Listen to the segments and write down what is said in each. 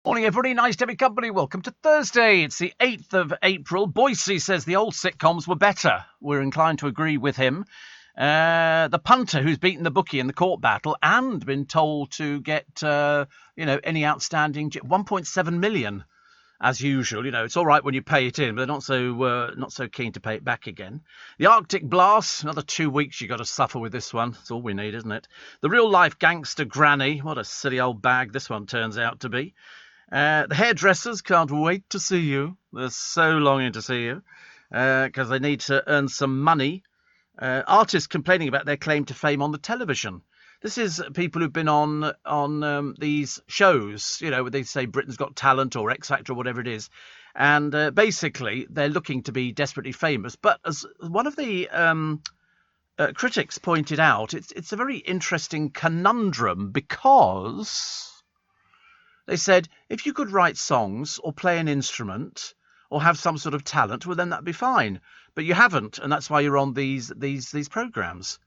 Morning, everybody. Nice to have your company. Welcome to Thursday. It's the 8th of April. Boise says the old sitcoms were better. We're inclined to agree with him. The punter who's beaten the bookie in the court battle and been told to get, any outstanding 1.7 million, as usual. It's all right when you pay it in, but they're not so keen to pay it back again. The Arctic blast, another 2 weeks you got to suffer with this one. That's all we need, isn't it? The real life gangster granny. What a silly old bag this one turns out to be. The hairdressers can't wait to see you. They're so longing to see you because they need to earn some money. Artists complaining about their claim to fame on the television. This is people who've been on these shows, where they say Britain's Got Talent or X Factor or whatever it is. And basically, they're looking to be desperately famous. But as one of the critics pointed out, it's a very interesting conundrum because they said, if you could write songs or play an instrument or have some sort of talent, well, then that'd be fine. But you haven't, and that's why you're on these programs.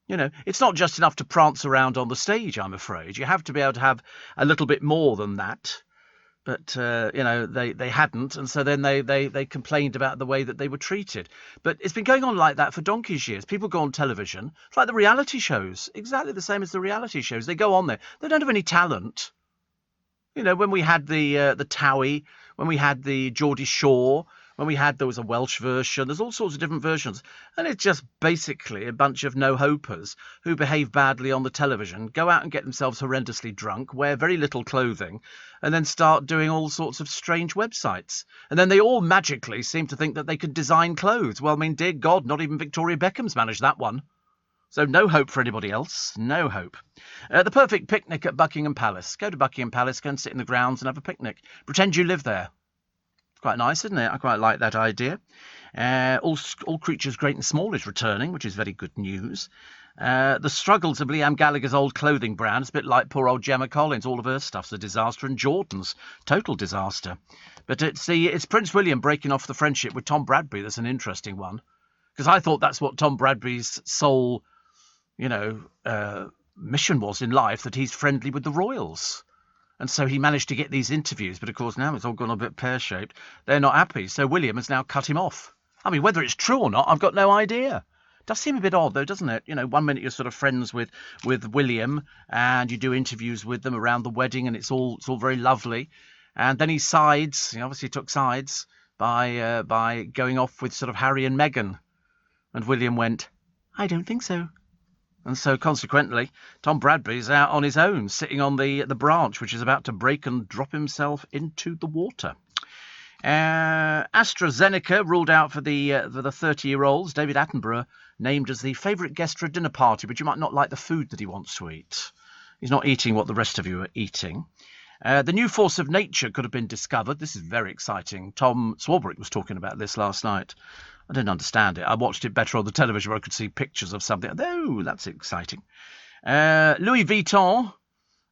It's not just enough to prance around on the stage, I'm afraid. You have to be able to have a little bit more than that. But, they hadn't, and so then they complained about the way that they were treated. But it's been going on like that for donkey's years. People go on television. It's like the reality shows, exactly the same as the reality shows. They go on there. They don't have any talent. When we had the Towie, when we had the Geordie Shore, there was a Welsh version, there's all sorts of different versions. And it's just basically a bunch of no-hopers who behave badly on the television, go out and get themselves horrendously drunk, wear very little clothing, and then start doing all sorts of strange websites. And then they all magically seem to think that they could design clothes. Well, dear God, not even Victoria Beckham's managed that one. So no hope for anybody else. No hope. The perfect picnic at Buckingham Palace. Go to Buckingham Palace, go and sit in the grounds and have a picnic. Pretend you live there. It's quite nice, isn't it? I quite like that idea. All Creatures Great and Small is returning, which is very good news. The struggles of Liam Gallagher's old clothing brand. It's a bit like poor old Gemma Collins. All of her stuff's a disaster, and Jordan's total disaster. But it's Prince William breaking off the friendship with Tom Bradby that's an interesting one. Because I thought that's what Tom Bradby's sole mission was in life, that he's friendly with the royals. And so he managed to get these interviews, but of course now it's all gone a bit pear-shaped. They're not happy, so William has now cut him off. Whether it's true or not, I've got no idea. Does seem a bit odd, though, doesn't it? 1 minute you're sort of friends with William, and you do interviews with them around the wedding, and it's all very lovely. And then he sides. He obviously took sides by going off with sort of Harry and Meghan. And William went, I don't think so. And so, consequently, Tom Bradby's out on his own, sitting on the branch, which is about to break and drop himself into the water. AstraZeneca ruled out for the 30-year-olds. David Attenborough named as the favourite guest for a dinner party, but you might not like the food that he wants to eat. He's not eating what the rest of you are eating. The new force of nature could have been discovered. This is very exciting. Tom Swarbrick was talking about this last night. I don't understand it. I watched it better on the television where I could see pictures of something. Oh, that's exciting. Louis Vuitton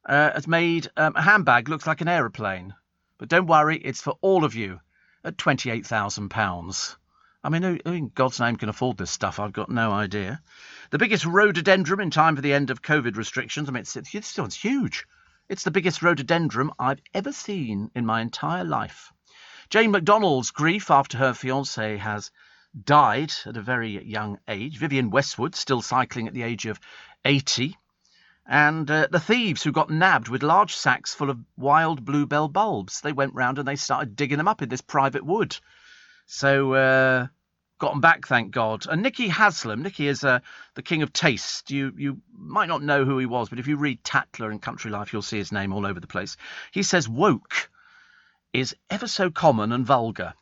has made a handbag looks like an aeroplane. But don't worry, it's for all of you at £28,000. Who in God's name can afford this stuff? I've got no idea. The biggest rhododendron in time for the end of COVID restrictions. It's huge. It's the biggest rhododendron I've ever seen in my entire life. Jane McDonald's grief after her fiancé has died at a very young age. Vivienne Westwood still cycling at the age of 80. And the thieves who got nabbed with large sacks full of wild bluebell bulbs. They went round and they started digging them up in this private wood. So got them back, thank God. And Nicky Haslam. Nicky is the king of taste. You might not know who he was, but if you read Tatler and Country Life, you'll see his name all over the place. He says woke is ever so common and vulgar.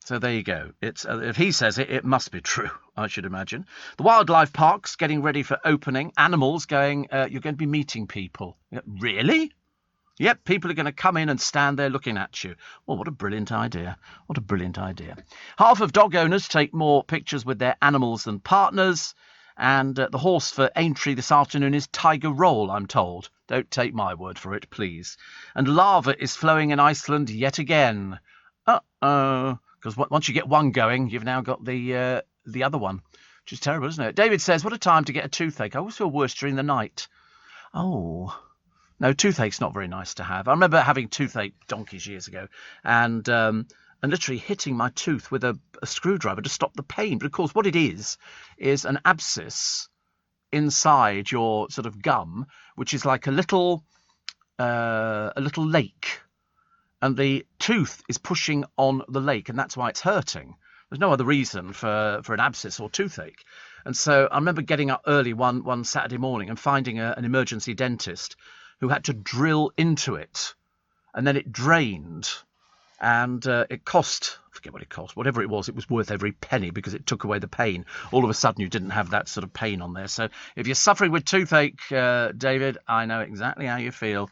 So there you go. It's if he says it, it must be true, I should imagine. The wildlife parks getting ready for opening. Animals going, you're going to be meeting people. Really? Yep, people are going to come in and stand there looking at you. Well, what a brilliant idea. What a brilliant idea. Half of dog owners take more pictures with their animals than partners. And the horse for Aintree this afternoon is Tiger Roll, I'm told. Don't take my word for it, please. And lava is flowing in Iceland yet again. Uh-oh. Because once you get one going, you've now got the other one, which is terrible, isn't it? David says, what a time to get a toothache. I always feel worse during the night. Oh, No, toothache's not very nice to have. I remember having toothache donkeys years ago, and literally hitting my tooth with a screwdriver to stop the pain. But of course, what it is an abscess inside your sort of gum, which is like a little lake, and the tooth is pushing on the lake, and that's why it's hurting. There's no other reason for an abscess or toothache. And so I remember getting up early one Saturday morning and finding an emergency dentist who had to drill into it, and then it drained, and it cost, I forget what it cost, whatever it was worth every penny because it took away the pain. All of a sudden you didn't have that sort of pain on there. So if you're suffering with toothache, David, I know exactly how you feel.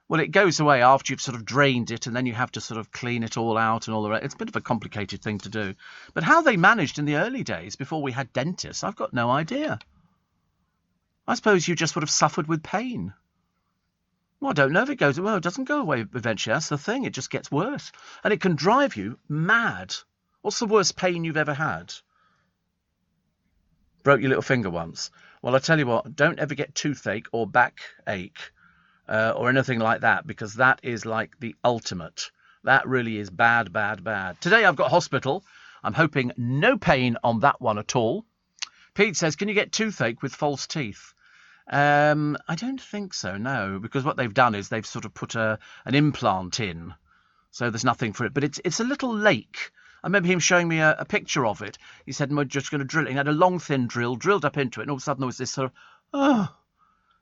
Well, it goes away after you've sort of drained it, and then you have to sort of clean it all out and all the rest. It's a bit of a complicated thing to do. But how they managed in the early days before we had dentists, I've got no idea. I suppose you just would have suffered with pain. Well, I don't know if it goes. Well, it doesn't go away eventually. That's the thing. It just gets worse. And it can drive you mad. What's the worst pain you've ever had? Broke your little finger once. Well, I tell you what, don't ever get toothache or backache or anything like that, because that is like the ultimate. That really is bad, bad, bad. Today I've got hospital. I'm hoping no pain on that one at all. Pete says, can you get toothache with false teeth? I don't think so, no, because what they've done is they've sort of put an implant in, so there's nothing for it. But it's a little lake. I remember him showing me a picture of it. He said, we're just going to drill it. He had a long, thin drill, drilled up into it, and all of a sudden there was this sort of,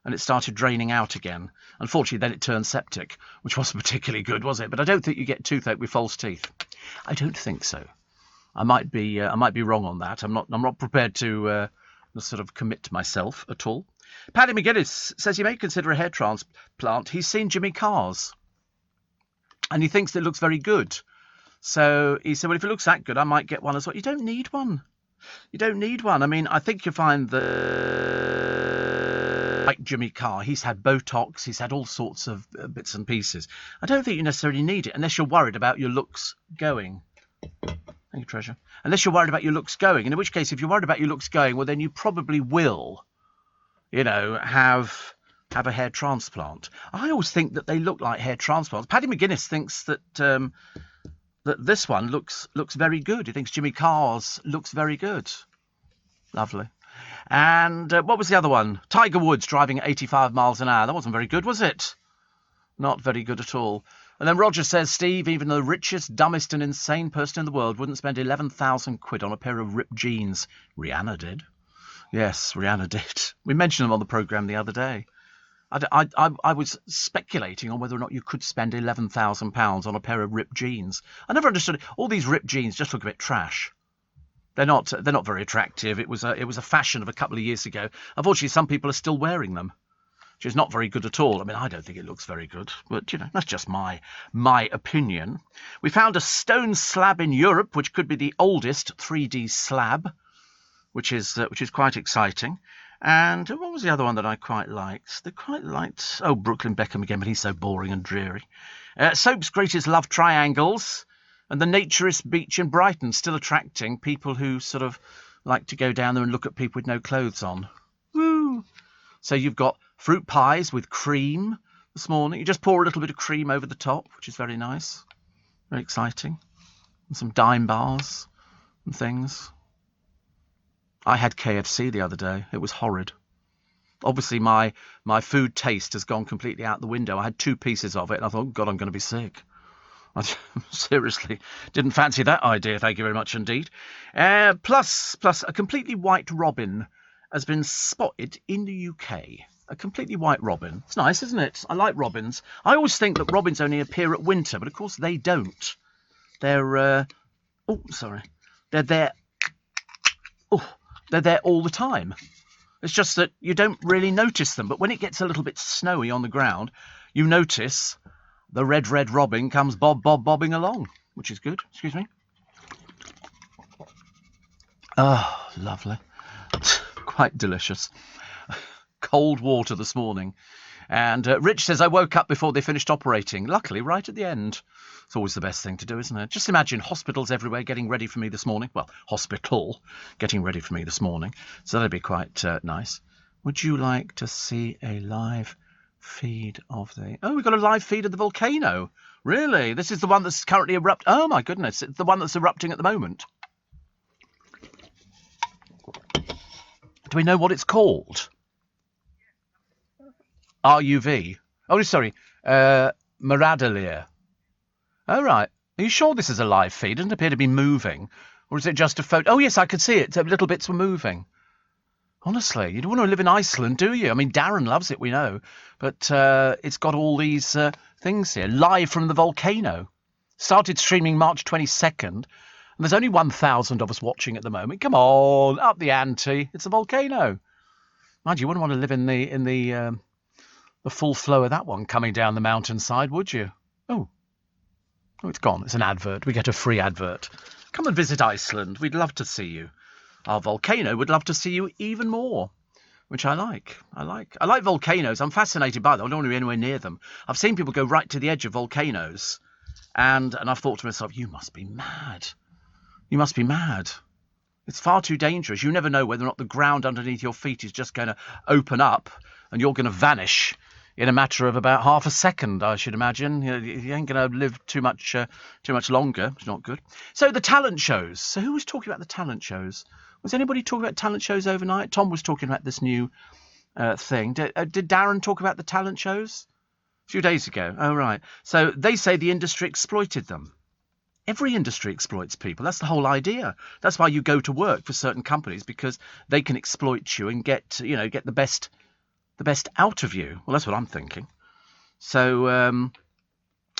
and it started draining out again. Unfortunately, then it turned septic, which wasn't particularly good, was it? But I don't think you get toothache with false teeth. I don't think so. I might be wrong on that. I'm not prepared to sort of commit myself at all. Paddy McGuinness says he may consider a hair transplant. He's seen Jimmy Carr's, and he thinks it looks very good. So he said, well, if it looks that good, I might get one as well. You don't need one. You don't need one. I mean, I think you find like Jimmy Carr, he's had Botox, he's had all sorts of bits and pieces. I don't think you necessarily need it unless you're worried about your looks going. Thank you, Treasure. Unless you're worried about your looks going, in which case, if you're worried about your looks going, well, then you probably will, have a hair transplant. I always think that they look like hair transplants. Paddy McGuinness thinks that that this one looks very good. He thinks Jimmy Carr's looks very good. Lovely. And what was the other one? Tiger Woods driving at 85 miles an hour. That wasn't very good, was it? Not very good at all. And then Roger says, Steve, even the richest, dumbest and insane person in the world wouldn't spend 11,000 quid on a pair of ripped jeans. Rihanna did. Yes, Rihanna did. We mentioned them on the programme the other day. I was speculating on whether or not you could spend £11,000 on a pair of ripped jeans. I never understood it. All these ripped jeans just look a bit trash. They're not very attractive. It was a fashion of a couple of years ago. Unfortunately, some people are still wearing them, which is not very good at all. I mean, I don't think it looks very good, but that's just my opinion. We found a stone slab in Europe, which could be the oldest 3D slab, which is quite exciting. And what was the other one that I quite liked? Brooklyn Beckham again, but he's so boring and dreary. Soap's greatest love triangles, and the Naturist beach in Brighton, still attracting people who sort of like to go down there and look at people with no clothes on. Woo! So you've got fruit pies with cream this morning. You just pour a little bit of cream over the top, which is very nice, very exciting. And some dime bars and things. I had KFC the other day. It was horrid. Obviously, my food taste has gone completely out the window. I had 2 pieces of it, and I thought, God, I'm going to be sick. I seriously didn't fancy that idea. Thank you very much indeed. Plus, a completely white robin has been spotted in the UK. A completely white robin. It's nice, isn't it? I like robins. I always think that robins only appear at winter, but of course they don't. They're there. They're there all the time. It's just that you don't really notice them. But when it gets a little bit snowy on the ground, you notice the red robin comes bobbing along, which is good. Excuse me. Oh, lovely. Quite delicious. Cold water this morning. And Rich says, I woke up before they finished operating. Luckily, right at the end. It's always the best thing to do, isn't it? Just imagine hospitals everywhere getting ready for me this morning. Well, hospital getting ready for me this morning. So that'd be quite nice. Would you like to see a live Feed of the... Oh, we've got a live feed of the volcano. Really? This is the one that's currently erupting. Oh, my goodness. It's the one that's erupting at the moment. Do we know what it's called? RUV. Oh, sorry. Muradalir. Oh, right. Are you sure this is a live feed? It doesn't appear to be moving. Or is it just a photo? Oh, yes, I could see it. Little bits were moving. Honestly, you don't want to live in Iceland, do you? I mean, Darren loves it, we know. But it's got all these things here. Live from the volcano. Started streaming March 22nd. And there's only 1,000 of us watching at the moment. Come on, up the ante. It's a volcano. Mind you wouldn't want to live in the full flow of that one coming down the mountainside, would you? Oh, it's gone. It's an advert. We get a free advert. Come and visit Iceland. We'd love to see you. Our volcano would love to see you even more, which I like. I like volcanoes. I'm fascinated by them. I don't want to be anywhere near them. I've seen people go right to the edge of volcanoes, and I've thought to myself, you must be mad. You must be mad. It's far too dangerous. You never know whether or not the ground underneath your feet is just going to open up and you're going to vanish in a matter of about half a second, I should imagine. You ain't going to live too much longer. It's not good. So the talent shows. So who was talking about the talent shows? Was anybody talking about talent shows overnight? Tom was talking about this new thing. Did Darren talk about the talent shows? A few days ago. Oh, right. So they say the industry exploited them. Every industry exploits people. That's the whole idea. That's why you go to work for certain companies, because they can exploit you and get the best out of you. Well, that's what I'm thinking. So,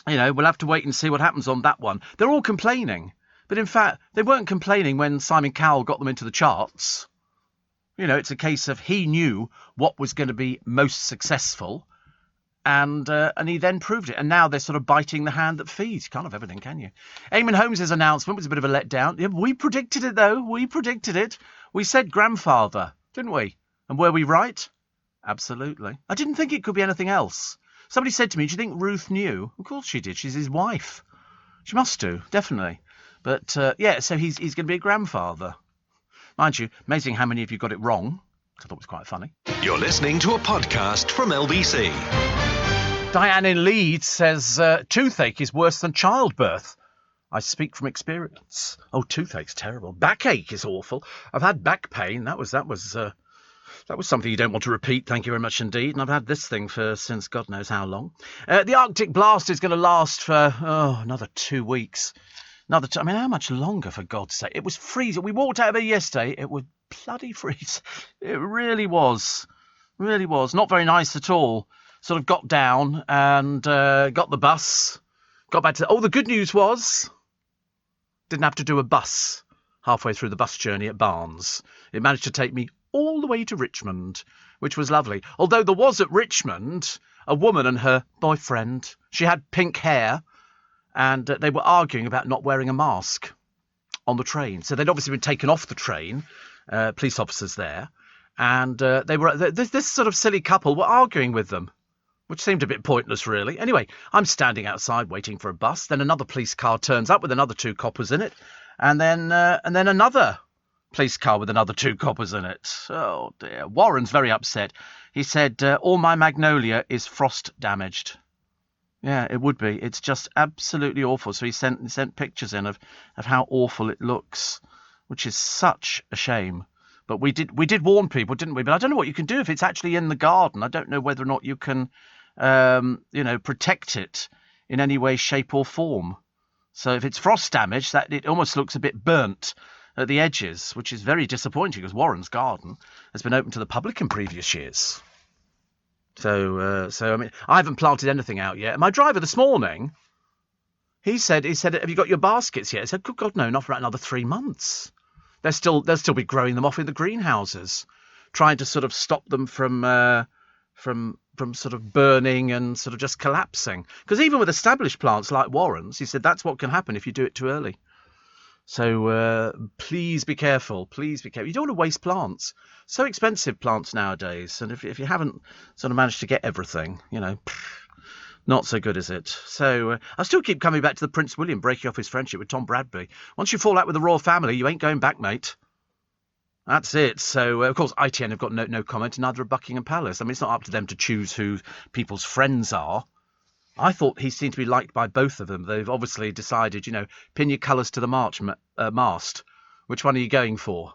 we'll have to wait and see what happens on that one. They're all complaining. But in fact, they weren't complaining when Simon Cowell got them into the charts. It's a case of he knew what was going to be most successful, and he then proved it. And now they're sort of biting the hand that feeds. You can't have everything, can you? Eamon Holmes' announcement was a bit of a letdown. Yeah, we predicted it, though. We predicted it. We said grandfather, didn't we? And were we right? Absolutely. I didn't think it could be anything else. Somebody said to me, do you think Ruth knew? Of course she did. She's his wife. She must do, definitely. But, so he's going to be a grandfather. Mind you, amazing how many of you got it wrong. I thought it was quite funny. You're listening to a podcast from LBC. Diane in Leeds says, toothache is worse than childbirth. I speak from experience. Oh, toothache's terrible. Backache is awful. I've had back pain. That was something you don't want to repeat. Thank you very much indeed. And I've had this thing since God knows how long. The Arctic blast is going to last for another 2 weeks. How much longer, for God's sake? It was freezing. We walked out of here yesterday. It was bloody freezing. It really was. Really was. Not very nice at all. Sort of got down and got the bus. Got back to... the good news was... didn't have to do a bus halfway through the bus journey at Barnes. It managed to take me all the way to Richmond, which was lovely. Although there was at Richmond a woman and her boyfriend. She had pink hair. And they were arguing about not wearing a mask on the train. So they'd obviously been taken off the train, police officers there. And they were this sort of silly couple were arguing with them, which seemed a bit pointless, really. Anyway, I'm standing outside waiting for a bus. Then another police car turns up with another 2 coppers in it. And then another police car with another 2 coppers in it. Oh, dear. Warren's very upset. He said, all my magnolia is frost damaged. Yeah, it would be. It's just absolutely awful. So he sent pictures in of how awful it looks, which is such a shame. But we did warn people, didn't we? But I don't know what you can do if it's actually in the garden. I don't know whether or not you can, protect it in any way, shape or form. So if it's frost damage, that it almost looks a bit burnt at the edges, which is very disappointing because Warren's garden has been open to the public in previous years. So I haven't planted anything out yet. My driver this morning, he said, have you got your baskets yet? I said, good God, no, not for another 3 months. They'll still be growing them off in the greenhouses, trying to sort of stop them from sort of burning and sort of just collapsing. Because even with established plants like Warren's, he said that's what can happen if you do it too early. So please be careful. Please be careful. You don't want to waste plants. So expensive, plants nowadays. And if you haven't sort of managed to get everything, not so good, is it? So I still keep coming back to the Prince William breaking off his friendship with Tom Bradby. Once you fall out with the royal family, you ain't going back, mate. That's it. So, of course, ITN have got no comment, neither have Buckingham Palace. I mean, it's not up to them to choose who people's friends are. I thought he seemed to be liked by both of them. They've obviously decided, pin your colours to the mast. Which one are you going for?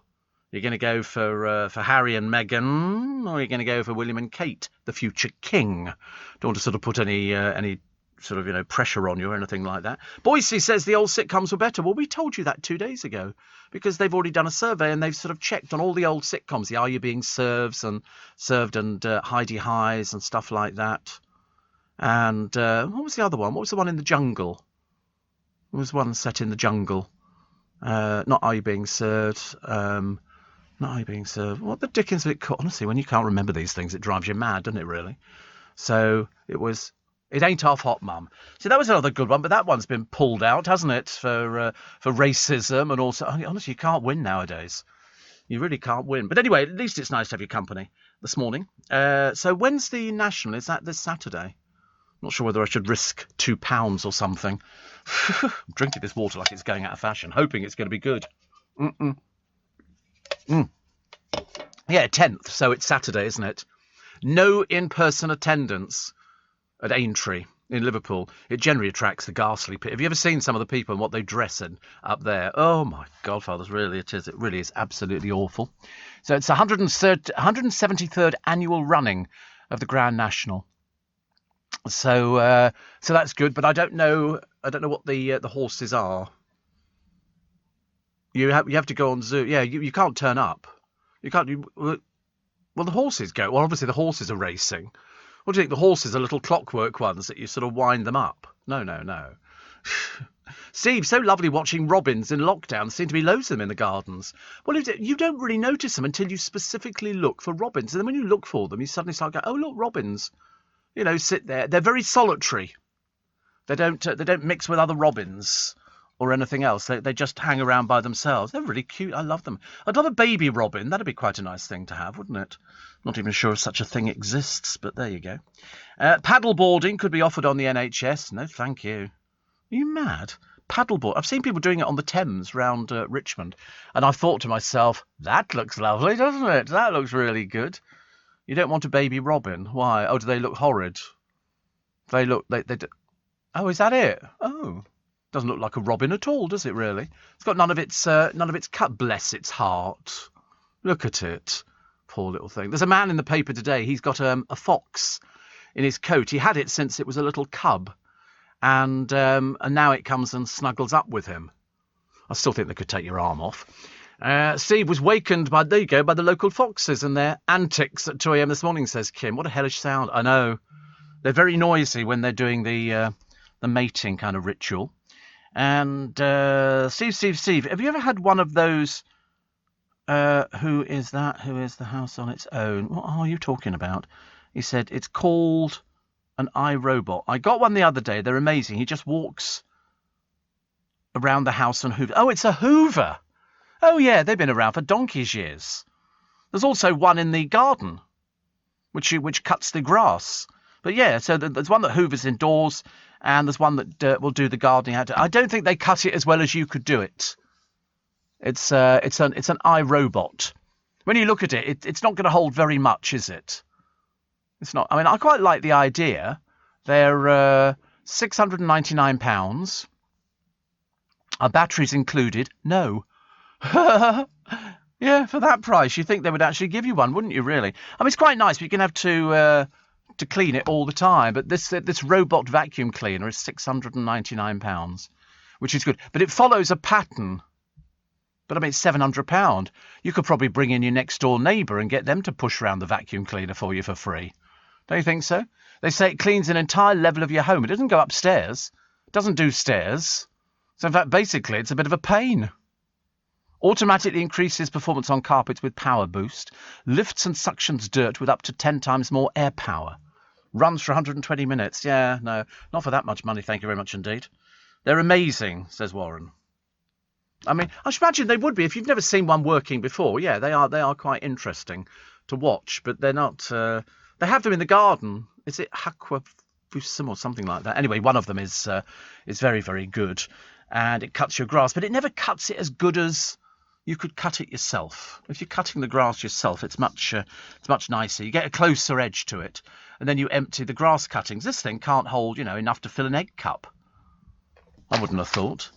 You're going to go for Harry and Meghan, or are you going to go for William and Kate, the future king? Don't want to sort of put any sort of, pressure on you or anything like that. Boise says the old sitcoms were better. Well, we told you that 2 days ago because they've already done a survey and they've sort of checked on all the old sitcoms, the Are You Being Served and Heidi Highs and stuff like that. And what was the other one? What was the one in the jungle? There was one set in the jungle. Not Are You Being Served? Not Are You Being Served? What the dickens was it called? Honestly, when you can't remember these things, it drives you mad, doesn't it, really? So It Ain't Half Hot, Mum. So that was another good one, but that one's been pulled out, hasn't it, for racism and also... honestly, you can't win nowadays. You really can't win. But anyway, at least it's nice to have your company this morning. So when's the National? Is that this Saturday? Not sure whether I should risk £2 or something. I'm drinking this water like it's going out of fashion, hoping it's going to be good. Yeah, 10th, so it's Saturday, isn't it? No in-person attendance at Aintree in Liverpool. It generally attracts the ghastly pit. Have you ever seen some of the people and what they dress in up there? Oh, my godfathers, really it is. It really is absolutely awful. So it's 173rd annual running of the Grand National. So that's good, but I don't know what the horses are. You have to go on Zoom. Yeah, you can't turn up. You can't. Well, the horses go. Well, obviously the horses are racing. What do you think? The horses are little clockwork ones that you sort of wind them up. No. Steve, so lovely watching robins in lockdown. There seem to be loads of them in the gardens. Well, you don't really notice them until you specifically look for robins. And then when you look for them, you suddenly start going, oh, look, robins. Sit there. They're very solitary. They don't mix with other robins or anything else. They just hang around by themselves. They're really cute. I love them. I'd love a baby robin. That'd be quite a nice thing to have, wouldn't it? Not even sure if such a thing exists, but there you go. Paddleboarding could be offered on the NHS. No, thank you. Are you mad? Paddleboard. I've seen people doing it on the Thames round Richmond, and I've thought to myself, that looks lovely, doesn't it? That looks really good. You don't want a baby robin. Why? Oh, do they look horrid? They look... They do. Oh, is that it? Oh. Doesn't look like a robin at all, does it, really? It's got none of its cut. Bless its heart. Look at it. Poor little thing. There's a man in the paper today. He's got a fox in his coat. He had it since it was a little cub. And now it comes and snuggles up with him. I still think they could take your arm off. Steve was wakened by the local foxes and their antics at 2 a.m. this morning, says Kim. What a hellish sound. I know. They're very noisy when they're doing the mating kind of ritual. And Steve, have you ever had one of those... who is that? Who is the house on its own? What are you talking about? He said it's called an iRobot. I got one the other day. They're amazing. He just walks around the house and Hoover. Oh, it's a Hoover. Oh, yeah, they've been around for donkey's years. There's also one in the garden, which cuts the grass. But yeah, so there's one that hoovers indoors, and there's one that will do the gardening. I don't think they cut it as well as you could do it. It's an iRobot. When you look at it, it's not going to hold very much, is it? It's not. I mean, I quite like the idea. They're £699. Are batteries included? No. Yeah, for that price, you think they would actually give you one, wouldn't you, really? I mean, it's quite nice, but you're going to have to clean it all the time. But this robot vacuum cleaner is £699, which is good. But it follows a pattern. But I mean, it's £700. You could probably bring in your next door neighbour and get them to push around the vacuum cleaner for you for free. Don't you think so? They say it cleans an entire level of your home. It doesn't go upstairs. It doesn't do stairs. So in fact, basically, it's a bit of a pain. Automatically increases performance on carpets with power boost. Lifts and suctions dirt with up to 10 times more air power. Runs for 120 minutes. Yeah, no, not for that much money. Thank you very much indeed. They're amazing, says Warren. I mean, I should imagine they would be if you've never seen one working before. Yeah, they are quite interesting to watch, but they're not. They have them in the garden. Is it Aquafusum or something like that? Anyway, one of them is very, very good, and it cuts your grass, but it never cuts it as good as you could cut it yourself. If you're cutting the grass yourself, it's much nicer. You get a closer edge to it, and then you empty the grass cuttings. This thing can't hold, enough to fill an egg cup. I wouldn't have thought.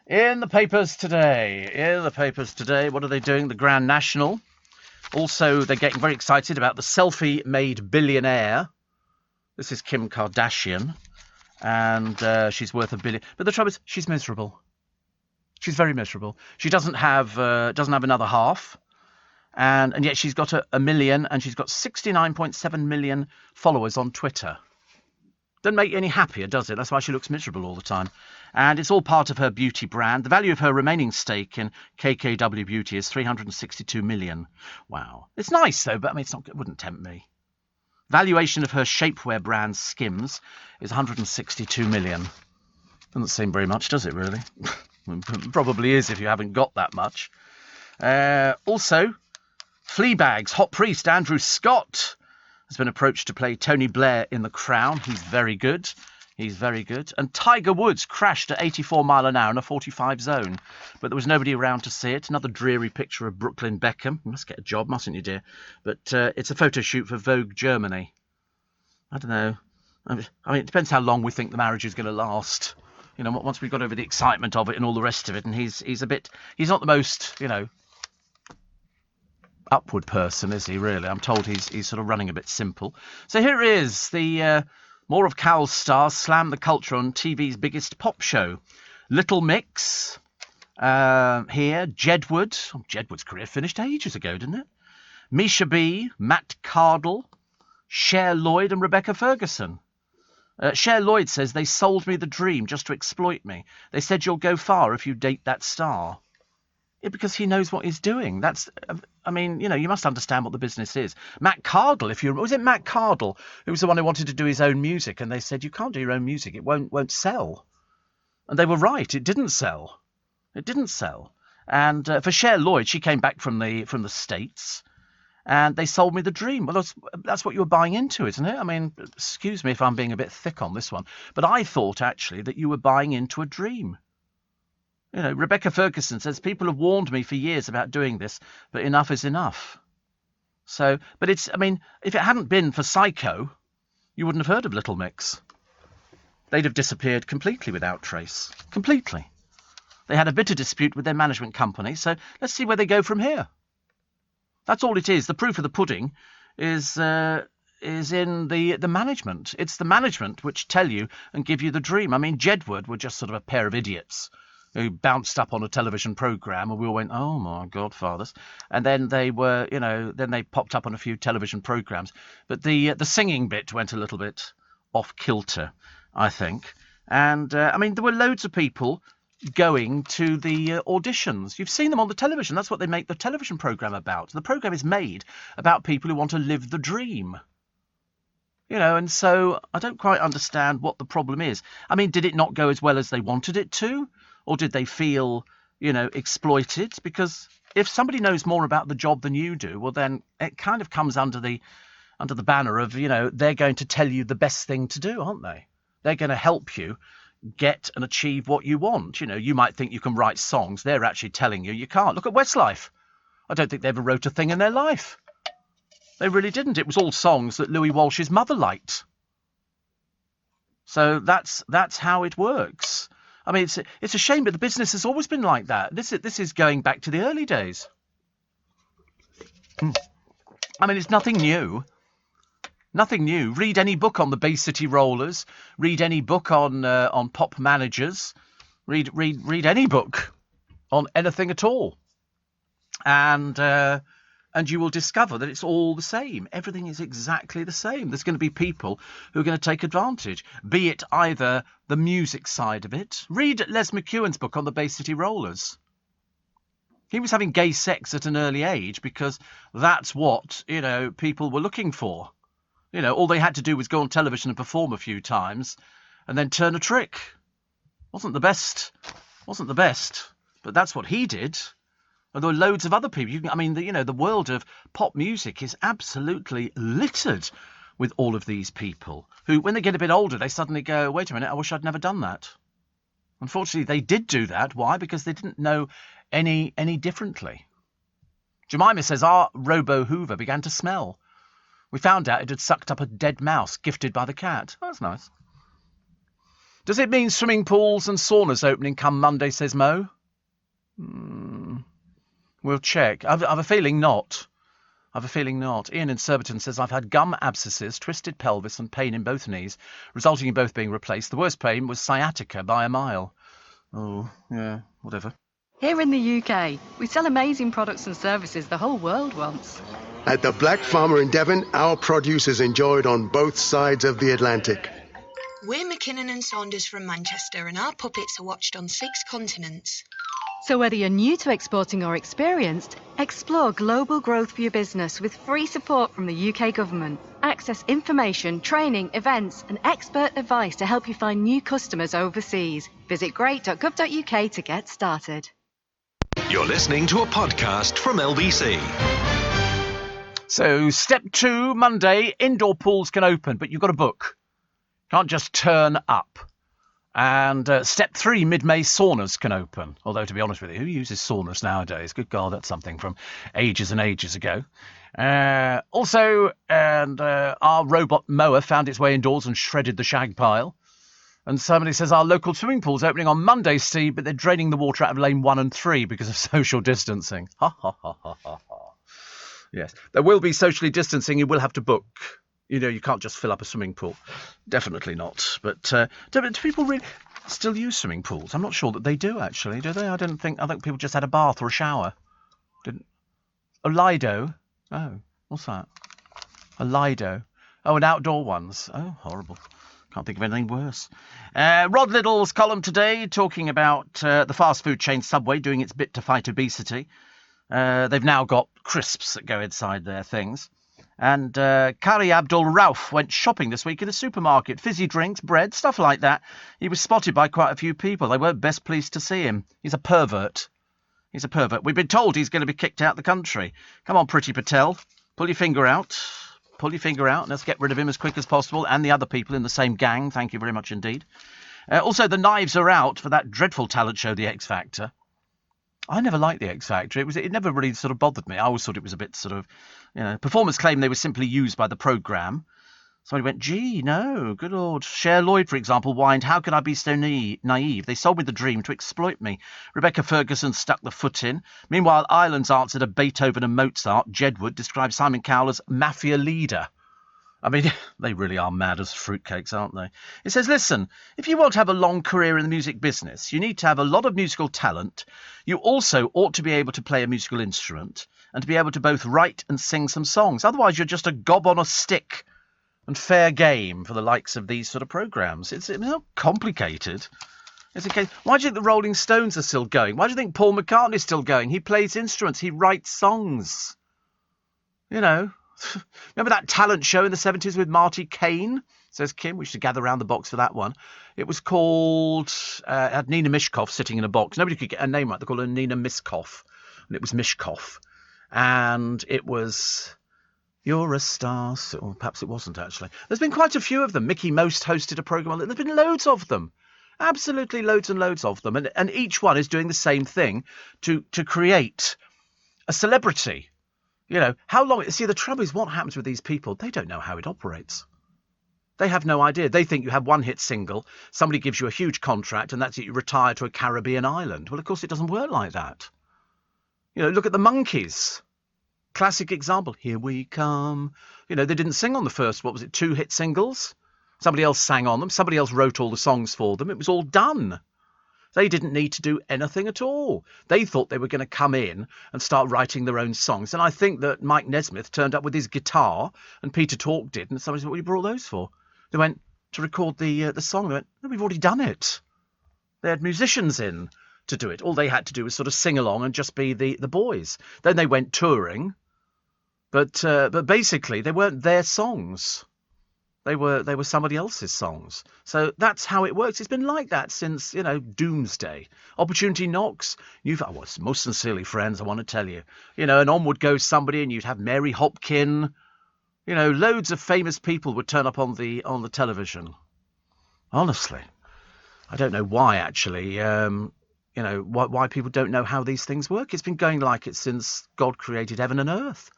In the papers today, what are they doing? The Grand National. Also, they're getting very excited about the selfie-made billionaire. This is Kim Kardashian, and she's worth $1 billion. But the trouble is, she's miserable. She's very miserable. She doesn't have another half, and yet she's got a million, and she's got 69.7 million followers on Twitter. Doesn't make you any happier, does it? That's why she looks miserable all the time. And it's all part of her beauty brand. The value of her remaining stake in KKW Beauty is 362 million. Wow. It's nice, though, but it wouldn't tempt me. Valuation of her shapewear brand Skims is 162 million. Doesn't seem very much, does it, really? Probably is if you haven't got that much. Also, Fleabag's hot priest Andrew Scott has been approached to play Tony Blair in The Crown. He's very good. And Tiger Woods crashed at 84 mile an hour in a 45 zone, but there was nobody around to see it. Another dreary picture of Brooklyn Beckham. You must get a job, mustn't you, dear? But it's a photo shoot for Vogue Germany. I don't know. It depends how long we think the marriage is going to last. Once we've got over the excitement of it and all the rest of it, and he's not the most, upward person, is he, really? I'm told he's sort of running a bit simple. So here is the more of Cowell's stars slam the culture on TV's biggest pop show. Little Mix, here, Jedward. Oh, Jedward's career finished ages ago, didn't it? Misha B, Matt Cardle, Cher Lloyd and Rebecca Ferguson. Cher Lloyd says, they sold me the dream just to exploit me. They said you'll go far if you date that star. Yeah, because he knows what he's doing. You must understand what the business is. Matt Cardle, was it Matt Cardle who was the one who wanted to do his own music, and they said, you can't do your own music, it won't sell. And they were right, it didn't sell. And for Cher Lloyd, she came back from the States, and they sold me the dream. Well, that's what you were buying into, isn't it? Excuse me if I'm being a bit thick on this one, but I thought actually that you were buying into a dream. Rebecca Ferguson says, people have warned me for years about doing this, but enough is enough. So, but if it hadn't been for Psycho, you wouldn't have heard of Little Mix. They'd have disappeared completely without trace. Completely. They had a bitter dispute with their management company, so let's see where they go from here. That's all it is. The proof of the pudding is in the management. It's the management which tell you and give you the dream. Jedward were just sort of a pair of idiots who bounced up on a television programme, and we all went, oh my God, fathers. And then they were, then they popped up on a few television programmes. But the singing bit went a little bit off kilter, I think. And, there were loads of people going to the auditions. You've seen them on the television. That's what they make the television programme about. The programme is made about people who want to live the dream. And so I don't quite understand what the problem is. Did it not go as well as they wanted it to? Or did they feel, exploited? Because if somebody knows more about the job than you do, well, then it kind of comes under the banner of, they're going to tell you the best thing to do, aren't they? They're going to help you get and achieve what you want. You might think you can write songs. They're actually telling you can't. Look at Westlife. I don't think they ever wrote a thing in their life. They really didn't. It was all songs that Louis Walsh's mother liked. So that's how it works. It's a shame, but the business has always been like that. This is going back to the early days. It's nothing new. Nothing new. Read any book on the Bay City Rollers. Read any book on pop managers. Read any book on anything at all. And you will discover that it's all the same. Everything is exactly the same. There's going to be people who are going to take advantage, be it either the music side of it. Read Les McEwen's book on the Bay City Rollers. He was having gay sex at an early age because that's what, people were looking for. All they had to do was go on television and perform a few times and then turn a trick. Wasn't the best, but that's what he did. And there were loads of other people. The world of pop music is absolutely littered with all of these people who, when they get a bit older, they suddenly go, wait a minute, I wish I'd never done that. Unfortunately, they did do that. Why? Because they didn't know any differently. Jemima says our Robo-Hoover began to smell. We found out it had sucked up a dead mouse gifted by the cat. Oh, that's nice. Does it mean swimming pools and saunas opening come Monday, says Mo? We'll check. I've a feeling not. Ian in Surbiton says, I've had gum abscesses, twisted pelvis and pain in both knees, resulting in both being replaced. The worst pain was sciatica by a mile. Oh, yeah, whatever. Here in the UK, we sell amazing products and services the whole world wants. At the Black Farmer in Devon, our produce is enjoyed on both sides of the Atlantic. We're McKinnon and Saunders from Manchester, and our puppets are watched on 6 continents. So whether you're new to exporting or experienced, explore global growth for your business with free support from the UK government. Access information, training, events and expert advice to help you find new customers overseas. Visit great.gov.uk to get started. You're listening to a podcast from LBC. So, step 2, Monday, indoor pools can open, but you've got to book. Can't just turn up. And step 3, mid-May, saunas can open. Although, to be honest with you, who uses saunas nowadays? Good God, that's something from ages and ages ago. Also, our robot mower found its way indoors and shredded the shag pile. And somebody says our local swimming pool's opening on Monday, Steve, but they're draining the water out of lane 1 and 3 because of social distancing. Ha, ha, ha, ha, ha, ha. Yes, there will be socially distancing. You will have to book. You know, you can't just fill up a swimming pool. Definitely not. But do people really still use swimming pools? I'm not sure that they do, actually. Do they? I think people just had a bath or a shower. A Lido? Oh, what's that? A Lido. Oh, and outdoor ones. Oh, horrible. Can't think of anything worse. Rod Little's column today talking about the fast food chain Subway doing its bit to fight obesity. They've now got crisps that go inside their things. And Kari Abdul Rauf went shopping this week in a supermarket. Fizzy drinks, bread, stuff like that. He was spotted by quite a few people. They weren't best pleased to see him. He's a pervert. We've been told he's going to be kicked out of the country. Come on, Priti Patel. Pull your finger out. Let's get rid of him as quick as possible. And the other people in the same gang. Thank you very much indeed. Also, the knives are out for that dreadful talent show, The X Factor. I never liked The X Factor. It never really sort of bothered me. I always thought it was a bit sort of, performers claim they were simply used by the programme. Somebody went, gee, no, good Lord. Cher Lloyd, for example, whined, how could I be so naive? They sold me the dream to exploit me. Rebecca Ferguson stuck the foot in. Meanwhile, Ireland's answer to Beethoven and Mozart, Jedward, described Simon Cowell as mafia leader. I mean, they really are mad as fruitcakes, aren't they? It says, listen, if you want to have a long career in the music business, you need to have a lot of musical talent. You also ought to be able to play a musical instrument and to be able to both write and sing some songs. Otherwise, you're just a gob on a stick and fair game for the likes of these sort of programmes. It's not complicated. Why do you think the Rolling Stones are still going? Why do you think Paul McCartney's still going? He plays instruments. He writes songs. Remember that talent show in the 70s with Marty Kane? Says Kim. We should gather around the box for that one. It was called... had Nina Mishkov sitting in a box. Nobody could get her name right. They called her Nina Miskov. And it was Mishkov. And it was... You're a star. Or perhaps it wasn't, actually. There's been quite a few of them. Mickey Most hosted a programme. There's been loads of them. Absolutely loads and loads of them. And each one is doing the same thing to create a celebrity. How long... See, the trouble is what happens with these people, they don't know how it operates. They have no idea. They think you have one hit single, somebody gives you a huge contract, and that's it, you retire to a Caribbean island. Well, of course, it doesn't work like that. Look at the Monkees. Classic example. Here we come. They didn't sing on the first, 2 hit singles? Somebody else sang on them. Somebody else wrote all the songs for them. It was all done. They didn't need to do anything at all. They thought they were going to come in and start writing their own songs. And I think that Mike Nesmith turned up with his guitar and Peter Tork did. And somebody said, what you brought those for? They went to record the song. They went, no, we've already done it. They had musicians in to do it. All they had to do was sort of sing along and just be the boys. Then they went touring. But basically, they weren't their songs. They were somebody else's songs. So that's how it works. It's been like that since, doomsday. Opportunity knocks. Most sincerely, friends, I want to tell you. And on would go somebody and you'd have Mary Hopkin. Loads of famous people would turn up on the television. Honestly. I don't know why, actually. why people don't know how these things work. It's been going like it since God created heaven and earth.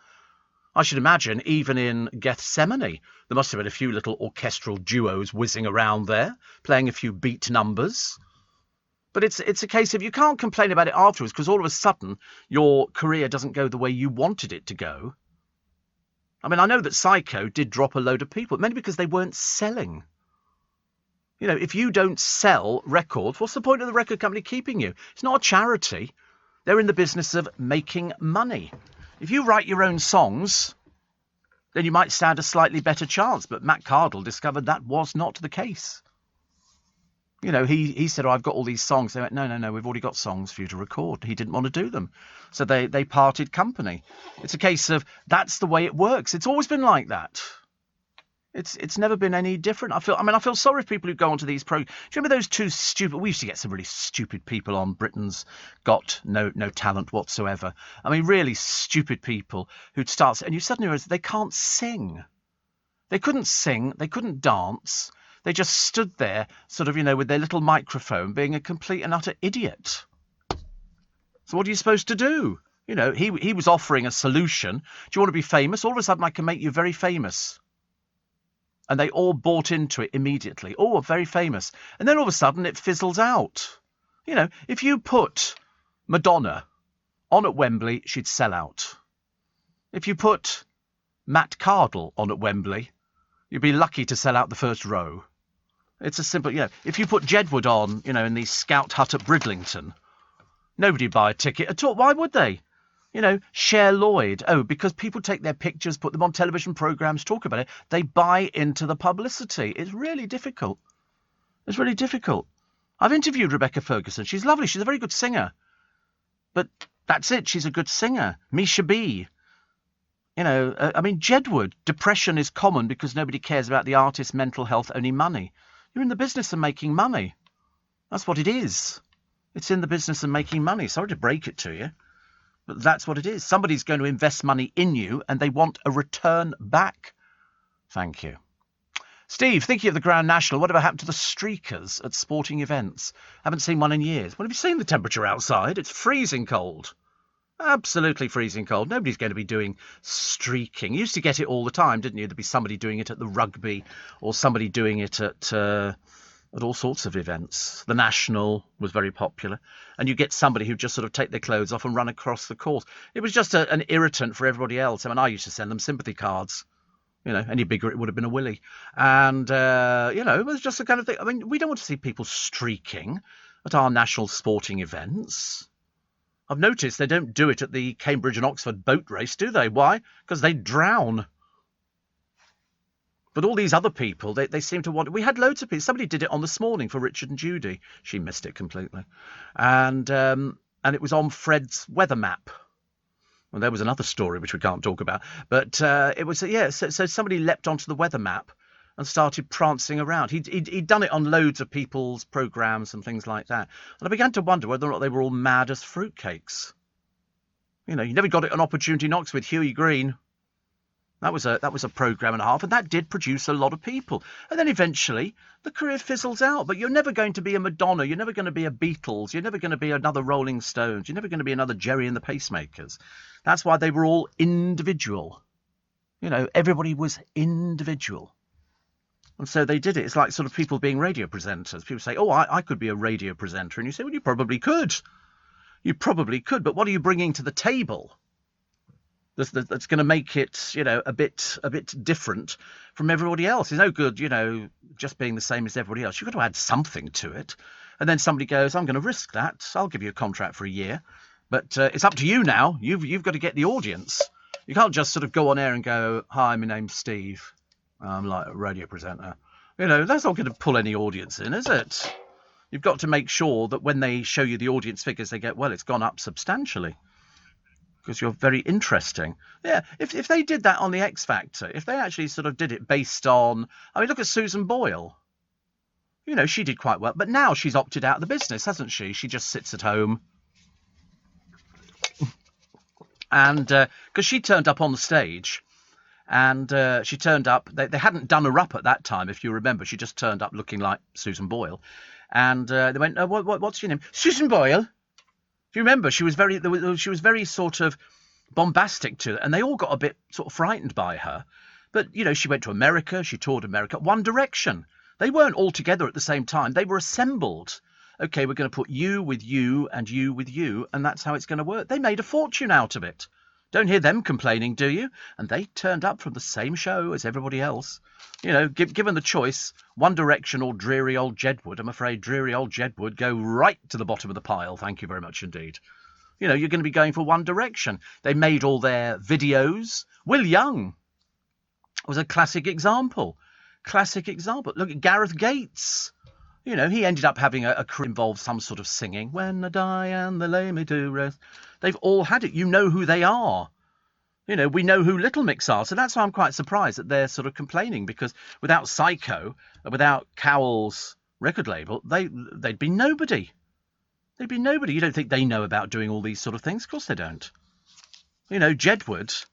I should imagine even in Gethsemane, there must have been a few little orchestral duos whizzing around there, playing a few beat numbers. But it's a case of you can't complain about it afterwards because all of a sudden your career doesn't go the way you wanted it to go. I mean, I know that Psycho did drop a load of people, mainly because they weren't selling. If you don't sell records, what's the point of the record company keeping you? It's not a charity. They're in the business of making money. If you write your own songs, then you might stand a slightly better chance. But Matt Cardle discovered that was not the case. He said, I've got all these songs. They went, no, we've already got songs for you to record. He didn't want to do them. So they parted company. It's a case of that's the way it works. It's always been like that. It's never been any different. I feel sorry for people who go onto these programs. Do you remember those two stupid... We used to get some really stupid people on Britain's Got No Talent whatsoever. I mean, really stupid people who'd start... And you suddenly realise they can't sing. They couldn't sing. They couldn't dance. They just stood there, sort of, with their little microphone, being a complete and utter idiot. So what are you supposed to do? He was offering a solution. Do you want to be famous? All of a sudden, I can make you very famous. And they all bought into it immediately. Oh, very famous. And then all of a sudden it fizzles out. If you put Madonna on at Wembley, she'd sell out. If you put Matt Cardle on at Wembley, you'd be lucky to sell out the first row. It's a simple, if you put Jedward on, in the Scout Hut at Bridlington, nobody'd buy a ticket at all. Why would they? Cher Lloyd. Oh, because people take their pictures, put them on television programmes, talk about it. They buy into the publicity. It's really difficult. It's really difficult. I've interviewed Rebecca Ferguson. She's lovely. She's a very good singer. But that's it. She's a good singer. Misha B. Jedward. Depression is common because nobody cares about the artist's mental health, only money. You're in the business of making money. That's what it is. It's in the business of making money. Sorry to break it to you. But that's what it is. Somebody's going to invest money in you and they want a return back. Thank you. Steve, thinking of the Grand National, whatever happened to the streakers at sporting events? Haven't seen one in years. Well, have you seen the temperature outside? It's freezing cold. Absolutely freezing cold. Nobody's going to be doing streaking. You used to get it all the time, didn't you? There'd be somebody doing it at the rugby or somebody doing it at all sorts of events. The National was very popular. And you get somebody who just sort of take their clothes off and run across the course. It was just an irritant for everybody else. I used to send them sympathy cards. Any bigger it would have been a willy. And, it was just the kind of thing. We don't want to see people streaking at our national sporting events. I've noticed they don't do it at the Cambridge and Oxford boat race, do they? Why? Because they drown. But all these other people, they seem to want... We had loads of people. Somebody did it on This Morning for Richard and Judy. She missed it completely. And it was on Fred's weather map. Well, there was another story which we can't talk about. But it was, so somebody leapt onto the weather map and started prancing around. He'd done it on loads of people's programmes and things like that. And I began to wonder whether or not they were all mad as fruitcakes. You never got it an opportunity knocks with Huey Green. That was a programme and a half, and that did produce a lot of people. And then eventually the career fizzles out. But you're never going to be a Madonna. You're never going to be a Beatles. You're never going to be another Rolling Stones. You're never going to be another Jerry and the Pacemakers. That's why they were all individual. Everybody was individual. And so they did it. It's like sort of people being radio presenters. People say, oh, I could be a radio presenter. And you say, well, you probably could. You probably could. But what are you bringing to the table that's going to make it, a bit different from everybody else? It's no good, just being the same as everybody else. You've got to add something to it. And then somebody goes, I'm going to risk that. I'll give you a contract for a year. But it's up to you now. You've got to get the audience. You can't just sort of go on air and go, hi, my name's Steve. I'm like a radio presenter. That's not going to pull any audience in, is it? You've got to make sure that when they show you the audience figures, they get, well, it's gone up substantially. Because you're very interesting. Yeah, if they did that on the X Factor, if they actually sort of did it based on... look at Susan Boyle. She did quite well. But now she's opted out of the business, hasn't she? She just sits at home. And because she turned up on the stage... And she turned up, they hadn't done her up at that time, if you remember. She just turned up looking like Susan Boyle. And they went, what's your name? Susan Boyle. Do you remember? She was very sort of bombastic to it, and they all got a bit sort of frightened by her. But, she went to America, she toured America. One Direction. They weren't all together at the same time. They were assembled. Okay, we're going to put you with you and you with you, and that's how it's going to work. They made a fortune out of it. Don't hear them complaining, do you? And they turned up from the same show as everybody else. Given the choice, One Direction or dreary old Jedward, I'm afraid dreary old Jedward go right to the bottom of the pile. Thank you very much indeed. You're going to be going for One Direction. They made all their videos. Will Young was a classic example. Look at Gareth Gates. He ended up having a career involved some sort of singing. When I die and they lay me to rest. They've all had it. You know who they are. We know who Little Mix are. So that's why I'm quite surprised that they're sort of complaining, because without Psycho, without Cowell's record label, they'd be nobody. They'd be nobody. You don't think they know about doing all these sort of things? Of course they don't. Jedward,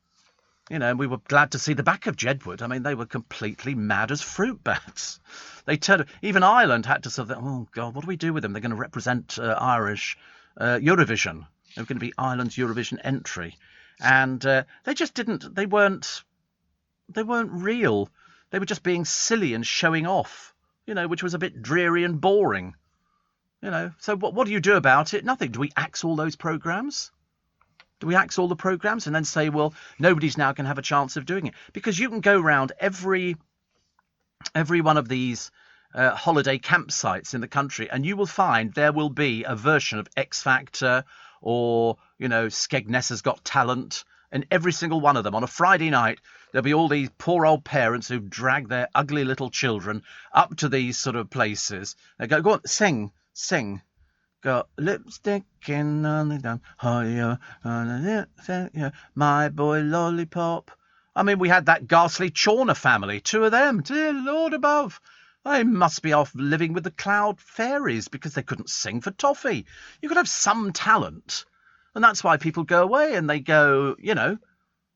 we were glad to see the back of Jedward. I mean, they were completely mad as fruit bats. They turned. Even Ireland had to sort of, oh God, what do we do with them? They're going to represent Irish Eurovision. They're going to be Ireland's Eurovision entry, and they just didn't. They weren't real. They were just being silly and showing off. Which was a bit dreary and boring. So what do you do about it? Nothing. Do we axe all those programmes? Do we axe all the programmes and then say, well, nobody's now going to have a chance of doing it? Because you can go around every one of these holiday campsites in the country, and you will find there will be a version of X Factor or, Skegness Has Got Talent, and every single one of them on a Friday night, there'll be all these poor old parents who drag their ugly little children up to these sort of places. They go on, sing. Got lipstick in on the down, my boy lollipop. I mean, we had that ghastly Chawner family, two of them, dear Lord above. They must be off living with the cloud fairies because they couldn't sing for toffee. You could have some talent, and that's why people go away and they go,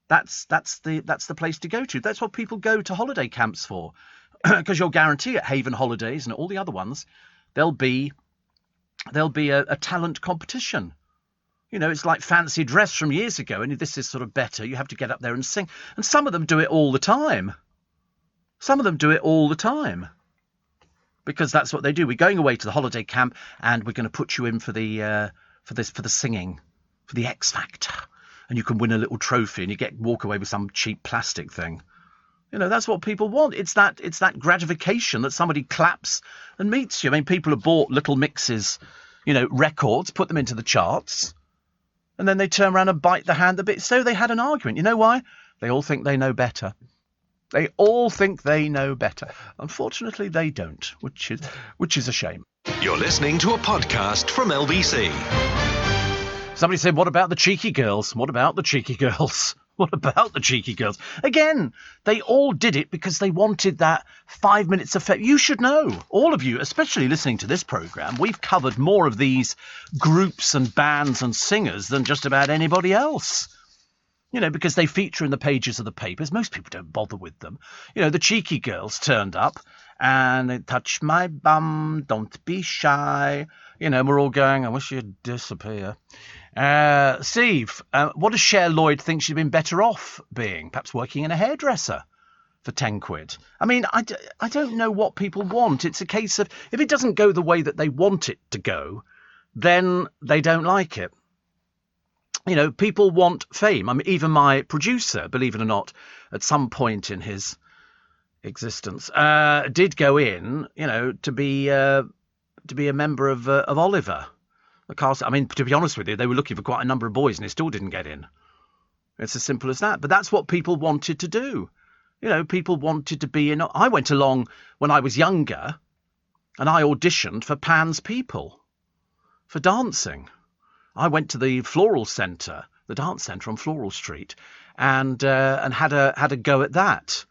that's the place to go to. That's what people go to holiday camps for, because you'll guarantee at Haven Holidays and all the other ones, there'll be a talent competition. It's like Fancy Dress from years ago, and this is sort of better. You have to get up there and sing, and some of them do it all the time. Because that's what they do. We're going away to the holiday camp, and we're going to put you in for the singing, for the X Factor, and you can win a little trophy, and you walk away with some cheap plastic thing. That's what people want. It's that gratification that somebody claps and meets you. I mean, people have bought Little Mix's, records, put them into the charts, and then they turn around and bite the hand a bit. So they had an argument. You know why? They all think they know better. They all think they know better. Unfortunately, they don't, which is a shame. You're listening to a podcast from LBC. Somebody said, what about the cheeky girls? What about the cheeky girls? What about the cheeky girls? Again, they all did it because they wanted that 5 minutes of fame. You should know, all of you, especially listening to this programme, we've covered more of these groups and bands and singers than just about anybody else. Because they feature in the pages of the papers. Most people don't bother with them. The cheeky girls turned up and they touched my bum, don't be shy. We're all going, I wish you'd disappear. Steve, what does Cher Lloyd think she'd been better off being? Perhaps working in a hairdresser for 10 quid. I mean, I don't know what people want. It's a case of, if it doesn't go the way that they want it to go, then they don't like it. People want fame. I mean, even my producer, believe it or not, at some point in his existence, did go in, to be a member of Oliver. The cast. I mean, to be honest with you, they were looking for quite a number of boys, and they still didn't get in. It's as simple as that. But that's what people wanted to do. People wanted to be in. I went along when I was younger, and I auditioned for Pan's People for dancing. I went to the Floral Centre, the dance centre on Floral Street, and had a go at that.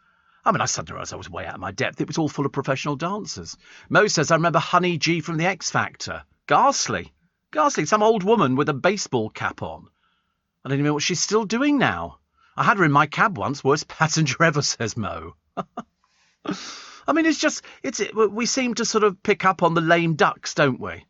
I mean, I suddenly realised I was way out of my depth. It was all full of professional dancers. Mo says, I remember Honey G from the X Factor. Ghastly, some old woman with a baseball cap on. I don't even know what she's still doing now. I had her in my cab once, worst passenger ever, says Mo. I mean, we seem to sort of pick up on the lame ducks, don't we?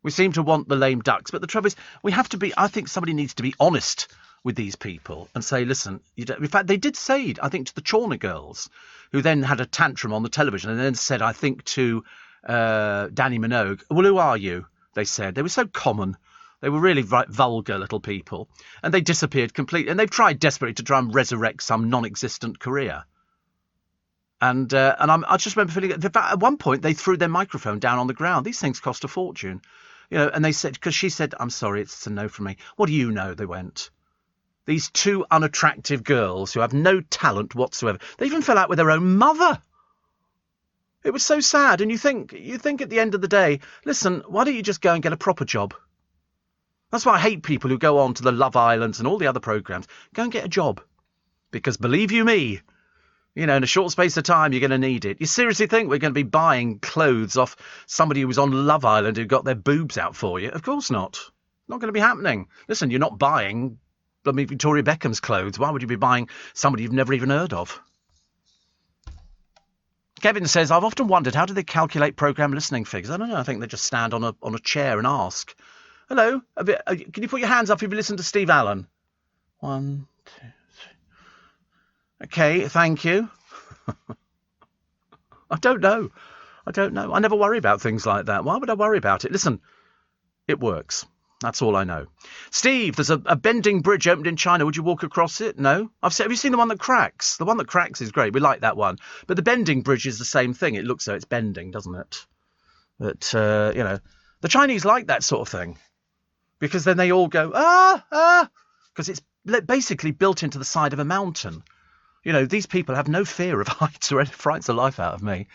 We seem to want the lame ducks. But the trouble is, I think somebody needs to be honest with these people and say, listen, in fact, they did say, I think, to the Chawner girls, who then had a tantrum on the television and then said, I think, to Danny Minogue, well, who are you? They said. They were so common. They were really vulgar little people. And they disappeared completely. And they've tried desperately to try and resurrect some non-existent career. And I just remember feeling, in fact, at one point, they threw their microphone down on the ground. These things cost a fortune. And they said, because she said, I'm sorry, it's a no from me. What do you know? They went. These two unattractive girls who have no talent whatsoever. They even fell out with their own mother. It was so sad. And you think at the end of the day, listen, why don't you just go and get a proper job? That's why I hate people who go on to the Love Islands and all the other programmes. Go and get a job. Because believe you me, in a short space of time, you're going to need it. You seriously think we're going to be buying clothes off somebody who was on Love Island who got their boobs out for you? Of course not. Not going to be happening. Listen, you're not buying Victoria Beckham's clothes. Why would you be buying somebody you've never even heard of? Kevin says, I've often wondered, how do they calculate programme listening figures? I don't know. I think they just stand on a chair and ask. Hello? Can you put your hands up if you listen to Steve Allen? 1, 2, 3. Okay, thank you. I don't know. I never worry about things like that. Why would I worry about it? Listen, it works. That's all I know. Steve, there's a bending bridge opened in China. Would you walk across it? No. Have you seen the one that cracks? The one that cracks is great. We like that one. But the bending bridge is the same thing. It looks so it's bending, doesn't it? But, the Chinese like that sort of thing. Because then they all go, because it's basically built into the side of a mountain. These people have no fear of heights or it frightens the life out of me.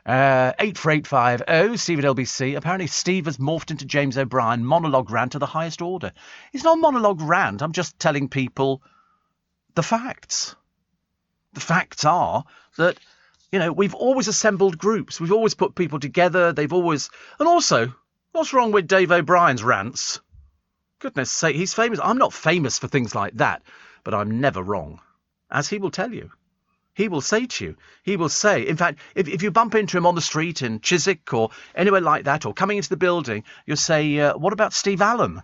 84850, Steve at LBC. Apparently Steve has morphed into James O'Brien, monologue rant to the highest order. It's not a monologue rant. I'm just telling people the facts. The facts are that, we've always assembled groups. We've always put people together. And also, what's wrong with Dave O'Brien's rants? Goodness sake, he's famous. I'm not famous for things like that, but I'm never wrong. As he will tell you. He will say to you, in fact, if you bump into him on the street in Chiswick or anywhere like that, or coming into the building, you'll say, what about Steve Allen?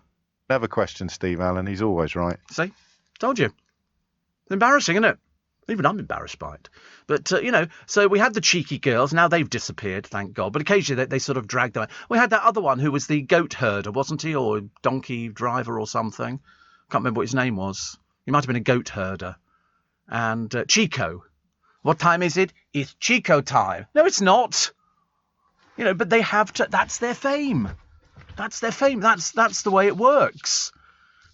Never question Steve Allen. He's always right. See? Told you. It's embarrassing, isn't it? Even I'm embarrassed by it. But, so we had the cheeky girls. Now they've disappeared, thank God. But occasionally they sort of dragged them out. We had that other one who was the goat herder, wasn't he? Or donkey driver or something. Can't remember what his name was. He might have been a goat herder. And Chico. What time is it? It's Chico time. No, it's not. But they have to. That's their fame. That's their fame. That's the way it works.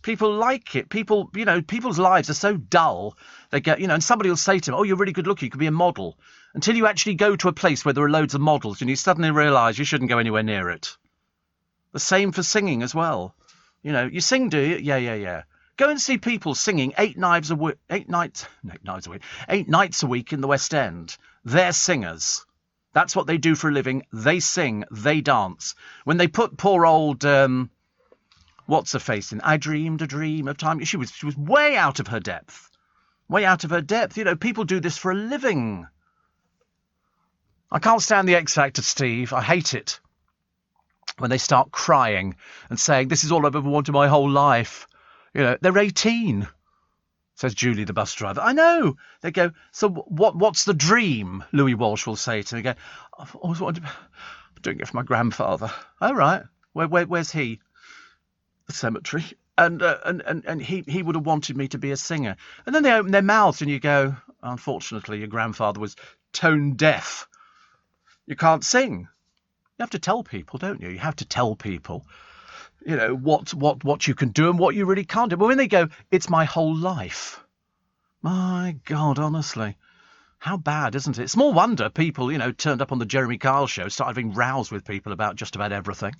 People like it. People, people's lives are so dull. They get, and somebody will say to them, oh, you're really good looking. You could be a model. Until you actually go to a place where there are loads of models and you suddenly realise you shouldn't go anywhere near it. The same for singing as well. You sing, do you? Yeah. Go and see people singing 8 nights a week in the West End. They're singers. That's what they do for a living. They sing, they dance. When they put poor old, what's her face in? I dreamed a dream of time. She was way out of her depth. Way out of her depth. People do this for a living. I can't stand the X Factor, Steve. I hate it. When they start crying and saying, this is all I've ever wanted my whole life. They're 18, says Julie, the bus driver. I know. They go, so what's the dream? Louis Walsh will say to me, I've always wanted to be doing it for my grandfather. Oh, right. Where's he? The cemetery. And he would have wanted me to be a singer. And then they open their mouths and you go, unfortunately, your grandfather was tone deaf. You can't sing. You have to tell people, don't you? You have to tell people. What you can do and what you really can't do. But when they go, it's my whole life. My God, honestly. How bad, isn't it? Small wonder people, turned up on the Jeremy Kyle show, started having rows with people about just about everything.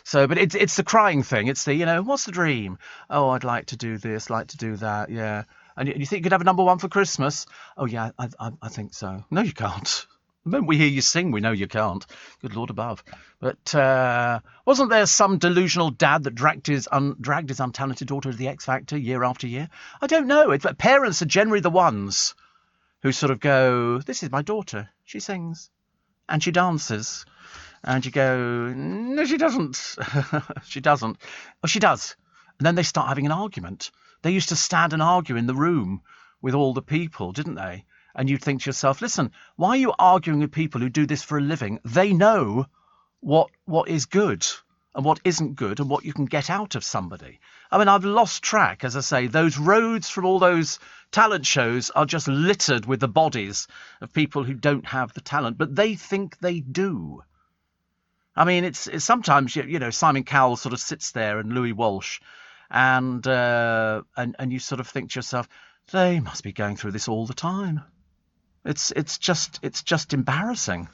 So, but it's the crying thing. It's the, what's the dream? Oh, I'd like to do this, like to do that, yeah. And you think you could have a number one for Christmas? Oh, yeah, I think so. No, you can't. The moment we hear you sing, we know you can't. Good Lord above. But wasn't there some delusional dad that dragged his untalented daughter to the X Factor year after year? I don't know. Parents are generally the ones who sort of go, this is my daughter. She sings and she dances. And you go, no, she doesn't. She doesn't. Well, she does. And then they start having an argument. They used to stand and argue in the room with all the people, didn't they? And you'd think to yourself, listen, why are you arguing with people who do this for a living? They know what is good and what isn't good and what you can get out of somebody. I mean, I've lost track, as I say. Those roads from all those talent shows are just littered with the bodies of people who don't have the talent, but they think they do. I mean, it's sometimes, you know, Simon Cowell sort of sits there and Louis Walsh and you sort of think to yourself, they must be going through this all the time. It's just embarrassing.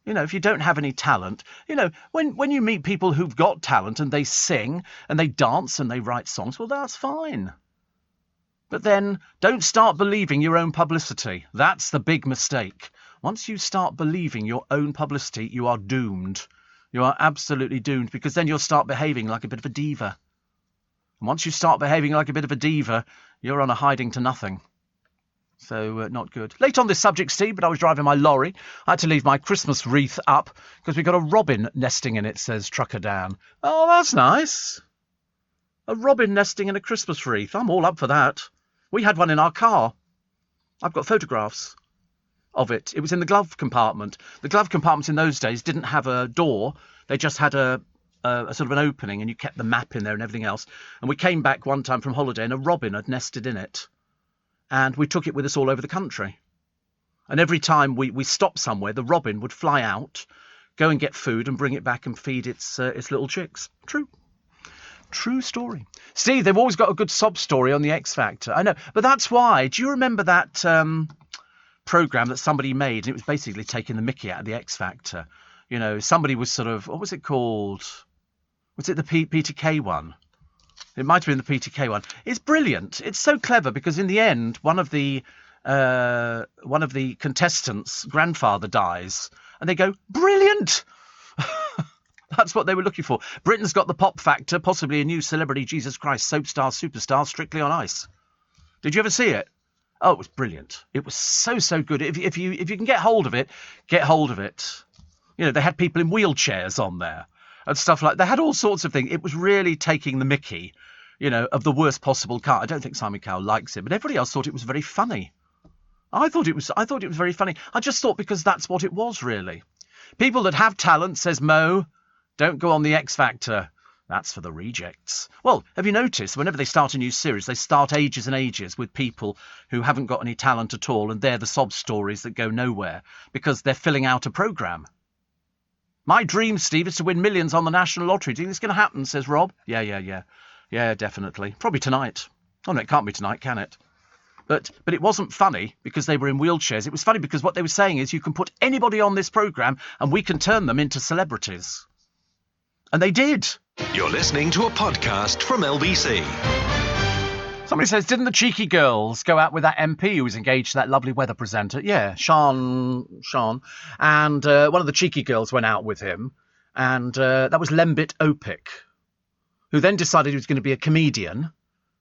You know, if you don't have any talent, you know, when you meet people who've got talent and they sing and they dance and they write songs, well, that's fine. But then don't start believing your own publicity. That's the big mistake. Once you start believing your own publicity, you are doomed. You are absolutely doomed, because then you'll start behaving like a bit of a diva. And once you start behaving like a bit of a diva, you're on a hiding to nothing. So not good. Late on this subject, Steve, but I was driving my lorry. I had to leave my Christmas wreath up because we got a robin nesting in it, says Trucker Dan. Oh, that's nice. A robin nesting in a Christmas wreath. I'm all up for that. We had one in our car. I've got photographs of it. It was in the glove compartment. The glove compartments in those days didn't have a door. They just had a sort of an opening, and you kept the map in there and everything else. And we came back one time from holiday and a robin had nested in it. And we took it with us all over the country. And every time we stopped somewhere, the robin would fly out, go and get food and bring it back and feed its little chicks. True story. Steve, they've always got a good sob story on the X Factor. I know, but that's why. Do you remember that programme that somebody made? And it was basically taking the mickey out of the X Factor. You know, somebody was sort of, what was it called? Was it the Peter Kay one? It might have been the Peter Kay one. It's brilliant. It's so clever because in the end, one of the contestants' grandfather dies, and they go, brilliant. That's what they were looking for. Britain's got the pop factor, possibly a new celebrity Jesus Christ soap star superstar, Strictly on Ice. Did you ever see it? Oh, it was brilliant. It was so good. If you can get hold of it, get hold of it. You know, they had people in wheelchairs on there and stuff like that. They had all sorts of things. It was really taking the mickey, you know, of the worst possible kind. I don't think Simon Cowell likes it, but everybody else thought it was very funny. I thought it was very funny. I just thought because that's what it was, really. People that have talent, says Mo, don't go on the X Factor. That's for the rejects. Well, have you noticed whenever they start a new series, they start ages and ages with people who haven't got any talent at all, and they're the sob stories that go nowhere because they're filling out a programme. My dream, Steve, is to win millions on the national lottery. Do you think it's going to happen, says Rob? Yeah, definitely. Probably tonight. Oh, no, it can't be tonight, can it? But it wasn't funny because they were in wheelchairs. It was funny because what they were saying is you can put anybody on this programme and we can turn them into celebrities. And they did. You're listening to a podcast from LBC. Somebody says, didn't the cheeky girls go out with that MP who was engaged to that lovely weather presenter? Yeah, Sean. And one of the cheeky girls went out with him. And that was Lembit Opik, who then decided he was going to be a comedian.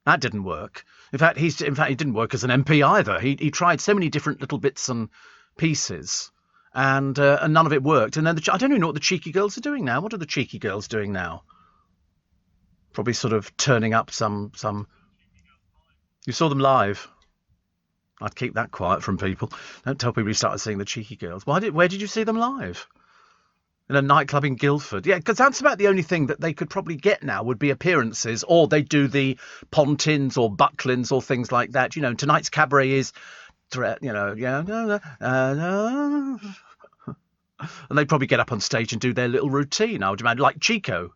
That didn't work. In fact, he didn't work as an MP either. He tried so many different little bits and pieces. And none of it worked. And then I don't even know what the cheeky girls are doing now. What are the cheeky girls doing now? Probably sort of turning up some. You saw them live. I'd keep that quiet from people. Don't tell people you started seeing the cheeky girls. Where did you see them live? In a nightclub in Guildford. Yeah, because that's about the only thing that they could probably get now would be appearances, or they do the Pontins or Butlins or things like that. You know, tonight's cabaret is, you know, and they probably get up on stage and do their little routine, I would imagine, like Chico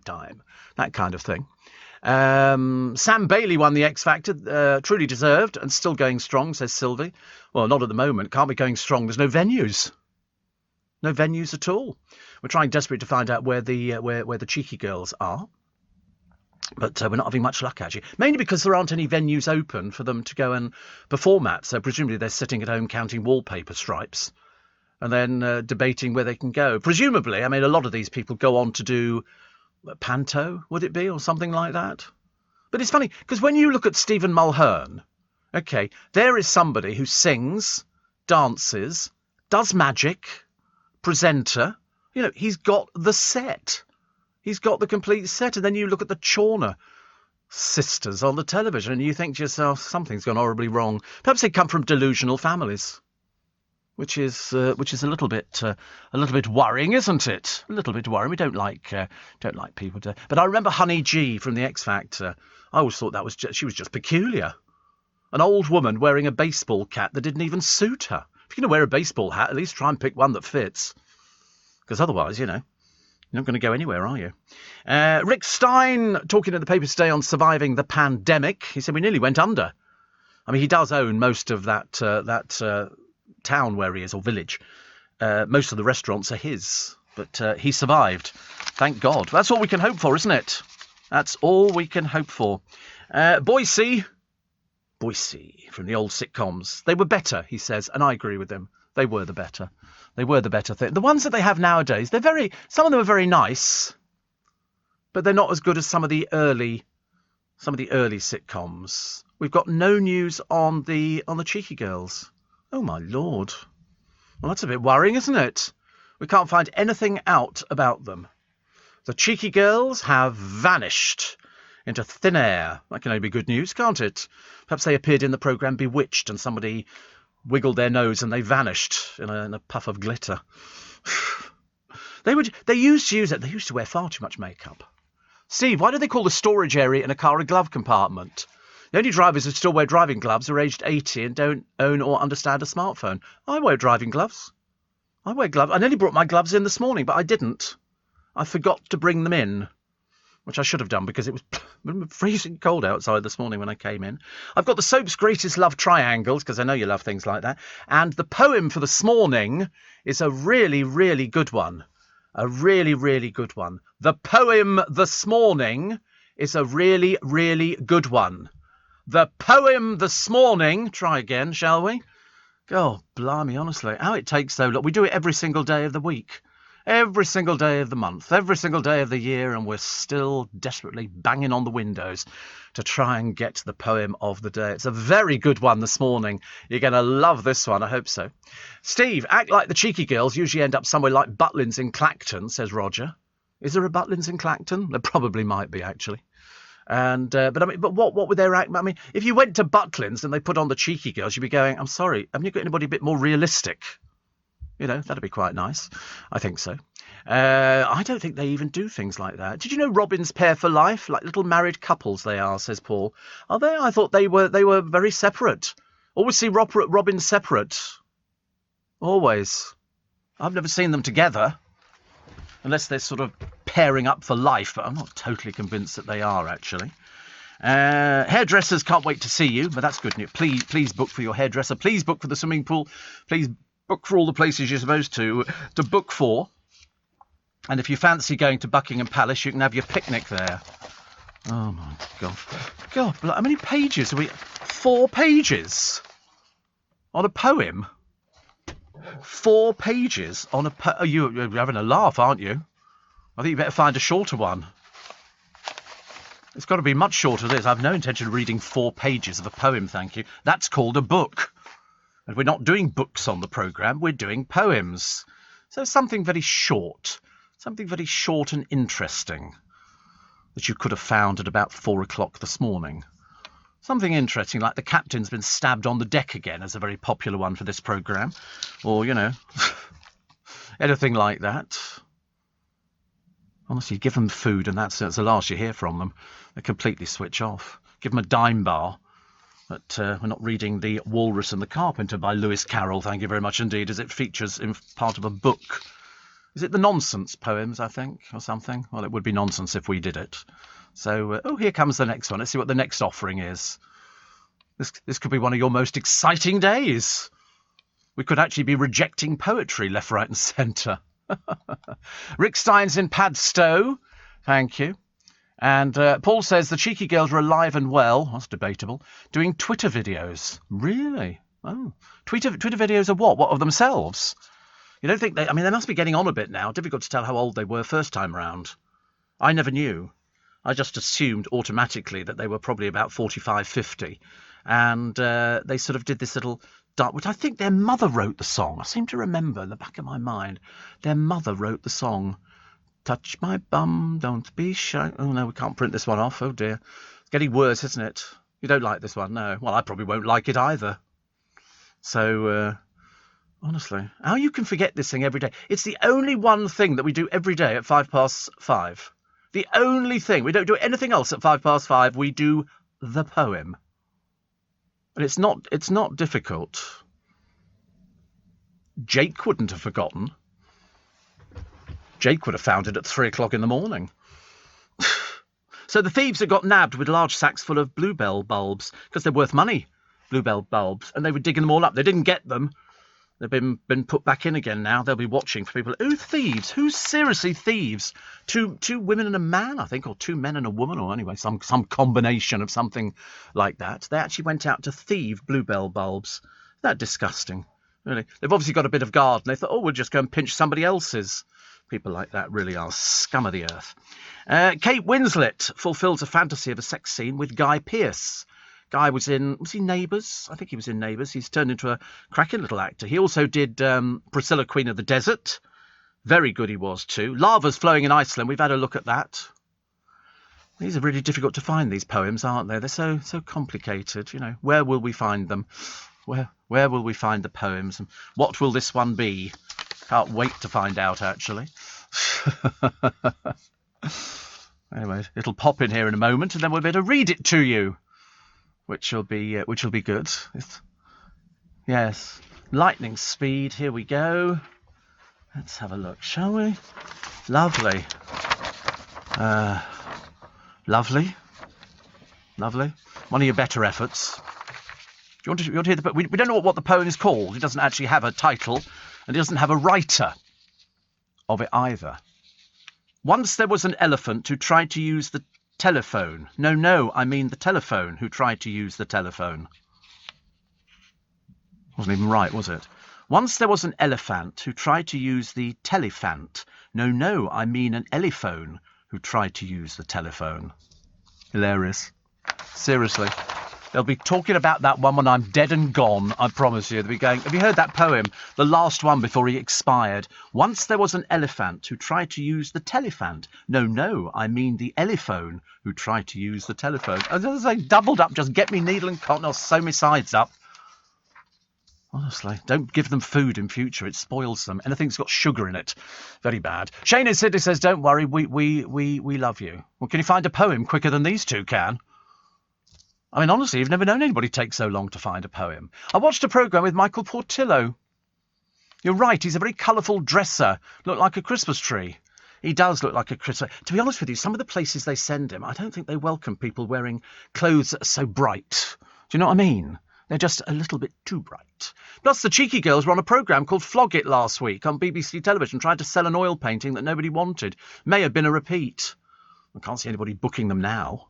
time, that kind of thing. Sam Bailey won the X Factor, truly deserved and still going strong, says Sylvie. Well, not at the moment. Can't be going strong. There's no venues. No venues at all. We're trying desperately to find out where the cheeky girls are. But we're not having much luck, actually. Mainly because there aren't any venues open for them to go and perform at. So presumably they're sitting at home counting wallpaper stripes and then debating where they can go. Presumably, I mean, a lot of these people go on to do Panto, would it be, or something like that? But it's funny, because when you look at Stephen Mulhern, okay, there is somebody who sings, dances, does magic, presenter. You know, he's got the set. He's got the complete set. And then you look at the Chawner sisters on the television and you think to yourself, something's gone horribly wrong. Perhaps they come from delusional families, which is a little bit worrying, isn't it? A little bit worrying. We don't like people to. But I remember Honey G from the X Factor. I always thought she was just peculiar. An old woman wearing a baseball cap that didn't even suit her. If you're going to wear a baseball hat, at least try and pick one that fits. Because otherwise, you know, you're not going to go anywhere, are you? Rick Stein, talking in the paper today on surviving the pandemic. He said we nearly went under. I mean, he does own most of that town where he is, or village. Most of the restaurants are his. But he survived. Thank God. That's all we can hope for, isn't it? That's all we can hope for. Boise from the old sitcoms. They were better, he says, and I agree with him. They were the better. They were the better thing. The ones that they have nowadays, some of them are very nice, but they're not as good as some of the early sitcoms. We've got no news on the Cheeky Girls. Oh my Lord. Well, that's a bit worrying, isn't it? We can't find anything out about them. The Cheeky Girls have vanished into thin air. That can only be good news, can't it? Perhaps they appeared in the programme Bewitched and somebody wiggled their nose and they vanished in a puff of glitter. They used to use it. They used to wear far too much makeup. Steve, why do they call the storage area in a car a glove compartment? The only drivers who still wear driving gloves are aged 80 and don't own or understand a smartphone. I wear driving gloves. I wear gloves. I nearly brought my gloves in this morning, but I didn't. I forgot to bring them in, which I should have done because it was freezing cold outside this morning when I came in. I've got the soap's greatest love triangles, because I know you love things like that. And the poem for this morning is a really, really good one. A really, really good one. The poem this morning is a really, really good one. The poem this morning, try again, shall we? Oh, blimey, honestly. How it takes so long. We do it every single day of the week. Every single day of the month, every single day of the year, and we're still desperately banging on the windows to try and get to the poem of the day. It's a very good one this morning. You're going to love this one, I hope so. Steve, act like the Cheeky Girls usually end up somewhere like Butlins in Clacton, says Roger. Is there a Butlins in Clacton? There probably might be, actually. And but what would their act? I mean, if you went to Butlins and they put on the Cheeky Girls, you'd be going, I'm sorry, haven't you got anybody a bit more realistic? You know, that'd be quite nice. I think so. I don't think they even do things like that. Did you know Robin's Pair for Life? Like little married couples they are, says Paul. Are they? I thought they were very separate. Always see Robin separate. Always. I've never seen them together. Unless they're sort of pairing up for life. But I'm not totally convinced that they are, actually. Hairdressers can't wait to see you. But that's good news. Please book for your hairdresser. Please book for the swimming pool. Please book for all the places you're supposed to book for. And if you fancy going to Buckingham Palace, you can have your picnic there. Oh, my God. God, how many pages are we... 4 pages on a poem? 4 pages on a poem? You're having a laugh, aren't you? I think you better find a shorter one. It's got to be much shorter than this. I have no intention of reading 4 pages of a poem, thank you. That's called a book. And we're not doing books on the programme, we're doing poems. So something very short and interesting that you could have found at about 4 o'clock this morning. Something interesting, like the captain's been stabbed on the deck again, is a very popular one for this programme. Or, you know, anything like that. Honestly, give them food and that's the last you hear from them. They completely switch off. Give them a dime bar. But we're not reading The Walrus and the Carpenter by Lewis Carroll, thank you very much indeed, as it features in part of a book. Is it the Nonsense Poems, I think, or something? Well, it would be nonsense if we did it. So, here comes the next one. Let's see what the next offering is. This could be one of your most exciting days. We could actually be rejecting poetry left, right and centre. Rick Stein's in Padstow. Thank you. And Paul says the Cheeky Girls are alive and well. That's debatable. Doing Twitter videos. Really? Oh. Twitter videos of what? What, of themselves? You don't think they... I mean, they must be getting on a bit now. Difficult to tell how old they were first time round. I never knew. I just assumed automatically that they were probably about 45, 50. And they sort of did this little Start, which I think their mother wrote the song. I seem to remember in the back of my mind, their mother wrote the song. Touch my bum, don't be shy. Oh no, we can't print this one off. Oh dear. It's getting worse, isn't it? You don't like this one? No. Well, I probably won't like it either. So, honestly, how you can forget this thing every day. It's the only one thing that we do every day at 5:05. The only thing. We don't do anything else at 5:05. We do the poem. And it's not difficult. Jake wouldn't have forgotten. Jake would have found it at 3 o'clock in the morning. So the thieves had got nabbed with large sacks full of bluebell bulbs, because they're worth money, bluebell bulbs, and they were digging them all up. They didn't get them. They've been put back in again now. They'll be watching for people. Who thieves? Who's seriously thieves? Two women and a man, I think, or 2 men and a woman, or anyway, some combination of something like that. They actually went out to thieve bluebell bulbs. Isn't that disgusting? Really. They've obviously got a bit of garden. They thought, oh, we'll just go and pinch somebody else's. People like that really are scum of the earth. Kate Winslet fulfills a fantasy of a sex scene with Guy Pearce. Guy was he Neighbours? I think he was in Neighbours. He's turned into a cracking little actor. He also did Priscilla, Queen of the Desert. Very good he was too. Lava's Flowing in Iceland. We've had a look at that. These are really difficult to find, these poems, aren't they? They're so complicated. You know, where will we find them? Where will we find the poems? And what will this one be? Can't wait to find out, actually. Anyway, it'll pop in here in a moment, and then we'll be able to read it to you, which will be good. Yes, lightning speed. Here we go. Let's have a look, shall we? Lovely. Lovely. One of your better efforts. Do you want to hear the? We don't know what the poem is called. It doesn't actually have a title. And it doesn't have a writer of it either. Once there was an elephant who tried to use the telephone. No, I mean the telephone who tried to use the telephone. Wasn't even right, was it? Once there was an elephant who tried to use the telephant. No, I mean an elephone who tried to use the telephone. Hilarious. Seriously. They'll be talking about that one when I'm dead and gone, I promise you. They'll be going, have you heard that poem? The last one before he expired. Once there was an elephant who tried to use the telephant. No, I mean the elephone who tried to use the telephone. As I say, doubled up, just get me needle and cotton, I'll sew my sides up. Honestly, don't give them food in future. It spoils them. Anything that's got sugar in it. Very bad. Shane in Sydney says, don't worry, we love you. Well, can you find a poem quicker than these two can? I mean, honestly, you've never known anybody take so long to find a poem. I watched a programme with Michael Portillo. You're right, he's a very colourful dresser. Looked like a Christmas tree. He does look like a Christmas. To be honest with you, some of the places they send him, I don't think they welcome people wearing clothes that are so bright. Do you know what I mean? They're just a little bit too bright. Plus, the Cheeky Girls were on a programme called Flog It last week on BBC television, trying to sell an oil painting that nobody wanted. May have been a repeat. I can't see anybody booking them now.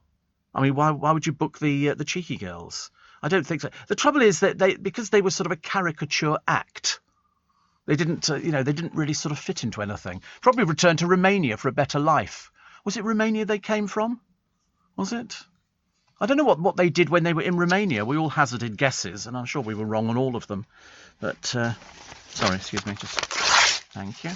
I mean, why would you book the Cheeky Girls? I don't think so. The trouble is that because they were sort of a caricature act, they didn't really sort of fit into anything. Probably returned to Romania for a better life. Was it Romania they came from? Was it? I don't know what they did when they were in Romania. We all hazarded guesses, and I'm sure we were wrong on all of them. But, sorry, excuse me, just thank you.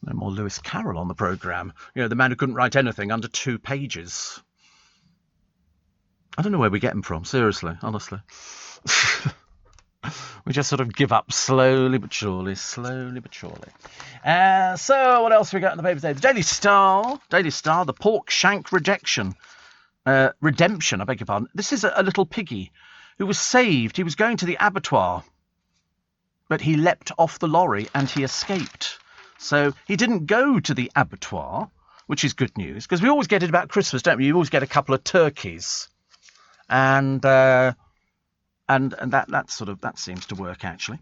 No more Lewis Carroll on the programme. You know, the man who couldn't write anything under 2 pages. I don't know where we get him from, seriously, honestly. We just sort of give up slowly but surely. So what else we got in the paper today? The Daily Star, the pork shank redemption, I beg your pardon. This is a little piggy who was saved. He was going to the abattoir, but he leapt off the lorry and he escaped. So he didn't go to the abattoir, which is good news, because we always get it about Christmas, don't we? You always get a couple of turkeys, and that seems to work actually.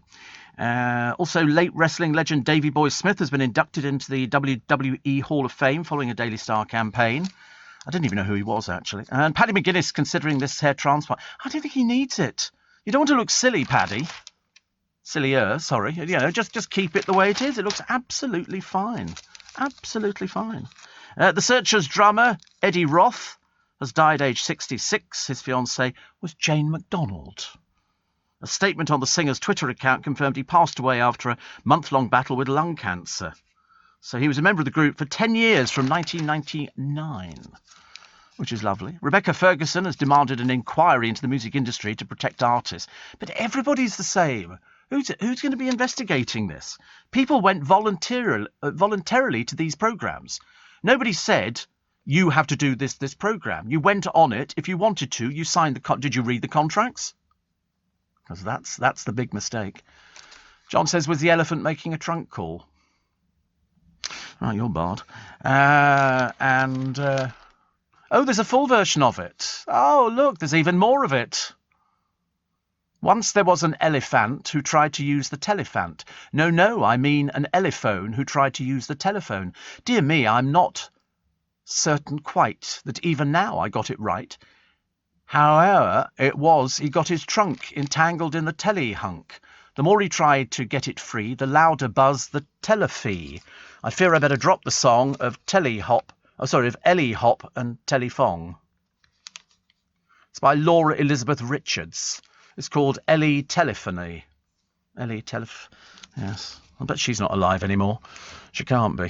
Also, late wrestling legend Davey Boy Smith has been inducted into the WWE Hall of Fame following a Daily Star campaign. I didn't even know who he was actually. And Paddy McGuinness considering this hair transplant. I don't think he needs it. You don't want to look silly, Paddy. Sillier, sorry. You know, just keep it the way it is. It looks absolutely fine. Absolutely fine. The Searchers drummer, Eddie Roth, has died aged 66. His fiancée was Jane MacDonald. A statement on the singer's Twitter account confirmed he passed away after a month-long battle with lung cancer. So he was a member of the group for 10 years from 1999, which is lovely. Rebecca Ferguson has demanded an inquiry into the music industry to protect artists. But everybody's the same. Who's going to be investigating this? People went voluntarily to these programmes. Nobody said, you have to do this programme. You went on it. If you wanted to, you signed the did you read the contracts? Because that's the big mistake. John says, was the elephant making a trunk call? Right, you're barred. Oh, there's a full version of it. Oh, look, there's even more of it. Once there was an elephant who tried to use the telephant. No, I mean an elephone who tried to use the telephone. Dear me, I'm not certain quite that even now I got it right. However, he got his trunk entangled in the telly-hunk. The more he tried to get it free, the louder buzzed the telefee. I fear I better drop the song of of Ellie Hop and Telefong. It's by Laura Elizabeth Richards. It's called Ellie Telephony. Yes. I bet she's not alive anymore. She can't be.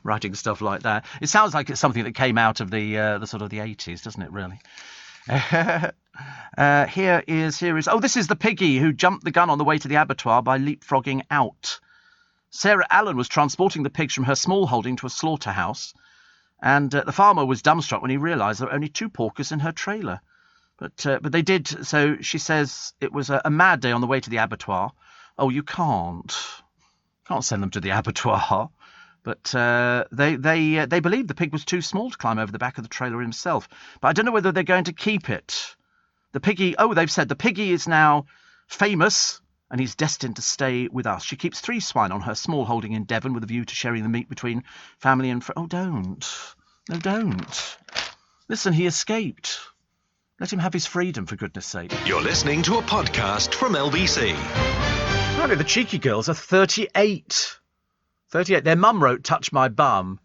Writing stuff like that. It sounds like it's something that came out of the sort of the 80s, doesn't it, really? Here is. Oh, this is the piggy who jumped the gun on the way to the abattoir by leapfrogging out. Sarah Allen was transporting the pigs from her small holding to a slaughterhouse, and the farmer was dumbstruck when he realised there were only 2 porkers in her trailer. But they did. So she says it was a mad day on the way to the abattoir. Oh, you can't send them to the abattoir. But they believed the pig was too small to climb over the back of the trailer himself. But I don't know whether they're going to keep it. The piggy. Oh, they've said the piggy is now famous and he's destined to stay with us. She keeps 3 swine on her small holding in Devon with a view to sharing the meat between family and friends. Oh, don't. No, don't. Listen, he escaped. Let him have his freedom, for goodness sake. You're listening to a podcast from LBC. Apparently the cheeky girls are 38. 38. Their mum wrote, touch my bum.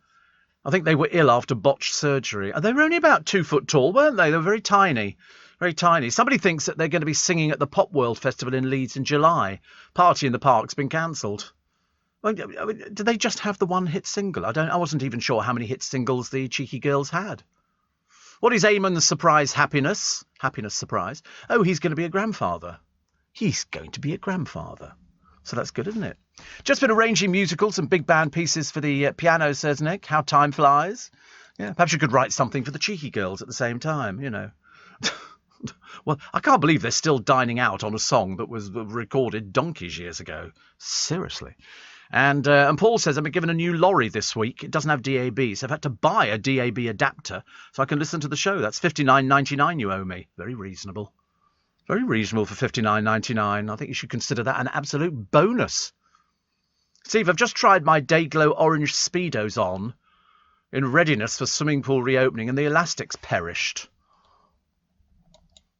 I think they were ill after botched surgery. They were only about 2 foot tall, weren't they? They were very tiny. Very tiny. Somebody thinks that they're going to be singing at the Pop World Festival in Leeds in July. Party in the Park's been cancelled. Well, did they just have the one hit single? I wasn't even sure how many hit singles the cheeky girls had. What is Eamon's surprise happiness? Happiness surprise. Oh, he's going to be a grandfather. He's going to be a grandfather. So that's good, isn't it? Just been arranging musicals and big band pieces for the piano, says Nick. How time flies. Yeah, perhaps you could write something for the cheeky girls at the same time, you know. Well, I can't believe they're still dining out on a song that was recorded donkeys years ago. Seriously. And Paul says, I've been given a new lorry this week. It doesn't have DAB, so I've had to buy a DAB adapter so I can listen to the show. That's $59.99 you owe me. Very reasonable. Very reasonable for $59.99. I think you should consider that an absolute bonus. Steve, I've just tried my Dayglow orange Speedos on in readiness for swimming pool reopening and the elastics perished.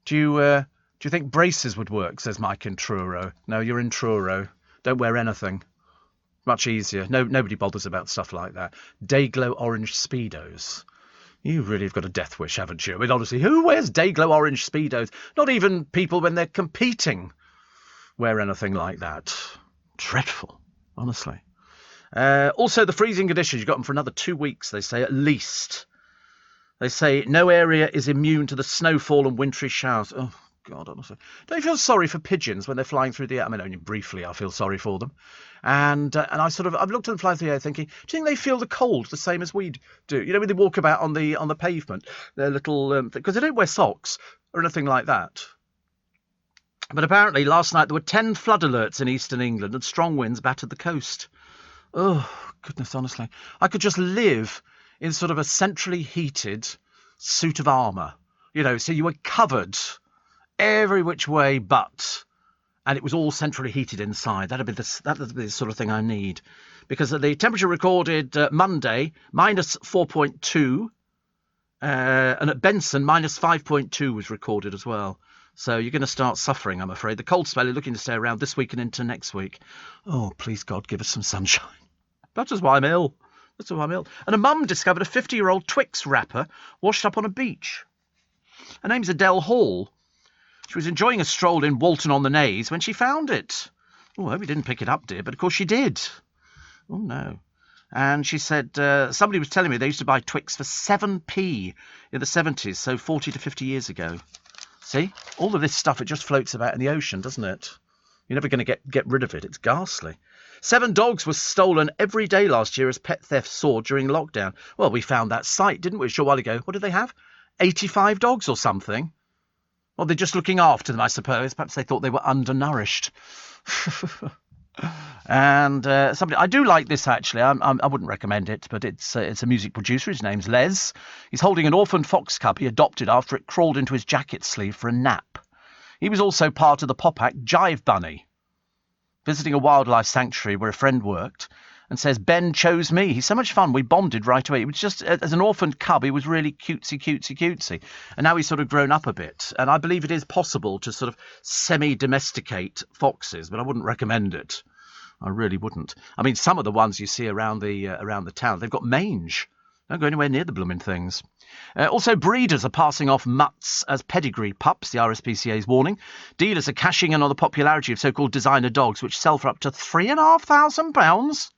Do you think braces would work, says Mike in Truro. No, you're in Truro. Don't wear anything. Much easier. Nobody bothers about stuff like that. Dayglow orange Speedos. You really have got a death wish, haven't you? I mean, honestly, who wears Dayglow orange Speedos? Not even people when they're competing wear anything like that. Dreadful, honestly. Also, the freezing conditions, you've got them for another 2 weeks, they say, at least. They say no area is immune to the snowfall and wintry showers. Oh, God, honestly. Don't you feel sorry for pigeons when they're flying through the air? I mean, only briefly I feel sorry for them. And I've looked at them flying through the air thinking, do you think they feel the cold the same as we do? You know, when they walk about on the pavement, their little, because they don't wear socks or anything like that. But apparently last night there were 10 flood alerts in eastern England and strong winds battered the coast. Oh, goodness, honestly. I could just live in sort of a centrally heated suit of armour. You know, so you were covered every which way but, and it was all centrally heated inside. That'd be the sort of thing I need. Because the temperature recorded Monday, minus 4.2, and at Benson, minus 5.2 was recorded as well. So you're going to start suffering, I'm afraid. The cold spell is looking to stay around this week and into next week. Oh, please, God, give us some sunshine. That's just why I'm ill. That's why I'm ill. And a mum discovered a 50-year-old Twix wrapper washed up on a beach. Her name's Adele Hall. She was enjoying a stroll in Walton-on-the-Naze when she found it. Oh, I hope you didn't pick it up, dear, but of course she did. Oh, no. And she said, somebody was telling me they used to buy Twix for 7p in the 70s, so 40 to 50 years ago. See? All of this stuff, it just floats about in the ocean, doesn't it? You're never going to get rid of it. It's ghastly. 7 dogs were stolen every day last year as pet theft soared during lockdown. Well, we found that site, didn't we, a short while ago? What did they have? 85 dogs or something? Well, they're just looking after them, I suppose. Perhaps they thought they were undernourished. And somebody, I do like this actually. I wouldn't recommend it, but it's a music producer. His name's Les. He's holding an orphan fox cub he adopted after it crawled into his jacket sleeve for a nap. He was also part of the pop act Jive Bunny, visiting a wildlife sanctuary where a friend worked, and says, Ben chose me. He's so much fun. We bonded right away. It was just, as an orphaned cub, he was really cutesy. And now he's sort of grown up a bit. And I believe it is possible to sort of semi-domesticate foxes, but I wouldn't recommend it. I really wouldn't. I mean, some of the ones you see around the town, they've got mange. Don't go anywhere near the blooming things. Also, breeders are passing off mutts as pedigree pups, the RSPCA is warning. Dealers are cashing in on the popularity of so-called designer dogs, which sell for up to £3,500.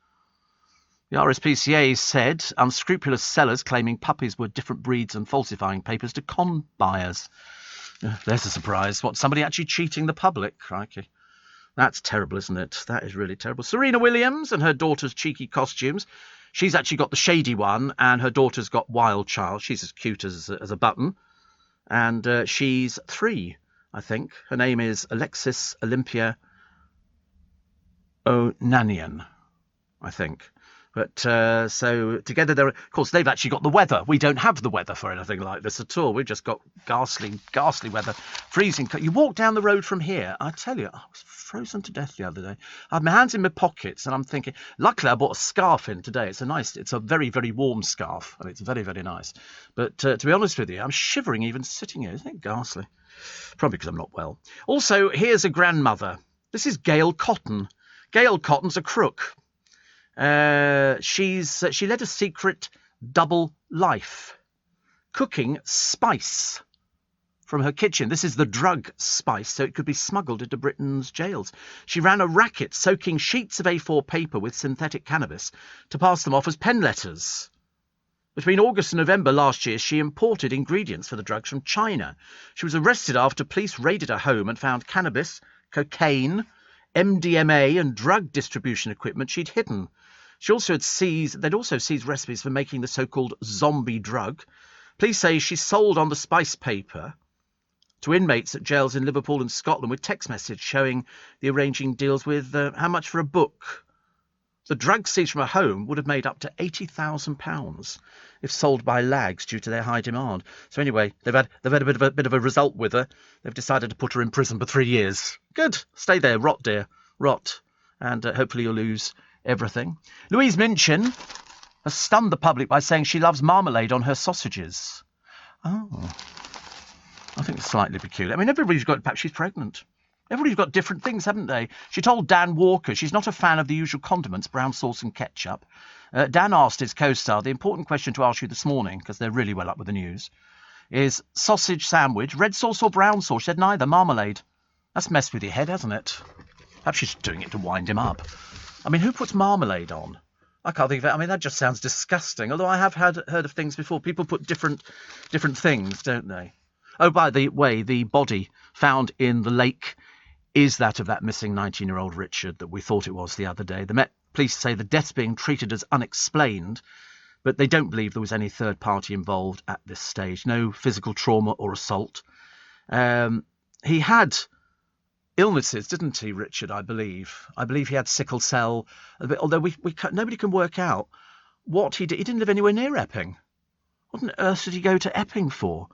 The RSPCA said unscrupulous sellers claiming puppies were different breeds and falsifying papers to con buyers. There's a surprise. What, somebody actually cheating the public? Crikey. That's terrible, isn't it? That is really terrible. Serena Williams and her daughter's cheeky costumes. She's actually got the shady one, and her daughter's got Wild Child. She's as cute as a button. And she's 3, I think. Her name is Alexis Olympia Onanian, I think. But so together, of course, they've actually got the weather. We don't have the weather for anything like this at all. We've just got ghastly weather, freezing. You walk down the road from here, I tell you, I was frozen to death the other day. I had my hands in my pockets, and I'm thinking, luckily I bought a scarf in today. It's a very, very warm scarf, and it's very, very nice. But to be honest with you, I'm shivering even sitting here. Isn't it ghastly? Probably because I'm not well. Also, here's a grandmother. This is Gail Cotton. Gail Cotton's a crook. She led a secret double life, cooking spice from her kitchen. This is the drug spice, so it could be smuggled into Britain's jails. She ran a racket soaking sheets of A4 paper with synthetic cannabis to pass them off as pen letters. Between August and November last year, she imported ingredients for the drugs from China. She was arrested after police raided her home and found cannabis, cocaine, MDMA and drug distribution equipment she'd hidden. They'd also seized recipes for making the so-called zombie drug. Police say she sold on the spice paper to inmates at jails in Liverpool and Scotland with text message showing the arranging deals with how much for a book. The drug seized from her home would have made up to £80,000 if sold by lags due to their high demand. So anyway, they've had a bit of a result with her. They've decided to put her in prison for 3 years. Good. Stay there. Rot, dear. Rot. And hopefully you'll lose everything. Louise Minchin has stunned the public by saying she loves marmalade on her sausages. Oh. I think it's slightly peculiar. I mean, perhaps she's pregnant. Everybody's got different things, haven't they? She told Dan Walker she's not a fan of the usual condiments, brown sauce and ketchup. Dan asked his co-star, the important question to ask you this morning, because they're really well up with the news, is sausage sandwich, red sauce or brown sauce? She said neither, marmalade. That's messed with your head, hasn't it? Perhaps she's doing it to wind him up. I mean, who puts marmalade on? I can't think of it. I mean, that just sounds disgusting. Although I have heard of things before. People put different things, don't they? Oh, by the way, the body found in the lake is that of that missing 19-year-old Richard that we thought it was the other day. The Met Police say the death's being treated as unexplained, but they don't believe there was any third party involved at this stage. No physical trauma or assault. He had illnesses, didn't he, Richard, I believe? I believe he had sickle cell, although nobody can work out what he did. He didn't live anywhere near Epping. What on earth did he go to Epping for?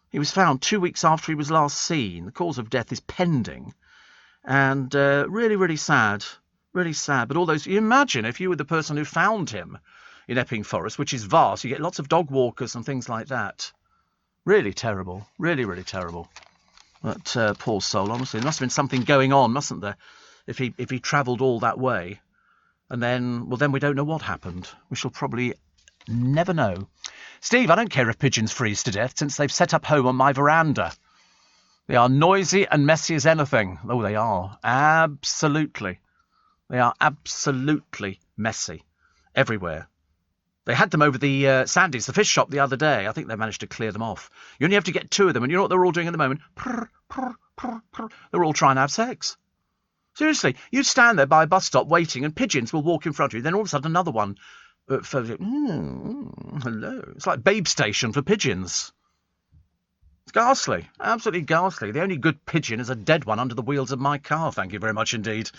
He was found 2 weeks after he was last seen. The cause of death is pending. And really, really sad. Really sad. But all those... You imagine if you were the person who found him in Epping Forest, which is vast. You get lots of dog walkers and things like that. Really terrible. Really, really terrible. But poor soul, honestly. There must have been something going on, mustn't there? If he travelled all that way. And then we don't know what happened. We shall probably never know. Steve, I don't care if pigeons freeze to death since they've set up home on my veranda. They are noisy and messy as anything. Oh, they are. Absolutely. They are absolutely messy everywhere. They had them over the Sandy's, the fish shop, the other day. I think they managed to clear them off. You only have to get 2 of them, and you know what they're all doing at the moment? Prr, prr, prr, prr. They're all trying to have sex. Seriously, you stand there by a bus stop waiting, and pigeons will walk in front of you. Then all of a sudden, another one. Hello. It's like Babe Station for pigeons. It's ghastly, absolutely ghastly. The only good pigeon is a dead one under the wheels of my car, thank you very much indeed.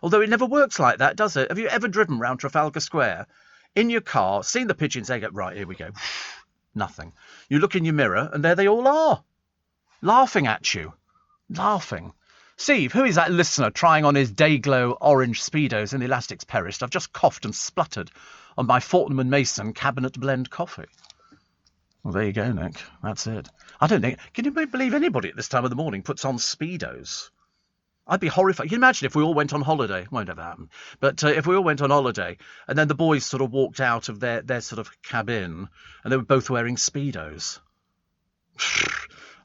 Although it never works like that, does it? Have you ever driven round Trafalgar Square in your car, seen the pigeons, they go, right, here we go. Nothing. You look in your mirror, and there they all are. Laughing at you. Laughing. Steve, who is that listener trying on his Dayglow orange Speedos and elastics perished? I've just coughed and spluttered on my Fortnum & Mason cabinet blend coffee. Well, there you go, Nick. That's it. I don't think... Can you believe anybody at this time of the morning puts on Speedos? I'd be horrified. Can you imagine if we all went on holiday? It won't ever happen. But if we all went on holiday and then the boys sort of walked out of their sort of cabin and they were both wearing Speedos.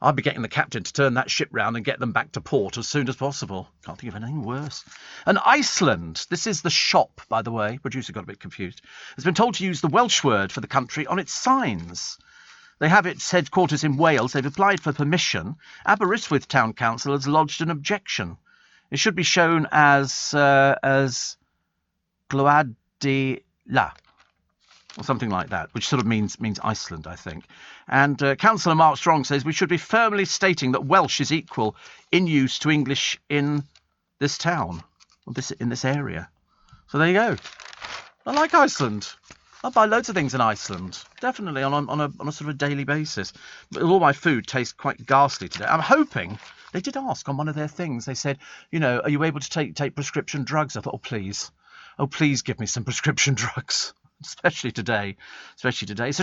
I'd be getting the captain to turn that ship round and get them back to port as soon as possible. Can't think of anything worse. And Iceland, this is the shop, by the way, producer got a bit confused, has been told to use the Welsh word for the country on its signs. They have its headquarters in Wales. They've applied for permission. Aberystwyth Town Council has lodged an objection. It should be shown as Glwadila, or something like that, which sort of means Iceland, I think. And Councillor Mark Strong says we should be firmly stating that Welsh is equal in use to English in this town, or in this area. So there you go. I like Iceland. I buy loads of things in Iceland, definitely on a sort of a daily basis. But all my food tastes quite ghastly today. I'm hoping, they did ask on one of their things, they said, you know, are you able to take prescription drugs? I thought, oh please give me some prescription drugs, especially today. So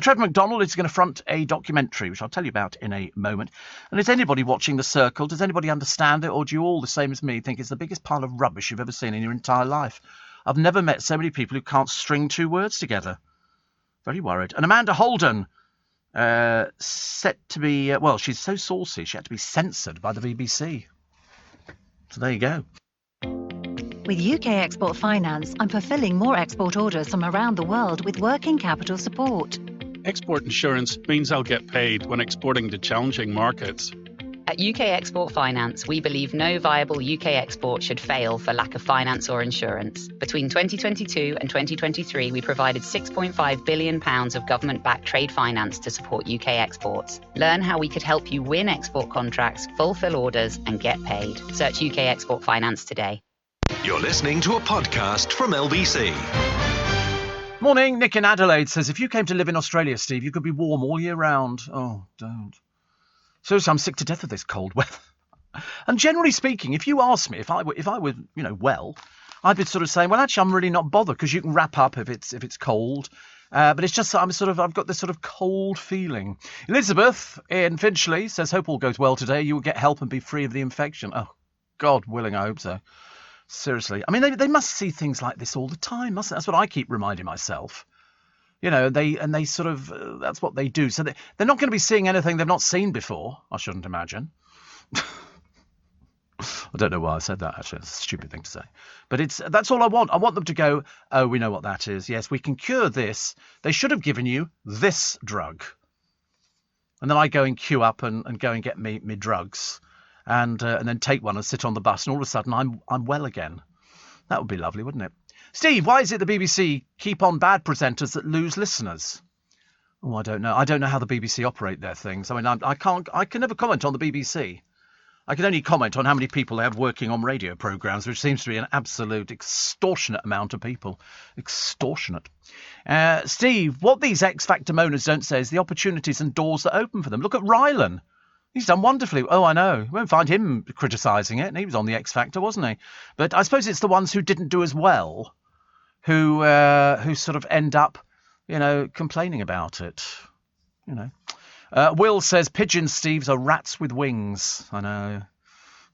Trevor McDonald is going to front a documentary, which I'll tell you about in a moment. And is anybody watching The Circle? Does anybody understand it, or do you all, the same as me, think it's the biggest pile of rubbish you've ever seen in your entire life? I've never met so many people who can't string 2 words together. Very worried. And Amanda Holden, set to be, well, she's so saucy, she had to be censored by the BBC. So there you go. With UK Export Finance, I'm fulfilling more export orders from around the world with working capital support. Export insurance means I'll get paid when exporting to challenging markets. At UK Export Finance, we believe no viable UK export should fail for lack of finance or insurance. Between 2022 and 2023, we provided £6.5 billion of government-backed trade finance to support UK exports. Learn how we could help you win export contracts, fulfill orders, and get paid. Search UK Export Finance today. You're listening to a podcast from LBC. Morning, Nick in Adelaide says, if you came to live in Australia, Steve, you could be warm all year round. Oh, don't. Seriously, I'm sick to death of this cold weather. And generally speaking, if you ask me if I were, you know, well, I'd be sort of saying, well, actually, I'm really not bothered because you can wrap up if it's cold. But it's just I've got this sort of cold feeling. Elizabeth in Finchley says, hope all goes well today. You will get help and be free of the infection. Oh, God willing, I hope so. Seriously. I mean, they must see things like this all the time, mustn't they? That's what I keep reminding myself. You know, they sort of, that's what they do. So they're not going to be seeing anything they've not seen before, I shouldn't imagine. I don't know why I said that, actually. It's a stupid thing to say. But that's all I want. I want them to go, oh, we know what that is. Yes, we can cure this. They should have given you this drug. And then I go and queue up and go and get me drugs. And then take one and sit on the bus. And all of a sudden, I'm well again. That would be lovely, wouldn't it? Steve, why is it the BBC keep on bad presenters that lose listeners? Oh, I don't know. I don't know how the BBC operate their things. I mean, I can never comment on the BBC. I can only comment on how many people they have working on radio programmes, which seems to be an absolute extortionate amount of people. Extortionate. Steve, what these X Factor moaners don't say is the opportunities and doors that open for them. Look at Rylan. He's done wonderfully. Oh, I know. You won't find him criticising it. And he was on the X Factor, wasn't he? But I suppose it's the ones who didn't do as well who sort of end up, you know, complaining about it. You know. Will says, pigeon Steves are rats with wings. I know.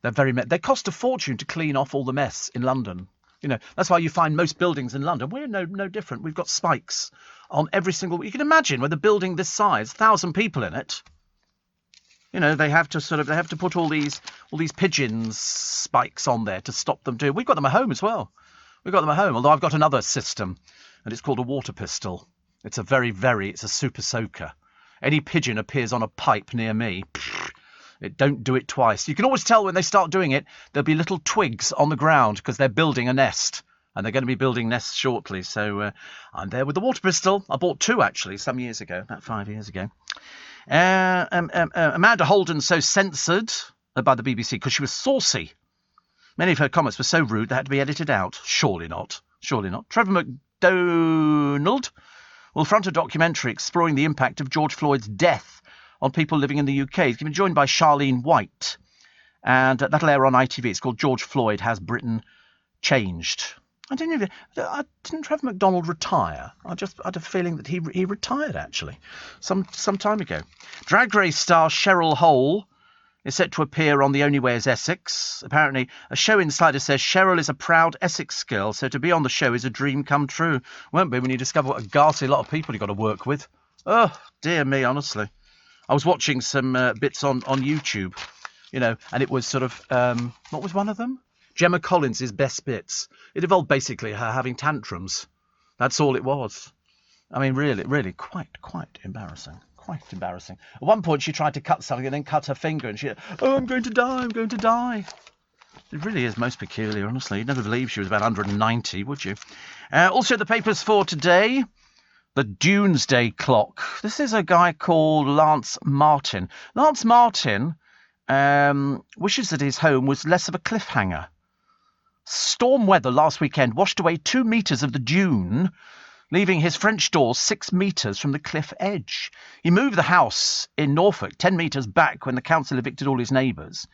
They cost a fortune to clean off all the mess in London. You know, that's why you find most buildings in London. We're no different. We've got spikes on every single... You can imagine with a building this size, 1,000 people in it. You know, they have to put all these pigeons spikes on there to stop them doing. We've got them at home as well. We've got them at home. Although I've got another system, and it's called a water pistol. It's it's a super soaker. Any pigeon appears on a pipe near me, don't do it twice. You can always tell when they start doing it. There'll be little twigs on the ground because they're building a nest. And they're going to be building nests shortly. So I'm there with the water pistol. I bought 2, actually, some years ago, about 5 years ago. Amanda Holden so censored by the BBC because she was saucy. Many of her comments were so rude they had to be edited out. Surely not. Surely not. Trevor McDonald will front a documentary exploring the impact of George Floyd's death on people living in the UK. He's going to be joined by Charlene White. And that'll air on ITV. It's called George Floyd Has Britain Changed? Didn't Trevor McDonald retire? I had a feeling that he retired, actually, some time ago. Drag Race star Cheryl Hole is set to appear on The Only Way is Essex. Apparently, a show insider says Cheryl is a proud Essex girl, so to be on the show is a dream come true. Won't be when you discover what a ghastly lot of people you've got to work with. Oh, dear me, honestly. I was watching some bits on YouTube, you know, and it was sort of, what was one of them? Gemma Collins' best bits. It involved basically her having tantrums. That's all it was. I mean, really, quite embarrassing. Quite embarrassing. At one point, she tried to cut something and then cut her finger, and I'm going to die. It really is most peculiar, honestly. You'd never believe she was about 190, would you? Also, the papers for today. The Doomsday Clock. This is a guy called Lance Martin. Lance Martin wishes that his home was less of a cliffhanger. Storm weather last weekend washed away 2 metres of the dune, leaving his French doors 6 metres from the cliff edge. He moved the house in Norfolk 10 metres back when the council evicted all his neighbours.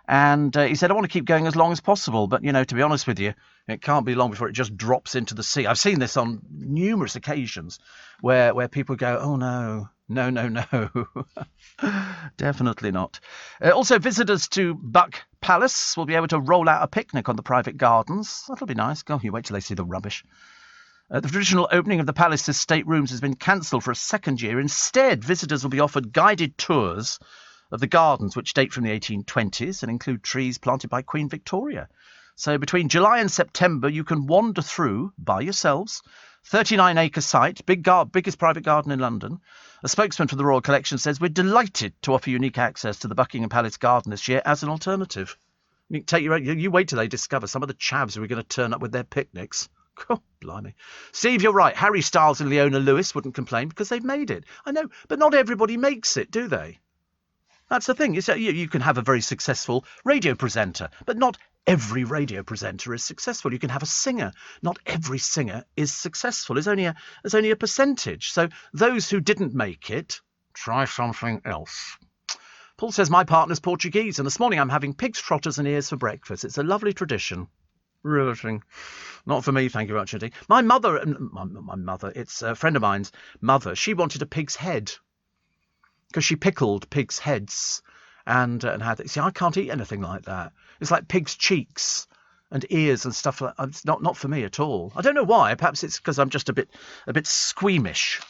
And he said, I want to keep going as long as possible. But, you know, to be honest with you, it can't be long before it just drops into the sea. I've seen this on numerous occasions where people go, oh, no. Definitely not. Also, visitors to Buck Palace will be able to roll out a picnic on the private gardens. That'll be nice. Go, you wait till they see the rubbish. The traditional opening of the palace's staterooms has been cancelled for a second year. Instead, visitors will be offered guided tours of the gardens, which date from the 1820s and include trees planted by Queen Victoria. So between July and September, you can wander through by yourselves. 39-acre site, biggest private garden in London. A spokesman for the Royal Collection says, we're delighted to offer unique access to the Buckingham Palace garden this year as an alternative. You can take you wait till they discover some of the chavs who are going to turn up with their picnics. Oh, blimey. Steve, you're right. Harry Styles and Leona Lewis wouldn't complain because they've made it. I know, but not everybody makes it, do they? That's the thing. You can have a very successful radio presenter, but not every radio presenter is successful. You can have a singer. Not every singer is successful. There's only a percentage. So those who didn't make it, try something else. Paul says, my partner's Portuguese, and this morning I'm having pig's trotters and ears for breakfast. It's a lovely tradition. Riveting. Not for me, thank you very much, indeed. My mother, it's a friend of mine's mother, she wanted a pig's head because she pickled pig's heads and had. See, I can't eat anything like that. It's like pig's cheeks and ears and stuff like that. It's not for me at all. I don't know why. Perhaps it's because I'm just a bit squeamish.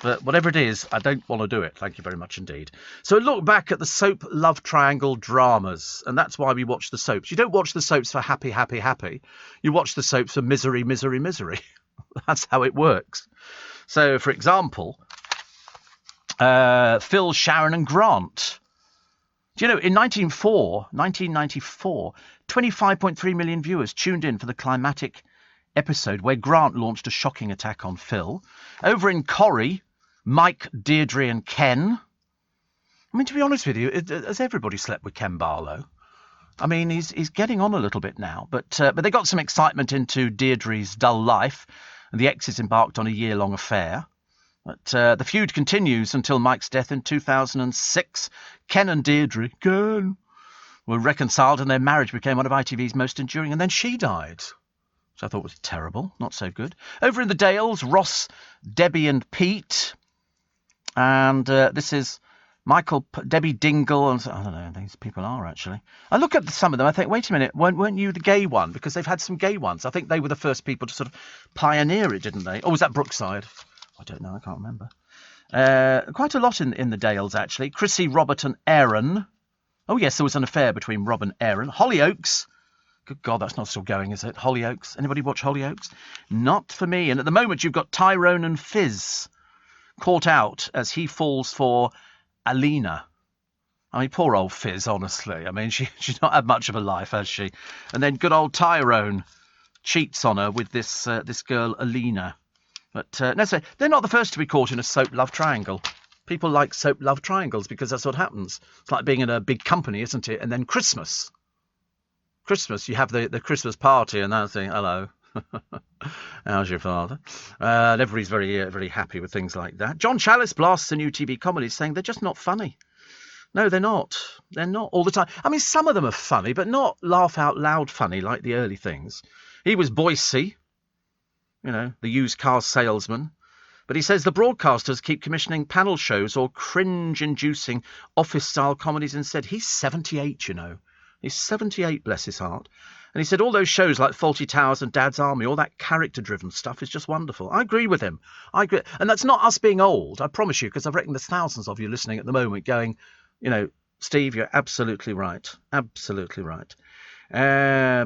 But whatever it is, I don't want to do it. Thank you very much indeed. So a look back at the soap love triangle dramas, and that's why we watch the soaps. You don't watch the soaps for happy, happy, happy. You watch the soaps for misery, misery, misery. That's how it works. So, for example, Phil, Sharon and Grant. Do you know, in 1994, 25.3 million viewers tuned in for the climatic episode where Grant launched a shocking attack on Phil. Over in Corrie, Mike, Deirdre and Ken. I mean, to be honest with you, has everybody slept with Ken Barlow? I mean, he's getting on a little bit now, but they got some excitement into Deirdre's dull life, and the ex is embarked on a year-long affair. But the feud continues until Mike's death in 2006. Ken and Deirdre were reconciled, and their marriage became one of ITV's most enduring, and then she died. Which I thought was terrible, not so good. Over in the Dales, Ross, Debbie and Pete. And this is Michael, Debbie Dingle, and I don't know who these people are, actually. I look at some of them, I think, wait a minute, weren't you the gay one? Because they've had some gay ones. I think they were the first people to sort of pioneer it, didn't they? Or was that Brookside? I don't know, I can't remember. Quite a lot in the Dales, actually. Chrissy, Robert and Aaron. Oh, yes, there was an affair between Rob and Aaron. Hollyoaks. Good God, that's not still going, is it? Hollyoaks. Anybody watch Hollyoaks? Not for me. And at the moment, you've got Tyrone and Fizz caught out as he falls for Alina. I mean, poor old Fizz, honestly. I mean, she's not had much of a life, has she? And then good old Tyrone cheats on her with this girl, Alina. But let's say they're not the first to be caught in a soap love triangle. People like soap love triangles because that's what happens. It's like being in a big company, isn't it? And then Christmas, you have the Christmas party, and that's saying, hello, how's your father? And everybody's very happy with things like that. John Chalice blasts a new TV comedy saying they're just not funny. No, they're not. They're not all the time. I mean, some of them are funny, but not laugh out loud funny like the early things. He was Boise, the used car salesman. But he says the broadcasters keep commissioning panel shows or cringe-inducing office-style comedies instead. He's 78, He's 78, bless his heart. And he said all those shows like Fawlty Towers and Dad's Army, all that character-driven stuff is just wonderful. I agree with him. I agree. And that's not us being old, I promise you, because I reckon there's thousands of you listening at the moment going, Steve, you're absolutely right. Absolutely right.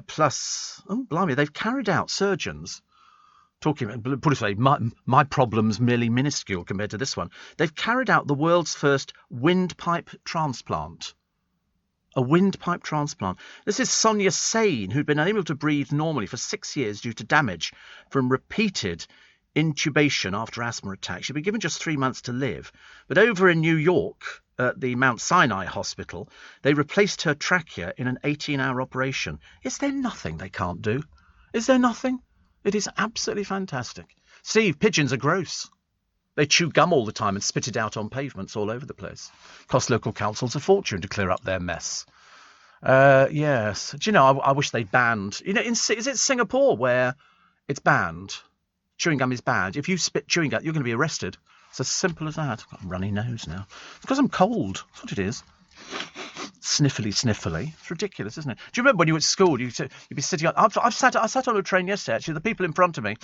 Plus, oh, blimey, they've carried out surgeons. Talking about, put it this way, my problem's merely minuscule compared to this one. They've carried out the world's first windpipe transplant. A windpipe transplant. This is Sonia Sain, who'd been unable to breathe normally for 6 years due to damage from repeated intubation after asthma attack. She'd been given just 3 months to live. But over in New York, at the Mount Sinai Hospital, they replaced her trachea in an 18-hour operation. Is there nothing they can't do? Is there nothing? It is absolutely fantastic. Steve, pigeons are gross. They chew gum all the time and spit it out on pavements all over the place. Cost local councils a fortune to clear up their mess. Yes. Do you know, I wish they banned... is it Singapore where it's banned? Chewing gum is bad. If you spit chewing gum, you're going to be arrested. It's as simple as that. I've got a runny nose now. It's because I'm cold. That's what it is. Sniffly. It's ridiculous, isn't it? Do you remember when you were at school, you'd be sitting on... I sat on a train yesterday, actually. The people in front of me,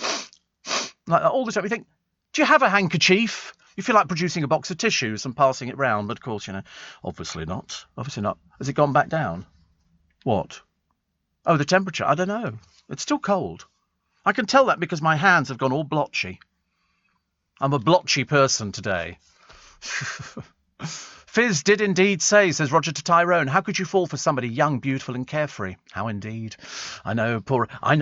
like all the time, you think, do you have a handkerchief? You feel like producing a box of tissues and passing it round, but of course, obviously not. Obviously not. Has it gone back down? What? Oh, the temperature. I don't know. It's still cold. I can tell that because my hands have gone all blotchy. I'm a blotchy person today. Fizz did indeed say, says Roger to Tyrone, how could you fall for somebody young, beautiful and carefree? How indeed. I know, poor... I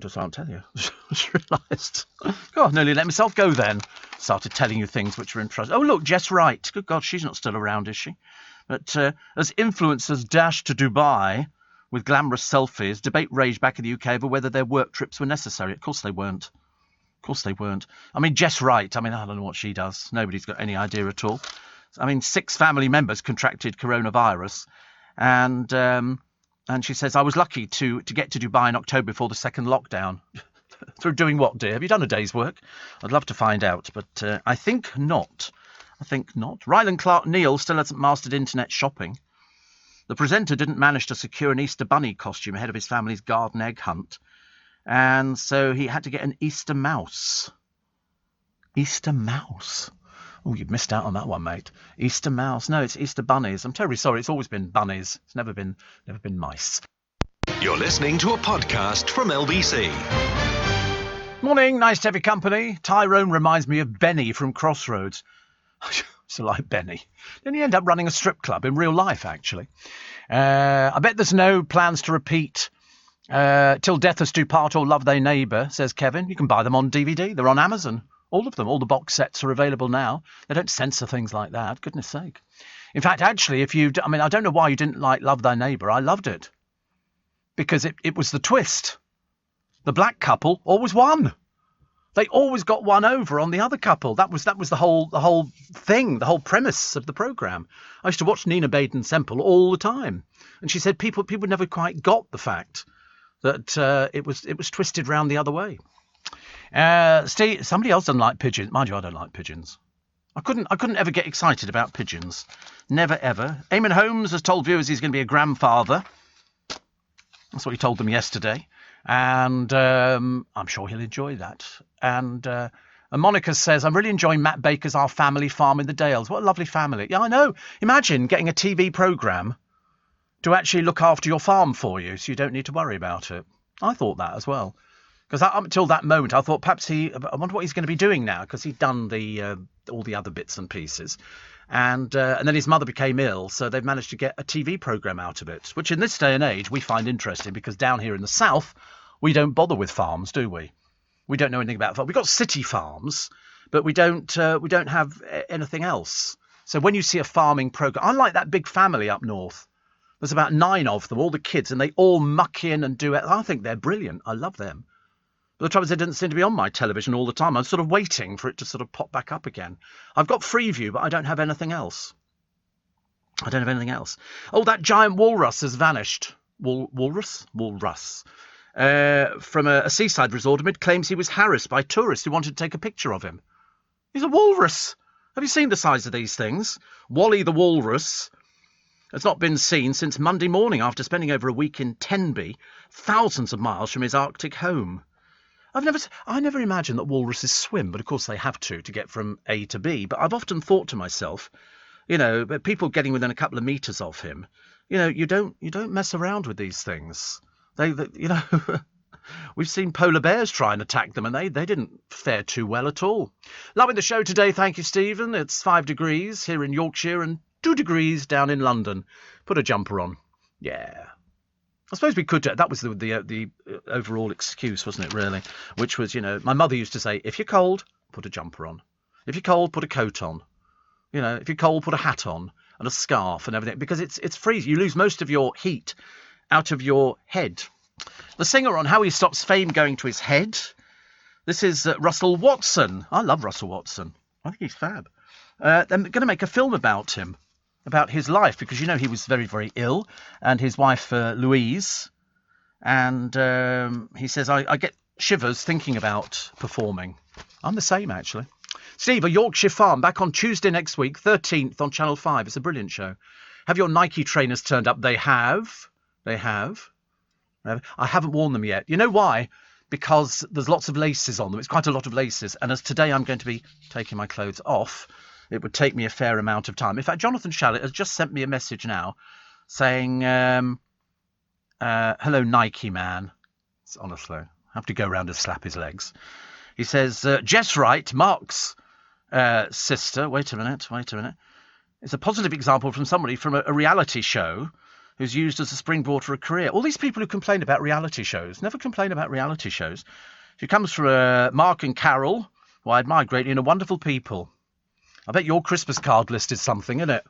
just can't tell you. Just realised. God, nearly let myself go then. Started telling you things which were in trust. Oh, look, Jess Wright. Good God, she's not still around, is she? But as influencers dashed to Dubai with glamorous selfies, debate raged back in the UK over whether their work trips were necessary. Of course they weren't. Of course they weren't. I mean, Jess Wright, I don't know what she does. Nobody's got any idea at all. 6 family members contracted coronavirus, and she says, I was lucky to get to Dubai in October before the second lockdown. Through doing what, dear? Have you done a day's work? I'd love to find out, but I think not. Ryland Clark Neal still hasn't mastered internet shopping. The presenter didn't manage to secure an Easter bunny costume ahead of his family's garden egg hunt, and so he had to get an Easter mouse. Easter mouse? Oh, you've missed out on that one, mate. Easter mouse. No, it's Easter bunnies. I'm terribly sorry. It's always been bunnies. It's never been mice. You're listening to a podcast from LBC. Morning. Nice to have your company. Tyrone reminds me of Benny from Crossroads. I used to like Benny. Didn't he end up running a strip club in real life, actually? I bet there's no plans to repeat Till Death Us Do Part or Love Thy Neighbour, says Kevin. You can buy them on DVD. They're on Amazon. All of them, all the box sets are available now. They don't censor things like that, goodness sake. In fact, actually, I don't know why you didn't like Love Thy Neighbour. I loved it. Because it was the twist. The black couple always won. They always got one over on the other couple. That was the whole thing, the whole premise of the programme. I used to watch Nina Baden Semple all the time. And she said people never quite got the fact that it was twisted round the other way. Steve, somebody else doesn't like pigeons. Mind you, I don't like pigeons. I couldn't ever get excited about pigeons. Never, ever. Eamon Holmes has told viewers he's going to be a grandfather. That's what he told them yesterday. And I'm sure he'll enjoy that. And And Monica says, I'm really enjoying Matt Baker's Our Family Farm in the Dales. What a lovely family. Yeah, I know. Imagine getting a TV programme to actually look after your farm for you so you don't need to worry about it. I thought that as well. Because up until that moment, I thought perhaps I wonder what he's going to be doing now, because he'd done all the other bits and pieces. And then his mother became ill, so they've managed to get a TV programme out of it, which in this day and age we find interesting, because down here in the south, we don't bother with farms, do we? We don't know anything about farms. We've got city farms, but we don't have anything else. So when you see a farming programme, I like that big family up north. There's about 9 of them, all the kids, and they all muck in and do it. I think they're brilliant. I love them. But the trouble is, they didn't seem to be on my television all the time. I'm sort of waiting for it to sort of pop back up again. I've got Freeview, but I don't have anything else. Oh, that giant walrus has vanished. Walrus? Walrus. From a seaside resort amid claims he was harassed by tourists who wanted to take a picture of him. He's a walrus. Have you seen the size of these things? Wally the walrus has not been seen since Monday morning after spending over a week in Tenby, thousands of miles from his Arctic home. I never imagined that walruses swim, but of course they have to get from A to B. But I've often thought to myself, people getting within a couple of metres of him, you don't mess around with these things. We've seen polar bears try and attack them, and they didn't fare too well at all. Loving the show today, thank you, Stephen. It's 5 degrees here in Yorkshire and 2 degrees down in London. Put a jumper on. Yeah. I suppose we could. That was the overall excuse, wasn't it, really? Which was, my mother used to say, if you're cold, put a jumper on. If you're cold, put a coat on. If you're cold, put a hat on and a scarf and everything, because it's freezing. You lose most of your heat out of your head. The singer on how he stops fame going to his head. This is Russell Watson. I love Russell Watson. I think he's fab. They're going to make a film about him, about his life, because he was very, very ill, and his wife Louise, and he says, I get shivers thinking about performing. I'm the same, actually. Steve, a Yorkshire farm back on Tuesday next week, 13th on Channel 5. It's a brilliant show. Have your Nike trainers turned up? They have. I haven't worn them yet. You know why? Because there's lots of laces on them. It's quite a lot of laces. And as today I'm going to be taking my clothes off, it would take me a fair amount of time. In fact, Jonathan Shallett has just sent me a message now saying, hello, Nike man. Honestly, I have to go around and slap his legs. He says, Jess Wright, Mark's sister. Wait a minute. It's a positive example from somebody from a reality show who's used as a springboard for a career. All these people who complain about reality shows never complain about reality shows. She comes from Mark and Carol, who I admire greatly, and are wonderful people. I bet your Christmas card list is something, isn't it?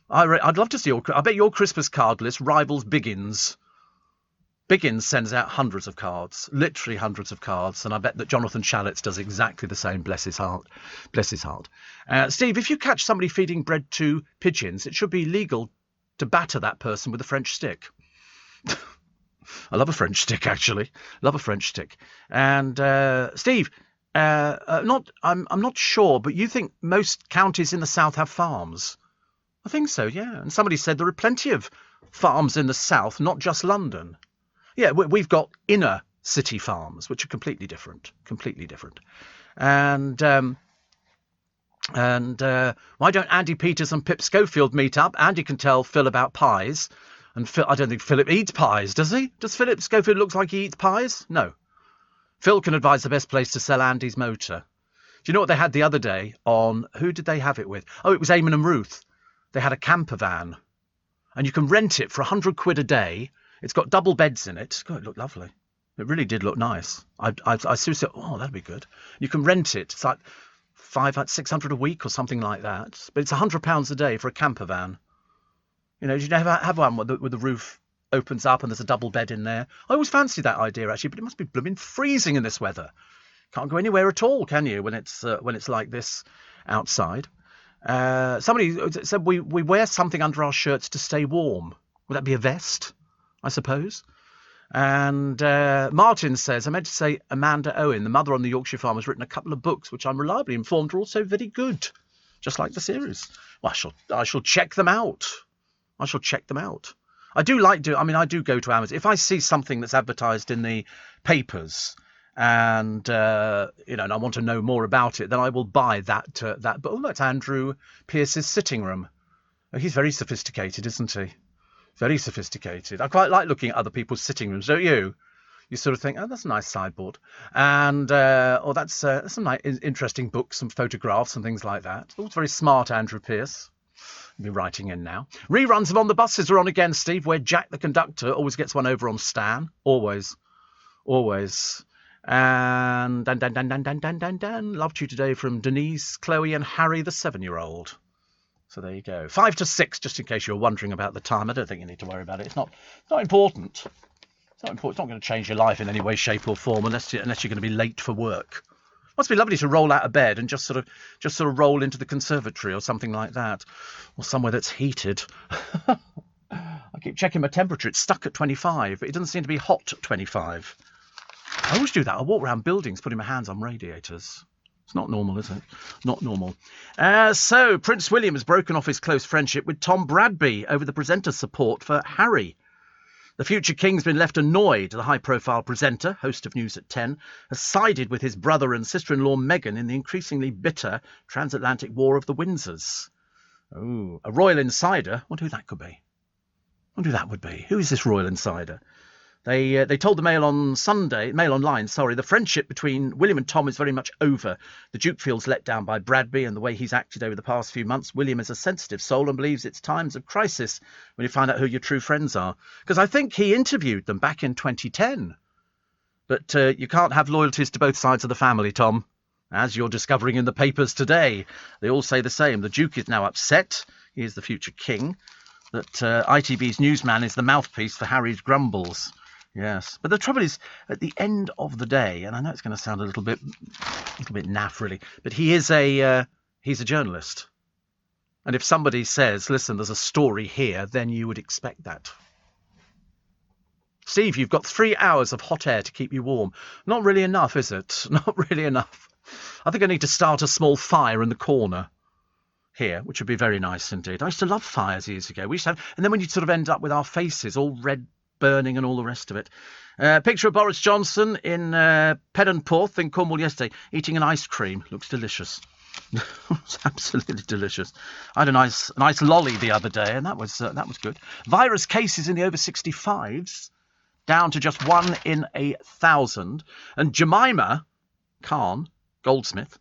I'd love to see I bet your Christmas card list rivals Biggins. Biggins sends out hundreds of cards, literally hundreds of cards, and I bet that Jonathan Shallett's does exactly the same, bless his heart. Steve, if you catch somebody feeding bread to pigeons, it should be legal to batter that person with a French stick. I love a French stick, actually. Love a French stick. And Steve, I'm not sure, but you think most counties in the south have farms? I think so, yeah. And somebody said there are plenty of farms in the south, not just London. Yeah, we've got inner city farms, which are completely different. And why don't Andy Peters and Pip Schofield meet up? Andy can tell Phil about pies. And Phil, I don't think Philip eats pies, does he? Does Philip Schofield look like he eats pies? No. Phil can advise the best place to sell Andy's motor. Do you know what they had the other day on... Who did they have it with? Oh, it was Eamon and Ruth. They had a camper van. And you can rent it for £100 a day. It's got double beds in it. God, it looked lovely. It really did look nice. I seriously thought, oh, that'd be good. You can rent it. It's like $600 a week or something like that. But it's £100 a day for a camper van. Did you never have one where the roof opens up and there's a double bed in there? I always fancied that idea, actually, but it must be blooming freezing in this weather. Can't go anywhere at all, can you, when it's like this outside? Somebody said we wear something under our shirts to stay warm. Would that be a vest, I suppose? And Martin says, I meant to say Amanda Owen, the mother on the Yorkshire farm, has written a couple of books which I'm reliably informed are also very good, just like the series. Well, I shall check them out. I do go to Amazon. If I see something that's advertised in the papers and and I want to know more about it, then I will buy that. But that's Andrew Pierce's sitting room. Oh, he's very sophisticated, isn't he? Very sophisticated. I quite like looking at other people's sitting rooms, don't you? You sort of think, oh, that's a nice sideboard, and that's some nice, interesting books, some photographs and things like that. Oh, it's very smart, Andrew Pierce. Be writing in now. Reruns of On the Buses are on again, Steve, where Jack the conductor always gets one over on Stan. Always. And Dan. Loved you today from Denise, Chloe and Harry, the 7-year-old. So there you go. 5 to 6, just in case you're wondering about the time. I don't think you need to worry about it. It's not important. It's not going to change your life in any way, shape or form unless you're going to be late for work. Must be lovely to roll out of bed and just sort of roll into the conservatory or something like that, or somewhere that's heated. I keep checking my temperature. It's stuck at 25. It doesn't seem to be hot at 25. I always do that. I walk around buildings putting my hands on radiators. It's not normal, is it? Not normal. So Prince William has broken off his close friendship with Tom Bradby over the presenter's support for Harry. The future king's been left annoyed. The high-profile presenter, host of News at 10, has sided with his brother and sister-in-law Meghan in the increasingly bitter transatlantic war of the Windsors. Oh, a royal insider? I wonder who that could be. I wonder who that would be. Who is this royal insider? They told the Mail Online, the friendship between William and Tom is very much over. The Duke feels let down by Bradby and the way he's acted over the past few months. William is a sensitive soul and believes it's times of crisis when you find out who your true friends are. Because I think he interviewed them back in 2010. But you can't have loyalties to both sides of the family, Tom. As you're discovering in the papers today, they all say the same. The Duke is now upset. He is the future king. That ITV's newsman is the mouthpiece for Harry's grumbles. Yes, but the trouble is, at the end of the day, and I know it's going to sound a little bit naff, really, but he's a journalist, and if somebody says, "Listen, there's a story here," then you would expect that. Steve, you've got 3 hours of hot air to keep you warm. Not really enough, is it? Not really enough. I think I need to start a small fire in the corner here, which would be very nice indeed. I used to love fires years ago. We used to have, and then when you'd sort of end up with our faces all red, burning and all the rest of it. Picture of Boris Johnson in Penonporth in Cornwall yesterday, eating an ice cream. Looks delicious. It's absolutely delicious. I had a nice lolly the other day, and that was good. Virus cases in the over 65s down to just 1 in 1,000. And Jemima Khan Goldsmith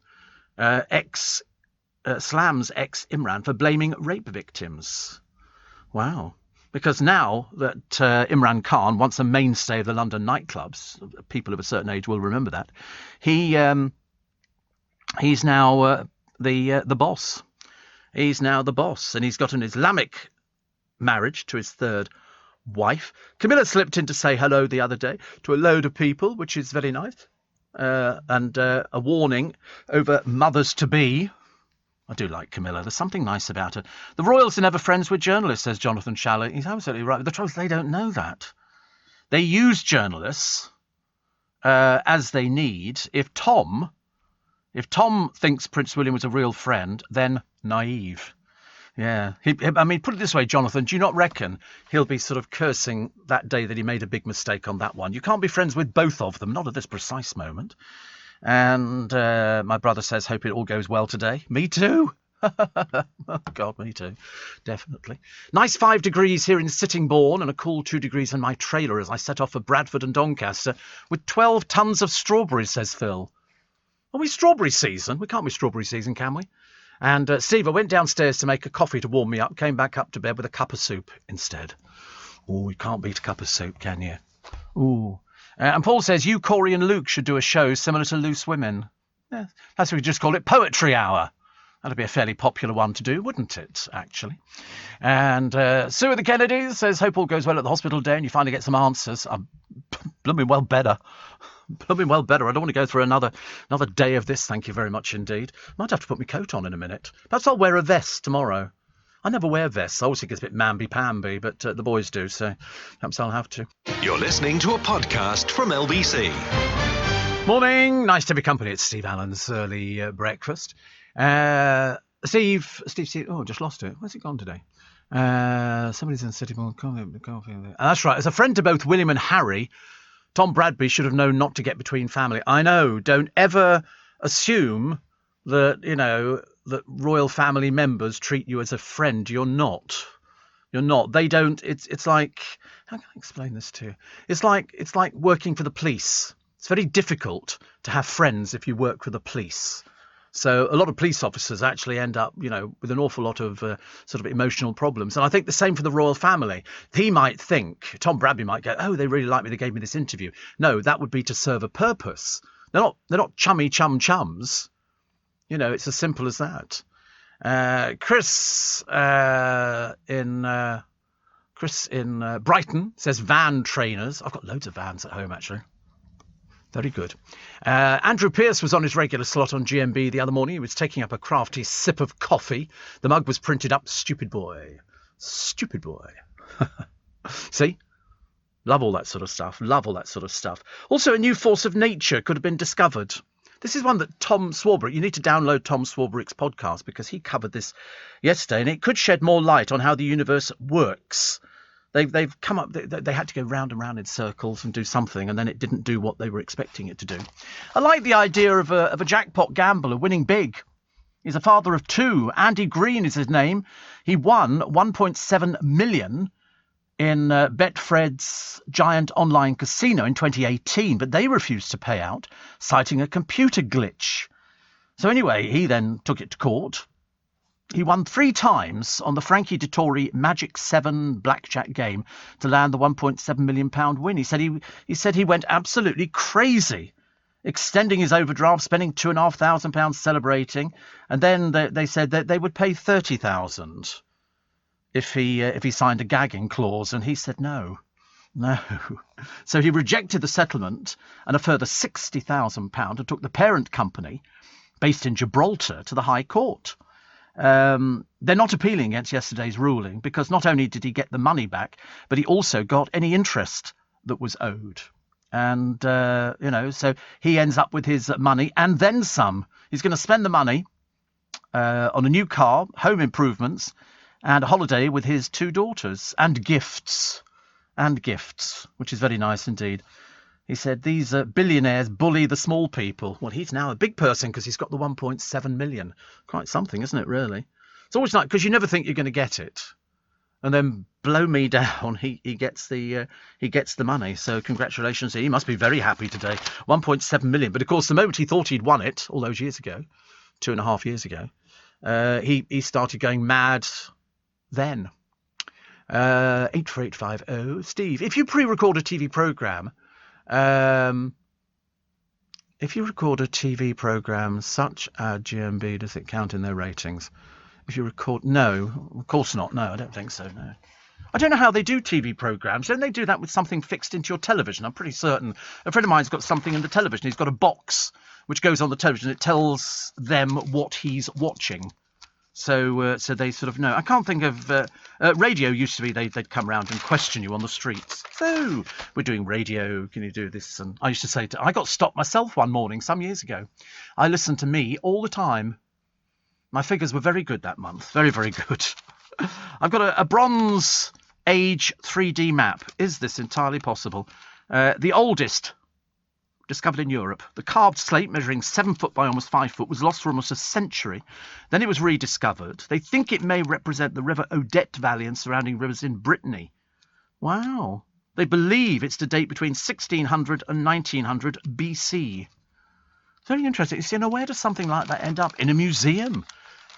slams ex-Imran for blaming rape victims. Wow. Because now that Imran Khan, once a mainstay of the London nightclubs, people of a certain age will remember that, he's now the boss. He's now the boss, and he's got an Islamic marriage to his third wife. Camilla slipped in to say hello the other day to a load of people, which is very nice, and a warning over mothers-to-be. I do like Camilla. There's something nice about her. The royals are never friends with journalists, says Jonathan Shallow. He's absolutely right. But the trouble is they don't know that. They use journalists as they need. If Tom thinks Prince William was a real friend, then naive. Yeah. I mean, put it this way, Jonathan, do you not reckon he'll be sort of cursing that day that he made a big mistake on that one? You can't be friends with both of them, not at this precise moment. And my brother says, hope it all goes well today. Me too. Oh, God, me too. Definitely. Nice 5 degrees here in Sittingbourne and a cool 2 degrees in my trailer as I set off for Bradford and Doncaster with 12 tons of strawberries, says Phil. Are we strawberry season? We can't be strawberry season, can we? And Steve, I went downstairs to make a coffee to warm me up, came back up to bed with a cup of soup instead. Oh, you can't beat a cup of soup, can you? Ooh. And Paul says, you, Corey and Luke should do a show similar to Loose Women. Yeah, that's what we just call it, Poetry Hour. That'd be a fairly popular one to do, wouldn't it, actually? And Sue of the Kennedys says, hope all goes well at the hospital today and you finally get some answers. I'm blooming well better. Blooming well better. I don't want to go through another day of this, thank you very much indeed. Might have to put my coat on in a minute. Perhaps I'll wear a vest tomorrow. I never wear vests. I always think it's a bit mamby-pamby, but the boys do, so perhaps I'll have to. You're listening to a podcast from LBC. Morning. Nice to be company. It's Steve Allen's early breakfast. Steve. Oh, just lost it. Where's it gone today? Somebody's in City Mall. Coffee. That's right. As a friend to both William and Harry, Tom Bradby should have known not to get between family. I know. Don't ever assume that, that royal family members treat you as a friend. You're not. You're not. They don't. It's like, how can I explain this to you? It's like working for the police. It's very difficult to have friends if you work for the police. So a lot of police officers actually end up, with an awful lot of sort of emotional problems. And I think the same for the royal family. He might think, Tom Bradby might go, oh, they really like me. They gave me this interview. No, that would be to serve a purpose. They're not chummy chums. It's as simple as that. Chris in Brighton says van trainers. I've got loads of vans at home, actually. Very good. Andrew Pearce was on his regular slot on GMB the other morning. He was taking up a crafty sip of coffee. The mug was printed up, stupid boy. Stupid boy. See? Love all that sort of stuff. Also, a new force of nature could have been discovered. This is one that Tom Swarbrick, you need to download Tom Swarbrick's podcast because he covered this yesterday, and it could shed more light on how the universe works. They've come up, they had to go round and round in circles and do something, and then it didn't do what they were expecting it to do. I like the idea of a jackpot gambler winning big. He's a father of two. Andy Green is his name. He won 1.7 million in Betfred's giant online casino in 2018, but they refused to pay out, citing a computer glitch. So anyway, he then took it to court. He won 3 times on the Frankie Dettori Magic 7 blackjack game to land the £1.7 million win. He said he went absolutely crazy, extending his overdraft, spending £2,500 celebrating, and then they said that they would pay £30,000 if he signed a gagging clause, and he said no. So he rejected the settlement and a further £60,000 and took the parent company, based in Gibraltar, to the High Court. They're not appealing against yesterday's ruling because not only did he get the money back, but he also got any interest that was owed. And, so he ends up with his money and then some. He's going to spend the money on a new car, home improvements, and a holiday with his 2 daughters, and gifts, which is very nice indeed. He said these billionaires bully the small people. Well, he's now a big person because he's got the 1.7 million. Quite something, isn't it, really? It's always like, because you never think you're going to get it. And then blow me down, he gets the money. So congratulations. He must be very happy today. 1.7 million. But of course, the moment he thought he'd won it all those years ago, 2.5 years ago, he started going mad then. 84850. Steve, if you pre-record a TV programme, if you record a TV programme such as GMB, does it count in their ratings? If you record... No, of course not. No, I don't think so, no. I don't know how they do TV programmes. Don't they do that with something fixed into your television? I'm pretty certain. A friend of mine's got something in the television. He's got a box which goes on the television. It tells them what he's watching. So they sort of know. I can't think of... radio used to be they'd come round and question you on the streets. So, we're doing radio, can you do this? And I used to say... I got stopped myself one morning some years ago. I listened to me all the time. My figures were very good that month. Very, very good. I've got a Bronze Age 3D map. Is this entirely possible? The oldest... discovered in Europe. The carved slate, measuring 7 foot by almost 5 foot, was lost for almost a century. Then it was rediscovered. They think it may represent the River Odette Valley and surrounding rivers in Brittany. Wow. They believe it's to date between 1600 and 1900 BC. Very interesting. You see, now where does something like that end up? In a museum,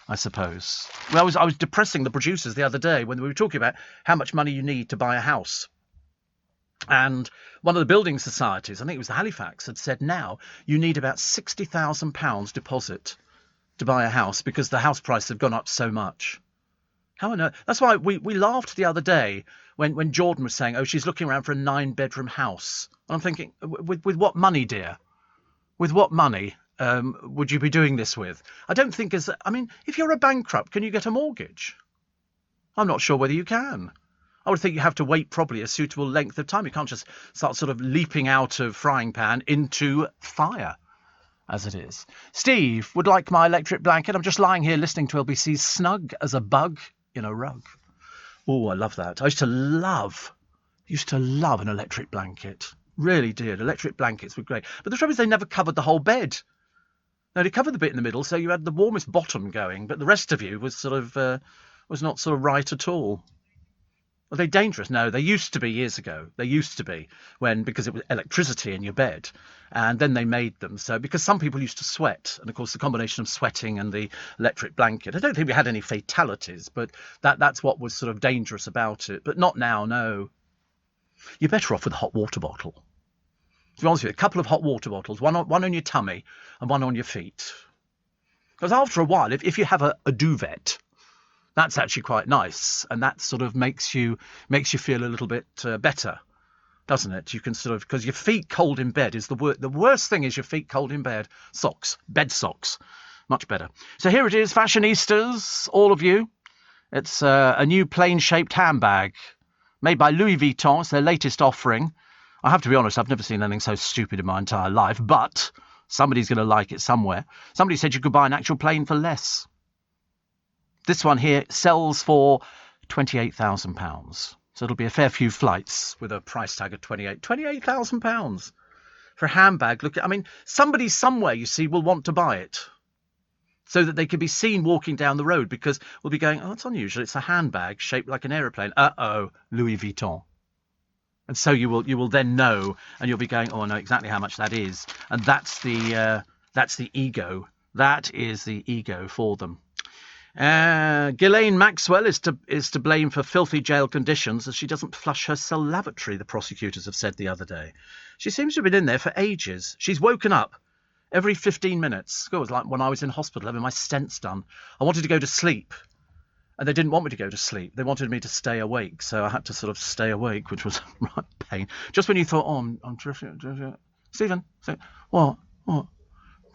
I suppose. Well, I was depressing the producers the other day when we were talking about how much money you need to buy a house. And one of the building societies, I think it was the Halifax, had said now you need about £60,000 deposit to buy a house because the house price had gone up so much. How on earth? That's why we laughed the other day when Jordan was saying, oh, she's looking around for a 9-bedroom house. And I'm thinking, with what money, dear? With what money would you be doing this with? I don't think if you're a bankrupt, can you get a mortgage? I'm not sure whether you can. I would think you have to wait probably a suitable length of time. You can't just start sort of leaping out of frying pan into fire, as it is. Steve would like my electric blanket. I'm just lying here listening to LBC's Snug as a Bug in a Rug. Oh, I love that. I used to love an electric blanket. Really did. Electric blankets were great. But the trouble is they never covered the whole bed. No, they covered the bit in the middle, so you had the warmest bottom going, but the rest of you was sort of was not sort of right at all. Are they dangerous? No, they used to be years ago. They used to be because it was electricity in your bed, and then they made them so because some people used to sweat, and of course the combination of sweating and the electric blanket. I don't think we had any fatalities, but that's what was sort of dangerous about it. But not now. No, you're better off with a hot water bottle. To be honest with you, a couple of hot water bottles, one on your tummy and one on your feet. Because after a while, if you have a duvet, that's actually quite nice, and that sort of makes you feel a little bit better, doesn't it? You can sort of, because your feet cold in bed is the worst thing is your feet cold in bed. Socks, bed socks, much better. So here it is, fashionistas, all of you. It's a new plane-shaped handbag made by Louis Vuitton. It's their latest offering. I have to be honest, I've never seen anything so stupid in my entire life, but somebody's going to like it somewhere. Somebody said you could buy an actual plane for less. This one here sells for £28,000. So it'll be a fair few flights with a price tag of £28,000 for a handbag. Look, I mean, somebody somewhere, you see, will want to buy it so that they can be seen walking down the road because we'll be going, oh, it's unusual. It's a handbag shaped like an aeroplane. Uh-oh, Louis Vuitton. And so you will then know, and you'll be going, oh, I know exactly how much that is. And that's the ego. That is the ego for them. Ghislaine Maxwell is to blame for filthy jail conditions as she doesn't flush her cell lavatory, the prosecutors have said the other day. She seems to have been in there for ages. She's woken up every 15 minutes. It was like when I was in hospital having my stents done. I wanted to go to sleep. And they didn't want me to go to sleep. They wanted me to stay awake. So I had to sort of stay awake, which was right pain. Just when you thought, oh, I'm terrific. Stephen, what?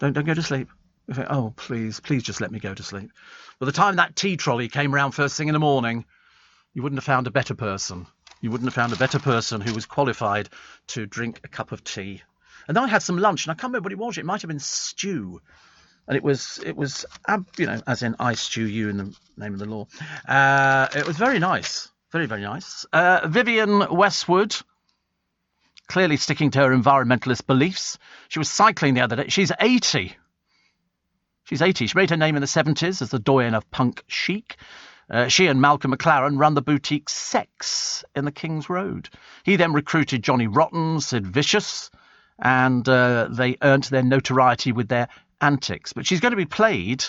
Don't go to sleep. You think, oh, please just let me go to sleep. By the time that tea trolley came around first thing in the morning, you wouldn't have found a better person. You wouldn't have found a better person who was qualified to drink a cup of tea. And then I had some lunch, and I can't remember what it was. It might have been stew. And it was, as in I stew you in the name of the law. It was very nice. Very, very nice. Vivienne Westwood, clearly sticking to her environmentalist beliefs. She was cycling the other day. She's 80. She's 80. She made her name in the 70s as the doyen of punk chic. She and Malcolm McLaren run the boutique Sex in the King's Road. He then recruited Johnny Rotten, Sid Vicious, and they earned their notoriety with their antics. But she's going to be played,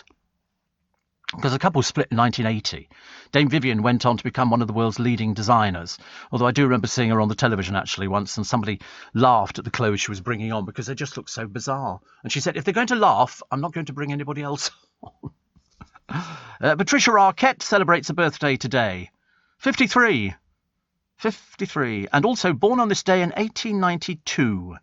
because the couple split in 1980. Dame Vivienne went on to become one of the world's leading designers, although I do remember seeing her on the television actually once, and somebody laughed at the clothes she was bringing on because they just looked so bizarre. And she said, if they're going to laugh, I'm not going to bring anybody else on. Patricia Arquette celebrates a birthday today. 53. And also born on this day in 1892,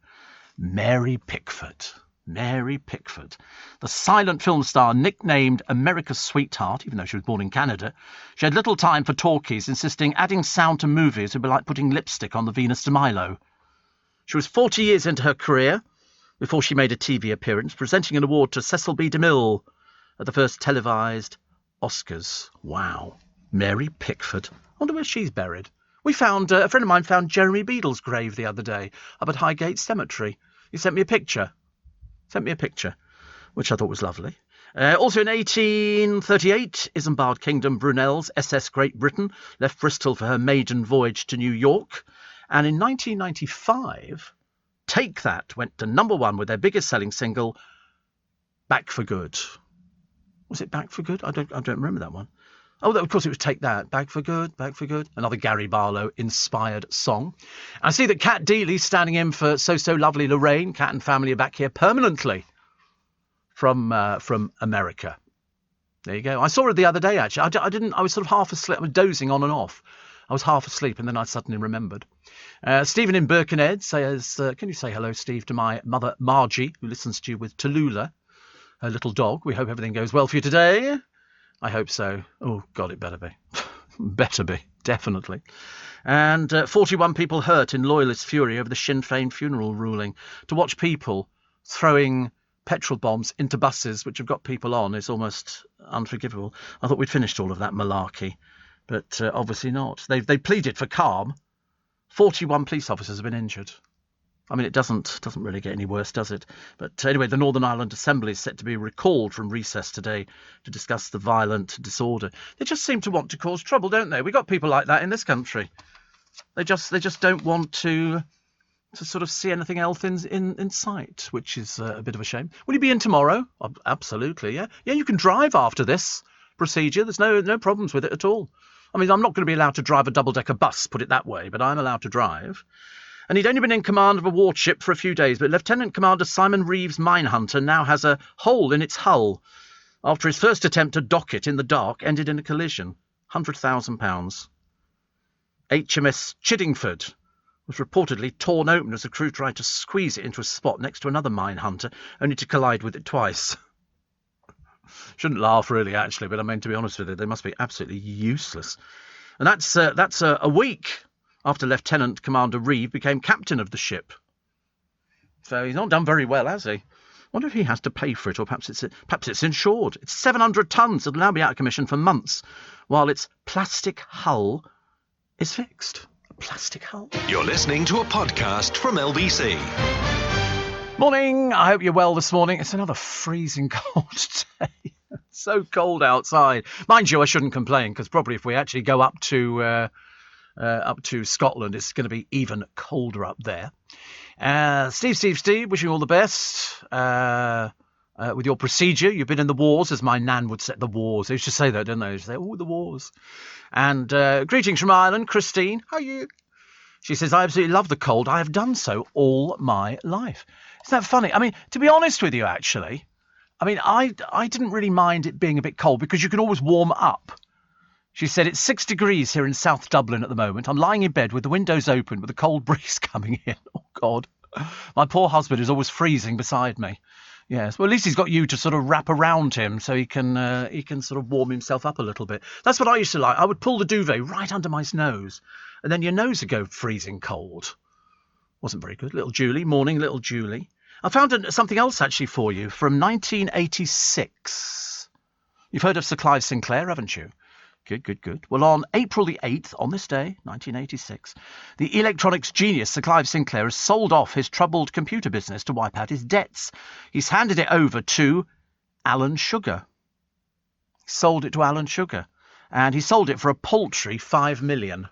Mary Pickford. Mary Pickford. The silent film star nicknamed America's Sweetheart, even though she was born in Canada, she had little time for talkies, insisting adding sound to movies would be like putting lipstick on the Venus de Milo. She was 40 years into her career before she made a TV appearance, presenting an award to Cecil B. DeMille at the first televised Oscars. Wow. Mary Pickford. I wonder where she's buried. We found, a friend of mine found Jeremy Beadle's grave the other day up at Highgate Cemetery. He sent me a picture. Which I thought was lovely. Also in 1838, Isambard Kingdom Brunel's SS Great Britain left Bristol for her maiden voyage to New York. And in 1995, Take That went to #1 with their biggest selling single, Back for Good. Was it Back for Good? I don't remember that one. Oh, of course it was Take That. Back for Good. Another Gary Barlow-inspired song. I see that Kat Deely's standing in for So Lovely Lorraine. Kat and family are back here permanently from America. There you go. I saw her the other day, actually. I was sort of half asleep. I was dozing on and off. I was half asleep, and then I suddenly remembered. Stephen in Birkenhead says, can you say hello, Steve, to my mother, Margie, who listens to you with Tallulah, her little dog. We hope everything goes well for you today. I hope so. Oh, God, it better be. Better be, definitely. And 41 people hurt in loyalist fury over the Sinn Féin funeral ruling. To watch people throwing petrol bombs into buses which have got people on is almost unforgivable. I thought we'd finished all of that malarkey, but obviously not. They pleaded for calm. 41 police officers have been injured. I mean, it doesn't really get any worse, does it? But anyway, the Northern Ireland Assembly is set to be recalled from recess today to discuss the violent disorder. They just seem to want to cause trouble, don't they? We've got people like that in this country. They just don't want to sort of see anything else in sight, which is a bit of a shame. Will you be in tomorrow? Absolutely, yeah. Yeah, you can drive after this procedure. There's no problems with it at all. I mean, I'm not going to be allowed to drive a double-decker bus, put it that way, but I'm allowed to drive. And he'd only been in command of a warship for a few days, but Lieutenant Commander Simon Reeves Minehunter now has a hole in its hull after his first attempt to dock it in the dark ended in a collision. £100,000. HMS Chiddingford was reportedly torn open as the crew tried to squeeze it into a spot next to another Minehunter, only to collide with it twice. Shouldn't laugh, really, actually, but I mean, to be honest with you, they must be absolutely useless. And that's a week after Lieutenant Commander Reeve became captain of the ship. So he's not done very well, has he? I wonder if he has to pay for it, or perhaps it's insured. It's 700 tons. It'll now be out of commission for months, while its plastic hull is fixed. A plastic hull. You're listening to a podcast from LBC. Morning. I hope you're well this morning. It's another freezing cold day. So cold outside. Mind you, I shouldn't complain, because probably if we actually go up to Scotland, it's going to be even colder up there. Steve, wishing you all the best with your procedure. You've been in the wars, as my nan would say. The wars. They used to say that, didn't they? They used to say, oh, the wars. And greetings from Ireland. Christine, how are you? She says, I absolutely love the cold. I have done so all my life. Isn't that funny? I mean, to be honest with you, actually, I mean, I didn't really mind it being a bit cold because you can always warm up. She said, it's 6 degrees here in South Dublin at the moment. I'm lying in bed with the windows open with a cold breeze coming in. Oh, God. My poor husband is always freezing beside me. Yes, well, at least he's got you to sort of wrap around him so he can sort of warm himself up a little bit. That's what I used to like. I would pull the duvet right under my nose, and then your nose would go freezing cold. Wasn't very good. Little Julie. Morning, little Julie. I found something else, actually, for you from 1986. You've heard of Sir Clive Sinclair, haven't you? Good. Well, on April the 8th, on this day, 1986, the electronics genius Sir Clive Sinclair has sold off his troubled computer business to wipe out his debts. He's handed it over to Alan Sugar. He sold it to Alan Sugar. And he sold it for a paltry $5 million.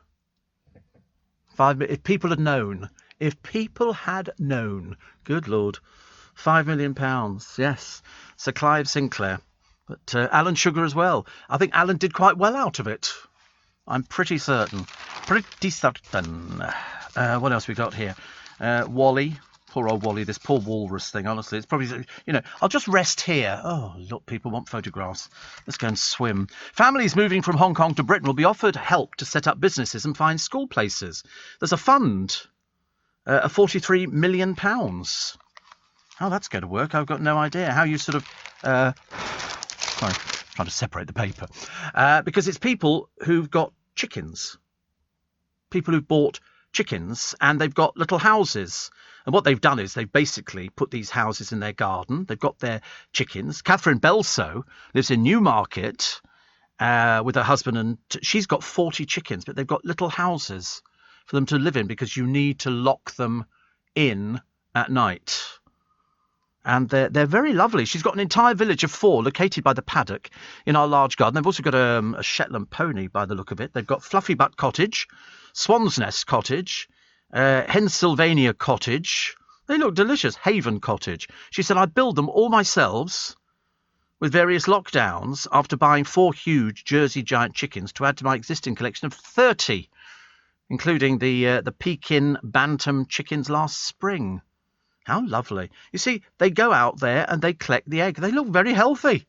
If people had known. If people had known. Good Lord. £5 million. Yes. Sir Clive Sinclair. But Alan Sugar as well. I think Alan did quite well out of it. I'm pretty certain. What else we got here? Wally. Poor old Wally, this poor walrus thing, honestly. It's probably, I'll just rest here. Oh, look, people want photographs. Let's go and swim. Families moving from Hong Kong to Britain will be offered help to set up businesses and find school places. There's a fund of £43 million. How that's going to work, I've got no idea. How you sort of... Sorry, trying to separate the paper. Because it's people who've got chickens. People who've bought chickens and they've got little houses. And what they've done is they've basically put these houses in their garden. They've got their chickens. Catherine Belso lives in Newmarket with her husband, and she's got 40 chickens, but they've got little houses for them to live in because you need to lock them in at night. And they're very lovely. She's got an entire village of 4 located by the paddock in our large garden. They've also got a Shetland pony by the look of it. They've got Fluffy Butt Cottage, Swan's Nest Cottage, Hensylvania Cottage. They look delicious. Haven Cottage. She said, I build them all myself with various lockdowns after buying 4 huge Jersey giant chickens to add to my existing collection of 30, including the Pekin Bantam chickens last spring. How lovely. You see, they go out there and they collect the egg. They look very healthy.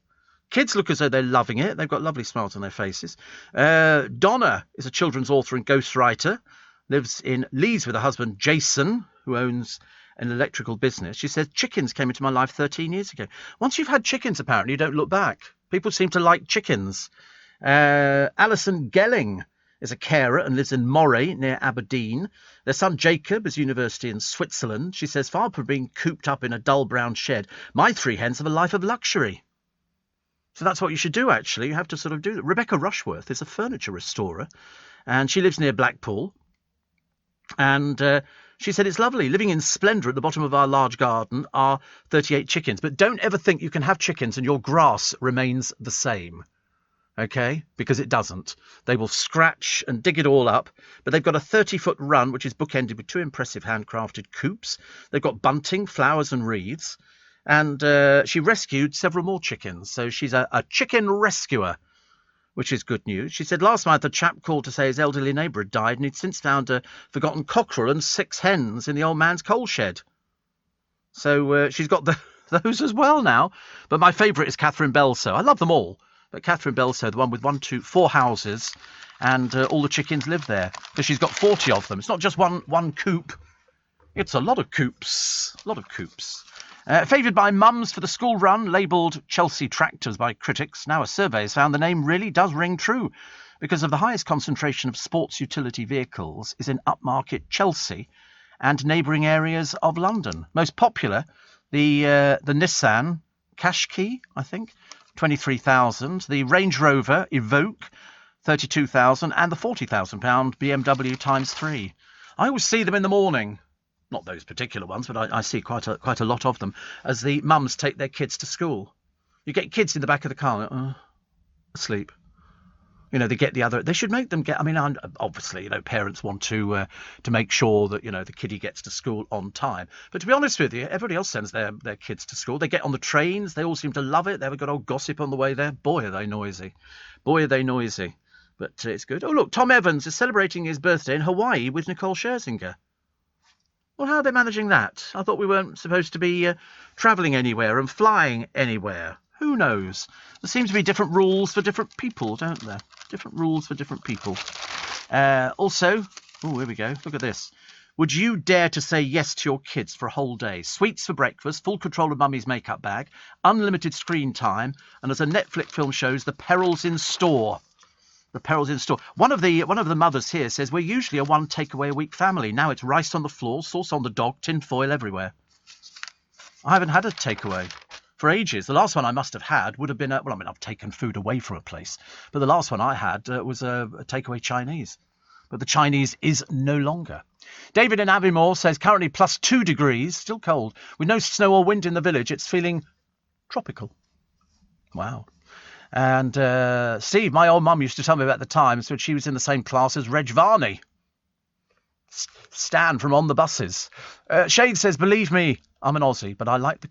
Kids look as though they're loving it. They've got lovely smiles on their faces. Donna is a children's author and ghostwriter. Lives in Leeds with her husband, Jason, who owns an electrical business. She says, chickens came into my life 13 years ago. Once you've had chickens, apparently, you don't look back. People seem to like chickens. Alison Gelling is a carer and lives in Moray near Aberdeen. Their son Jacob is university in Switzerland. She says, far from being cooped up in a dull brown shed, my 3 hens have a life of luxury. So that's what you should do, actually. You have to sort of do that. Rebecca Rushworth is a furniture restorer, and she lives near Blackpool. And She said, it's lovely. Living in splendour at the bottom of our large garden are 38 chickens. But don't ever think you can have chickens and your grass remains the same. OK? Because it doesn't. They will scratch and dig it all up. But they've got a 30-foot run, which is bookended with 2 impressive handcrafted coops. They've got bunting, flowers and wreaths. And she rescued several more chickens. So she's a chicken rescuer, which is good news. She said last night the chap called to say his elderly neighbour had died and he'd since found a forgotten cockerel and 6 hens in the old man's coal shed. So she's got those as well now. But my favourite is Catherine Belso. I love them all. But Catherine Belso, the one with 1, 2, 4 houses, and all the chickens live there. Because she's got 40 of them. It's not just one coop. It's a lot of coops. A lot of coops. Favoured by mums for the school run, labelled Chelsea Tractors by critics. Now a survey has found the name really does ring true, because of the highest concentration of sports utility vehicles is in upmarket Chelsea and neighbouring areas of London. Most popular, the Nissan Qashqai, I think, 23,000. The Range Rover Evoque, 32,000, and the £40,000 BMW X3. I always see them in the morning. Not those particular ones, but I see quite a lot of them as the mums take their kids to school. You get kids in the back of the car, asleep. You know, they get the other. They should make them get. I mean, obviously, you know, parents want to make sure that, you know, the kiddie gets to school on time. But to be honest with you, everybody else sends their kids to school. They get on the trains. They all seem to love it. They have a good old gossip on the way there. Boy, are they noisy. Boy, are they noisy. But it's good. Oh, look, Tom Evans is celebrating his birthday in Hawaii with Nicole Scherzinger. Well, how are they managing that? I thought we weren't supposed to be travelling anywhere and flying anywhere. Who knows? There seems to be different rules for different people, don't there? Different rules for different people. Also, oh, here we go. Look at this. Would you dare to say yes to your kids for a whole day? Sweets for breakfast, full control of mummy's makeup bag, unlimited screen time, and as a Netflix film shows, the perils in store. The perils in store. One of the mothers here says we're usually a 1 takeaway a week family. Now it's rice on the floor, sauce on the dog, tin foil everywhere. I haven't had a takeaway for ages. The last one I must have had would have been I've taken food away from a place, but the last one I had was a takeaway Chinese. But the Chinese is no longer. David in Aviemore says currently +2 degrees, still cold, with no snow or wind in the village. It's feeling tropical. Wow. And Steve, my old mum used to tell me about the times when she was in the same class as Reg Varney. Stan from On the Buses. Shade says, believe me, I'm an Aussie, but I like the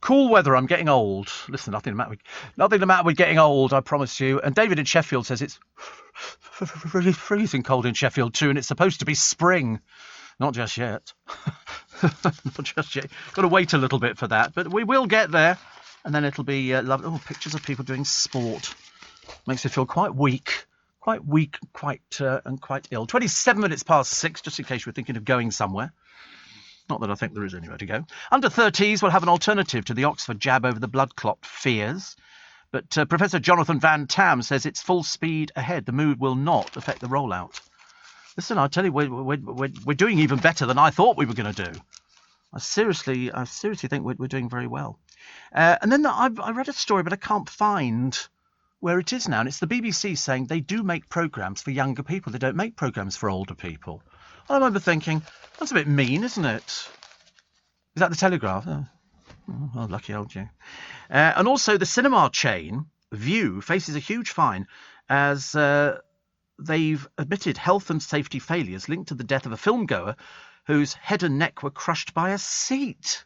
cool weather. I'm getting old. Listen, nothing the matter with getting old, I promise you. And David in Sheffield says it's really freezing cold in Sheffield too, and it's supposed to be spring. Not just yet. Not just yet. Got to wait a little bit for that, but we will get there. And then it'll be lovely. Oh, pictures of people doing sport. Makes me feel quite weak, quite ill. 27 minutes past 6, just in case you're thinking of going somewhere. Not that I think there is anywhere to go. Under 30s will have an alternative to the Oxford jab over the blood clot fears. But Professor Jonathan Van Tam says it's full speed ahead. The move will not affect the rollout. Listen, I tell you, we're doing even better than I thought we were going to do. I seriously think we're doing very well. And then I read a story, but I can't find where it is now. And it's the BBC saying they do make programmes for younger people. They don't make programmes for older people. I remember thinking, that's a bit mean, isn't it? Is that the Telegraph? Oh, lucky old you. And also the cinema chain, View, faces a huge fine as they've admitted health and safety failures linked to the death of a filmgoer whose head and neck were crushed by a seat.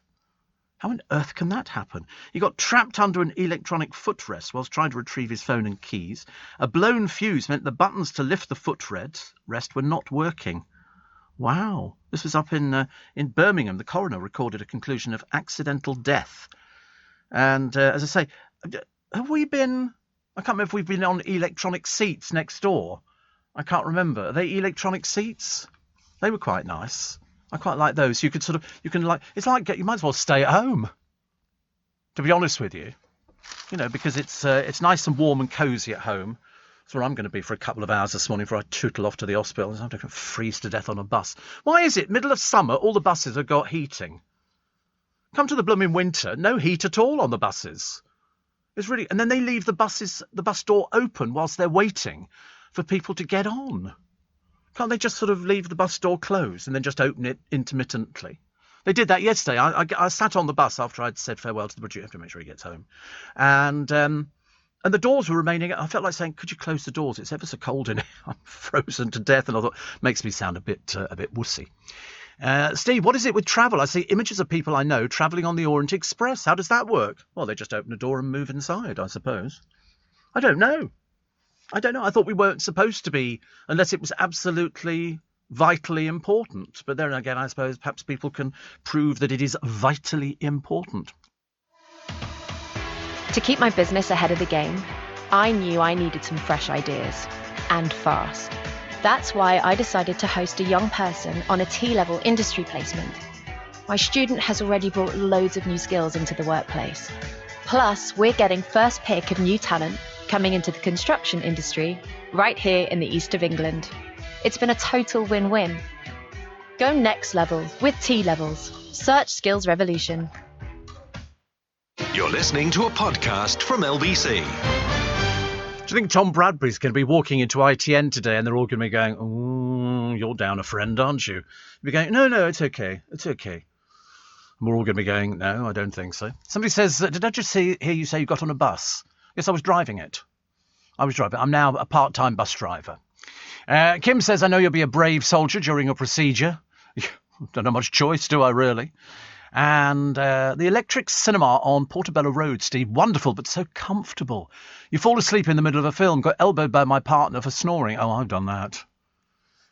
How on earth can that happen? He got trapped under an electronic footrest whilst trying to retrieve his phone and keys. A blown fuse meant the buttons to lift the footrest were not working. Wow. This was up in Birmingham. The coroner recorded a conclusion of accidental death. And as I say, have we been... I can't remember if we've been on electronic seats next door. I can't remember. Are they electronic seats? They were quite nice. I quite like those. You can it's like you might as well stay at home, to be honest with you. You know, because it's nice and warm and cosy at home. That's where I'm going to be for a couple of hours this morning before I tootle off to the hospital. I'm going to freeze to death on a bus. Why is it middle of summer all the buses have got heating? Come to the blooming winter, no heat at all on the buses. It's really, and then they leave the bus door open whilst they're waiting for people to get on. Can't they just sort of leave the bus door closed and then just open it intermittently? They did that yesterday. I sat on the bus after I'd said farewell to the producer. I have to make sure he gets home. And the doors were remaining. I felt like saying, could you close the doors? It's ever so cold in here. I'm frozen to death. And I thought, makes me sound a bit wussy. Steve, what is it with travel? I see images of people I know travelling on the Orient Express. How does that work? Well, they just open a door and move inside, I suppose. I don't know. I thought we weren't supposed to be, unless it was absolutely vitally important. But then again, I suppose perhaps people can prove that it is vitally important. To keep my business ahead of the game, I knew I needed some fresh ideas, and fast. That's why I decided to host a young person on a T-level industry placement. My student has already brought loads of new skills into the workplace. Plus, we're getting first pick of new talent coming into the construction industry right here in the east of England. It's been a total win-win. Go next level with T-Levels. Search Skills Revolution. You're listening to a podcast from LBC. Do you think Tom Bradbury's going to be walking into ITN today and they're all going to be going, oh, you're down a friend, aren't you? You'll be going, no, it's okay. It's okay. And we're all going to be going, no, I don't think so. Somebody says, did I just hear you say you got on a bus? Yes, I was driving it. I'm now a part-time bus driver. Kim says, I know you'll be a brave soldier during a procedure. Don't have much choice, do I really? And the electric cinema on Portobello Road, Steve, wonderful, but so comfortable. You fall asleep in the middle of a film, got elbowed by my partner for snoring. Oh, I've done that.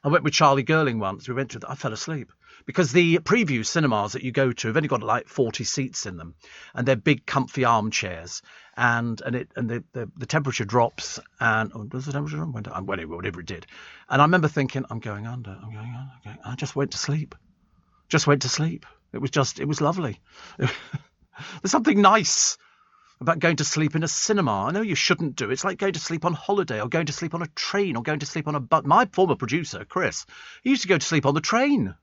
I went with Charlie Girling once. I fell asleep. Because the preview cinemas that you go to have only got like 40 seats in them. And they're big, comfy armchairs. And the temperature drops. And does the temperature drop? Whatever it did. And I remember thinking, I'm going under. I just went to sleep. It was lovely. There's something nice about going to sleep in a cinema. I know you shouldn't do it. It's like going to sleep on holiday or going to sleep on a train or going to sleep on a bus. My former producer, Chris, he used to go to sleep on the train.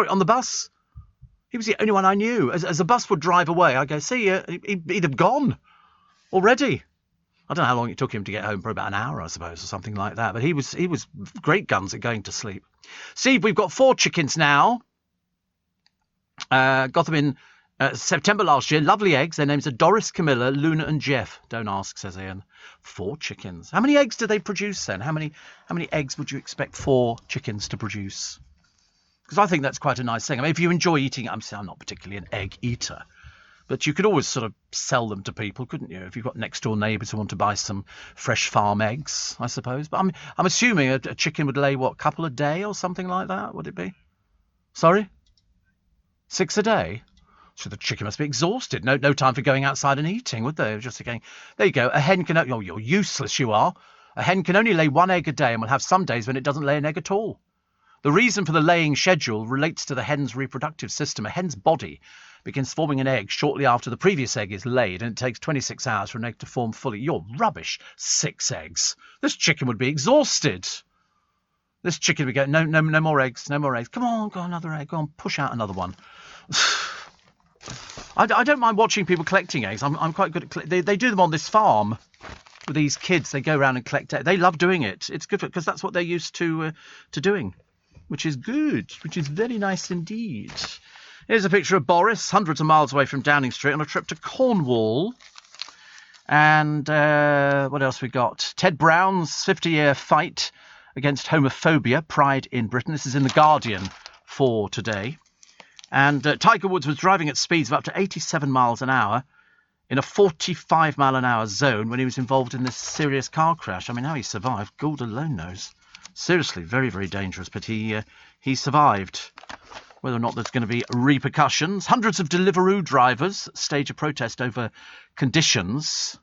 On the bus. He was the only one I knew. As the bus would drive away, I'd go, see ya. He'd have gone already. I don't know how long it took him to get home, for about an hour, I suppose, or something like that. But he was great guns at going to sleep. Steve, we've got 4 chickens now. Got them in September last year. Lovely eggs. Their names are Doris, Camilla, Luna and Jeff. Don't ask, says Ian. 4 chickens. How many eggs do they produce then? How many eggs would you expect 4 chickens to produce? Because I think that's quite a nice thing. I mean, if you enjoy eating, I'm not particularly an egg eater, but you could always sort of sell them to people, couldn't you? If you've got next door neighbours who want to buy some fresh farm eggs, I suppose. But I'm assuming a chicken would lay, what, a couple a day or something like that, would it be? Sorry? 6 a day? So the chicken must be exhausted. No time for going outside and eating, would they? Just going, there you go. A hen can... Oh, you're useless, you are. A hen can only lay 1 egg a day and will have some days when it doesn't lay an egg at all. The reason for the laying schedule relates to the hen's reproductive system. A hen's body begins forming an egg shortly after the previous egg is laid, and it takes 26 hours for an egg to form fully. You're rubbish. 6 eggs. This chicken would be exhausted. This chicken would go, no more eggs, no more eggs. Come on, go on, another egg. Go on, push out another one. I don't mind watching people collecting eggs. I'm quite good at they do them on this farm with these kids. They go around and collect eggs. They love doing it. It's good because that's what they're used to doing, which is good, which is very nice indeed. Here's a picture of Boris, hundreds of miles away from Downing Street, on a trip to Cornwall. And what else we got? Ted Brown's 50-year fight against homophobia, Pride in Britain. This is in The Guardian for today. And Tiger Woods was driving at speeds of up to 87 miles an hour in a 45-mile-an-hour zone when he was involved in this serious car crash. I mean, how he survived, God alone knows. Seriously, very, very dangerous, but he survived. Whether or not there's going to be repercussions. Hundreds of Deliveroo drivers stage a protest over conditions.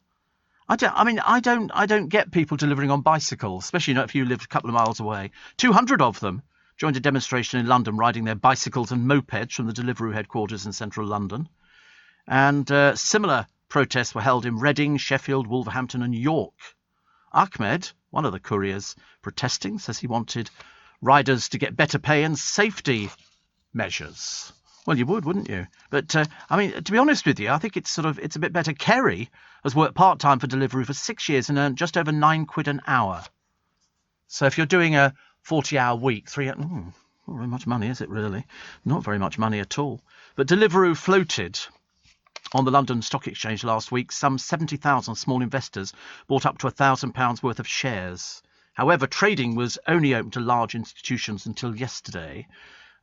I don't get people delivering on bicycles, especially if you live a couple of miles away. 200 of them joined a demonstration in London riding their bicycles and mopeds from the Deliveroo headquarters in central London. And similar protests were held in Reading, Sheffield, Wolverhampton and York. Ahmed, one of the couriers protesting, says he wanted riders to get better pay and safety measures. Well, you would, wouldn't you? But, to be honest with you, I think it's a bit better. Kerry has worked part-time for Deliveroo for 6 years and earned just over £9 an hour. So if you're doing a 40-hour week, not very much money, is it really? Not very much money at all. But Deliveroo floated on the London Stock Exchange last week. Some 70,000 small investors bought up to £1,000 worth of shares. However, trading was only open to large institutions until yesterday.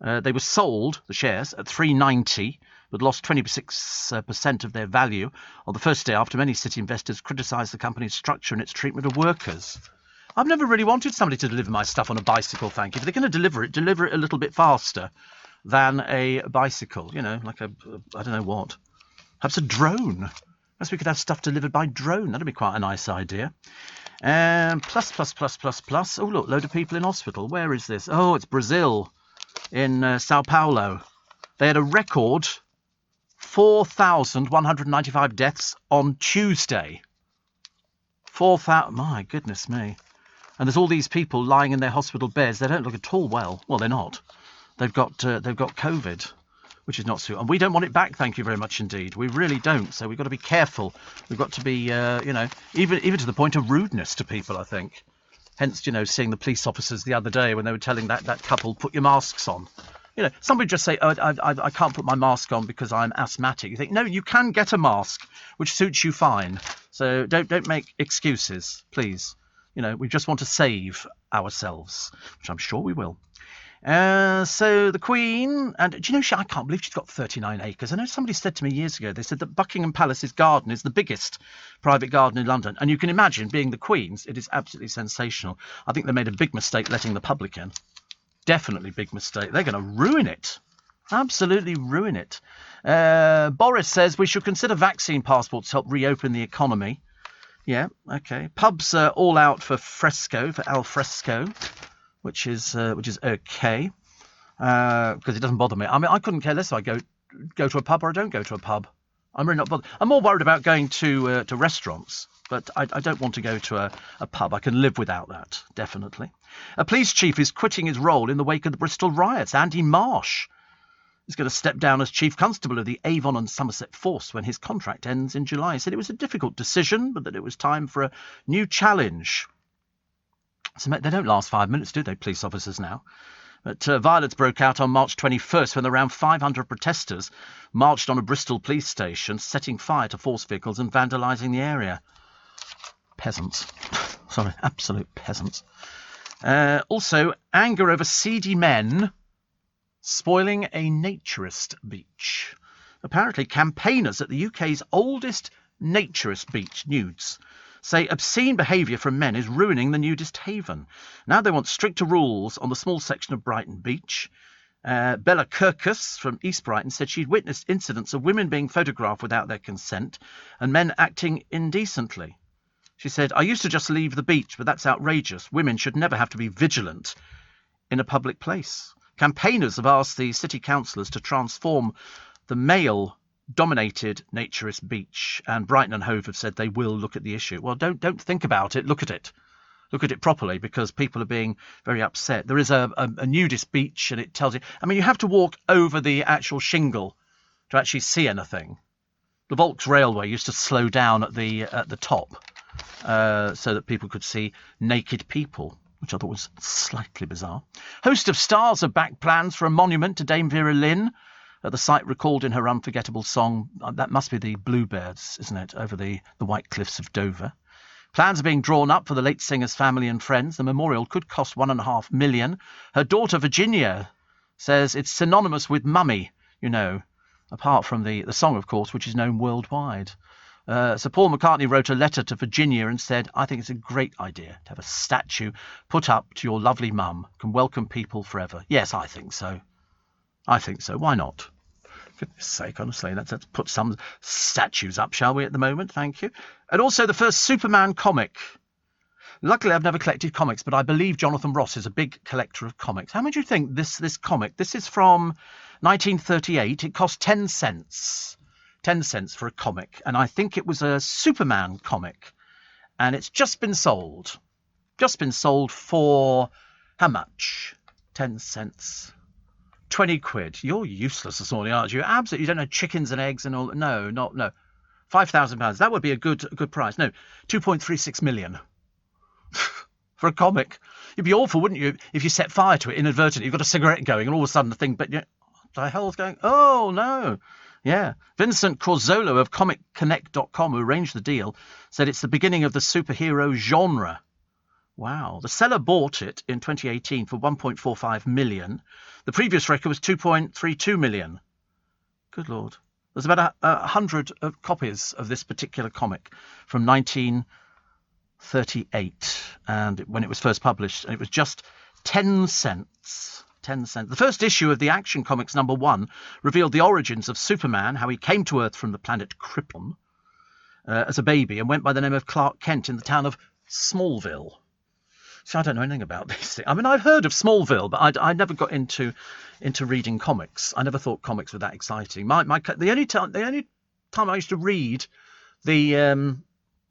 They were sold, the shares, at £3.90, but lost 26% of their value on the first day after many city investors criticised the company's structure and its treatment of workers. I've never really wanted somebody to deliver my stuff on a bicycle, thank you. If they're going to deliver it a little bit faster than a bicycle, like I don't know what. Perhaps a drone. Perhaps we could have stuff delivered by drone. That'd be quite a nice idea. Plus. Oh, look, load of people in hospital. Where is this? Oh, it's Brazil, in Sao Paulo. They had a record 4,195 deaths on Tuesday. 4,000. My goodness me. And there's all these people lying in their hospital beds. They don't look at all well. Well, they're not. They've got COVID, which is not so. And we don't want it back, thank you very much indeed. We really don't. So we've got to be careful. We've got to be, even to the point of rudeness to people, I think. Hence, seeing the police officers the other day when they were telling that couple, put your masks on. Somebody just say, oh, I can't put my mask on because I'm asthmatic. You think, no, you can get a mask which suits you fine. So don't make excuses, please. We just want to save ourselves, which I'm sure we will. So the Queen, and do you know, I can't believe she's got 39 acres. I know somebody said to me years ago, they said that Buckingham Palace's garden is the biggest private garden in London. And you can imagine, being the Queen's, it is absolutely sensational. I think they made a big mistake letting the public in. Definitely big mistake. They're going to ruin it. Absolutely ruin it. Boris says we should consider vaccine passports to help reopen the economy. Yeah, okay. Pubs are all out for al fresco, which is okay, because it doesn't bother me. I mean, I couldn't care less if I go to a pub or I don't go to a pub. I'm really not bothered. I'm more worried about going to restaurants, but I don't want to go to a pub. I can live without that, definitely. A police chief is quitting his role in the wake of the Bristol riots. Andy Marsh is going to step down as Chief Constable of the Avon and Somerset Force when his contract ends in July. He said it was a difficult decision, but that it was time for a new challenge. So they don't last 5 minutes, do they, police officers now? But violence broke out on March 21st when around 500 protesters marched on a Bristol police station, setting fire to force vehicles and vandalising the area. Peasants. Sorry, absolute peasants. Also, anger over seedy men spoiling a naturist beach. Apparently, campaigners at the UK's oldest naturist beach, Nudes, say obscene behaviour from men is ruining the nudist haven. Now they want stricter rules on the small section of Brighton Beach. Bella Kirkus from East Brighton said she'd witnessed incidents of women being photographed without their consent and men acting indecently. She said, I used to just leave the beach, but that's outrageous. Women should never have to be vigilant in a public place. Campaigners have asked the city councillors to transform the male-dominated naturist beach, and Brighton and Hove have said they will look at the issue. Well, don't think about it. Look at it. Look at it properly, because people are being very upset. There is a nudist beach, and it tells you... I mean, you have to walk over the actual shingle to actually see anything. The Volks Railway used to slow down at the top so that people could see naked people, which I thought was slightly bizarre. Host of Stars have backed plans for a monument to Dame Vera Lynn. The site recalled in her unforgettable song, that must be the Bluebirds, isn't it, over the White Cliffs of Dover. Plans are being drawn up for the late singer's family and friends. The memorial could cost £1.5 million. Her daughter, Virginia, says it's synonymous with mummy, apart from the song, of course, which is known worldwide. So Paul McCartney wrote a letter to Virginia and said, I think it's a great idea to have a statue put up to your lovely mum. Can welcome people forever. Yes, I think so. Why not? For goodness sake, honestly, let's put some statues up, shall we, at the moment? Thank you. And also the first Superman comic. Luckily, I've never collected comics, but I believe Jonathan Ross is a big collector of comics. How much do you think this comic? This is from 1938. It cost 10 cents. 10 cents for a comic, and I think it was a Superman comic, and it's just been sold for how much? 10 cents, 20 quid. You're useless this morning, aren't you? Absolutely. You don't know chickens and eggs and all. No, £5,000. That would be a good price. No, 2.36 million. for a comic. You'd be awful, wouldn't you, if you set fire to it inadvertently. You've got a cigarette going and all of a sudden the thing, but what the hell's going? Oh, no. Yeah. Vincent Corzolo of ComicConnect.com, who arranged the deal, said it's the beginning of the superhero genre. Wow. The seller bought it in 2018 for 1.45 million. The previous record was 2.32 million. Good Lord. There's about 100 copies of this particular comic from 1938, and when it was first published, and it was just 10 cents. 10 cents. The first issue of the Action Comics #1 revealed the origins of Superman, how he came to Earth from the planet Krypton as a baby and went by the name of Clark Kent in the town of Smallville. So I don't know anything about these things. I mean, I've heard of Smallville, but I never got into reading comics. I never thought comics were that exciting. The only time I used to read the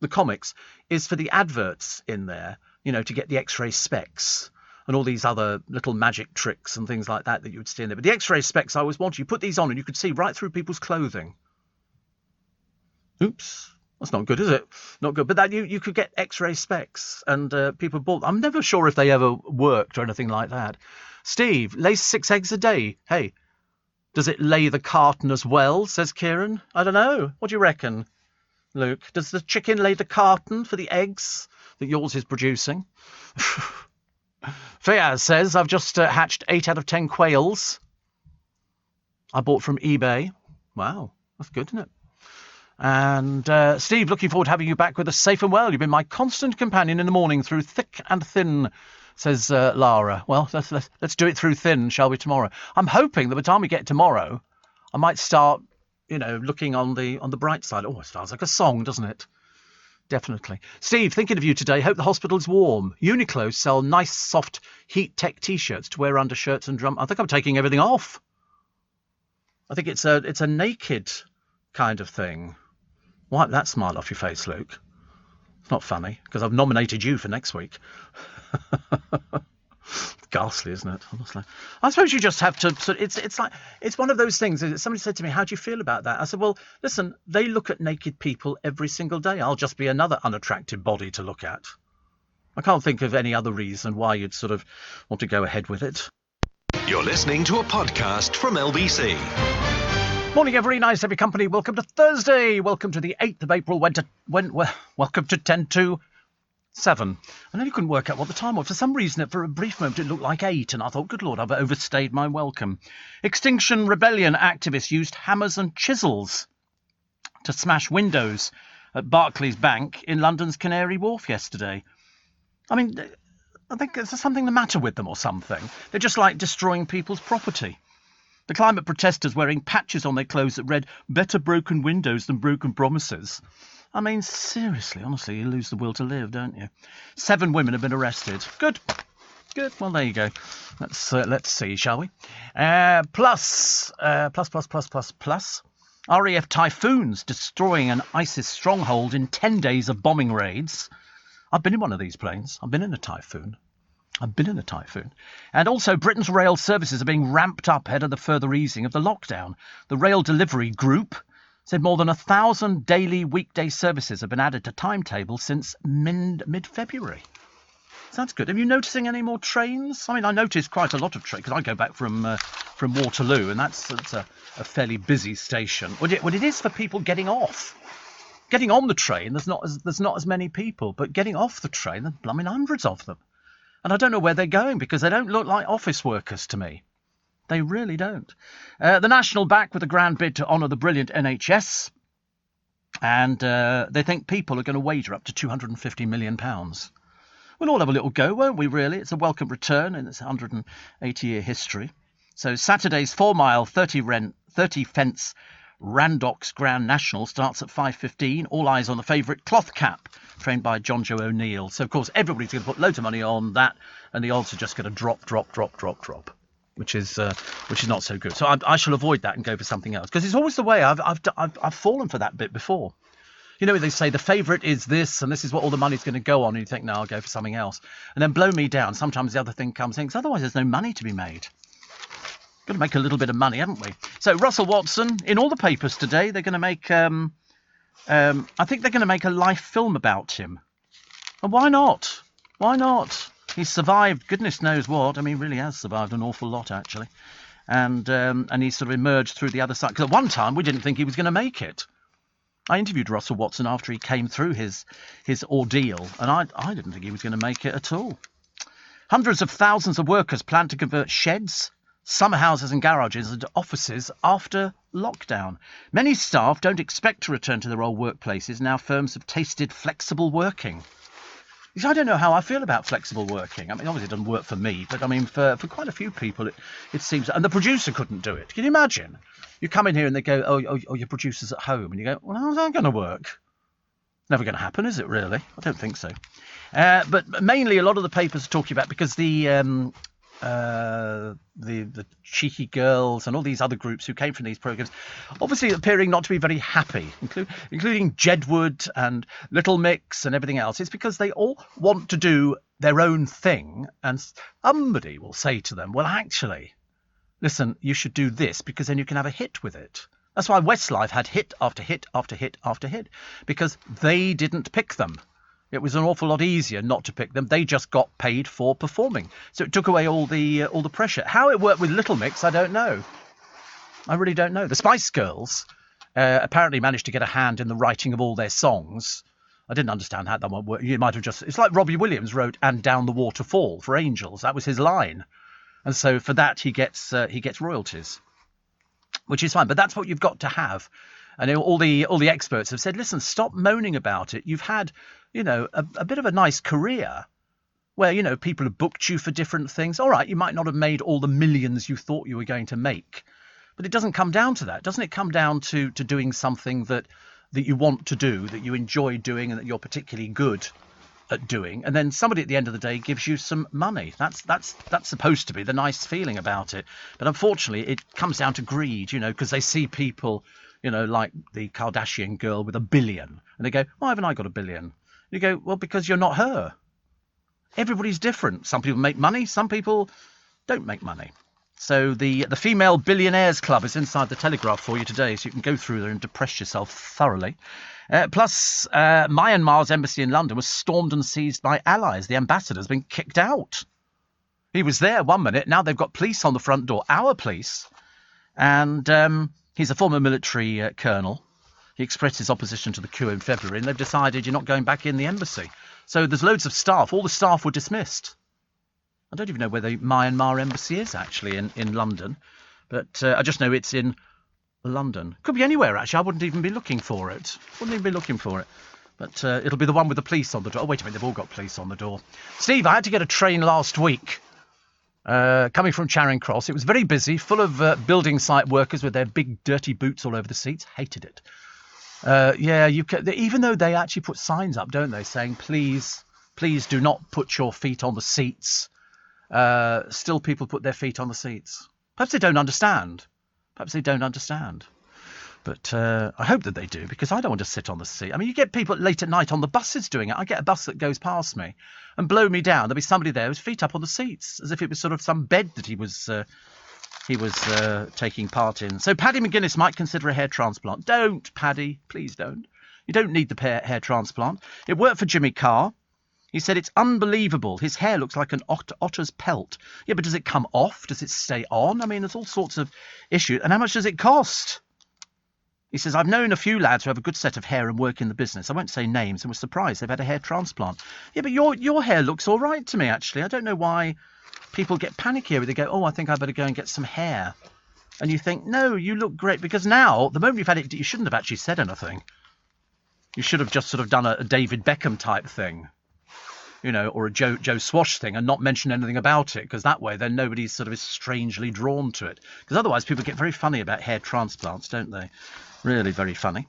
comics is for the adverts in there, to get the X-ray specs and all these other little magic tricks and things like that you would see in there. But the X-ray specs I always wanted. You put these on and you could see right through people's clothing. Oops. That's not good, is it? Not good. But that you could get X-ray specs, and people bought. I'm never sure if they ever worked or anything like that. Steve, lays 6 eggs a day. Hey, does it lay the carton as well? Says Kieran. I don't know. What do you reckon, Luke? Does the chicken lay the carton for the eggs that yours is producing? Fayaz says, I've just hatched 8 out of 10 quails I bought from eBay. Wow, that's good, isn't it? And Steve, looking forward to having you back with us safe and well. You've been my constant companion in the morning through thick and thin, says Lara. Well, let's do it through thin, shall we, tomorrow? I'm hoping that by the time we get tomorrow, I might start, looking on the bright side. Oh, it sounds like a song, doesn't it? Definitely. Steve, thinking of you today. Hope the hospital is warm. Uniqlo sell nice, soft, heat tech T-shirts to wear under shirts and drum. I think I'm taking everything off. I think it's a naked kind of thing. Wipe that smile off your face, Luke. It's not funny, because I've nominated you for next week. Ghastly, isn't it? Honestly. I suppose you just have to... It's one of those things. Somebody said to me, how do you feel about that? I said, well, listen, they look at naked people every single day. I'll just be another unattractive body to look at. I can't think of any other reason why you'd sort of want to go ahead with it. You're listening to a podcast from LBC. Morning, every nice every company. Welcome to Thursday. Welcome to the 8th of April. Welcome to 10 to 7. I know you couldn't work out what the time was. For some reason, for a brief moment, it looked like 8, and I thought, good Lord, I've overstayed my welcome. Extinction Rebellion activists used hammers and chisels to smash windows at Barclays Bank in London's Canary Wharf yesterday. I mean, I think there's something the matter with them or something. They're just like destroying people's property. The climate protesters wearing patches on their clothes that read, better broken windows than broken promises. I mean, seriously, honestly, you lose the will to live, don't you? 7 women have been arrested. Good. Well, there you go. Let's see, shall we? Plus. RAF Typhoons destroying an ISIS stronghold in 10 days of bombing raids. I've been in one of these planes. I've been in a Typhoon. And also, Britain's rail services are being ramped up ahead of the further easing of the lockdown. The Rail Delivery Group said more than 1,000 daily weekday services have been added to timetables since mid-February. So that's good. Are you noticing any more trains? I mean, I noticed quite a lot of trains, because I go back from Waterloo, and that's a fairly busy station. Well, it is for people getting off. Getting on the train, there's not as many people, but getting off the train, there's blooming hundreds of them. And I don't know where they're going, because they don't look like office workers to me. They really don't. The National back with a grand bid to honour the brilliant NHS. And they think people are going to wager up to £250 million. We'll all have a little go, won't we, really? It's a welcome return in its 180-year history. So Saturday's 4-mile, 30-fence Randox Grand National starts at 5:15. All eyes on the favourite Cloth Cap, trained by John Joe O'Neill. So, of course, everybody's going to put loads of money on that, and the odds are just going to drop, which is not so good. So I shall avoid that and go for something else, because it's always the way I've fallen for that bit before. You know, they say the favourite is this, and this is what all the money's going to go on, and you think, no, I'll go for something else. And then blow me down. Sometimes the other thing comes in, because otherwise there's no money to be made. Got to make a little bit of money, haven't we? So Russell Watson, in all the papers today, they're going to make, I think they're going to make a life film about him. And why not? Why not? He's survived goodness knows what. I mean, really has survived an awful lot, actually. And he's sort of emerged through the other side. Because at one time, we didn't think he was going to make it. I interviewed Russell Watson after he came through his ordeal, and I didn't think he was going to make it at all. Hundreds of thousands of workers plan to convert sheds, summer houses and garages into offices after lockdown. Many staff don't expect to return to their old workplaces now firms have tasted flexible working. I don't know how I feel about flexible working. I mean, obviously it doesn't work for me, but I mean, for quite a few people, it seems... And the producer couldn't do it. Can you imagine? You come in here and they go, oh, your producer's at home. And you go, well, how's that going to work? Never going to happen, is it, really? I don't think so. But mainly a lot of the papers are talking about, because the cheeky girls and all these other groups who came from these programmes obviously appearing not to be very happy, including Jedward and Little Mix and everything else. It's because they all want to do their own thing, and somebody will say to them, well, actually, listen, you should do this because then you can have a hit with it. That's why Westlife had hit after hit after hit after hit, because they didn't pick them. It was an awful lot easier not to pick them. They just got paid for performing. So it took away all the pressure. How it worked with Little Mix, I don't know. I really don't know. The Spice Girls apparently managed to get a hand in the writing of all their songs. I didn't understand how that one worked. You might have just... It's like Robbie Williams wrote "And Down the Waterfall" for Angels. That was his line. And so for that, he gets royalties, which is fine. But that's what you've got to have. And all the experts have said, listen, stop moaning about it. You've had, a bit of a nice career where, people have booked you for different things. All right, you might not have made all the millions you thought you were going to make, but it doesn't come down to that. Doesn't it come down to doing something that you want to do, that you enjoy doing and that you're particularly good at doing, and then somebody at the end of the day gives you some money? That's supposed to be the nice feeling about it. But unfortunately, it comes down to greed, because they see people... like the Kardashian girl with $1 billion. And they go, why haven't I got $1 billion? You go, well, because you're not her. Everybody's different. Some people make money. Some people don't make money. So the Female Billionaires Club is inside the Telegraph for you today, so you can go through there and depress yourself thoroughly. Plus, Myanmar's embassy in London was stormed and seized by allies. The ambassador's been kicked out. He was there 1 minute. Now they've got police on the front door, our police. And... he's a former military colonel. He expressed his opposition to the coup in February, and they've decided you're not going back in the embassy. So there's loads of staff. All the staff were dismissed. I don't even know where the Myanmar embassy is, actually, in London. But I just know it's in London. Could be anywhere, actually. I wouldn't even be looking for it. But it'll be the one with the police on the door. Oh, wait a minute. They've all got police on the door. Steve, I had to get a train last week. Coming from Charing Cross. It was very busy, full of building site workers with their big dirty boots all over the seats. Hated it. Even though they actually put signs up, don't they, saying, please do not put your feet on the seats. Still people put their feet on the seats. Perhaps they don't understand. But I hope that they do, because I don't want to sit on the seat. I mean, you get people late at night on the buses doing it. I get a bus that goes past me and blow me down. There'll be somebody there with feet up on the seats, as if it was sort of some bed that he was taking part in. So Paddy McGuinness might consider a hair transplant. Don't, Paddy. Please don't. You don't need the hair transplant. It worked for Jimmy Carr. He said it's unbelievable. His hair looks like an otter's pelt. Yeah, but does it come off? Does it stay on? I mean, there's all sorts of issues. And how much does it cost? He says, I've known a few lads who have a good set of hair and work in the business. I won't say names, and was surprised they've had a hair transplant. Yeah, but your hair looks all right to me, actually. I don't know why people get panicky here. They go, oh, I think I better go and get some hair. And you think, no, you look great. Because now, the moment you've had it, you shouldn't have actually said anything. You should have just sort of done a David Beckham type thing, or a Joe Swash thing, and not mention anything about it, because that way then nobody sort of is strangely drawn to it. Because otherwise people get very funny about hair transplants, don't they? Really very funny.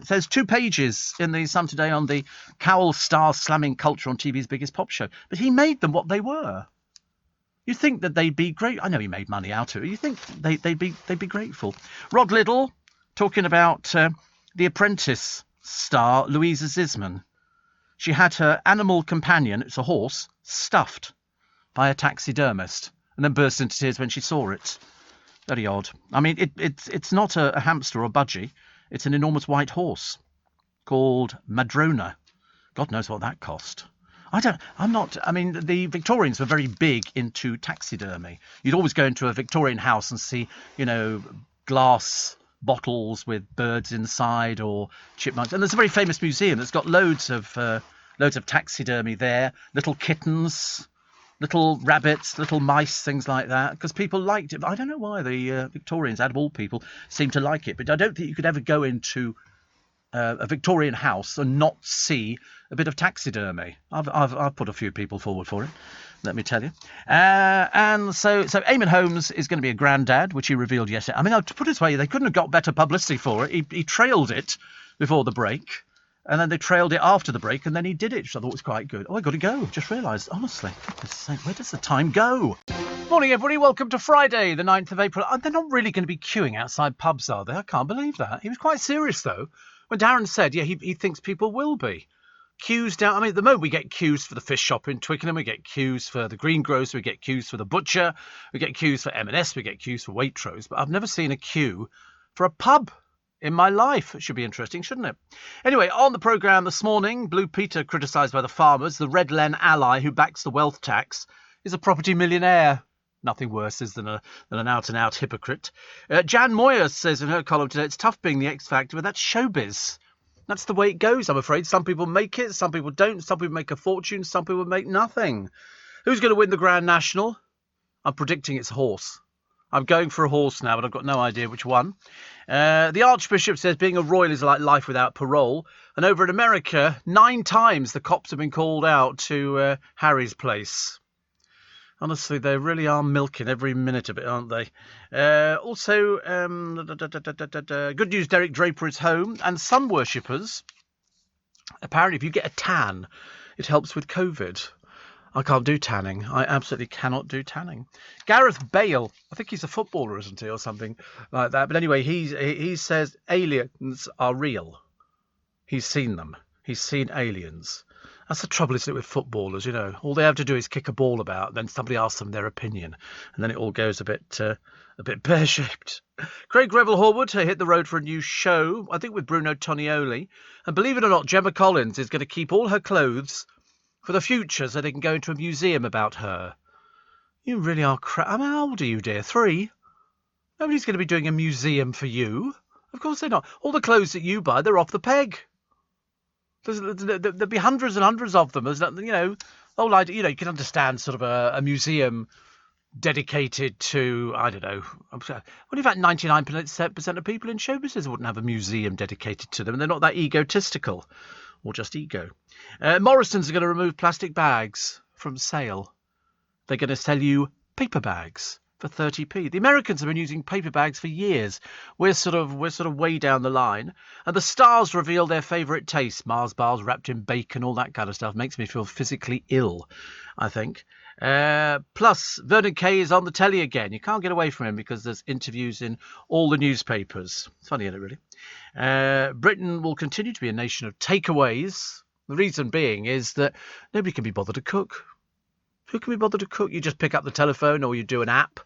There's 2 pages in the Sun today on the Cowell Star slamming culture on TV's biggest pop show. But he made them what they were. You'd think that they'd be great. I know he made money out of it. You think they'd be grateful. Rod Liddell talking about The Apprentice star Louisa Zisman. She had her animal companion, it's a horse, stuffed by a taxidermist, and then burst into tears when she saw it. Very odd. I mean, it's not a hamster or budgie. It's an enormous white horse called Madrona. God knows what that cost. The Victorians were very big into taxidermy. You'd always go into a Victorian house and see, glass bottles with birds inside or chipmunks. And there's a very famous museum that's got loads of taxidermy there, little kittens, little rabbits, little mice, things like that, because people liked it. But I don't know why the Victorians, out of all people, seem to like it. But I don't think you could ever go into a Victorian house and not see a bit of taxidermy. I've put a few people forward for it, let me tell you. And so Eamonn Holmes is going to be a granddad, which he revealed yesterday. I mean, to put it this way, they couldn't have got better publicity for it. He trailed it before the break, and then they trailed it after the break, and then he did it, which I thought was quite good. Oh, I got to go. Just realised, honestly, goodness sake, where does the time go? Morning, everybody. Welcome to Friday, the 9th of April. They're not really going to be queuing outside pubs, are they? I can't believe that. He was quite serious, though, when Darren said, he thinks people will be. Queues down. I mean, at the moment we get queues for the fish shop in Twickenham, we get queues for the greengrocer, we get queues for the butcher, we get queues for M&S, we get queues for Waitrose, but I've never seen a queue for a pub in my life. It should be interesting, shouldn't it? Anyway, on the programme this morning, Blue Peter criticised by the farmers, the Red Len ally who backs the wealth tax is a property millionaire. Nothing worse than an out-and-out hypocrite. Jan Moyer says in her column today, it's tough being the X Factor, but that's showbiz. That's the way it goes, I'm afraid. Some people make it, some people don't. Some people make a fortune, some people make nothing. Who's going to win the Grand National? I'm predicting it's a horse. I'm going for a horse now, but I've got no idea which one. The Archbishop says being a royal is like life without parole. And over in America, 9 times the cops have been called out to Harry's place. Honestly, they really are milking every minute of it, aren't they? Also, good news, Derek Draper is home. And sun worshippers, apparently if you get a tan, it helps with COVID. I can't do tanning. I absolutely cannot do tanning. Gareth Bale, I think he's a footballer, isn't he, or something like that. But anyway, he says aliens are real. He's seen them. He's seen aliens. That's the trouble, isn't it, with footballers, All they have to do is kick a ball about, then somebody asks them their opinion, and then it all goes a bit pear-shaped. Craig Revel Horwood hit the road for a new show, I think with Bruno Tonioli. And believe it or not, Gemma Collins is going to keep all her clothes for the future so they can go into a museum about her. You really are I mean, how old are you, dear? 3? Nobody's going to be doing a museum for you. Of course they're not. All the clothes that you buy, they're off the peg. There'll be hundreds and hundreds of them. There's, whole idea, you can understand sort of a museum dedicated to, I don't know, what if about 99% of people in show business wouldn't have a museum dedicated to them, and they're not that egotistical, or just ego. Morrison's are going to remove plastic bags from sale. They're going to sell you paper bags for 30p. The Americans have been using paper bags for years. We're sort of way down the line. And the stars reveal their favourite taste. Mars bars wrapped in bacon, all that kind of stuff. Makes me feel physically ill, I think. Plus, Vernon Kay is on the telly again. You can't get away from him because there's interviews in all the newspapers. It's funny, isn't it, really? Britain will continue to be a nation of takeaways. The reason being is that nobody can be bothered to cook. Who can be bothered to cook? You just pick up the telephone or you do an app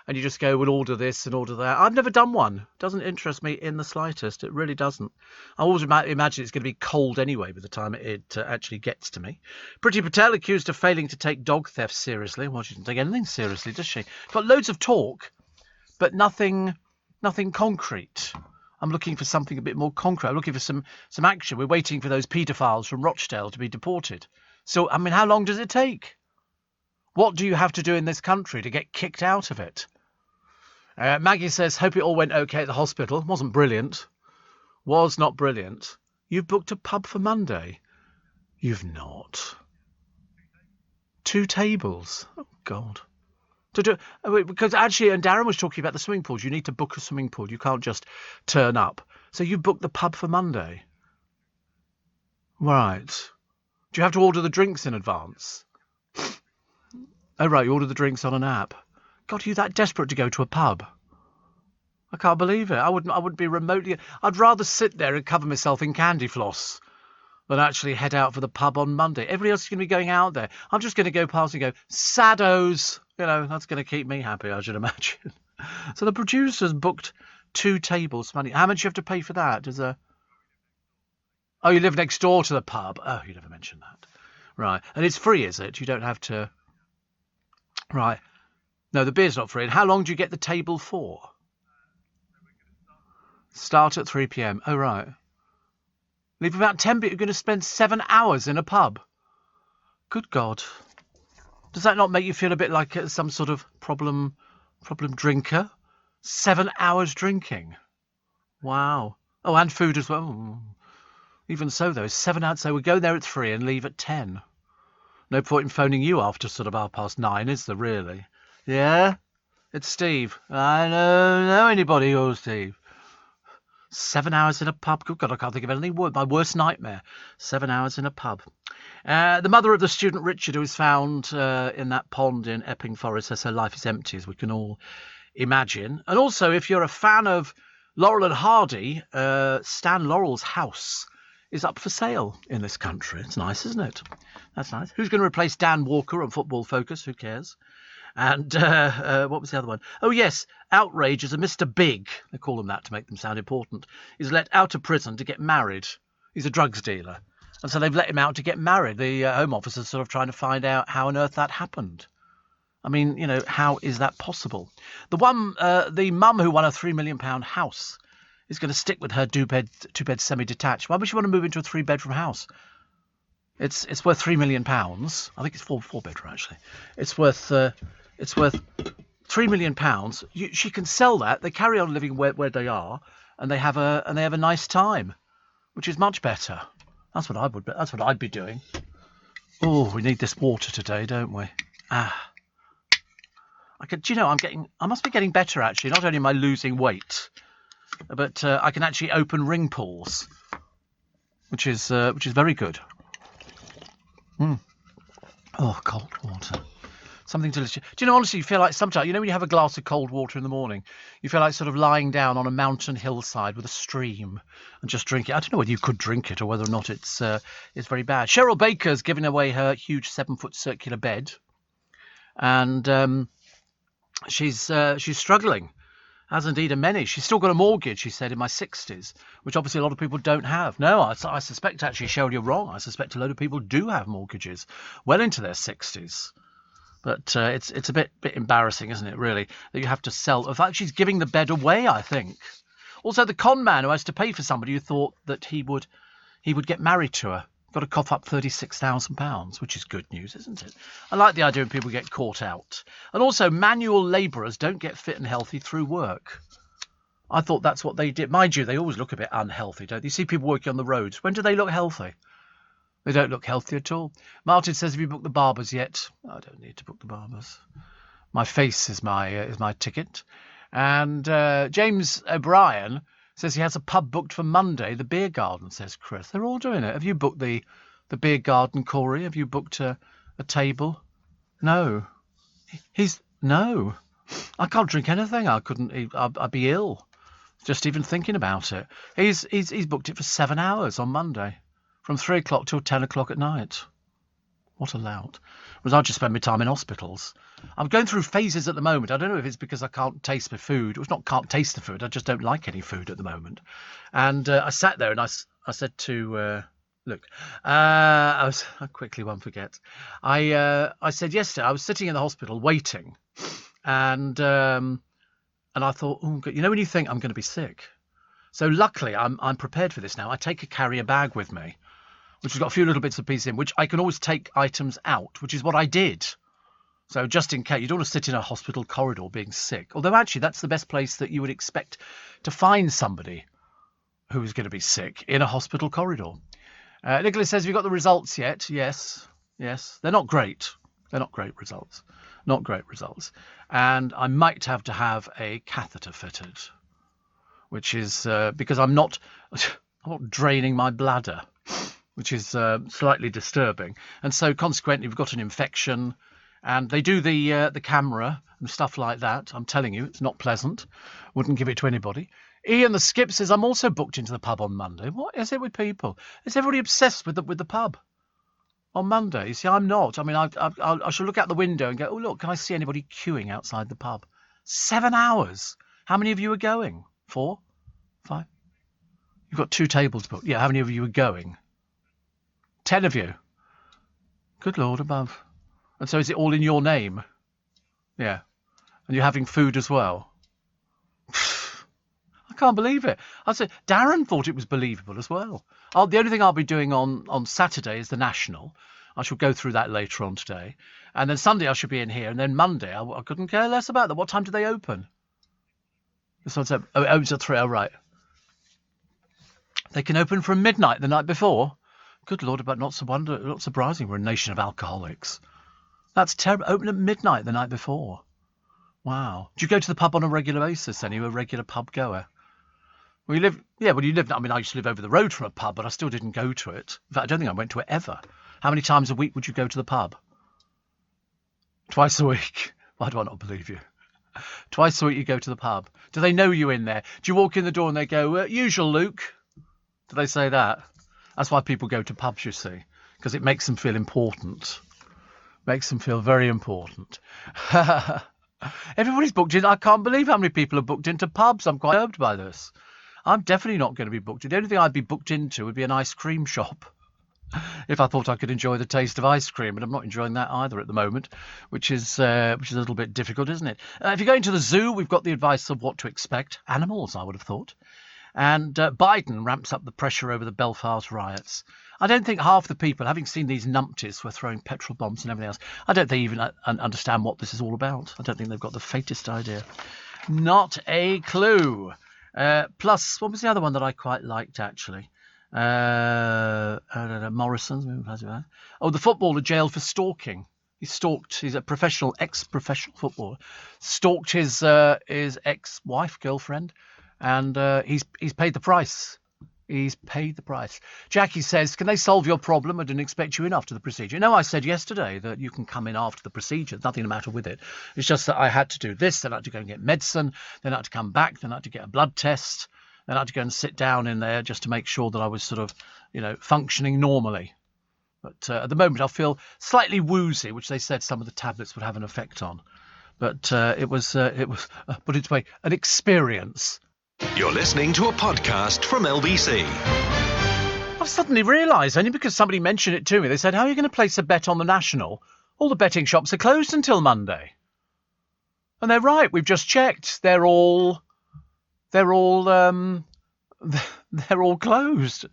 and you just go, we'll order this and order that. I've never done one. It doesn't interest me in the slightest. It really doesn't. I always imagine it's going to be cold anyway by the time it actually gets to me. Priti Patel accused of failing to take dog theft seriously. Well, she doesn't take anything seriously, does she? Got loads of talk, but nothing concrete. I'm looking for something a bit more concrete. I'm looking for some action. We're waiting for those paedophiles from Rochdale to be deported. So, I mean, how long does it take? What do you have to do in this country to get kicked out of it? Maggie says, hope it all went okay at the hospital. Wasn't brilliant. Was not brilliant. You've booked a pub for Monday. You've not. 2 tables. Oh, God. Because actually, and Darren was talking about the swimming pools. You need to book a swimming pool. You can't just turn up. So you booked the pub for Monday. Right. Do you have to order the drinks in advance? Oh, right, you order the drinks on an app. God, are you that desperate to go to a pub? I can't believe it. I wouldn't be remotely... I'd rather sit there and cover myself in candy floss than actually head out for the pub on Monday. Everybody else is going to be going out there. I'm just going to go past and go, saddos. That's going to keep me happy, I should imagine. So the producers booked 2 tables. Money. How much do you have to pay for that? Oh, you live next door to the pub. Oh, you never mentioned that. Right. And it's free, is it? You don't have to... Right. No, the beer's not free. And how long do you get the table for? Start at 3 p.m. Oh, right. Leave about 10, but you're going to spend 7 hours in a pub. Good God. Does that not make you feel a bit like some sort of problem drinker? 7 hours drinking. Wow. Oh, and food as well. Even so, though, 7 hours. So we go there at 3 and leave at 10. No point in phoning you after sort of 9:30, is there, really? Yeah? It's Steve. I don't know anybody who's Steve. 7 hours in a pub. Good God, I can't think of anything worse. My worst nightmare. 7 hours in a pub. The mother of the student Richard, who was found in that pond in Epping Forest, says her life is empty, as we can all imagine. And also, if you're a fan of Laurel and Hardy, Stan Laurel's house is up for sale in this country. It's nice, isn't it? That's nice. Who's going to replace Dan Walker on Football Focus? Who cares? And what was the other one? Oh, yes, Outrage is a Mr. Big, they call him that to make them sound important, is let out of prison to get married. He's a drugs dealer. And so they've let him out to get married. The Home Office is sort of trying to find out how on earth that happened. I mean, you know, how is that possible? The mum who won a £3 million house is going to stick with her two-bed semi-detached. Why would she want to move into a 3-bedroom house? It's worth £3 million. I think it's four-bedroom, actually. It's worth £3 million. She can sell that. They carry on living where they are, and they have a nice time, which is much better. That's what I'd be doing. Oh, we need this water today, don't we? I must be getting better, actually. Not only am I losing weight, but I can actually open ring pulls, which is very good. Oh, cold water. Something delicious. Do you know, honestly, you feel like sometimes, you know, when you have a glass of cold water in the morning, you feel like sort of lying down on a mountain hillside with a stream and just drink it. I don't know whether you could drink it or whether or not it's very bad. Cheryl Baker's giving away her huge 7-foot circular bed, and she's struggling, as indeed are many. She's still got a mortgage, she said, in my 60s, which obviously a lot of people don't have. No, I suspect, actually, Cheryl, you're wrong. I suspect a load of people do have mortgages well into their 60s. But it's a bit embarrassing, isn't it, really, that you have to sell. In fact, she's giving the bed away, I think. Also, the con man who has to pay for somebody who thought that he would get married to her. Got to cough up £36,000, which is good news, isn't it? I like the idea when people get caught out. And also, manual labourers don't get fit and healthy through work. I thought that's what they did. Mind you, they always look a bit unhealthy, don't they? You see people working on the roads. When do they look healthy? They don't look healthy at all. Martin says, have you booked the barbers yet? I don't need to book the barbers. My face is my ticket. And James O'Brien says he has a pub booked for Monday, the Beer Garden, says Chris. They're all doing it. Have you booked the Beer Garden, Corey? Have you booked a table? No. No. I can't drink anything. I'd be ill just even thinking about it. He's booked it for 7 hours on Monday, from 3 o'clock till 10 o'clock at night. What a lout. Whereas I just spend my time in hospitals. I'm going through phases at the moment. I don't know if it's because I can't taste my food. It's not can't taste the food. I just don't like any food at the moment. And I sat there and I said to Luke, I quickly won't forget. I said yesterday, I was sitting in the hospital waiting, and I thought, oh, you know when you think I'm going to be sick. So luckily I'm prepared for this now. I take a carrier bag with me, which has got a few little bits of pieces in, which I can always take items out, which is what I did. So just in case, you don't want to sit in a hospital corridor being sick. Although actually that's the best place that you would expect to find somebody who is going to be sick, in a hospital corridor. Nicholas says, have you got the results yet? Yes. They're not great. They're not great results. Not great results. And I might have to have a catheter fitted, which is because I'm not draining my bladder, which is slightly disturbing. And so consequently, we've got an infection. And they do the camera and stuff like that. I'm telling you, it's not pleasant. Wouldn't give it to anybody. Ian the Skip says, I'm also booked into the pub on Monday. What is it with people? Is everybody obsessed with the pub on Monday? You see, I'm not. I mean, I shall look out the window and go, oh, look, can I see anybody queuing outside the pub? 7 hours. How many of you are going? 4? 5? You've got 2 tables booked. Yeah, how many of you are going? 10 of you. Good Lord above. And so is it all in your name? Yeah. And you're having food as well? I can't believe it. I said Darren thought it was believable as well. The only thing I'll be doing on Saturday is the National. I shall go through that later on today. And then Sunday I should be in here. And then Monday, I couldn't care less about that. What time do they open? This one said, it opens at 3. Oh, right. They can open from midnight the night before. Good Lord, but not surprising. We're a nation of alcoholics. That's terrible. Open at midnight the night before. Wow. Do you go to the pub on a regular basis then? Are you a regular pub goer? Well, you live... Yeah, well, you live... I mean, I used to live over the road from a pub, but I still didn't go to it. In fact, I don't think I went to it ever. How many times a week would you go to the pub? Twice a week. Why do I not believe you? Twice a week you go to the pub. Do they know you in there? Do you walk in the door and they go, usual Luke? Do they say that? That's why people go to pubs, you see, because it makes them feel important. Makes them feel very important. Everybody's booked in. I can't believe how many people are booked into pubs. I'm quite disturbed by this. I'm definitely not going to be booked in. The only thing I'd be booked into would be an ice cream shop. If I thought I could enjoy the taste of ice cream, but I'm not enjoying that either at the moment, which is a little bit difficult, isn't it? If you're going to the zoo, we've got the advice of what to expect. Animals, I would have thought. And Biden ramps up the pressure over the Belfast riots. I don't think half the people, having seen these numpties who are throwing petrol bombs and everything else, I don't think even understand what this is all about. I don't think they've got the faintest idea. Not a clue. Plus, what was the other one that I quite liked, actually? Morrison. Oh, the footballer jailed for stalking. He's a ex-professional footballer. Stalked his ex-wife, girlfriend, and he's paid the price. He's paid the price. Jackie says, can they solve your problem? I didn't expect you in after the procedure. No, I said yesterday that you can come in after the procedure. There's nothing the matter with it. It's just that I had to do this. Then I had to go and get medicine. Then I had to come back. Then I had to get a blood test. Then I had to go and sit down in there just to make sure that I was sort of, functioning normally. But at the moment, I feel slightly woozy, which they said some of the tablets would have an effect on. But it was, put its way, an experience. You're listening to a podcast from LBC. I've suddenly realised, only because somebody mentioned it to me, they said, how are you going to place a bet on the National? All the betting shops are closed until Monday. And they're right, we've just checked. They're all closed.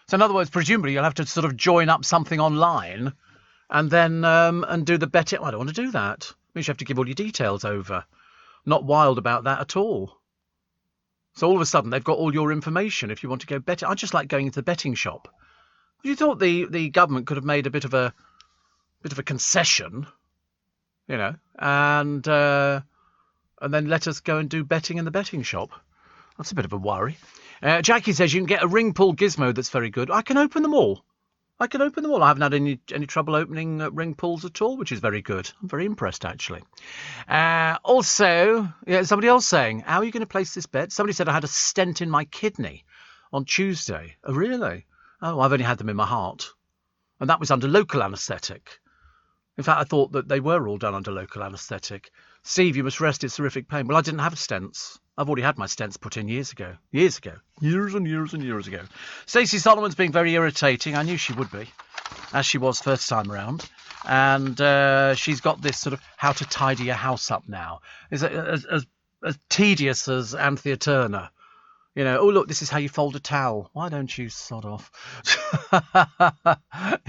So in other words, presumably you'll have to sort of join up something online and then and do the betting. I don't want to do that. It means you have to give all your details over. Not wild about that at all. So all of a sudden they've got all your information if you want to go betting. I just like going into the betting shop. You thought the government could have made a bit of a concession, and then let us go and do betting in the betting shop. That's a bit of a worry. Jackie says you can get a ring pull gizmo that's very good. I can open them all. I haven't had any trouble opening ring pulls at all, which is very good. I'm very impressed, actually. Also, somebody else saying, how are you going to place this bet? Somebody said I had a stent in my kidney on Tuesday. Oh, really? Oh, I've only had them in my heart. And that was under local anaesthetic. In fact, I thought that they were all done under local anaesthetic. Steve, you must rest. It's horrific pain. Well, I didn't have stents. I've already had my stents put in years and years ago. Stacey Solomon's being very irritating. I knew she would be, as she was first time around. And she's got this sort of how to tidy your house up now. Is it as tedious as Anthea Turner? Oh, look, this is how you fold a towel. Why don't you sod off?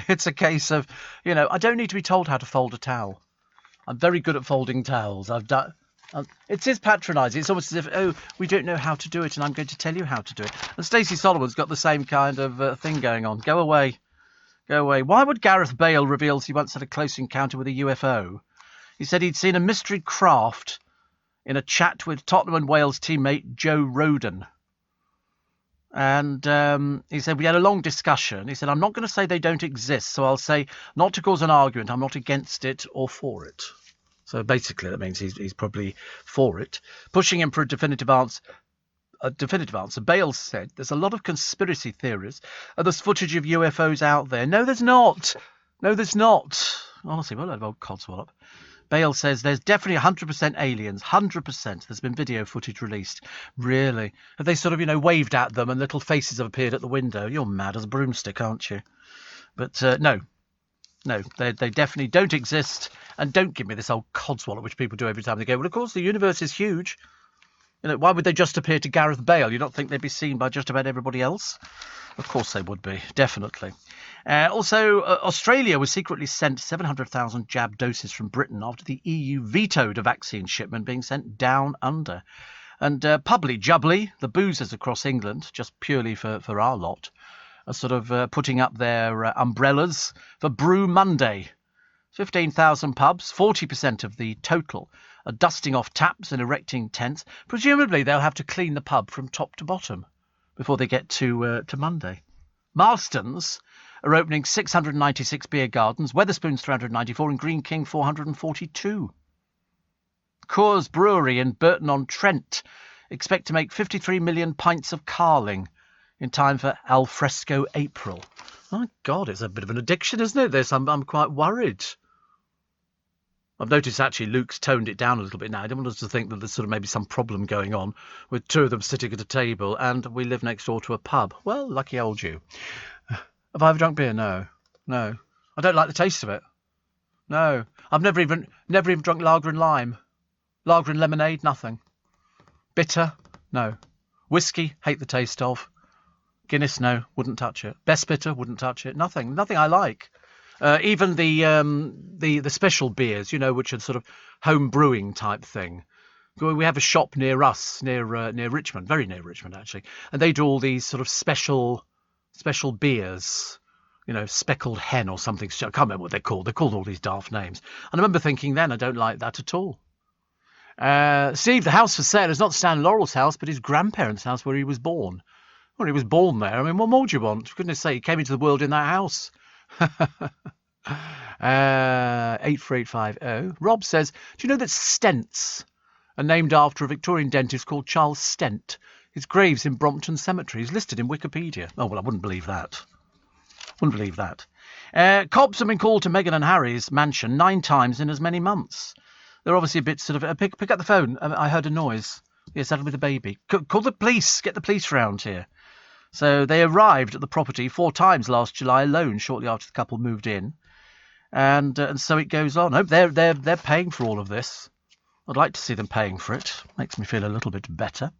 It's a case of, I don't need to be told how to fold a towel. I'm very good at folding towels. I've done... It is patronising. It's almost as if, we don't know how to do it, and I'm going to tell you how to do it. And Stacey Solomon's got the same kind of thing going on. Go away. Why would Gareth Bale reveal he once had a close encounter with a UFO? He said he'd seen a mystery craft in a chat with Tottenham and Wales teammate Joe Roden. And he said, we had a long discussion. He said, I'm not going to say they don't exist, so I'll say not to cause an argument. I'm not against it or for it. So basically that means he's probably for it. Pushing him for a definitive answer. Bale said there's a lot of conspiracy theories. There's footage of UFOs out there. No, there's not. Honestly, what a load of old codswallop. Bale says there's definitely 100% aliens, 100%. There's been video footage released. Really? Have they sort of, waved at them and little faces have appeared at the window? You're mad as a broomstick, aren't you? But no, they definitely don't exist. And don't give me this old codswallop which people do every time they go, well, of course, the universe is huge. Why would they just appear to Gareth Bale? You don't think they'd be seen by just about everybody else? Of course they would be, definitely. Also, Australia was secretly sent 700,000 jab doses from Britain after the EU vetoed a vaccine shipment being sent down under. And Publey Jubbly, the boozers across England, just purely for our lot, are sort of putting up their umbrellas for Brew Monday. 15,000 pubs, 40% of the total, are dusting off taps and erecting tents. Presumably they'll have to clean the pub from top to bottom before they get to Monday. Marston's are opening 696 beer gardens, Wetherspoons 394 and Green King 442. Coors Brewery in Burton-on-Trent expect to make 53 million pints of Carling in time for Alfresco April. My God, it's a bit of an addiction, isn't it, this? I'm quite worried. I've noticed actually Luke's toned it down a little bit now. I don't want us to think that there's sort of maybe some problem going on with two of them sitting at a table and we live next door to a pub. Well, lucky old you. Have I ever drunk beer? No. I don't like the taste of it. No. I've never even drunk lager and lime. Lager and lemonade, nothing. Bitter? No. Whiskey? Hate the taste of. Guinness? No. Wouldn't touch it. Best bitter? Wouldn't touch it. Nothing I like. Even the special beers, which are sort of home brewing type thing. We have a shop near us, near Richmond, very near Richmond actually, and they do all these sort of special beers, Speckled Hen or something. I can't remember what they're called. They're called all these daft names. And I remember thinking then, I don't like that at all. Steve, the house for sale is not Stan Laurel's house, but his grandparents' house where he was born. Well, he was born there. I mean, what more do you want? For goodness sake, he came into the world in that house. 84850. Rob says, do you know that stents are named after a Victorian dentist called Charles Stent? His grave's in Brompton Cemetery. He's listed in Wikipedia. Oh, well, I wouldn't believe that. Cops have been called to Meghan and Harry's mansion 9 times in as many months. They're obviously a bit sort of... pick up the phone. I heard a noise. Yes, that'll be the baby. Call the police. Get the police round here. So they arrived at the property 4 times last July alone, shortly after the couple moved in. And so it goes on. Oh, they're paying for all of this. I'd like to see them paying for it. Makes me feel a little bit better.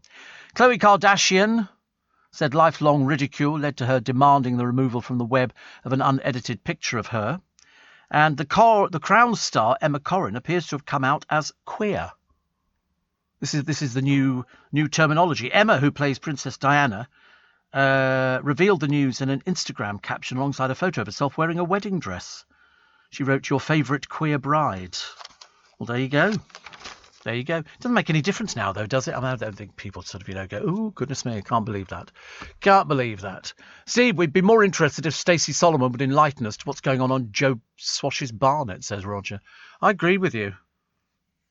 Khloe Kardashian said lifelong ridicule led to her demanding the removal from the web of an unedited picture of her. And the Crown star Emma Corrin appears to have come out as queer. This is the new terminology. Emma, who plays Princess Diana, revealed the news in an Instagram caption alongside a photo of herself wearing a wedding dress. She wrote, "Your favourite queer bride." Well, there you go. Doesn't make any difference now, though, does it? I mean, I don't think people sort of, go, "Oh, goodness me, I can't believe that." Steve, we'd be more interested if Stacey Solomon would enlighten us to what's going on Joe Swash's Barnet, says Roger. I agree with you.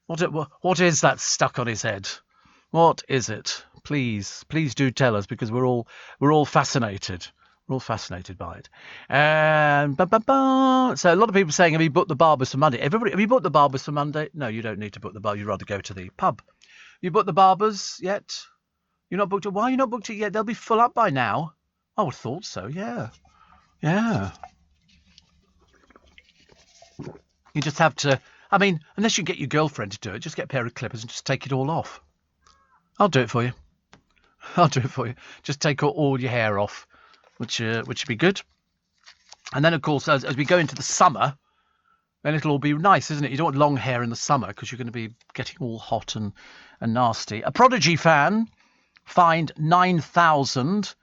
What is that stuck on his head? What is it? Please do tell us, because we're all fascinated. We're all fascinated by it. And so a lot of people saying, have you booked the barbers for Monday? Everybody, have you booked the barbers for Monday? No, you don't need to book the bar. You'd rather go to the pub. You booked the barbers yet? You're not booked it? Why are you not booked it yet? They'll be full up by now. I would have thought so, yeah. You just have to, I mean, unless you get your girlfriend to do it, just get a pair of clippers and just take it all off. I'll do it for you. Just take all your hair off, which would be good. And then, of course, as we go into the summer, then it'll all be nice, isn't it? You don't want long hair in the summer because you're going to be getting all hot and nasty. A Prodigy fan fined 9,000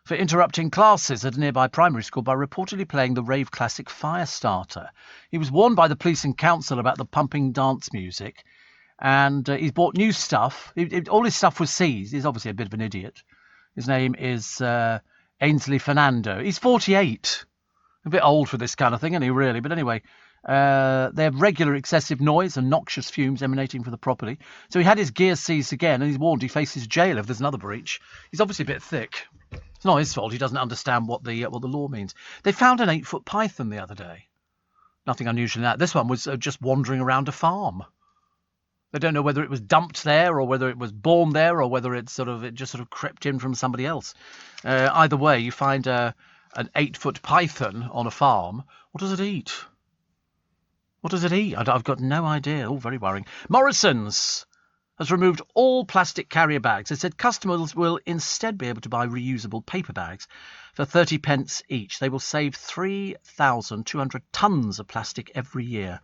for interrupting classes at a nearby primary school by reportedly playing the rave classic Firestarter. He was warned by the police and council about the pumping dance music, and he's bought new stuff. All his stuff was seized. He's obviously a bit of an idiot. His name is Ainsley Fernando. He's 48. A bit old for this kind of thing, isn't he, really? But anyway, they have regular excessive noise and noxious fumes emanating from the property. So he had his gear seized again, and he's warned he faces jail if there's another breach. He's obviously a bit thick. It's not his fault. He doesn't understand what the law means. They found an 8-foot python the other day. Nothing unusual in that. This one was just wandering around a farm. They don't know whether it was dumped there or whether it was born there or whether it just sort of crept in from somebody else. Either way, you find an 8-foot python on a farm. What does it eat? What does it eat? I've got no idea. Oh, very worrying. Morrison's has removed all plastic carrier bags. It said customers will instead be able to buy reusable paper bags for 30 pence each. They will save 3,200 tonnes of plastic every year.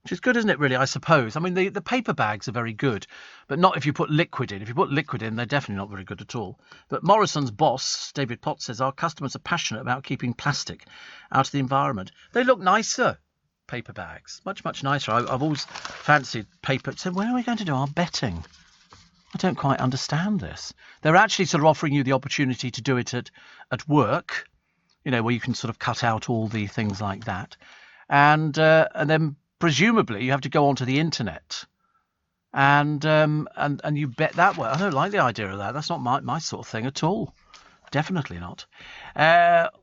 Which is good, isn't it, really, I suppose? I mean, the paper bags are very good, but not if you put liquid in. If you put liquid in, they're definitely not very good at all. But Morrison's boss, David Potts, says our customers are passionate about keeping plastic out of the environment. They look nicer, paper bags. Much, much nicer. I've always fancied paper. So where are we going to do our betting? I don't quite understand this. They're actually sort of offering you the opportunity to do it at work, where you can sort of cut out all the things like that. And then presumably you have to go onto the internet and you bet that way. I don't like the idea of that. That's not my sort of thing at all. Definitely not.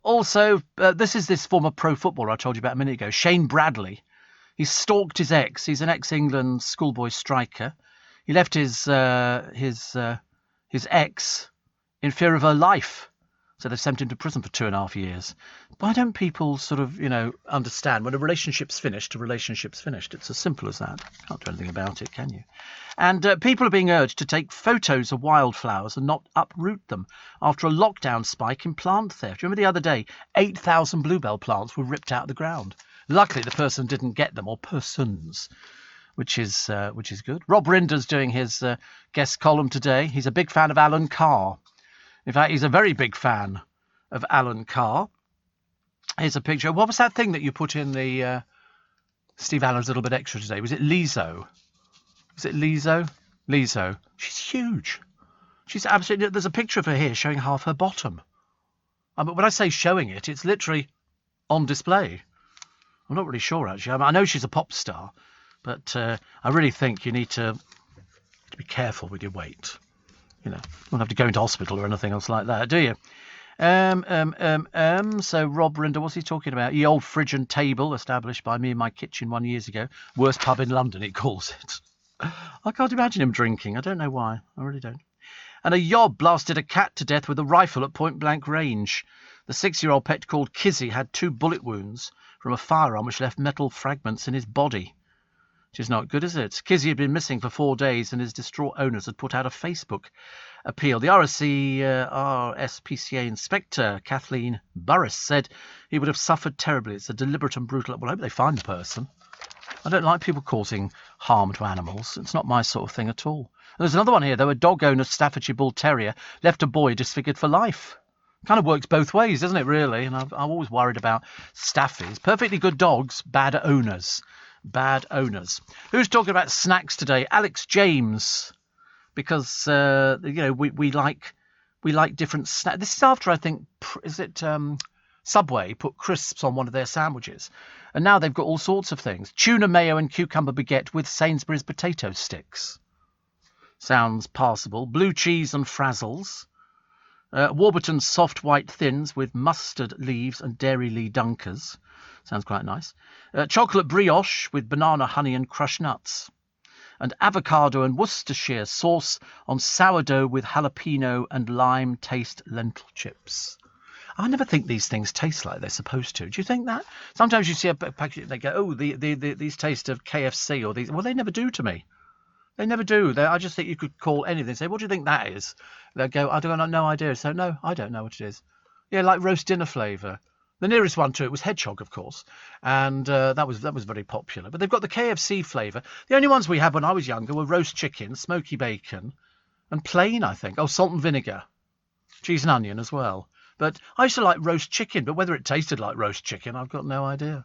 Also, this is this former pro footballer I told you about a minute ago, Shane Bradley. He stalked his ex. He's an ex-England schoolboy striker. He left his ex in fear of her life. So they've sent him to prison for 2.5 years. Why don't people sort of, understand when a relationship's finished, a relationship's finished? It's as simple as that. Can't do anything about it, can you? And people are being urged to take photos of wildflowers and not uproot them after a lockdown spike in plant theft. Remember the other day, 8,000 bluebell plants were ripped out of the ground. Luckily, the person didn't get them, or persons, which is good. Rob Rinder's doing his guest column today. He's a big fan of Alan Carr. In fact, he's a very big fan of Alan Carr. Here's a picture. What was that thing that you put in the Steve Allen's Little Bit Extra today? Was it Lizzo? Was it Lizzo? Lizzo. She's huge. She's absolutely... There's a picture of her here showing half her bottom. But when I say showing it, it's literally on display. I'm not really sure, actually. I know she's a pop star, but I really think you need to be careful with your weight. You don't have to go into hospital or anything else like that, do you? So Rob Rinder, what's he talking about? The old fridge and table established by me in my kitchen 1 year ago. Worst pub in London, he calls it. I can't imagine him drinking. I don't know why. I really don't. And a yob blasted a cat to death with a rifle at point-blank range. The 6-year-old pet called Kizzy had 2 bullet wounds from a firearm which left metal fragments in his body. Which is not good, is it? Kizzy had been missing for 4 days and his distraught owners had put out a Facebook appeal. The RSPCA inspector, Kathleen Burris, said he would have suffered terribly. It's a deliberate and brutal... Well, I hope they find the person. I don't like people causing harm to animals. It's not my sort of thing at all. And there's another one here, though. A dog owner, Staffordshire Bull Terrier, left a boy disfigured for life. Kind of works both ways, doesn't it, really? And I'm always worried about Staffies. Perfectly good dogs, bad owners. Bad owners. Who's talking about snacks today? Alex James, because we like different snacks. This is after, I think, Subway put crisps on one of their sandwiches, and now they've got all sorts of things: tuna mayo and cucumber baguette with Sainsbury's potato sticks. Sounds passable. Blue cheese and frazzles. Warburton soft white thins with mustard leaves and Dairy Lee Dunkers. Sounds quite nice. Chocolate brioche with banana, honey and crushed nuts. And avocado and Worcestershire sauce on sourdough with jalapeno and lime taste lentil chips. I never think these things taste like they're supposed to. Do you think that? Sometimes you see a package, they go, oh, these taste of KFC or these. Well, they never do to me. They never do. I just think you could call anything and say, what do you think that is? They'll go, I don't have no idea. So, no, I don't know what it is. Yeah, like roast dinner flavour. The nearest one to it was hedgehog, of course, and that was very popular. But they've got the KFC flavour. The only ones we had when I was younger were roast chicken, smoky bacon, and plain, I think. Oh, salt and vinegar. Cheese and onion as well. But I used to like roast chicken, but whether it tasted like roast chicken, I've got no idea.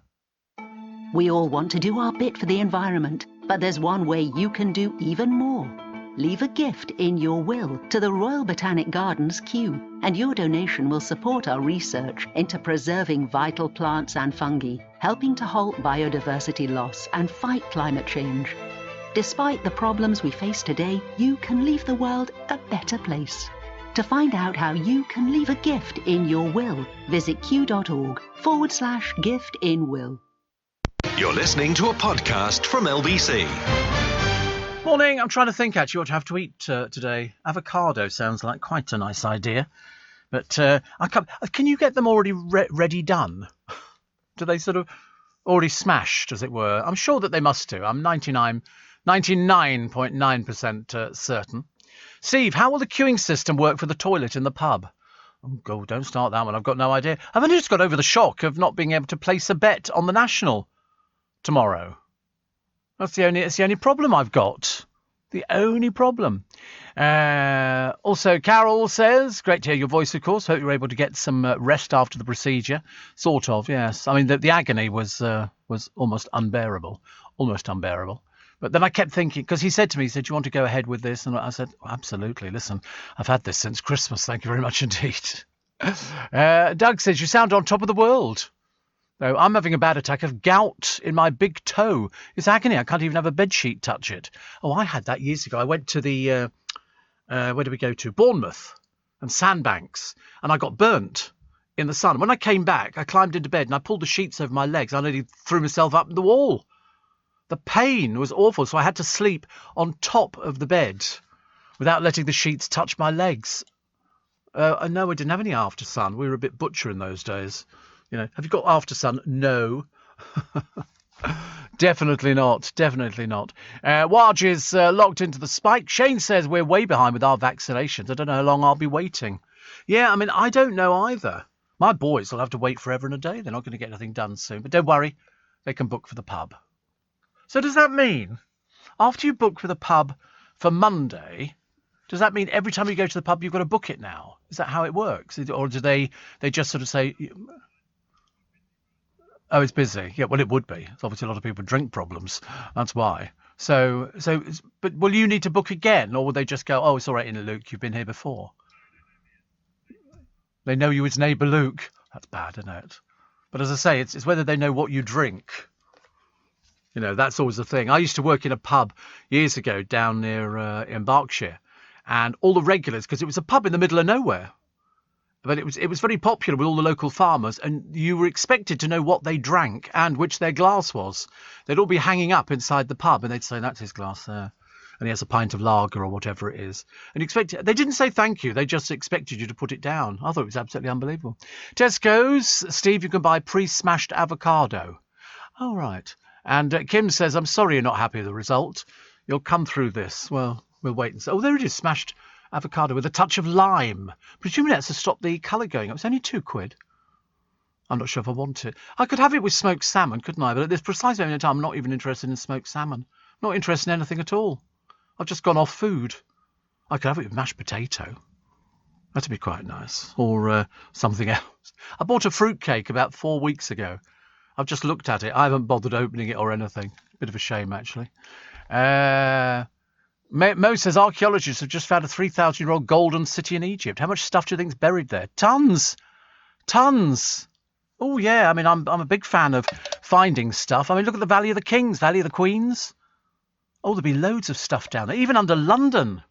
We all want to do our bit for the environment, but there's one way you can do even more. Leave a gift in your will to the Royal Botanic Gardens Kew, and your donation will support our research into preserving vital plants and fungi, helping to halt biodiversity loss and fight climate change. Despite the problems we face today, you can leave the world a better place. To find out how you can leave a gift in your will, visit kew.org /gift in will. You're listening to a podcast from LBC. Morning. I'm trying to think, actually, what to have to eat today. Avocado sounds like quite a nice idea. But can you get them already ready done? Do they sort of already smashed, as it were? I'm sure that they must do. I'm 99.9% certain. Steve, how will the queuing system work for the toilet in the pub? Oh, God, don't start that one. I've got no idea. I've only just got over the shock of not being able to place a bet on the National tomorrow. It's the only problem I've got. The only problem. Also, Carol says, great to hear your voice, of course. Hope you were able to get some rest after the procedure. Sort of, yes. I mean, the agony was almost unbearable. Almost unbearable. But then I kept thinking, because he said to me, do you want to go ahead with this? And I said, absolutely. Listen, I've had this since Christmas. Thank you very much indeed. Doug says, you sound on top of the world. No, I'm having a bad attack of gout in my big toe. It's agony. I can't even have a bedsheet touch it. Oh, I had that years ago. I went to the, where did we go to? Bournemouth and Sandbanks. And I got burnt in the sun. When I came back, I climbed into bed and I pulled the sheets over my legs. I nearly threw myself up the wall. The pain was awful, so I had to sleep on top of the bed without letting the sheets touch my legs. No, we didn't have any after sun. We were a bit butcher in those days. You know, have you got after sun? No. Definitely not. Definitely not. Waj is locked into the spike. Shane says we're way behind with our vaccinations. I don't know how long I'll be waiting. Yeah, I mean, I don't know either. My boys will have to wait forever and a day. They're not going to get anything done soon. But don't worry, they can book for the pub. So does that mean, after you book for the pub for Monday, does that mean every time you go to the pub you've got to book it now? Is that how it works? Or do they just sort of say, oh, it's busy? Yeah, well, it would be. It's obviously a lot of people with drink problems. That's why. But will you need to book again? Or will they just go, oh, it's all right, Luke, you've been here before? They know you as neighbour Luke. That's bad, isn't it? But as I say, it's whether they know what you drink. You know, that's always the thing. I used to work in a pub years ago down near in Berkshire, and all the regulars, because it was a pub in the middle of nowhere, but it was very popular with all the local farmers, and you were expected to know what they drank and which their glass was. They'd all be hanging up inside the pub, and they'd say, that's his glass there, and he has a pint of lager or whatever it is. And they didn't say thank you, they just expected you to put it down. I thought it was absolutely unbelievable. Tesco's, Steve, you can buy pre-smashed avocado. Oh, right. And Kim says, I'm sorry you're not happy with the result. You'll come through this. Well, we'll wait and see. Oh, there it is, smashed avocado with a touch of lime. Presumably that's to stop the colour going up. It's only £2. I'm not sure if I want it. I could have it with smoked salmon, couldn't I? But at this precise moment in time, I'm not even interested in smoked salmon. I'm not interested in anything at all. I've just gone off food. I could have it with mashed potato. That'd be quite nice. Or something else. I bought a fruitcake about 4 weeks ago. I've just looked at it. I haven't bothered opening it or anything. Bit of a shame, actually. Mo says archaeologists have just found a 3,000-year-old golden city in Egypt. How much stuff do you think is buried there? Tons. Tons. Oh, yeah. I mean, I'm a big fan of finding stuff. I mean, look at the Valley of the Kings, Valley of the Queens. Oh, there'll be loads of stuff down there. Even under London.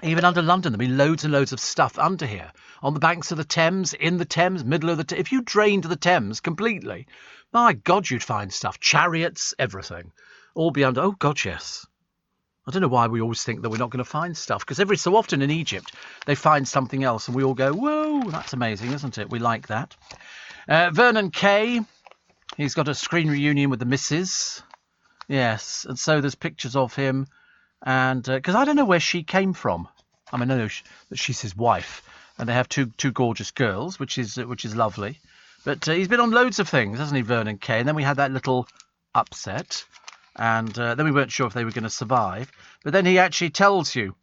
Even under London, there'll be loads and loads of stuff under here. On the banks of the Thames, in the Thames, middle of the Thames. If you drained the Thames completely, my God, you'd find stuff. Chariots, everything. All be under... Oh, God, yes. I don't know why we always think that we're not going to find stuff, because every so often in Egypt, they find something else, and we all go, whoa, that's amazing, isn't it? We like that. Vernon Kay, he's got a screen reunion with the missus. Yes, and so there's pictures of him. And because I don't know where she came from. I mean, I know that she's his wife, and they have two gorgeous girls, which is lovely. But he's been on loads of things, hasn't he, Vernon Kay? And then we had that little upset, and then we weren't sure if they were going to survive. But then he actually tells you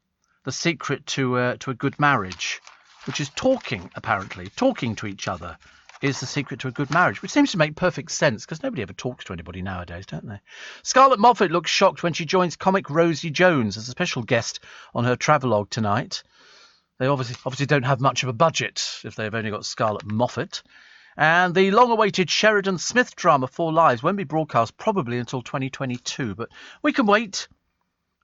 the secret to a good marriage, which is talking. Apparently, talking to each other is the secret to a good marriage, which seems to make perfect sense, because nobody ever talks to anybody nowadays, don't they? Scarlett Moffat looks shocked when she joins comic Rosie Jones as a special guest on her travelogue tonight. They obviously don't have much of a budget if they've only got Scarlett Moffat. And the long-awaited Sheridan Smith drama, Four Lives, won't be broadcast probably until 2022, but we can wait.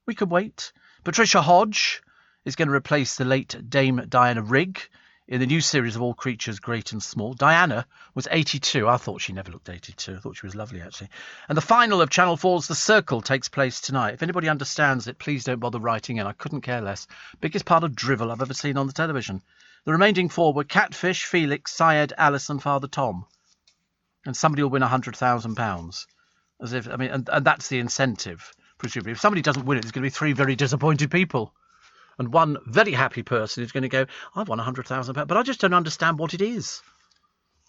We can wait. Patricia Hodge is going to replace the late Dame Diana Rigg in the new series of All Creatures Great and Small. Diana was 82. I thought she never looked 82. I thought she was lovely, actually. And the final of Channel 4's The Circle takes place tonight. If anybody understands it, please don't bother writing in. I couldn't care less. Biggest part of drivel I've ever seen on the television. The remaining 4 were Catfish, Felix, Syed, Alice and Father Tom. And somebody will win £100,000. As if, I mean, and that's the incentive, presumably. If somebody doesn't win it, there's going to be 3 very disappointed people. And one very happy person is going to go, I've won £100,000, but I just don't understand what it is.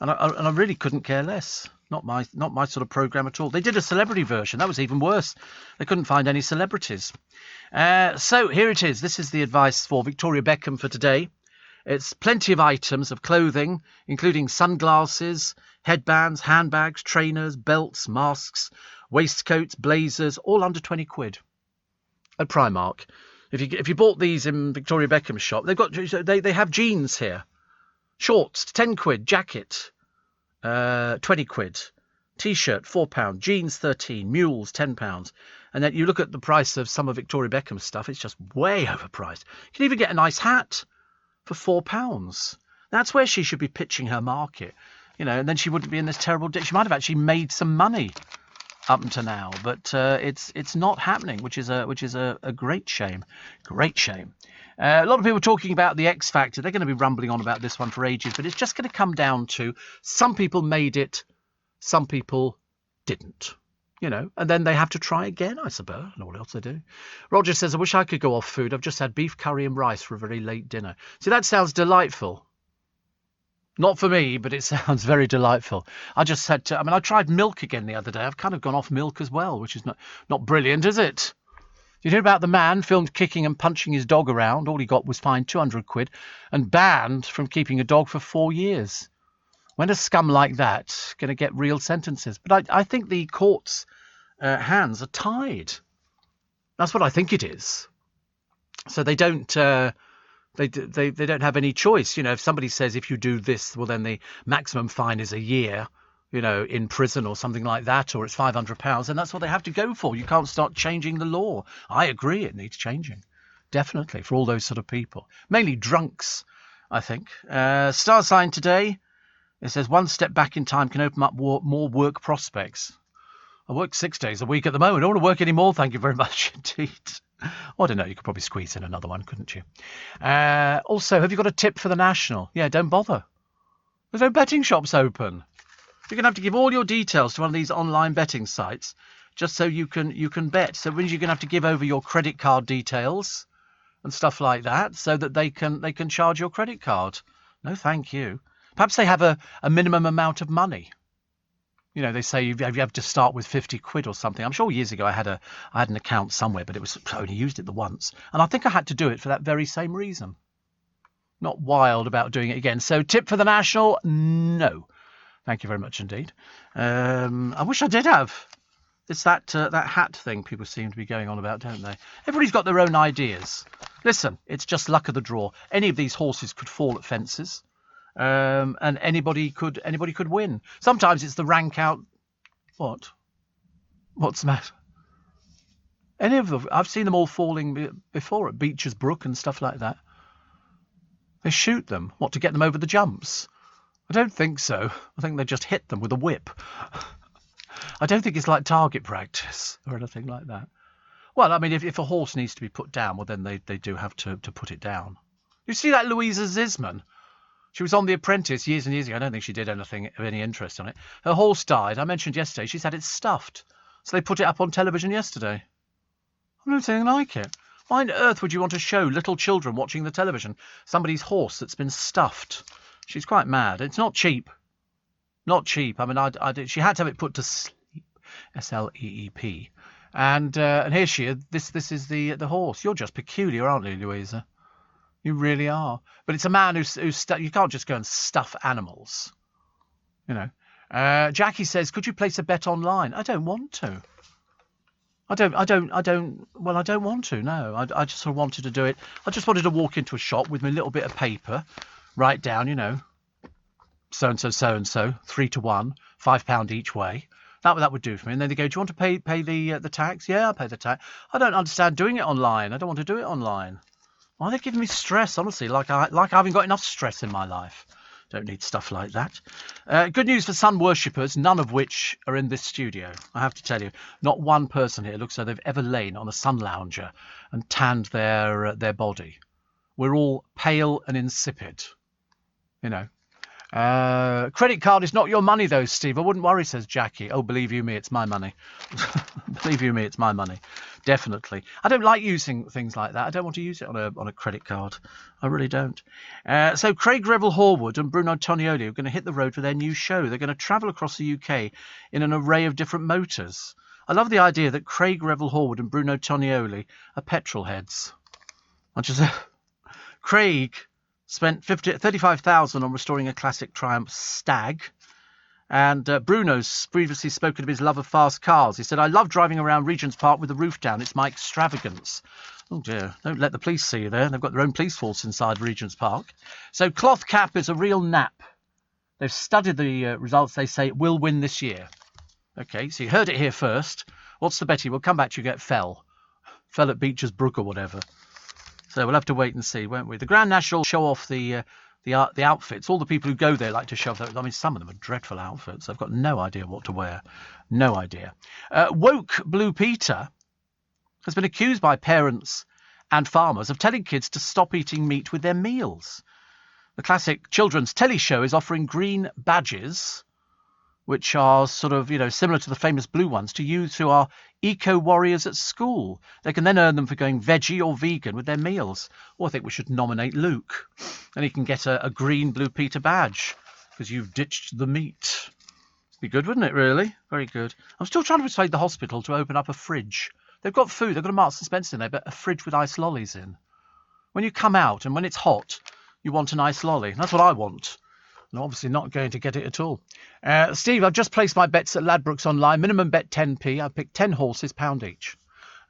And I really couldn't care less. Not my sort of programme at all. They did a celebrity version. That was even worse. They couldn't find any celebrities. So here it is. This is the advice for Victoria Beckham for today. It's plenty of items of clothing, including sunglasses, headbands, handbags, trainers, belts, masks, waistcoats, blazers, all under 20 quid at Primark. If you bought these in Victoria Beckham's shop, they have jeans here, shorts 10 quid, jacket 20 quid, t-shirt £4, jeans 13, mules £10, and then you look at the price of some of Victoria Beckham's stuff, it's just way overpriced. You can even get a nice hat for £4. That's where she should be pitching her market, and then she wouldn't be in this terrible ditch. She might have actually made some money up until now, but it's not happening, which is a great shame. Great shame. A lot of people talking about the X Factor. They're going to be rumbling on about this one for ages, but it's just going to come down to some people made it, some people didn't. And then they have to try again, I suppose. I don't know what else they do. Roger says, I wish I could go off food. I've just had beef curry and rice for a very late dinner. See, that sounds delightful. Not for me, but it sounds very delightful. I just said I tried milk again the other day. I've kind of gone off milk as well, which is not brilliant, is it? Did you hear about the man filmed kicking and punching his dog around? All he got was fined 200 quid and banned from keeping a dog for 4 years. When a scum like that going to get real sentences? But I think the court's hands are tied. That's what I think it is. So they don't they don't have any choice. If somebody says if you do this, well then the maximum fine is a year, in prison or something like that, or it's £500, and that's what they have to go for. You can't start changing the law. I agree, it needs changing, definitely, for all those sort of people, mainly drunks, I think. Star sign today. It says one step back in time can open up more work prospects. I work 6 days a week at the moment. I don't want to work anymore. Thank you very much indeed. I don't know. You could probably squeeze in another one, couldn't you? Also, have you got a tip for the National? Yeah, don't bother. There's no betting shops open. You're going to have to give all your details to one of these online betting sites just so you can bet. So when you're going to have to give over your credit card details and stuff like that so that they can charge your credit card. No, thank you. Perhaps they have a minimum amount of money. They say you have to start with 50 quid or something. I'm sure years ago I had an account somewhere, but I only used it the once. And I think I had to do it for that very same reason. Not wild about doing it again. So tip for the National? No. Thank you very much indeed. I wish I did have. It's that hat thing people seem to be going on about, don't they? Everybody's got their own ideas. Listen, it's just luck of the draw. Any of these horses could fall at fences. And anybody could win. Sometimes it's the rank out. What? What's the matter? Any of them? I've seen them all falling before at Beecher's Brook and stuff like that. They shoot them. What, to get them over the jumps? I don't think so. I think they just hit them with a whip. I don't think it's like target practice or anything like that. Well, I mean, if a horse needs to be put down, well, then they do have to put it down. You see that Louisa Zisman? She was on The Apprentice years and years ago. I don't think she did anything of any interest on it. Her horse died. I mentioned yesterday she's had it stuffed. So they put it up on television yesterday. I don't think like it. Why on earth would you want to show little children watching the television somebody's horse that's been stuffed? She's quite mad. It's not cheap. Not cheap. I mean, she had to have it put to sleep. S-L-E-E-P. And here she is. This is the horse. You're just peculiar, aren't you, Louisa? You really are. But it's a man who's you can't just go and stuff animals. Jackie says, could you place a bet online? I don't want to. I don't want to, no. I just sort of wanted to do it. I just wanted to walk into a shop with my little bit of paper, write down, so-and-so, 3 to 1, £5 each way. That would do for me. And then they go, do you want to pay the tax? Yeah, I'll pay the tax. I don't understand doing it online. I don't want to do it online. Why are they giving me stress, honestly? Like I haven't got enough stress in my life. Don't need stuff like that. Good news for sun worshippers, none of which are in this studio. I have to tell you, not one person here looks like they've ever lain on a sun lounger and tanned their body. We're all pale and insipid, you know. Credit card is not your money, though, Steve. I wouldn't worry, says Jackie. Oh, believe you me, it's my money. Believe you me, it's my money. Definitely. I don't like using things like that. I don't want to use it on a credit card. I really don't. So Craig Revel-Horwood and Bruno Tonioli are going to hit the road for their new show. They're going to travel across the UK in an array of different motors. I love the idea that Craig Revel-Horwood and Bruno Tonioli are petrol heads. Craig spent $35,000 on restoring a classic Triumph Stag. And Bruno's previously spoken of his love of fast cars. He said, I love driving around Regent's Park with the roof down. It's my extravagance. Oh, dear. Don't let the police see you there. They've got their own police force inside Regent's Park. So Cloth Cap is a real nap. They've studied the results. They say it will win this year. OK, so you heard it here first. What's the betting? We'll come back to you get Fell at Beecher's Brook or whatever. So we'll have to wait and see, won't we? The Grand National show off the outfits. All the people who go there like to show off. I mean, some of them are dreadful outfits. I've got no idea what to wear. No idea. Woke Blue Peter has been accused by parents and farmers of telling kids to stop eating meat with their meals. The classic children's telly show is offering green badges, which are sort of, similar to the famous blue ones, to youths who are eco-warriors at school. They can then earn them for going veggie or vegan with their meals. Or I think we should nominate Luke. And he can get a green Blue Peter badge, because you've ditched the meat. Be good, wouldn't it, really? Very good. I'm still trying to persuade the hospital to open up a fridge. They've got food. They've got a Marks and Spencer in there, but a fridge with ice lollies in. When you come out and when it's hot, you want an ice lolly. That's what I want. I'm obviously not going to get it at all. Steve, I've just placed my bets at Ladbrokes online. Minimum bet 10p. I've picked 10 horses, £1 each.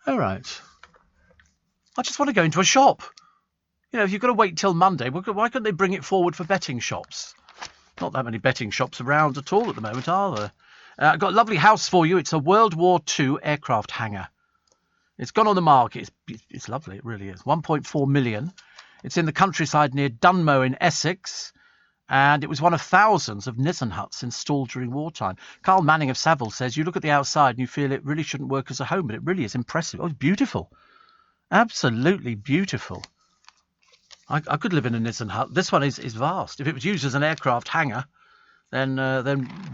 All right. I just want to go into a shop. If you've got to wait till Monday, why couldn't they bring it forward for betting shops? Not that many betting shops around at all at the moment, are there? I've got a lovely house for you. It's a World War II aircraft hangar. It's gone on the market. It's lovely. It really is. 1.4 million. It's in the countryside near Dunmow in Essex. And it was one of thousands of Nissen huts installed during wartime. Carl Manning of Savile says, you look at the outside and you feel it really shouldn't work as a home, but it really is impressive. Oh, it's beautiful. Absolutely beautiful. I could live in a Nissen hut. This one is vast. If it was used as an aircraft hangar, then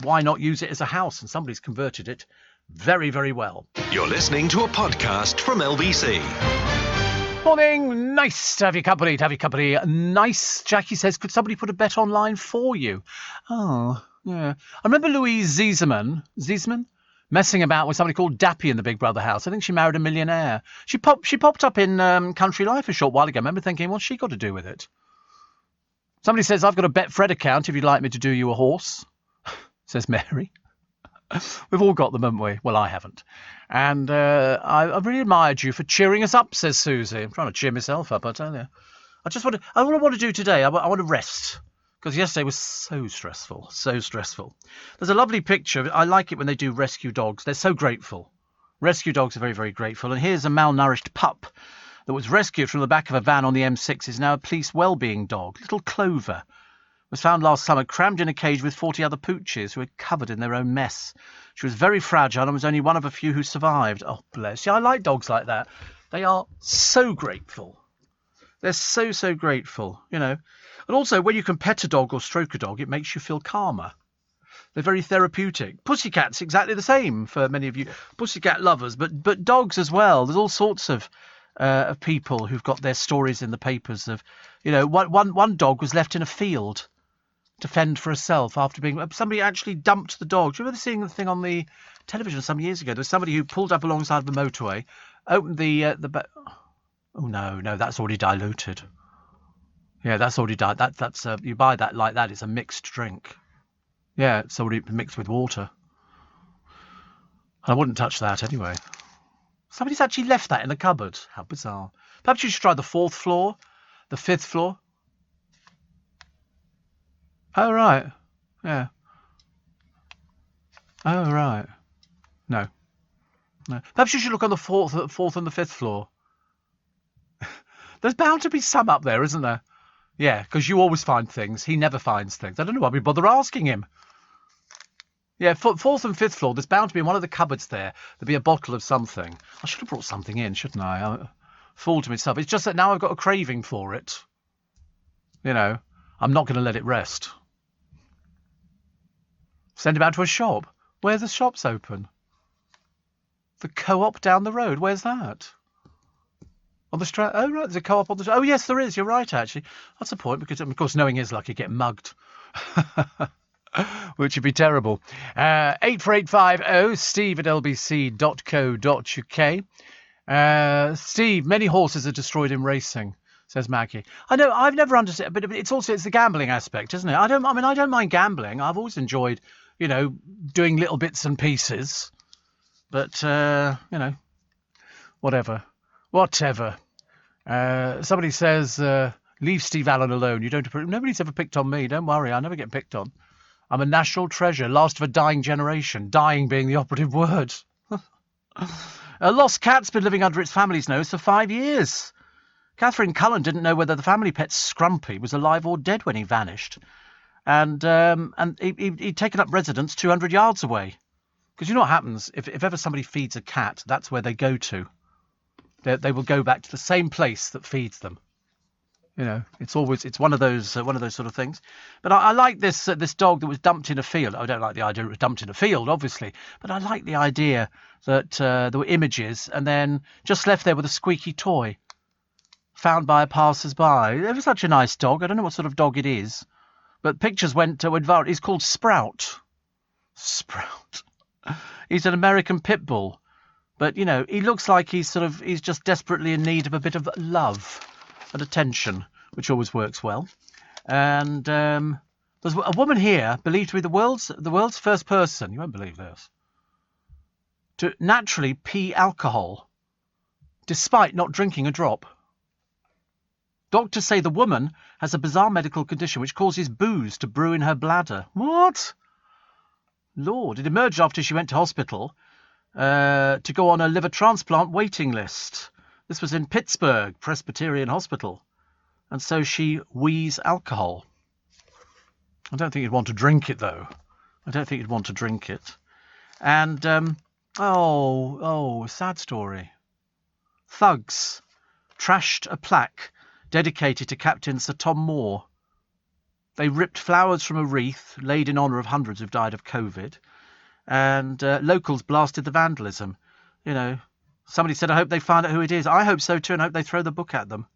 why not use it as a house? And somebody's converted it very, very well. You're listening to a podcast from LBC. Morning, nice to have your company, Nice, Jackie says, could somebody put a bet online for you? Oh, yeah. I remember Louise Ziesman messing about with somebody called Dappy in the Big Brother house. I think she married a millionaire. She popped up in Country Life a short while ago. I remember thinking, what's she got to do with it? Somebody says, I've got a Betfred account if you'd like me to do you a horse, says Mary. We've all got them, haven't we? Well, I haven't. And I really admired you for cheering us up, says Susie. I'm trying to cheer myself up, I tell you. What I want to do today, I want to rest. Because yesterday was so stressful, so stressful. There's a lovely picture. I like it when they do rescue dogs. They're so grateful. Rescue dogs are very, very grateful. And here's a malnourished pup that was rescued from the back of a van on the M6. Is now a police wellbeing dog. Little Clover was found last summer crammed in a cage with 40 other pooches who were covered in their own mess. She was very fragile and was only one of a few who survived. Oh, bless you. I like dogs like that. They are so grateful. They're so, so grateful, And also, when you can pet a dog or stroke a dog, it makes you feel calmer. They're very therapeutic. Pussycats, exactly the same for many of you pussycat lovers, but dogs as well. There's all sorts of people who've got their stories in the papers of, one dog was left in a field to fend for herself after somebody actually dumped the dog. Do you remember seeing the thing on the television some years ago? There was somebody who pulled up alongside the motorway, opened oh no, that's already diluted. Yeah, that's already diluted. That's you buy that like that. It's a mixed drink. Yeah, it's already mixed with water. I wouldn't touch that anyway. Somebody's actually left that in the cupboard. How bizarre. Perhaps you should try the 4th floor, the 5th floor. Oh, right. Yeah. Oh, right. No. Perhaps you should look on the 4th and the 5th floor. There's bound to be some up there, isn't there? Yeah, because you always find things. He never finds things. I don't know why we bother asking him. Yeah, fourth and fifth floor, there's bound to be in one of the cupboards there. There'll be a bottle of something. I should have brought something in, shouldn't I? Fooled myself. It's just that now I've got a craving for it. You know, I'm not going to let it rest. Send him out to a shop. Where the shops open? The Co-op down the road. Where's that? On the Strand? Oh, right, there's a Co-op on the... Oh, yes, there is. You're right, actually. That's a point, because, of course, knowing his luck, you get mugged. Which would be terrible. 84850 steve@lbc.co.uk. Steve, many horses are destroyed in racing, says Maggie. I know, I've never understood, but it's the gambling aspect, isn't it? I don't mind gambling. I've always enjoyed, you know, doing little bits and pieces. But, you know, whatever. Somebody says, leave Steve Allen alone. You don't approve. Nobody's ever picked on me. Don't worry. I never get picked on. I'm a national treasure, last of a dying generation. Dying being the operative word. A lost cat's been living under its family's nose for 5 years. Catherine Cullen didn't know whether the family pet Scrumpy was alive or dead when he vanished. And he'd taken up residence 200 yards away. Because you know what happens? If ever somebody feeds a cat, that's where they go to. They will go back to the same place that feeds them. You know, it's one of those sort of things. But I like this dog that was dumped in a field. I don't like the idea it was dumped in a field, obviously, but I like the idea that there were images and then just left there with a squeaky toy, found by a passers-by. It was such a nice dog. I don't know what sort of dog it is, but pictures went viral. He's called Sprout. Sprout. He's an American pit bull, but you know, he looks like he's just desperately in need of a bit of love and attention, which always works well. And there's a woman here believed to be the world's first person, you won't believe this, to naturally pee alcohol, despite not drinking a drop. Doctors say the woman has a bizarre medical condition which causes booze to brew in her bladder. What? Lord, it emerged after she went to hospital to go on a liver transplant waiting list. This was in Pittsburgh Presbyterian Hospital. And so she wheezed alcohol. I don't think you'd want to drink it, though. I don't think you'd want to drink it. And, sad story. Thugs trashed a plaque dedicated to Captain Sir Tom Moore. They ripped flowers from a wreath laid in honour of hundreds who've died of COVID. And locals blasted the vandalism. You know, somebody said, I hope they find out who it is. I hope so too, and I hope they throw the book at them.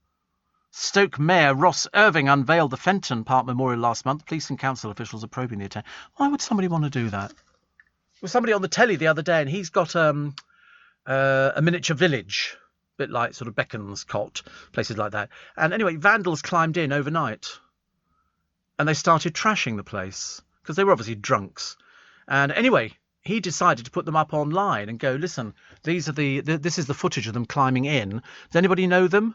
Stoke Mayor Ross Irving unveiled the Fenton Park Memorial last month. Police and council officials are probing the attack. Why would somebody want to do that? There was somebody on the telly the other day, and he's got a miniature village, a bit like sort of Beckham's Cot, places like that. And anyway, vandals climbed in overnight, and they started trashing the place, because they were obviously drunks. And anyway, he decided to put them up online and go, listen, this is the footage of them climbing in. Does anybody know them?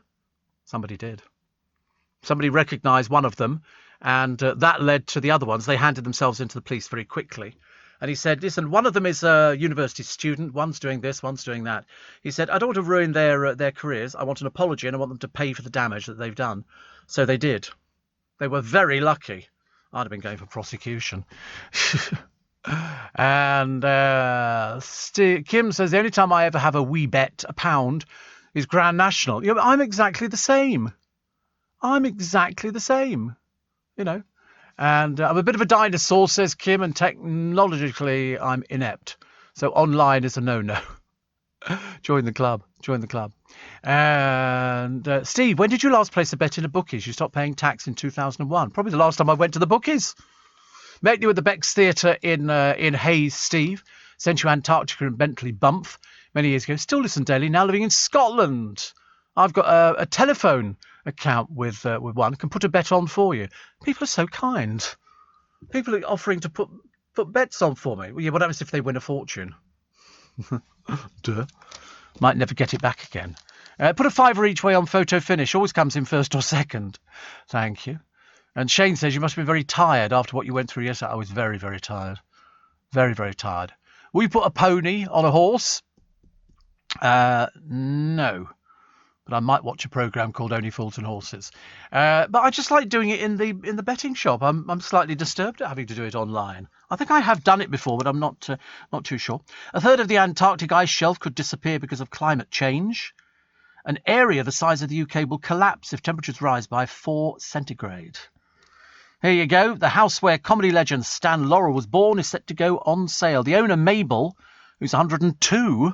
Somebody did. Somebody recognised one of them, and that led to the other ones. They handed themselves into the police very quickly. And he said, listen, one of them is a university student. One's doing this, one's doing that. He said, I don't want to ruin their careers. I want an apology, and I want them to pay for the damage that they've done. So they did. They were very lucky. I'd have been going for prosecution. And Kim says, the only time I ever have a wee bet, £1, is Grand National. You know, I'm exactly the same. You know. And I'm a bit of a dinosaur, says Kim, and technologically I'm inept. So online is a no-no. Join the club. And Steve, when did you last place a bet in a bookies? You stopped paying tax in 2001. Probably the last time I went to the bookies. Met you at the Bex Theatre in Hayes, Steve. Sent you Antarctica and Bentley Bump many years ago. Still listen daily, now living in Scotland. I've got a telephone account with one. Can put a bet on for you. People are so kind. People are offering to put bets on for me. Well, yeah, what happens if they win a fortune? Duh. Might never get it back again. Put a £5 each way on photo finish. Always comes in first or second. Thank you. And Shane says you must have been very tired after what you went through yesterday. I was very, very tired. Very, very tired. Will you put a pony on a horse? No. But I might watch a programme called Only Fools and Horses. But I just like doing it in the betting shop. I'm slightly disturbed at having to do it online. I think I have done it before, but I'm not too sure. A third of the Antarctic ice shelf could disappear because of climate change. An area the size of the UK will collapse if temperatures rise by 4 centigrade. Here you go. The house where comedy legend Stan Laurel was born is set to go on sale. The owner, Mabel, who's 102,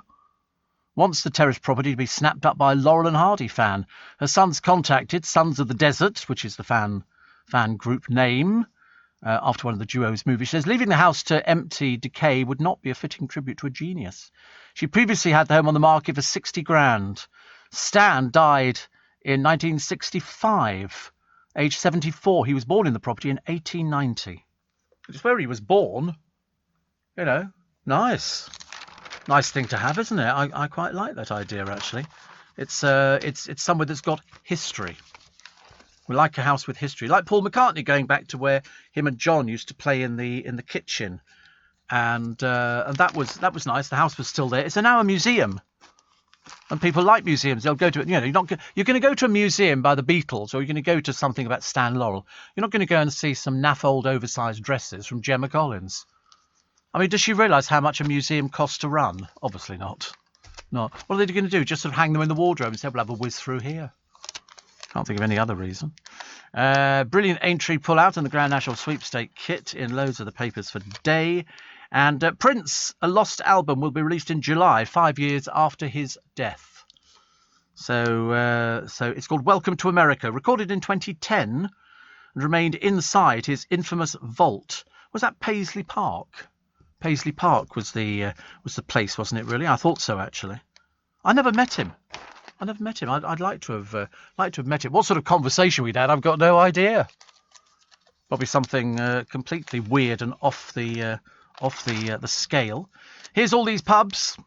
wants the terraced property to be snapped up by a Laurel and Hardy fan. Her son's contacted Sons of the Desert, which is the fan group name, after one of the duo's movies. She says, leaving the house to empty decay would not be a fitting tribute to a genius. She previously had the home on the market for 60 grand. Stan died in 1965, age 74. He was born in the property in 1890. It's where he was born. You know, nice. Nice thing to have, isn't it? I quite like that idea, actually. It's somewhere that's got history. We like a house with history, like Paul McCartney going back to where him and John used to play in the kitchen, and that was nice. The house was still there. It's now a museum, and people like museums. They'll go to it. You know, you're going to go to a museum by the Beatles, or you're going to go to something about Stan Laurel. You're not going to go and see some naff old oversized dresses from Gemma Collins. I mean, does she realise how much a museum costs to run? Obviously not. What are they going to do? Just sort of hang them in the wardrobe and say, we'll have a whiz through here. Can't think of any other reason. Brilliant Aintree pull-out in the Grand National Sweepstake kit in loads of the papers for today. And Prince, a lost album, will be released in July, 5 years after his death. So it's called Welcome to America, recorded in 2010 and remained inside his infamous vault. Was that Paisley Park? Paisley Park was the place, wasn't it, really? I thought so, actually. I never met him. I'd like to have met him. What sort of conversation we'd had, I've got no idea. Probably something completely weird and off the scale. Here's all these pubs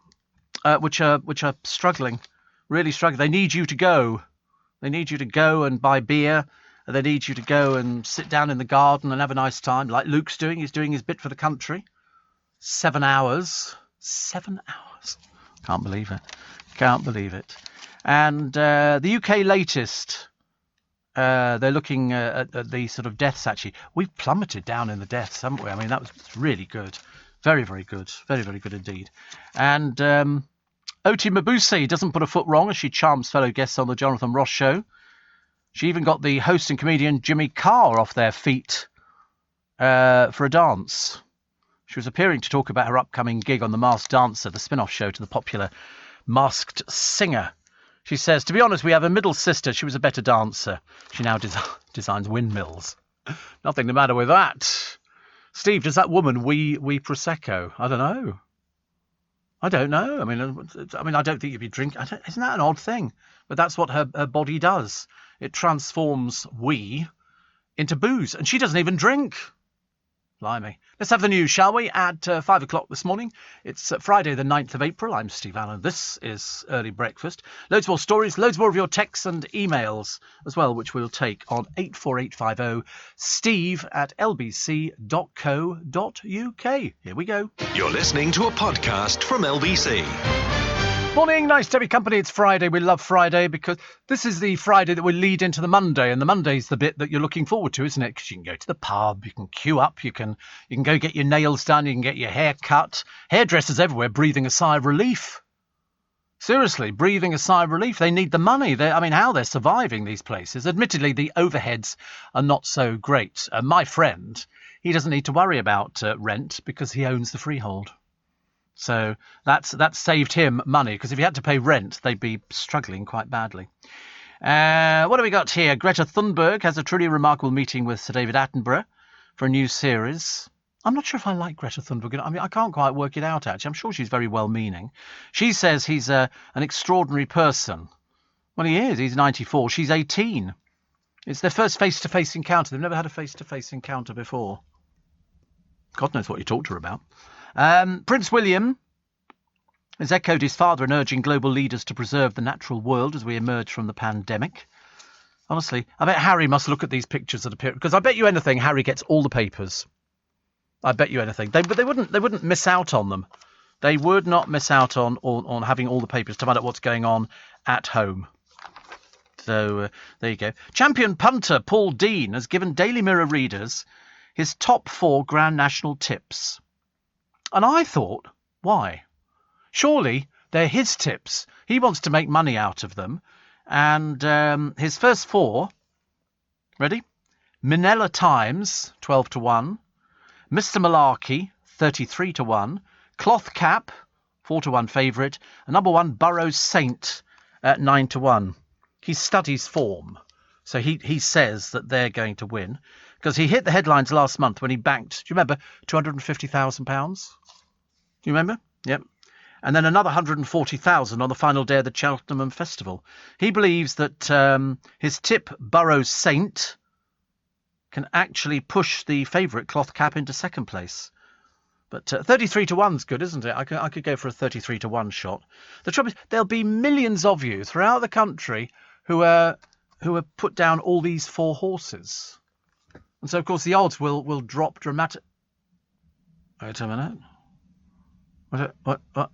which are struggling, really struggling. They need you to go. They need you to go and buy beer. They need you to go and sit down in the garden and have a nice time, like Luke's doing. He's doing his bit for the country. 7 hours. 7 hours. Can't believe it. And the UK latest, they're looking at the sort of deaths, actually. We've plummeted down in the deaths, haven't we? I mean, that was really good. Very, very good. Very, very good indeed. And Oti Mabuse doesn't put a foot wrong as she charms fellow guests on the Jonathan Ross show. She even got the host and comedian Jimmy Carr off their feet for a dance. She was appearing to talk about her upcoming gig on The Masked Dancer, the spin-off show to the popular Masked Singer. She says, to be honest, we have a middle sister. She was a better dancer. She now designs windmills. Nothing the matter with that. Steve, does that woman wee Prosecco? I don't know. I mean, I don't think you'd be drinking. Isn't that an odd thing? But that's what her body does. It transforms wee into booze. And she doesn't even drink. Blimey. Let's have the news, shall we? At 5 o'clock this morning. It's Friday the 9th of April. I'm Steve Allen. This is Early Breakfast. Loads more stories, loads more of your texts and emails as well, which we'll take on 84850 steve@lbc.co.uk. Here we go. You're listening to a podcast from LBC. Morning, nice to have your company. It's Friday. We love Friday because this is the Friday that will lead into the Monday, and the Monday's the bit that you're looking forward to, isn't it? Because you can go to the pub, you can queue up, you can go get your nails done, you can get your hair cut. Hairdressers everywhere breathing a sigh of relief. Seriously, breathing a sigh of relief. They need the money. How they're surviving these places. Admittedly, the overheads are not so great. My friend, he doesn't need to worry about rent because he owns the freehold. So that's saved him money, because if he had to pay rent, they'd be struggling quite badly. What have we got here? Greta Thunberg has a truly remarkable meeting with Sir David Attenborough for a new series. I'm not sure if I like Greta Thunberg. I mean, I can't quite work it out, actually. I'm sure she's very well-meaning. She says he's an extraordinary person. Well, he is. He's 94. She's 18. It's their first face-to-face encounter. They've never had a face-to-face encounter before. God knows what you talk to her about. Prince William has echoed his father in urging global leaders to preserve the natural world as we emerge from the pandemic. Honestly, I bet Harry must look at these pictures that appear, because I bet you anything Harry gets all the papers. I bet you anything. They wouldn't miss out on them. They would not miss out on having all the papers to find out what's going on at home. So there you go. Champion punter Paul Dean has given Daily Mirror readers his top 4 Grand National tips. And I thought, why? Surely they're his tips. He wants to make money out of them. And his first 4, ready? Minella Times, 12-1. Mr. Malarkey, 33-1. Cloth Cap, 4-1 favourite. And number 1, Burrows Saint, at 9-1. He studies form. So he says that they're going to win. Because he hit the headlines last month when he banked, do you remember, £250,000? Do you remember? Yep. And then another 140,000 on the final day of the Cheltenham Festival. He believes that his tip, Burrows Saint, can actually push the favourite Cloth Cap into second place. But 33-1's good, isn't it? I could go for a 33-1 shot. The trouble is, there'll be millions of you throughout the country who have put down all these 4 horses. And so, of course, the odds will drop dramatically. Wait a minute. What?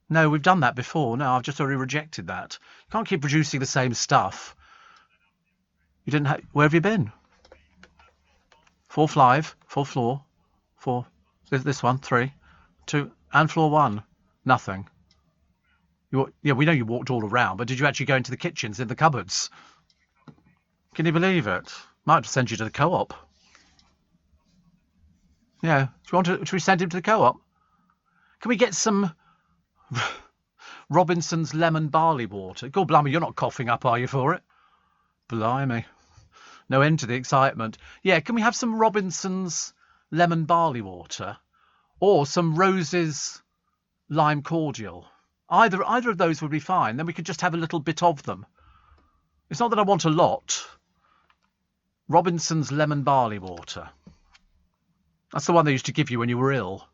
No, we've done that before. No, I've just already rejected that. You can't keep producing the same stuff. You didn't have... Where have you been? 4 5, 4 floor, 4. This one, 3, 2, and floor 1. Nothing. Yeah, we know you walked all around, but did you actually go into the kitchens, in the cupboards? Can you believe it? Might have to send you to the co-op. Yeah. Should we send him to the co-op? Can we get some Robinson's lemon barley water? God blimey, you're not coughing up, are you, for it? Blimey. No end to the excitement. Yeah, can we have some Robinson's lemon barley water? Or some Rose's lime cordial? Either of those would be fine. Then we could just have a little bit of them. It's not that I want a lot. Robinson's lemon barley water. That's the one they used to give you when you were ill.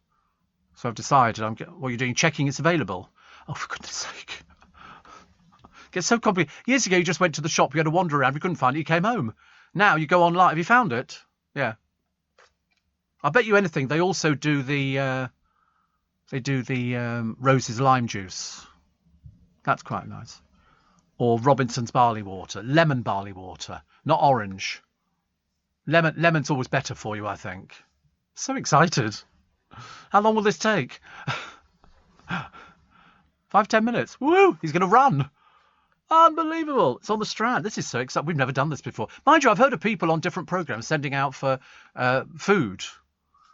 So I've decided, what you're doing, checking it's available. Oh, for goodness sake. It gets so complicated. Years ago, you just went to the shop, you had to wander around, you couldn't find it, you came home. Now you go online. Have you found it? Yeah. I bet you anything, they also do the Rose's lime juice. That's quite nice. Or Robinson's barley water, lemon barley water, not orange. Lemon's always better for you, I think. So excited. How long will this take? 5-10 minutes. Woo! He's going to run. Unbelievable. It's on the Strand. This is so exciting. We've never done this before. Mind you, I've heard of people on different programmes sending out for food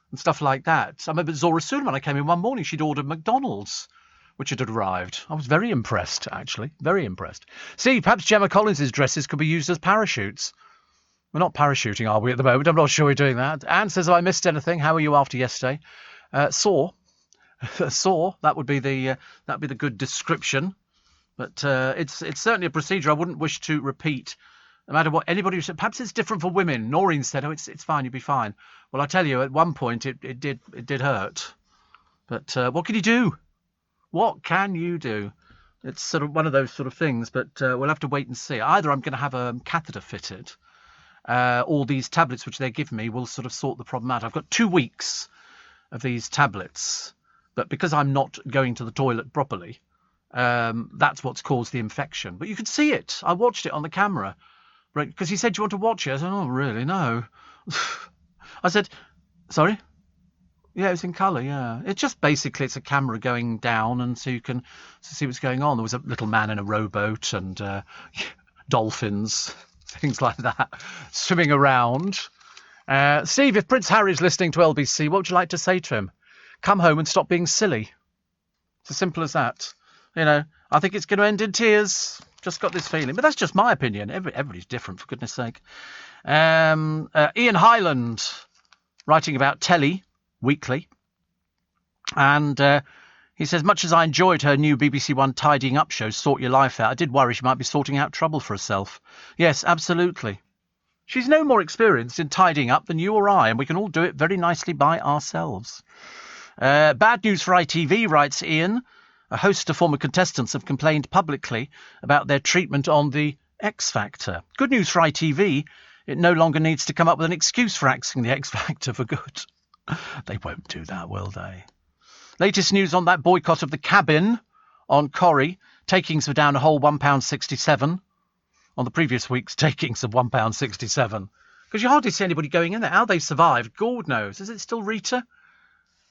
and stuff like that. I remember Zora Suleiman, I came in one morning, she'd ordered McDonald's, which had arrived. I was very impressed, actually. Very impressed. See, perhaps Gemma Collins's dresses could be used as parachutes. We're not parachuting, are we, at the moment? I'm not sure we're doing that. Anne says, have I missed anything? How are you after yesterday? Sore. Sore. That would be the good description. But it's certainly a procedure I wouldn't wish to repeat, no matter what anybody said. Perhaps it's different for women. Noreen said, "Oh, it's fine. You'll be fine." Well, I tell you, at one point it did hurt. But what can you do? What can you do? It's sort of one of those sort of things. But we'll have to wait and see. Either I'm going to have a catheter fitted. All these tablets which they give me will sort of sort the problem out. I've got 2 weeks of these tablets, but because I'm not going to the toilet properly, that's what's caused the infection. But you could see it. I watched it on the camera, right? Because he said, "Do you want to watch it?" I said, "Oh, really? No." I said, "Sorry." Yeah, it's in colour. Yeah, it's just basically it's a camera going down, and so you can see what's going on. There was a little man in a rowboat and dolphins. Things like that, swimming around. Steve, if Prince Harry's listening to LBC, what would you like to say to him? Come home and stop being silly. It's as simple as that. You know, I think it's going to end in tears. Just got this feeling. But that's just my opinion. Everybody's different, for goodness sake. Ian Highland, writing about Telly Weekly. And he says, much as I enjoyed her new BBC One tidying up show, Sort Your Life Out, I did worry she might be sorting out trouble for herself. Yes, absolutely. She's no more experienced in tidying up than you or I, and we can all do it very nicely by ourselves. Bad news for ITV, writes Ian. A host of former contestants have complained publicly about their treatment on the X Factor. Good news for ITV. It no longer needs to come up with an excuse for axing the X Factor for good. They won't do that, will they? Latest news on that boycott of the Cabin on Corrie. Takings were down a whole £1.67 on the previous week's takings of £1.67. Because you hardly see anybody going in there. How they survived, God knows. Is it still Rita?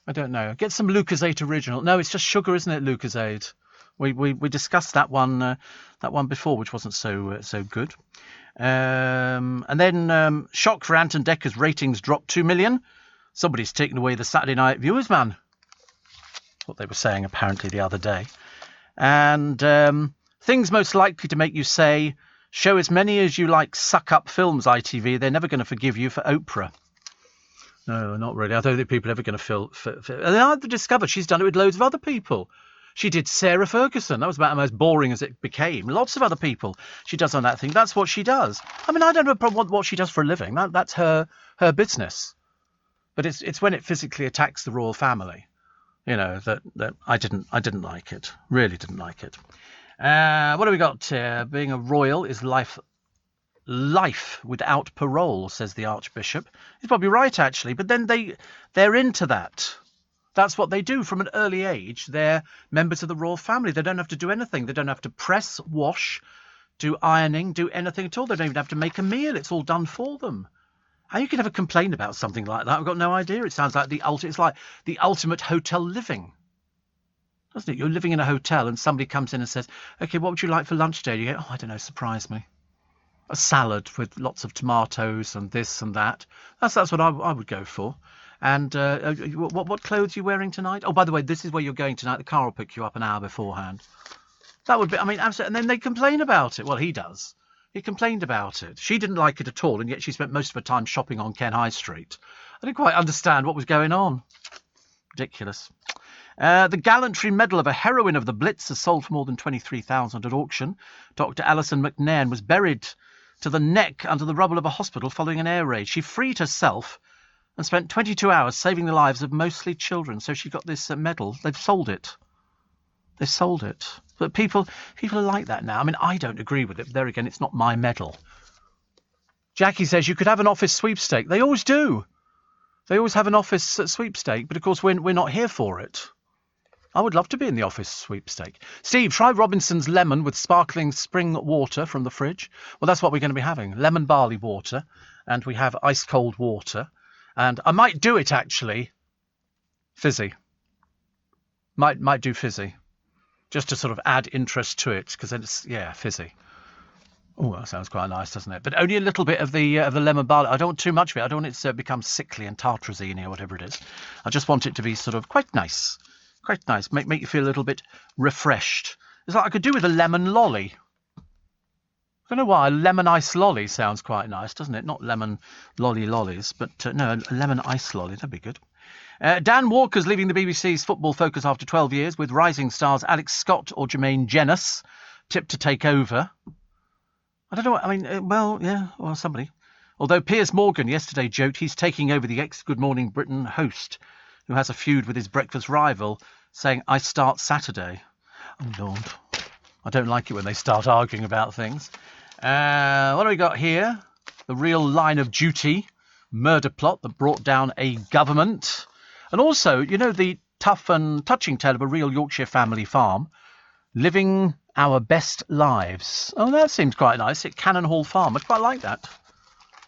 I don't know. Get some Lucozade Original. No, it's just sugar, isn't it, Lucozade? We discussed that one before, which wasn't so good. And then shock for Ant and Decker's ratings dropped 2 million. Somebody's taken away the Saturday night viewers, man. That's what they were saying apparently the other day. And things most likely to make you say, show as many as you like suck-up films, ITV. They're never going to forgive you for Oprah. No, not really. I don't think people are ever going to feel... And I've discovered she's done it with loads of other people. She did Sarah Ferguson. That was about the most boring as it became. Lots of other people she does on that thing. That's what she does. I mean, I don't have a problem with what she does for a living. That's her business. But it's when it physically attacks the royal family, that I didn't like it. Really didn't like it. What do we got here? Being a royal is life without parole, says the Archbishop. He's probably right, actually. But then they're into that. That's what they do from an early age. They're members of the royal family. They don't have to do anything. They don't have to press, wash, do ironing, do anything at all. They don't even have to make a meal. It's all done for them. How you can ever complain about something like that? I've got no idea. It sounds like it's like the ultimate hotel living, doesn't it? You're living in a hotel and somebody comes in and says, "Okay, what would you like for lunch today?" You go, "Oh, I don't know, surprise me. A salad with lots of tomatoes and this and that." That's what I would go for. And what clothes are you wearing tonight? Oh, by the way, this is where you're going tonight. The car will pick you up an hour beforehand. That would be, I mean, absolutely. And then they complain about it. Well, he does. He complained about it. She didn't like it at all, and yet she spent most of her time shopping on Ken High Street. I didn't quite understand what was going on. Ridiculous. The Gallantry Medal of a Heroine of the Blitz has sold for more than $23,000 at auction. Dr. Alison McNairn was buried to the neck under the rubble of a hospital following an air raid. She freed herself and spent 22 hours saving the lives of mostly children. So she got this medal. They've sold it. They sold it. But people are like that now. I mean, I don't agree with it. But there again, it's not my medal. Jackie says you could have an office sweepstake. They always do. They always have an office sweepstake. But of course, we're not here for it. I would love to be in the office sweepstake. Steve, try Robinson's lemon with sparkling spring water from the fridge. Well, that's what we're going to be having. Lemon barley water. And we have ice cold water. And I might do it, actually, fizzy. Might do fizzy. Just to sort of add interest to it, because then it's, fizzy. Oh, that sounds quite nice, doesn't it? But only a little bit of the lemon barley. I don't want too much of it. I don't want it to become sickly and tartrazine or whatever it is. I just want it to be sort of quite nice. Quite nice. Make you feel a little bit refreshed. It's like I could do with a lemon lolly. I don't know why. A lemon ice lolly sounds quite nice, doesn't it? Not lemon lollies, but no, a lemon ice lolly. That'd be good. Dan Walker's leaving the BBC's football focus after 12 years, with rising stars Alex Scott or Jermaine Jenas tipped to take over. I don't know. I mean, somebody. Although Piers Morgan yesterday joked he's taking over the ex-Good Morning Britain host, who has a feud with his breakfast rival, saying, "I start Saturday." Oh, Lord. I don't like it when they start arguing about things. What do we got here? The real line of duty murder plot that brought down a government. And also, the tough and touching tale of a real Yorkshire family farm living our best lives. Oh, that seems quite nice. At Cannon Hall Farm. I'd quite like that.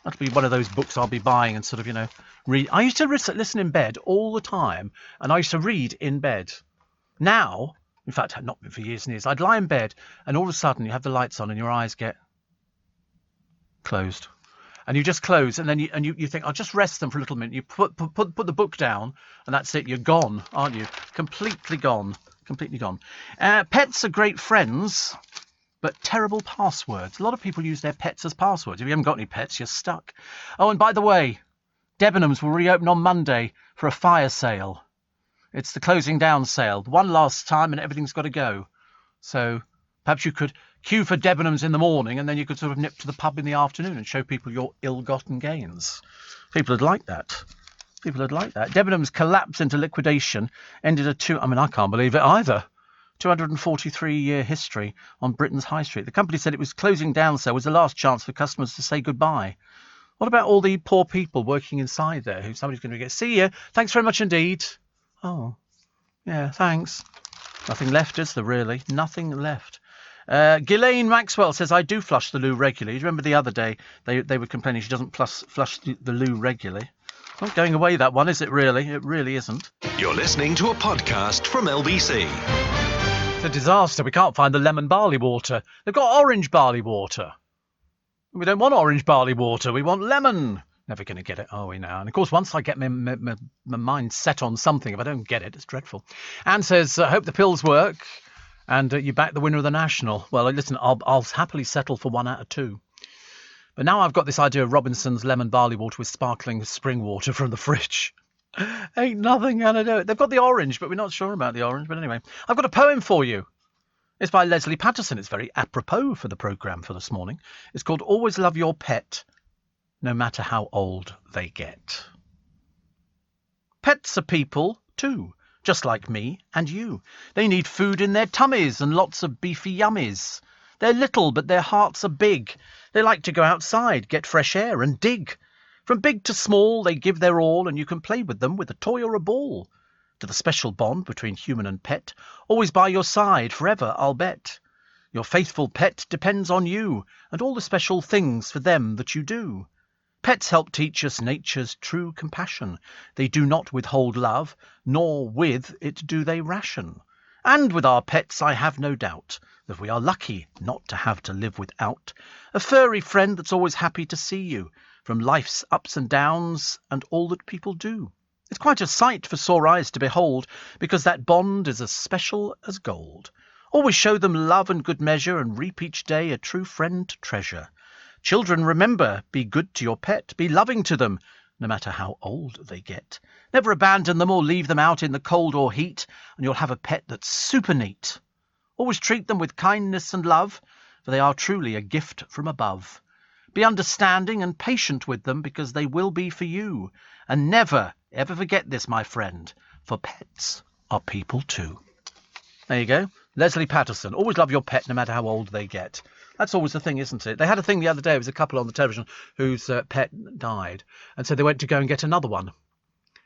That'd be one of those books I'll be buying and sort of, read. I used to listen in bed all the time, and I used to read in bed. Now, in fact, not for years and years, I'd lie in bed, and all of a sudden you have the lights on and your eyes get closed. And you just close, and then you think, I'll just rest them for a little minute. You put the book down, and that's it. You're gone, aren't you? Completely gone. Completely gone. Pets are great friends, but terrible passwords. A lot of people use their pets as passwords. If you haven't got any pets, you're stuck. Oh, and by the way, Debenhams will reopen on Monday for a fire sale. It's the closing down sale. One last time, and everything's got to go. So perhaps you could queue for Debenhams in the morning, and then you could sort of nip to the pub in the afternoon and show people your ill-gotten gains. People would like that. People would like that. Debenhams collapse into liquidation ended I can't believe it either. 243-year history on Britain's high street. The company said it was closing down sale was the last chance for customers to say goodbye. What about all the poor people working inside there who somebody's going to get? See you. Thanks very much indeed. Oh, yeah, thanks. Nothing left, is there, really? Nothing left. Ghislaine Maxwell says, I do flush the loo regularly. Do you remember the other day they were complaining she doesn't flush the loo regularly? It's not going away, that one, is it, really? It really isn't. You're listening to a podcast from LBC. It's a disaster. We can't find the lemon barley water. They've got orange barley water. We don't want orange barley water. We want lemon. Never going to get it, are we now? And, of course, once I get my mind set on something, if I don't get it, it's dreadful. Anne says, I hope the pills work and you back the winner of the National. Well, listen, I'll happily settle for 1 out of 2. But now I've got this idea of Robinson's lemon barley water with sparkling spring water from the fridge. Ain't nothing going to do it. They've got the orange, but we're not sure about the orange. But anyway, I've got a poem for you. It's by Leslie Patterson. It's very apropos for the programme for this morning. It's called Always Love Your Pet, no matter how old they get. Pets are people, too, just like me and you. They need food in their tummies and lots of beefy yummies. They're little, but their hearts are big. They like to go outside, get fresh air and dig. From big to small, they give their all, and you can play with them with a toy or a ball. To the special bond between human and pet, always by your side, forever, I'll bet. Your faithful pet depends on you, and all the special things for them that you do. Pets help teach us nature's true compassion. They do not withhold love, nor with it do they ration. And with our pets I have no doubt that we are lucky not to have to live without a furry friend that's always happy to see you, from life's ups and downs and all that people do. It's quite a sight for sore eyes to behold, because that bond is as special as gold. Always show them love and good measure, and reap each day a true friend to treasure. Children, remember, be good to your pet, be loving to them, no matter how old they get. Never abandon them or leave them out in the cold or heat, and you'll have a pet that's super neat. Always treat them with kindness and love, for they are truly a gift from above. Be understanding and patient with them, because they will be for you. And never, ever forget this, my friend, for pets are people too. There you go. Leslie Patterson. Always love your pet, no matter how old they get. That's always the thing, isn't it? They had a thing the other day. It was a couple on the television whose pet died. And so they went to go and get another one.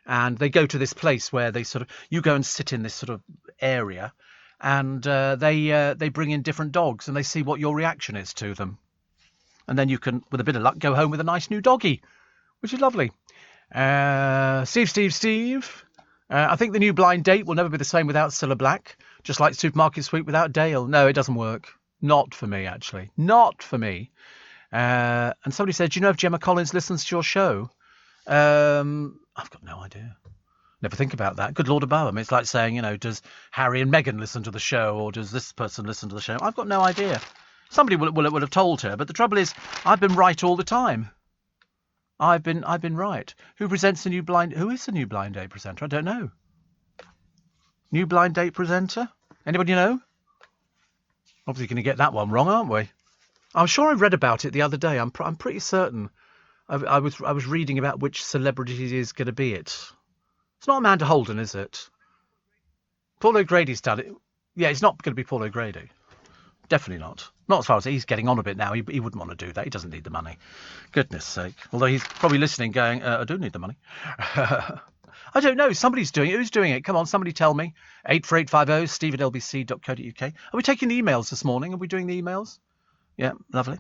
And they go to this place where they you go and sit in this sort of area. And they bring in different dogs and they see what your reaction is to them. And then you can, with a bit of luck, go home with a nice new doggy, which is lovely. Steve. I think the new Blind Date will never be the same without Cilla Black, just like Supermarket Sweep without Dale. No, it doesn't work. Not for me, actually. Not for me. And somebody said, do you know if Gemma Collins listens to your show? I've got no idea. Never think about that. Good Lord above. I mean, it's like saying, does Harry and Meghan listen to the show, or does this person listen to the show? I've got no idea. Somebody will have told her, but the trouble is, I've been right all the time. I've been right. Who is the new Blind Date presenter? I don't know. New Blind Date presenter? Anybody know? Obviously going to get that one wrong, aren't we? I'm sure I read about it the other day. I'm pretty certain. I was reading about which celebrity it is going to be it. It's not Amanda Holden, is it? Paul O'Grady's done it. Yeah, it's not going to be Paul O'Grady. Definitely not. Not as far as he's getting on a bit now. He wouldn't want to do that. He doesn't need the money. Goodness sake. Although he's probably listening going, I do need the money. I don't know. Somebody's doing it. Who's doing it? Come on, somebody tell me. 84850 steve@lbc.co.uk. Are we taking the emails this morning? Are we doing the emails? Yeah, lovely.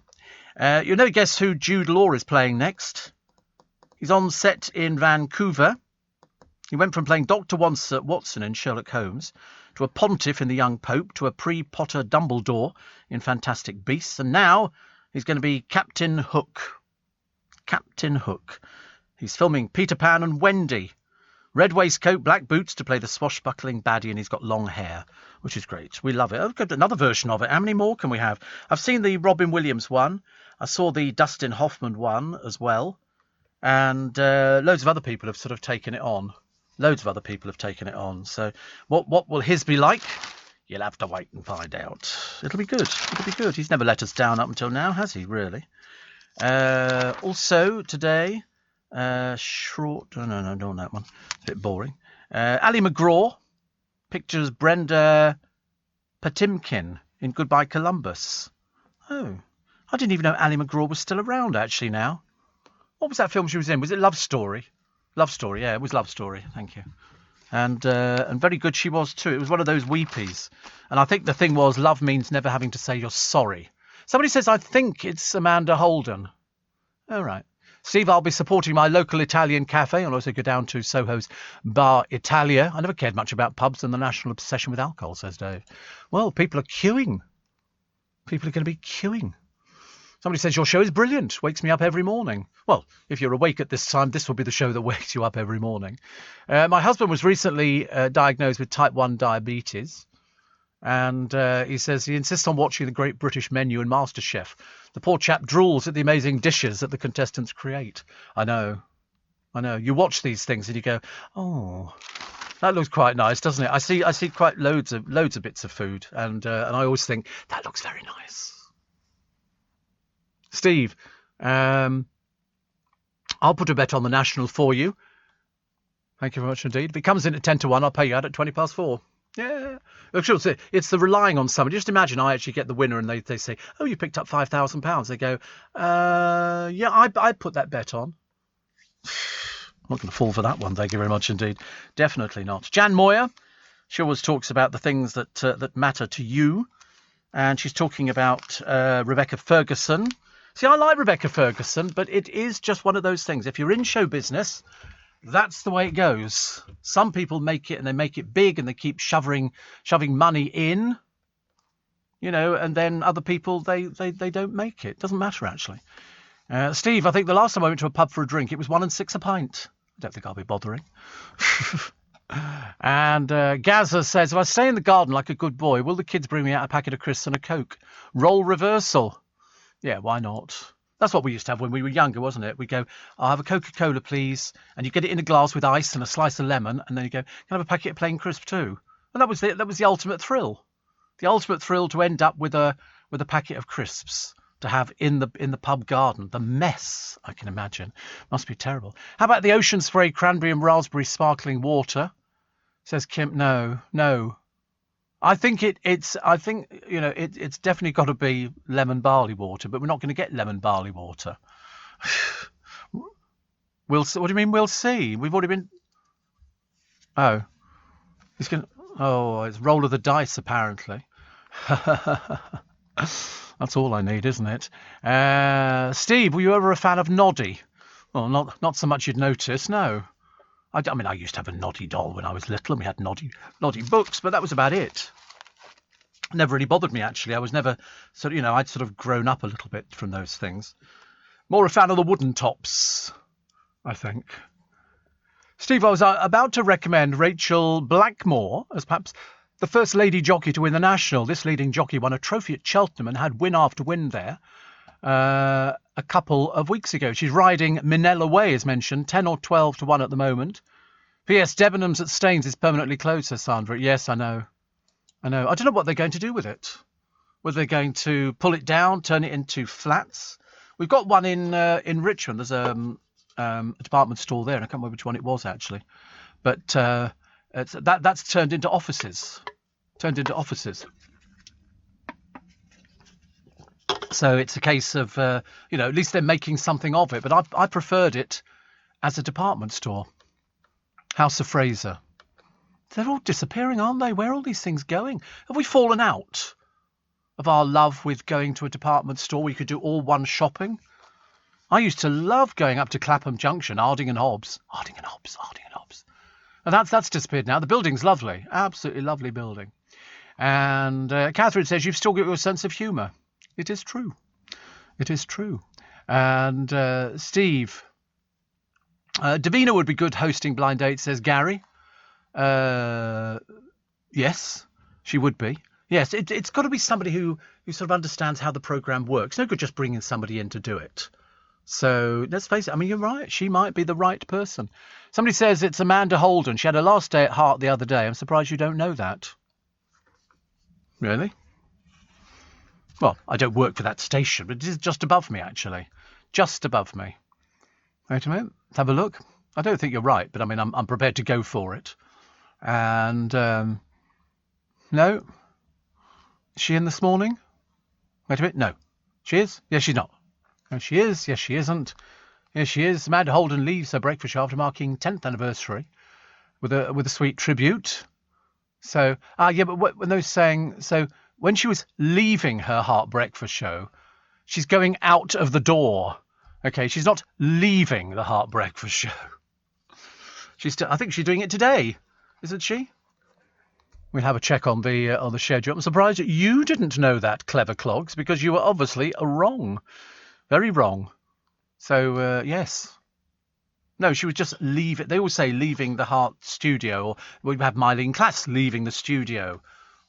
You'll never guess who Jude Law is playing next. He's on set in Vancouver. He went from playing Dr. Watson in Sherlock Holmes to a pontiff in The Young Pope to a pre-Potter Dumbledore in Fantastic Beasts, and now he's going to be Captain Hook. Captain Hook. He's filming Peter Pan and Wendy. Red waistcoat, black boots to play the swashbuckling baddie, and he's got long hair, which is great. We love it. I've got another version of it. How many more can we have? I've seen the Robin Williams one. I saw the Dustin Hoffman one as well. And loads of other people have sort of taken it on. So what will his be like? You'll have to wait and find out. It'll be good. He's never let us down up until now, has he, really? Also, today, no, not that one. It's a bit boring. Ali McGraw pictures Brenda Patimkin in Goodbye Columbus. Oh, I didn't even know Ali McGraw was still around, actually, now. What was that film she was in? Was it Love Story? Love Story, yeah, it was Love Story. Thank you. And very good she was too. It was one of those weepies. And I think the thing was, love means never having to say you're sorry. Somebody says, I think it's Amanda Holden. All right. Steve, I'll be supporting my local Italian cafe. I'll also go down to Soho's Bar Italia. I never cared much about pubs and the national obsession with alcohol, says Dave. Well, people are queuing. People are going to be queuing. Somebody says, your show is brilliant. Wakes me up every morning. Well, if you're awake at this time, this will be the show that wakes you up every morning. My husband was recently diagnosed with type 1 diabetes. And he says he insists on watching the Great British Menu and MasterChef. The poor chap drools at the amazing dishes that the contestants create. I know. You watch these things and you go, oh, that looks quite nice, doesn't it? I see quite loads of bits of food, and I always think that looks very nice. Steve, I'll put a bet on the National for you. Thank you very much indeed. If it comes in at 10 to 1, I'll pay you out at 4:20. Yeah. Sure, it's the relying on somebody. Just imagine I actually get the winner and they say, oh, you picked up £5,000. They go, yeah, I put that bet on. I'm not going to fall for that one. Thank you very much indeed. Definitely not. Jan Moyer, she always talks about the things that matter to you. And she's talking about Rebecca Ferguson. See, I like Rebecca Ferguson, but it is just one of those things. If you're in show business, that's the way it goes. Some people make it and they make it big and they keep shoving money in, and then other people, they don't make it. It doesn't matter, actually. Steve, I think the last time I went to a pub for a drink, it was 1 and 6 a pint. I don't think I'll be bothering. And Gaza says, if I stay in the garden like a good boy, will the kids bring me out a packet of crisps and a Coke? Role reversal. Yeah, why not? That's what we used to have when we were younger, wasn't it? We'd go, I'll have a Coca-Cola, please. And you get it in a glass with ice and a slice of lemon. And then you go, can I have a packet of plain crisp too? And that was the ultimate thrill. The ultimate thrill to end up with a packet of crisps to have in the pub garden. The mess, I can imagine. Must be terrible. How about the ocean spray cranberry and raspberry sparkling water? Says Kim, no. I think it's definitely got to be lemon barley water, but we're not going to get lemon barley water. We'll see. What do you mean we'll see? We've already been. Oh, it's roll of the dice apparently. That's all I need, isn't it? Steve, were you ever a fan of Noddy? Well, not so much you'd notice, no. I mean, I used to have a Noddy doll when I was little, and we had Noddy books, but that was about it. Never really bothered me, actually. I was never I'd sort of grown up a little bit from those things. More a fan of the wooden tops, I think. Steve, I was about to recommend Rachel Blackmore as perhaps the first lady jockey to win the National. This leading jockey won a trophy at Cheltenham and had win after win there a couple of weeks ago. She's riding Minella Way, as mentioned, 10 or 12 to 1 at the moment. P.S. Debenhams at Staines is permanently closed, says Sandra. Yes, I know. I don't know what they're going to do with it. Whether they're going to pull it down, turn it into flats. We've got one in Richmond. There's a department store there, and I can't remember which one it was actually. But that's turned into offices. So it's a case of, at least they're making something of it. But I preferred it as a department store. House of Fraser. They're all disappearing, aren't they? Where are all these things going? Have we fallen out of our love with going to a department store where you could do all one shopping? I used to love going up to Clapham Junction, Harding and Hobbs. And that's disappeared now. The building's lovely. Absolutely lovely building. And Catherine says, you've still got your sense of humour. It is true. And Steve, Davina would be good hosting Blind Date, says Gary. Yes, she would be. Yes, it's got to be somebody who sort of understands how the programme works. No good just bringing somebody in to do it. So let's face it. I mean, you're right. She might be the right person. Somebody says it's Amanda Holden. She had her last day at Heart the other day. I'm surprised you don't know that. Really? Well, I don't work for that station, but it is just above me, actually. Just above me. Wait a minute. Let's have a look. I don't think you're right, but I mean, I'm prepared to go for it. And, no. Is she in this morning? Wait a minute. No. She is? Yes, she's not. No, she is. Yes, she isn't. Yes, she is. Amanda Holden leaves her breakfast show after marking 10th anniversary. with a sweet tribute. So, yeah, but when they were saying, so when she was leaving her Heart Breakfast show, she's going out of the door. Okay, she's not leaving the Heart Breakfast show. I think she's doing it today, isn't she? We'll have a check on the schedule. I'm surprised that you didn't know that, Clever Clogs, because you were obviously wrong, very wrong. So yes. No, she was just leaving. They always say leaving the Heart studio, or we have Mylene Klass leaving the studio,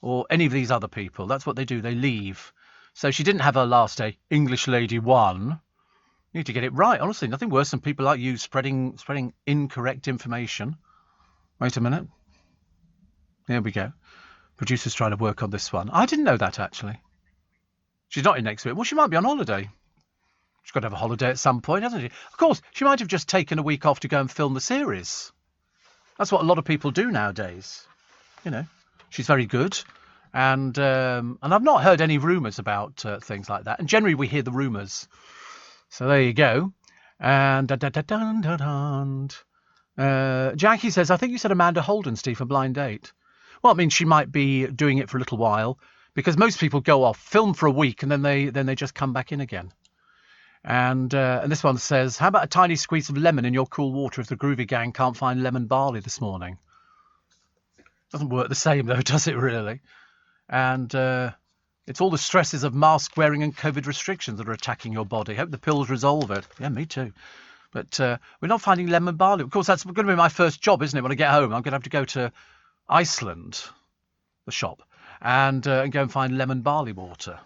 or any of these other people. That's what they do. They leave. So she didn't have her last day. English Lady 1. You need to get it right. Honestly, nothing worse than people like you spreading incorrect information. Wait a minute. There we go. Producer's trying to work on this one. I didn't know that, actually. She's not in next week. Well, she might be on holiday. She's got to have a holiday at some point, hasn't she? Of course, she might have just taken a week off to go and film the series. That's what a lot of people do nowadays. You know, she's very good. And I've not heard any rumours about things like that. And generally we hear the rumours. So there you go. And Jackie says, I think you said Amanda Holden, Steve, for Blind Date. Well, I mean, she might be doing it for a little while, because most people go off, film for a week, and then they just come back in again. And this one says, how about a tiny squeeze of lemon in your cool water if the Groovy Gang can't find lemon barley this morning? Doesn't work the same, though, does it, really? And it's all the stresses of mask wearing and COVID restrictions that are attacking your body. Hope the pills resolve it. Yeah, me too. But we're not finding lemon barley. Of course, that's going to be my first job, isn't it? When I get home, I'm going to have to go to Iceland, the shop, and go and find lemon barley water.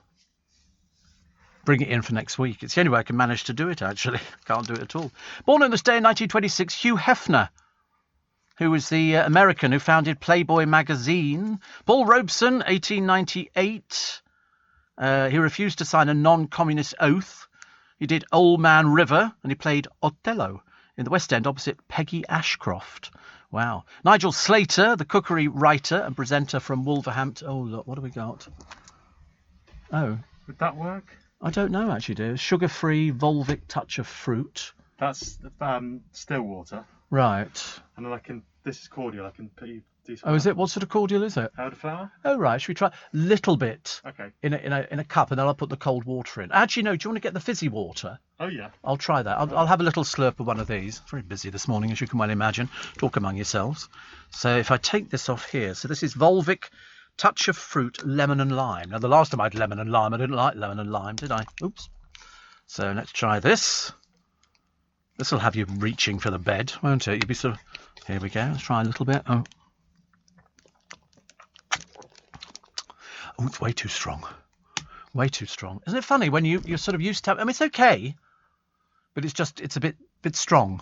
Bring it in for next week. It's the only way I can manage to do it, actually. Can't do it at all. Born on this day in 1926, Hugh Hefner, who was the American who founded Playboy magazine. Paul Robeson, 1898. He refused to sign a non-communist oath. He did Old Man River, and he played Othello in the West End opposite Peggy Ashcroft. Wow. Nigel Slater, the cookery writer and presenter from Wolverhampton. Oh, look, what have we got? Oh. Would that work? I don't know, actually, dear. Sugar-free Volvic touch of fruit. That's still water. Right. And then this is cordial. I can put you do some. Oh, is it? What sort of cordial is it? Elderflower. Oh, right. Should we try a little bit? Okay. In a cup, and then I'll put the cold water in. Actually, no. Do you want to get the fizzy water? Oh, yeah. I'll try that. I'll have a little slurp of one of these. It's very busy this morning, as you can well imagine. Talk among yourselves. So if I take this off here, so this is Volvic touch of fruit, lemon and lime. Now, the last time I had lemon and lime, I didn't like lemon and lime, did I? Oops. So let's try this. This will have you reaching for the bed, won't it? You'll be sort of... Here we go. Let's try a little bit. Oh, it's way too strong. Way too strong. Isn't it funny when you're sort of used to... I mean, it's okay, but it's a bit strong.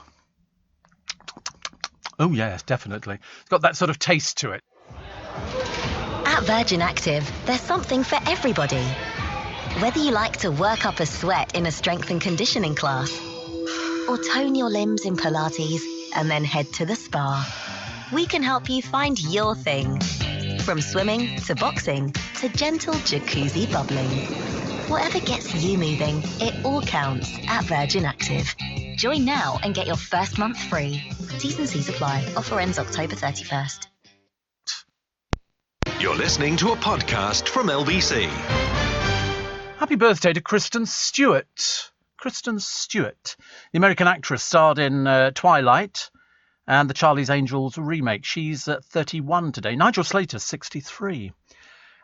Oh, yes, definitely. It's got that sort of taste to it. At Virgin Active, there's something for everybody. Whether you like to work up a sweat in a strength and conditioning class, or tone your limbs in Pilates and then head to the spa, we can help you find your thing. From swimming to boxing to gentle jacuzzi bubbling. Whatever gets you moving, it all counts at Virgin Active. Join now and get your first month free. T's and C's apply. Offer ends October 31st. You're listening to a podcast from LBC. Happy birthday to Kristen Stewart. Kristen Stewart, the American actress, starred in Twilight and the Charlie's Angels remake. She's 31 today. Nigel Slater, 63.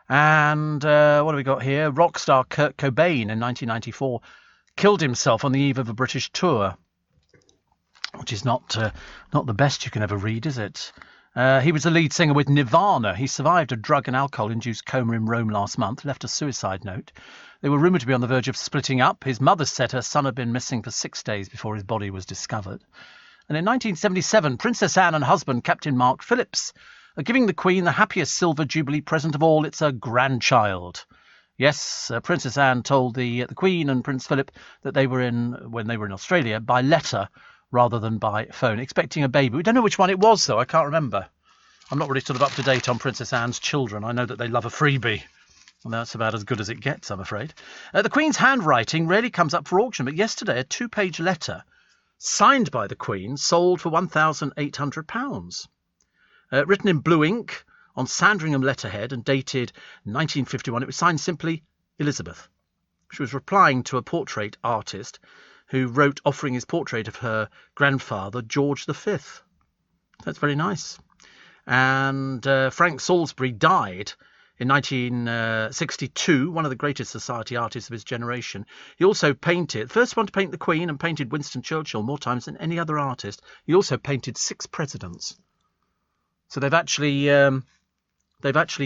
And what have we got here? Rock star Kurt Cobain in 1994 killed himself on the eve of a British tour, which is not the best you can ever read, is it? He was the lead singer with Nirvana. He survived a drug and alcohol-induced coma in Rome last month, left a suicide note. They were rumoured to be on the verge of splitting up. His mother said her son had been missing for 6 days before his body was discovered. And in 1977, Princess Anne and husband, Captain Mark Phillips, are giving the Queen the happiest Silver Jubilee present of all. It's a grandchild. Yes, Princess Anne told the Queen and Prince Philip that when they were in Australia, by letter rather than by phone, expecting a baby. We don't know which one it was, though. I can't remember. I'm not really sort of up to date on Princess Anne's children. I know that they love a freebie. And that's about as good as it gets, I'm afraid. The Queen's handwriting rarely comes up for auction, but yesterday a 2-page letter signed by the Queen sold for £1,800. Written in blue ink on Sandringham letterhead and dated 1951, it was signed simply Elizabeth. She was replying to a portrait artist who wrote offering his portrait of her grandfather, George V. That's very nice. And Frank Salisbury died in 1962, one of the greatest society artists of his generation. He also painted, first one to paint the Queen and painted Winston Churchill more times than any other artist. He also painted 6 presidents. So they've actually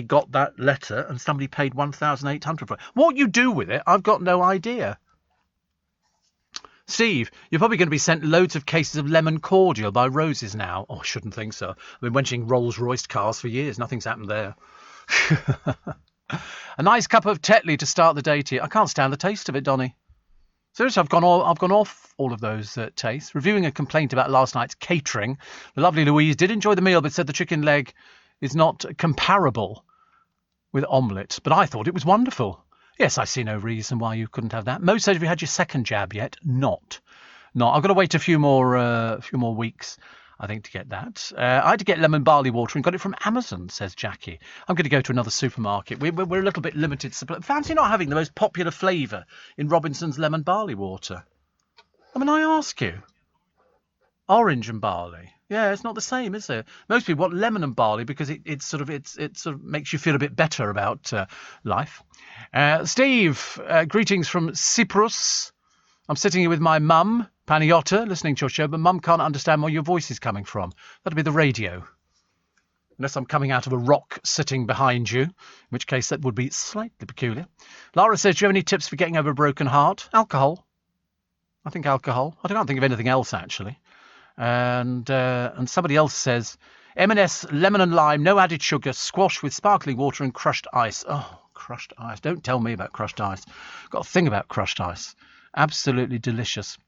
got that letter, and somebody paid $1,800 for it. What you do with it, I've got no idea. Steve, you're probably going to be sent loads of cases of lemon cordial by Roses now. Oh, I shouldn't think so. I've been mentioning Rolls-Royce cars for years. Nothing's happened there. A nice cup of Tetley to start the day tea. I can't stand the taste of it, Donny. Seriously, I've gone off all of those tastes. Reviewing a complaint about last night's catering, the lovely Louise did enjoy the meal, but said the chicken leg is not comparable with omelette. But I thought it was wonderful. Yes, I see no reason why you couldn't have that. Mo said, have you had your second jab yet? Not. I've got to wait a few more weeks, I think, to get that. I had to get lemon barley water and got it from Amazon, says Jackie. I'm going to go to another supermarket. We're a little bit limited supply. Fancy not having the most popular flavour in Robinson's lemon barley water. I mean, I ask you. Orange and barley. Yeah, it's not the same, is it? Most people want lemon and barley because it sort of makes you feel a bit better about life. Steve, greetings from Cyprus. I'm sitting here with my mum, Panayota, listening to your show, but Mum can't understand where your voice is coming from. That'll be the radio. Unless I'm coming out of a rock sitting behind you, in which case that would be slightly peculiar. Lara says, do you have any tips for getting over a broken heart? Alcohol. I think alcohol. I can't think of anything else, actually. And somebody else says, M&S lemon and lime, no added sugar, squash with sparkling water and crushed ice. Oh, crushed ice. Don't tell me about crushed ice. Got a thing about crushed ice. Absolutely delicious.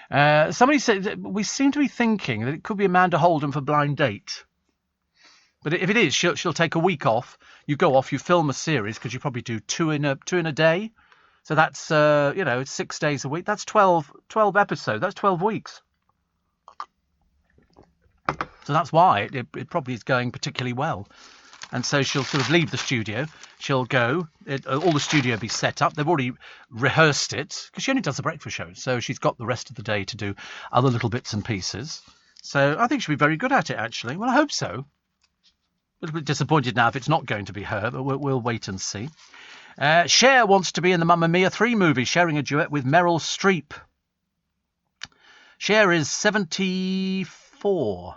Somebody said we seem to be thinking that it could be Amanda Holden for Blind Date. But if it is, she'll take a week off. You go off, you film a series, because you probably do two in a day. So that's, it's 6 days a week. That's 12 episodes. That's 12 weeks. So that's why it probably is going particularly well. And so she'll sort of leave the studio. She'll go. All the studio will be set up. They've already rehearsed it because she only does the breakfast show. So she's got the rest of the day to do other little bits and pieces. So I think she'll be very good at it, actually. Well, I hope so. A little bit disappointed now if it's not going to be her, but we'll wait and see. Cher wants to be in the Mamma Mia 3 movie, sharing a duet with Meryl Streep. Cher is 74.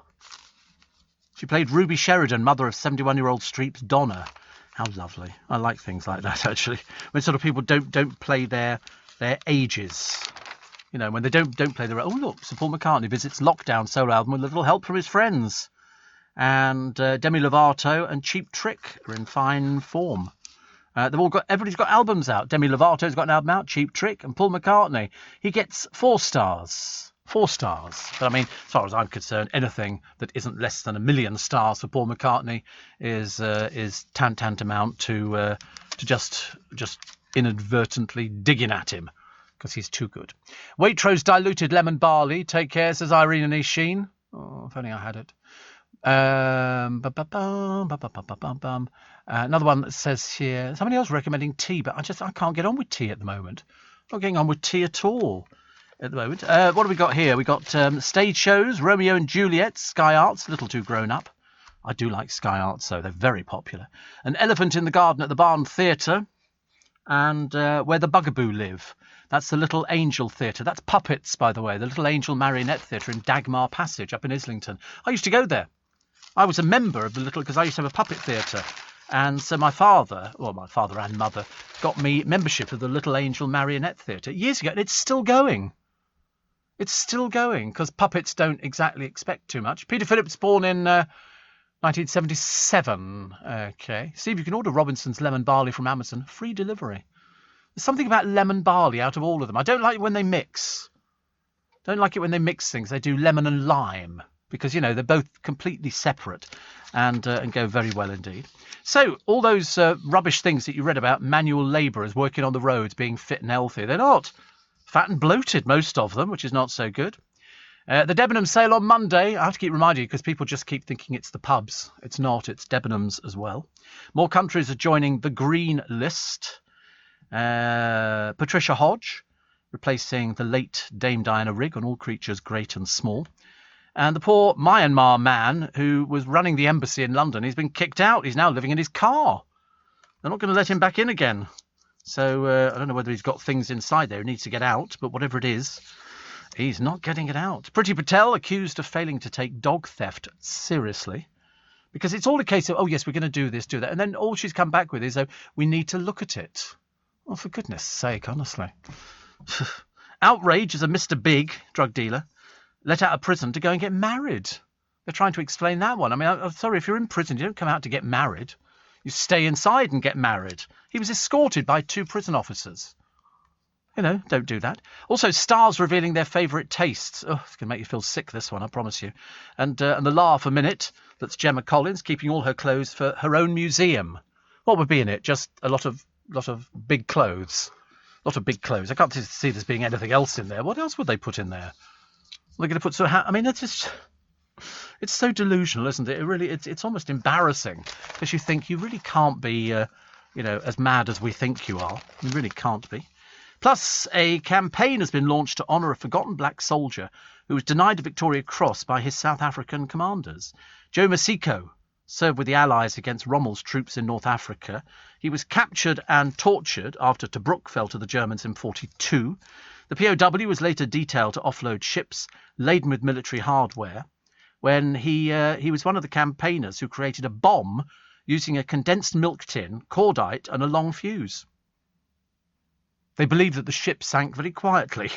She played Ruby Sheridan, mother of 71-year-old Streep's Donna. How lovely. I like things like that, actually. When sort of people don't play their ages. You know, when they don't play their... Oh, look, Sir Paul McCartney visits Lockdown solo album with a little help from his friends. And Demi Lovato and Cheap Trick are in fine form. Everybody's got albums out. Demi Lovato's got an album out, Cheap Trick, and Paul McCartney. He gets 4 stars. 4 stars. But I mean, as far as I'm concerned, anything that isn't less than 1 million stars for Paul McCartney is tantamount to just inadvertently digging at him because he's too good. Waitrose diluted lemon barley. Take care, says Irene and Sheen. Oh, if only I had it. Another one that says here, somebody else recommending tea, but I can't get on with tea at the moment. I'm not getting on with tea at all at the moment. What have we got here? We got stage shows, Romeo and Juliet, Sky Arts, a little too grown up. I do like Sky Arts, though. They're very popular. An Elephant in the Garden at the Barn Theatre, and Where the Bugaboo Live. That's the Little Angel Theatre. That's Puppets, by the way, the Little Angel Marionette Theatre in Dagmar Passage up in Islington. I used to go there. I was a member of the little, because I used to have a puppet theatre. And so my father and mother, got me membership of the Little Angel Marionette Theatre years ago, and it's still going. It's still going, because puppets don't exactly expect too much. Peter Phillips, born in 1977. Okay. Steve, you can order Robinson's lemon barley from Amazon. Free delivery. There's something about lemon barley out of all of them. I don't like it when they mix. Don't like it when they mix things. They do lemon and lime. Because, you know, they're both completely separate and go very well indeed. So, all those rubbish things that you read about, manual labourers working on the roads, being fit and healthy, they're not. Fat and bloated, most of them, which is not so good. The Debenhams sale on Monday. I have to keep reminding you because people just keep thinking it's the pubs. It's not. It's Debenhams as well. More countries are joining the green list. Patricia Hodge replacing the late Dame Diana Rigg on All Creatures Great and Small. And the poor Myanmar man who was running the embassy in London, he's been kicked out. He's now living in his car. They're not going to let him back in again. So I don't know whether he's got things inside there he needs to get out, but whatever it is, he's not getting it out. Priti Patel accused of failing to take dog theft seriously. Because it's all a case of, oh, yes, we're going to do this, do that. And then all she's come back with is, oh, we need to look at it. Oh, for goodness sake, honestly. Outrage as a Mr. Big drug dealer let out of prison to go and get married. They're trying to explain that one. I mean, I'm sorry, if you're in prison, you don't come out to get married. You stay inside and get married. He was escorted by 2 prison officers. You know, don't do that. Also, stars revealing their favourite tastes. Oh, it's going to make you feel sick, this one, I promise you. And the laugh a minute, that's Gemma Collins, keeping all her clothes for her own museum. What would be in it? Just a lot of big clothes. A lot of big clothes. I can't see this being anything else in there. What else would they put in there? They're going to put I mean, that's just... It's so delusional, isn't it? It really, it's almost embarrassing because you think you really can't be, as mad as we think you are. You really can't be. Plus, a campaign has been launched to honour a forgotten black soldier who was denied the Victoria Cross by his South African commanders. Joe Masiko served with the Allies against Rommel's troops in North Africa. He was captured and tortured after Tobruk fell to the Germans in 1942. The POW was later detailed to offload ships laden with military hardware, when he was one of the campaigners who created a bomb using a condensed milk tin, cordite and a long fuse. They believe that the ship sank very quietly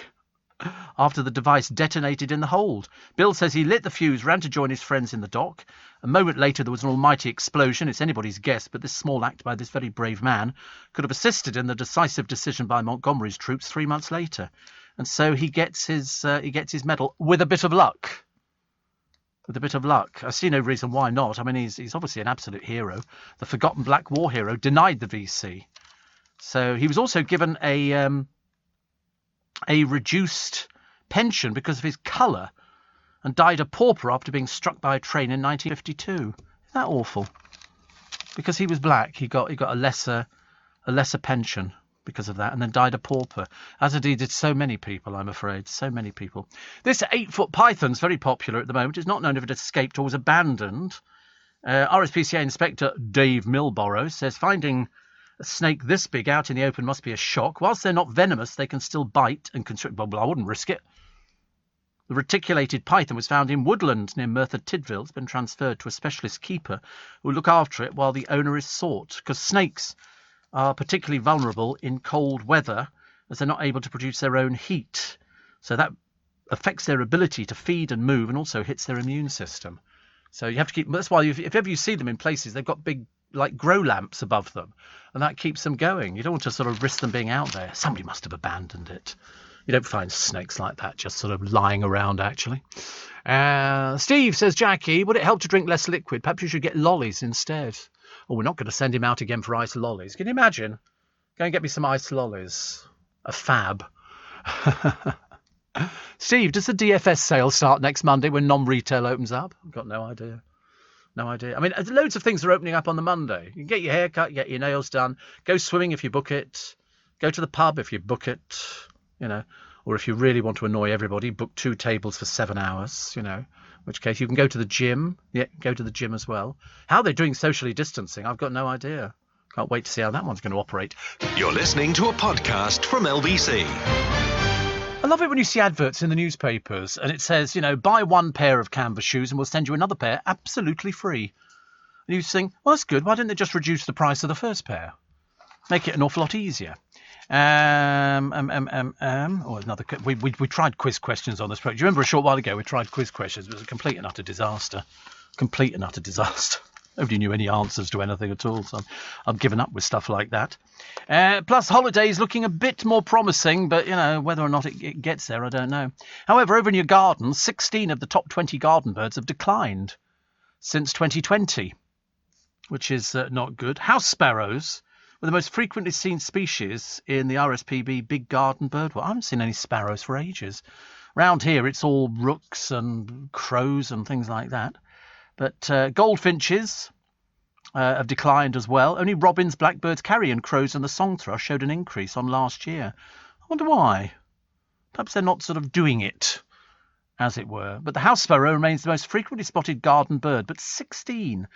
after the device detonated in the hold. Bill says he lit the fuse, ran to join his friends in the dock. A moment later there was an almighty explosion. It's anybody's guess, but this small act by this very brave man could have assisted in the decisive decision by Montgomery's troops 3 months later. And so he gets his medal with a bit of luck. With a bit of luck. I see no reason why not. I mean, he's obviously an absolute hero. The forgotten black war hero denied the VC. So he was also given a reduced pension because of his colour and died a pauper after being struck by a train in 1952. Isn't that awful? Because he was black, he got a lesser pension because of that, and then died a pauper, as indeed did so many people, I'm afraid. So many people. This 8-foot python's very popular at the moment. It's not known if it escaped or was abandoned. RSPCA Inspector Dave Milborough says finding a snake this big out in the open must be a shock. Whilst they're not venomous, they can still bite and constrict. Well, I wouldn't risk it. The reticulated python was found in woodland near Merthyr Tydfil. It's been transferred to a specialist keeper who will look after it while the owner is sought, because snakes are particularly vulnerable in cold weather as they're not able to produce their own heat. So that affects their ability to feed and move and also hits their immune system. So you have to keep... That's why if ever you see them in places, they've got big, like, grow lamps above them, and that keeps them going. You don't want to sort of risk them being out there. Somebody must have abandoned it. You don't find snakes like that just sort of lying around, actually. Steve says, Jackie, would it help to drink less liquid? Perhaps you should get lollies instead. Oh, we're not going to send him out again for ice lollies. Can you imagine? Go and get me some ice lollies. A fab. Steve, does the DFS sale start next Monday when non-retail opens up? I've got no idea. No idea. I mean, loads of things are opening up on the Monday. You can get your hair cut, get your nails done, go swimming if you book it, go to the pub if you book it, or if you really want to annoy everybody, book 2 tables for 7 hours, in which case you can go to the gym. Yeah, go to the gym as well. How they're doing socially distancing, I've got no idea. Can't wait to see how that one's going to operate. You're listening to a podcast from LBC. I love it when you see adverts in the newspapers and it says, buy 1 pair of canvas shoes and we'll send you another pair absolutely free. And you think, well, that's good. Why didn't they just reduce the price of the first pair? Make it an awful lot easier. We tried quiz questions on this program. Do you remember a short while ago we tried quiz questions? It was a complete and utter disaster. Complete and utter disaster. Nobody knew any answers to anything at all, so I've given up with stuff like that. Plus, holidays looking a bit more promising, but, whether or not it gets there, I don't know. However, over in your garden, 16 of the top 20 garden birds have declined since 2020, which is not good. House sparrows were the most frequently seen species in the RSPB Big Garden Bird Watch. I haven't seen any sparrows for ages. Round here, it's all rooks and crows and things like that. But goldfinches have declined as well. Only robins, blackbirds, carrion crows and the song thrush showed an increase on last year. I wonder why. Perhaps they're not sort of doing it, as it were. But the house sparrow remains the most frequently spotted garden bird, but 16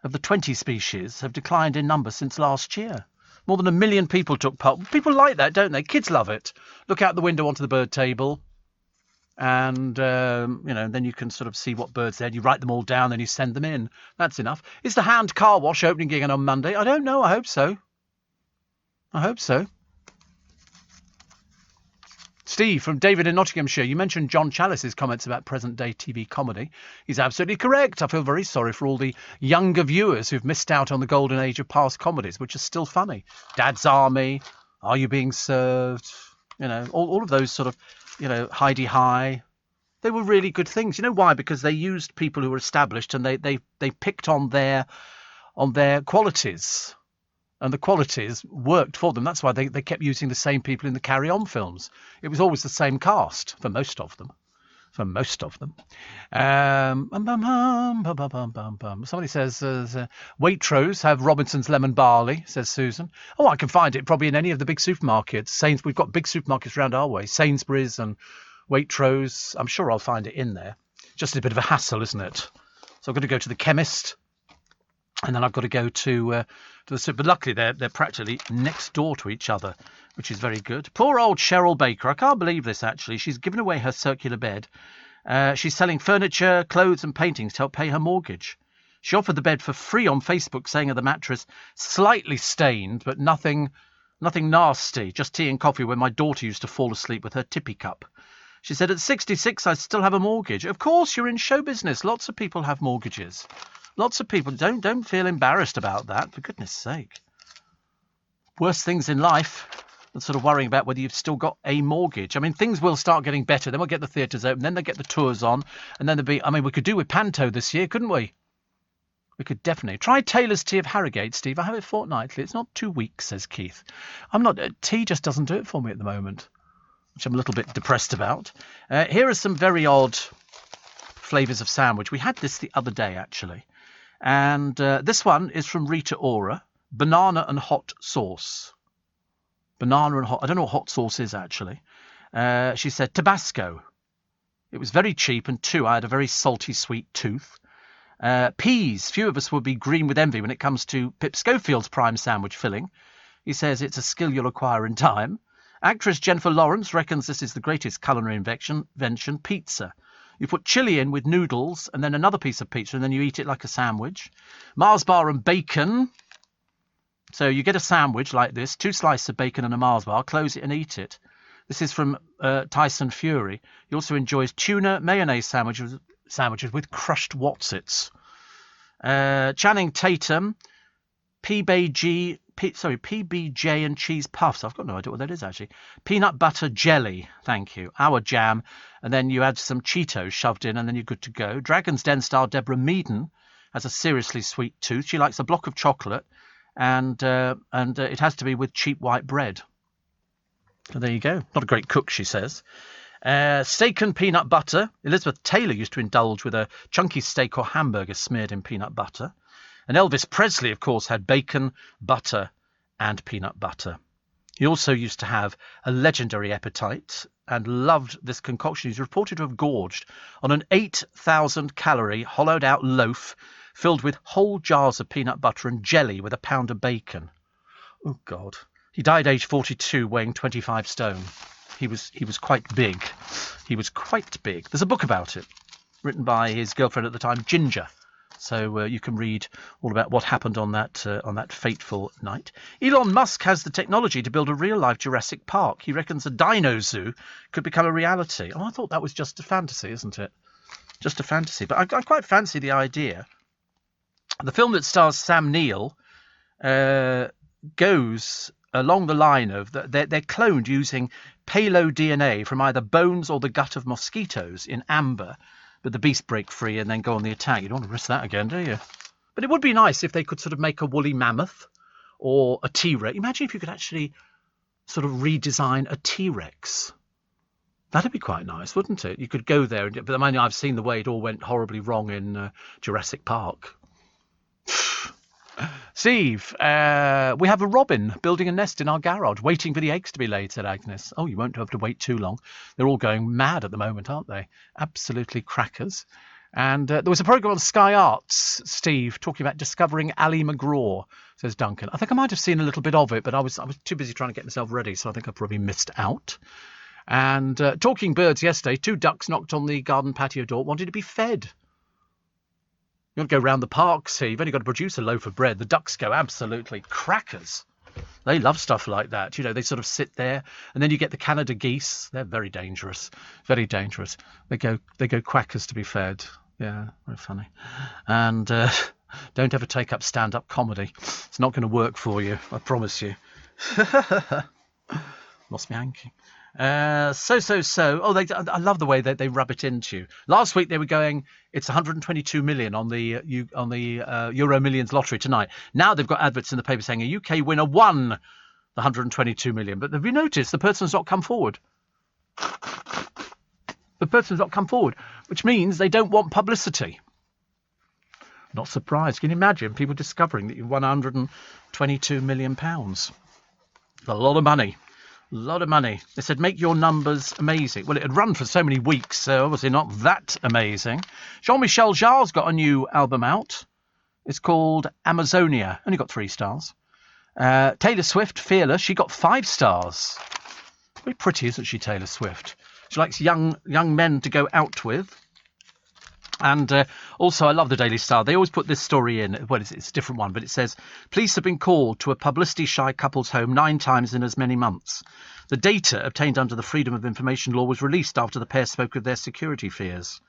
of the 20 species have declined in number since last year. More than 1 million people took part. People like that, don't they? Kids love it. Look out the window onto the bird table, and then you can sort of see what birds there. You write them all down, then you send them in. That's enough. Is the Hand car wash opening again on Monday? I don't know. I hope so. Steve from David in Nottinghamshire, you mentioned John Challice's comments about present-day TV comedy. He's absolutely correct. I feel very sorry for all the younger viewers who've missed out on the golden age of past comedies, which are still funny. Dad's Army, Are You Being Served? All of those sort of, Heidi High. They were really good things. You know why? Because they used people who were established, and they picked on their qualities. And the qualities worked for them. That's why they kept using the same people in the Carry On films. It was always the same cast for most of them. Somebody says, Waitrose have Robinson's Lemon Barley, says Susan. Oh, I can find it probably in any of the big supermarkets. We've got big supermarkets around our way. Sainsbury's and Waitrose. I'm sure I'll find it in there. Just a bit of a hassle, isn't it? So I've got to go to the chemist. And then I've got to go to the super. But luckily, they're practically next door to each other, which is very good. Poor old Cheryl Baker. I can't believe this, actually. She's given away her circular bed. She's selling furniture, clothes and paintings to help pay her mortgage. She offered the bed for free on Facebook, saying of the mattress, slightly stained, but nothing nasty, just tea and coffee when my daughter used to fall asleep with her tippy cup. She said, at 66, I still have a mortgage. Of course, you're in show business. Lots of people have mortgages. Lots of people. Don't feel embarrassed about that, for goodness sake. Worst things in life than sort of worrying about whether you've still got a mortgage. I mean, things will start getting better. Then we'll get the theatres open. Then they'll get the tours on. And then there'll be... I mean, we could do with Panto this year, couldn't we? We could definitely. Try Taylor's Tea of Harrogate, Steve. I have it fortnightly. It's not 2 weeks, says Keith. Tea just doesn't do it for me at the moment, which I'm a little bit depressed about. Here are some very odd flavours of sandwich. We had this the other day, actually. And this one is from Rita Ora, banana and hot sauce. Banana and hot... I don't know what hot sauce is, actually. She said Tabasco. It was very cheap, and I had a very salty, sweet tooth. Peas. Few of us would be green with envy when it comes to Pip Schofield's prime sandwich filling. He says it's a skill you'll acquire in time. Actress Jennifer Lawrence reckons this is the greatest culinary invention, pizza. You put chili in with noodles and then another piece of pizza and then you eat it like a sandwich. Mars bar and bacon. So you get a sandwich like this, 2 slices of bacon and a Mars bar, close it and eat it. This is from Tyson Fury. He also enjoys tuna mayonnaise sandwiches with crushed Wotsits. Channing Tatum, PBJ and cheese puffs. I've got no idea what that is, actually. Peanut butter jelly, thank you. Our jam. And then you add some Cheetos shoved in, and then you're good to go. Dragon's Den star Deborah Meaden has a seriously sweet tooth. She likes a block of chocolate, and it has to be with cheap white bread. So there you go. Not a great cook, she says. Steak and peanut butter. Elizabeth Taylor used to indulge with a chunky steak or hamburger smeared in peanut butter. And Elvis Presley, of course, had bacon, butter, and peanut butter. He also used to have a legendary appetite and loved this concoction. He's reported to have gorged on an 8,000-calorie hollowed-out loaf filled with whole jars of peanut butter and jelly with a pound of bacon. Oh, God. He died aged 42, weighing 25 stone. He was quite big. He was quite big. There's a book about it, written by his girlfriend at the time, Ginger. So you can read all about what happened on that fateful night. Elon Musk has the technology to build a real-life Jurassic Park. He reckons a dino zoo could become a reality. Oh, I thought that was just a fantasy, isn't it? Just a fantasy. But I quite fancy the idea. The film that stars Sam Neill goes along the line of they're cloned using palo DNA from either bones or the gut of mosquitoes in amber. But the beasts break free and then go on the attack. You don't want to risk that again, do you? But it would be nice if they could sort of make a woolly mammoth or a T-Rex. Imagine if you could actually sort of redesign a T-Rex. That'd be quite nice, wouldn't it? You could go there, but I mean, I've seen the way it all went horribly wrong in Jurassic Park. Steve, we have a robin building a nest in our garage, waiting for the eggs to be laid, said Agnes. Oh, you won't have to wait too long. They're all going mad at the moment, aren't they? Absolutely crackers. And there was a programme on Sky Arts, Steve, talking about discovering Ali McGraw, says Duncan. I think I might have seen a little bit of it, but I was too busy trying to get myself ready, so I think I probably missed out. And talking birds yesterday, 2 ducks knocked on the garden patio door, wanted to be fed. You want to go round the park, see, you've only got to produce a loaf of bread. The ducks go absolutely crackers. They love stuff like that. You know, they sort of sit there, and then you get the Canada geese. They're very dangerous, very dangerous. They go quackers to be fed. Yeah, very funny. And don't ever take up stand-up comedy. It's not going to work for you, I promise you. Lost me hanky. So. Oh, I love the way that they rub it into you. Last week they were going, it's 122 million on the Euro Millions lottery tonight. Now they've got adverts in the paper saying a UK winner won the 122 million. But have you noticed the person's not come forward? The person's not come forward, which means they don't want publicity. Not surprised. Can you imagine people discovering that you've won 122 million pounds? A lot of money. A lot of money. They said, make your numbers amazing. Well, it had run for so many weeks, so obviously not that amazing. Jean-Michel Jarre's got a new album out. It's called Amazonia. Only got 3 stars. Taylor Swift, Fearless, she got 5 stars. Very pretty, isn't she, Taylor Swift? She likes young men to go out with. And also, I love the Daily Star. They always put this story in. Well, it's a different one, but it says, police have been called to a publicity-shy couple's home 9 times in as many months. The data obtained under the Freedom of Information law was released after the pair spoke of their security fears.